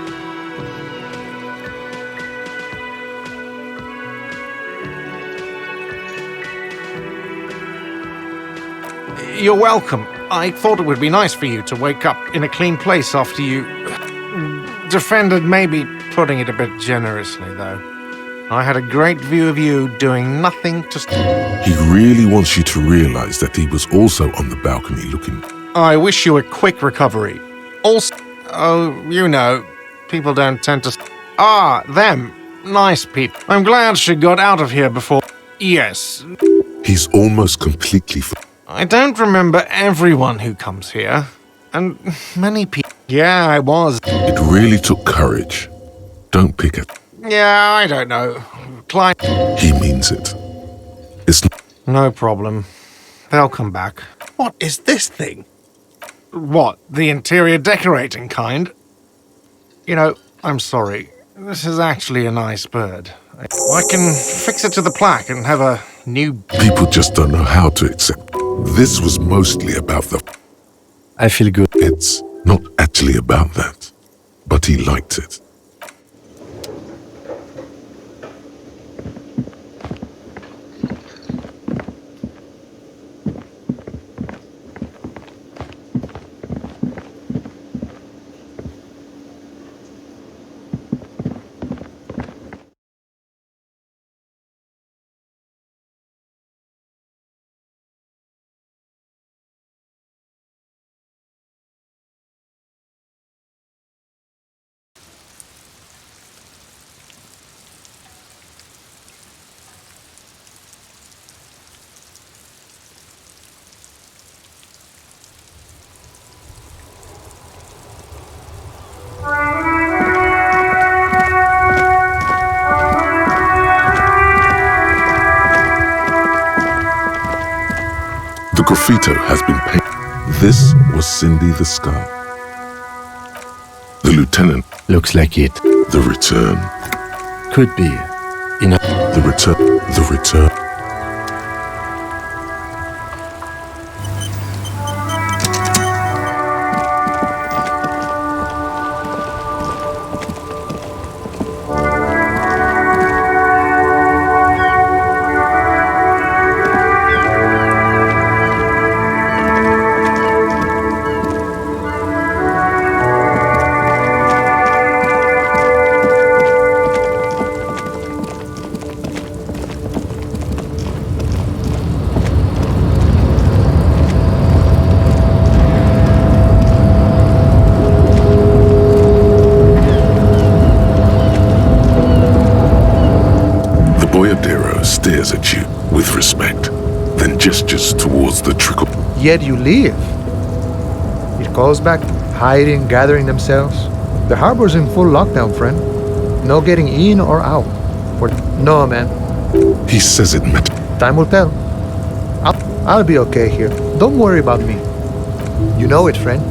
You're welcome. I thought it would be nice for you to wake up in a clean place after you... defended maybe putting it a bit generously, though. I had a great view of you doing nothing to... He really wants you to realize that he was also on the balcony looking. I wish you a quick recovery. Also... Oh, you know, people don't tend to... Ah, them. Nice people. I'm glad she got out of here before... Yes. He's almost completely... I don't remember everyone who comes here. And many people... Yeah, I was. It really took courage. Don't pick it. Yeah, I don't know. Client... He means it. It's... No problem. They'll come back. What is this thing? What, the interior decorating kind? You know, I'm sorry. This is actually a nice bird. I can fix it to the plaque and have a new... People just don't know how to accept. This was mostly about the... I feel good. It's not actually about that, but he liked it. The graffito has been painted. This was Cindy the Skull. The Lieutenant. Looks like it. The return. Could be. The return. The return. Stares at you with respect, then gestures towards the trickle. Yet you leave. It calls back hiding, gathering themselves. The harbor's in full lockdown, friend. No getting in or out. No, man. He says it met. Time will tell. I'll be okay here. Don't worry about me. You know it, friend.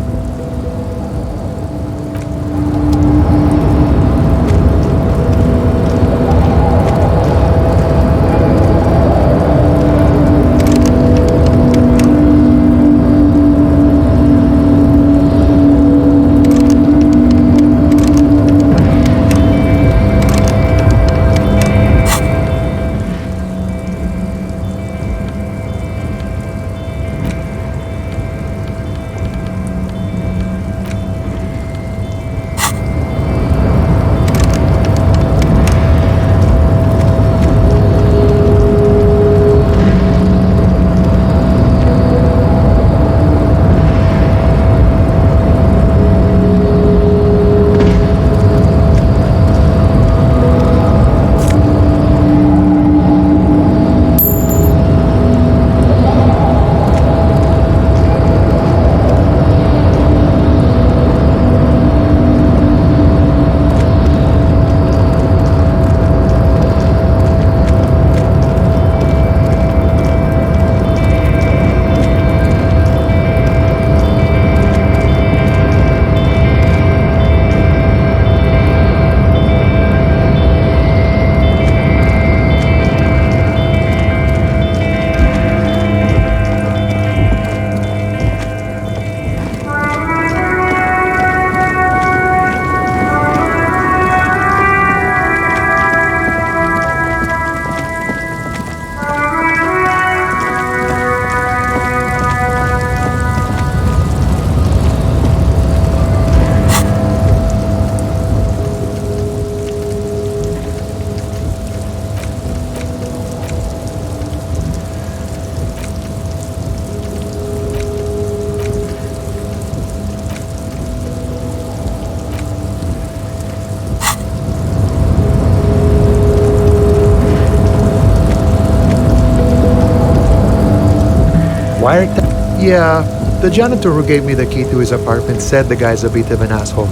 Yeah, the janitor who gave me the key to his apartment said the guy's a bit of an asshole.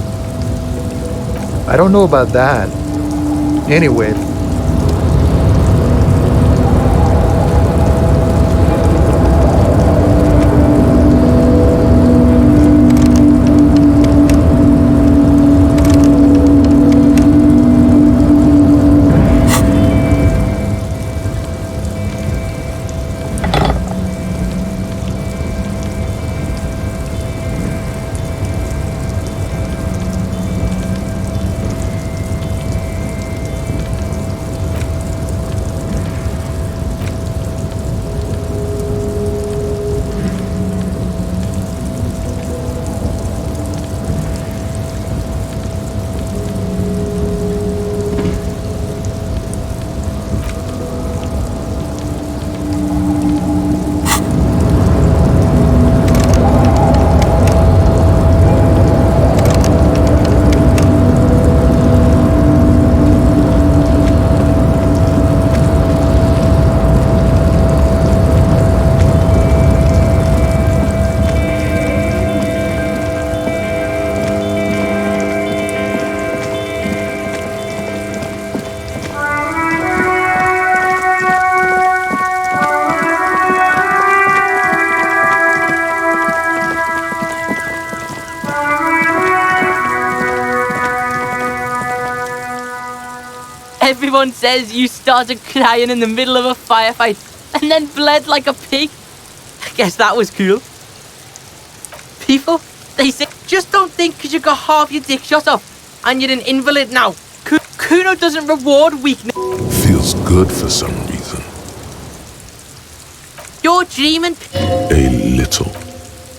I don't know about that. Anyway, Everyone says you started crying in the middle of a firefight and then bled like a pig. I guess that was cool. People, they say, just don't think because you got half your dick shot off and you're an invalid now. Kuno doesn't reward weakness. Feels good for some reason. You're dreaming. A little.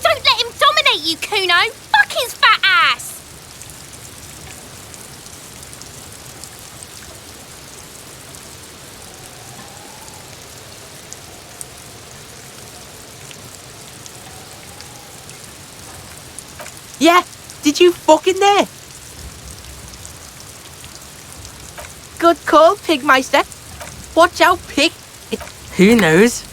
Don't let him dominate you, Kuno. Fuck his fat ass. Yeah, did you fucking there? Good call, Pigmeister. Watch out, pig. Who knows?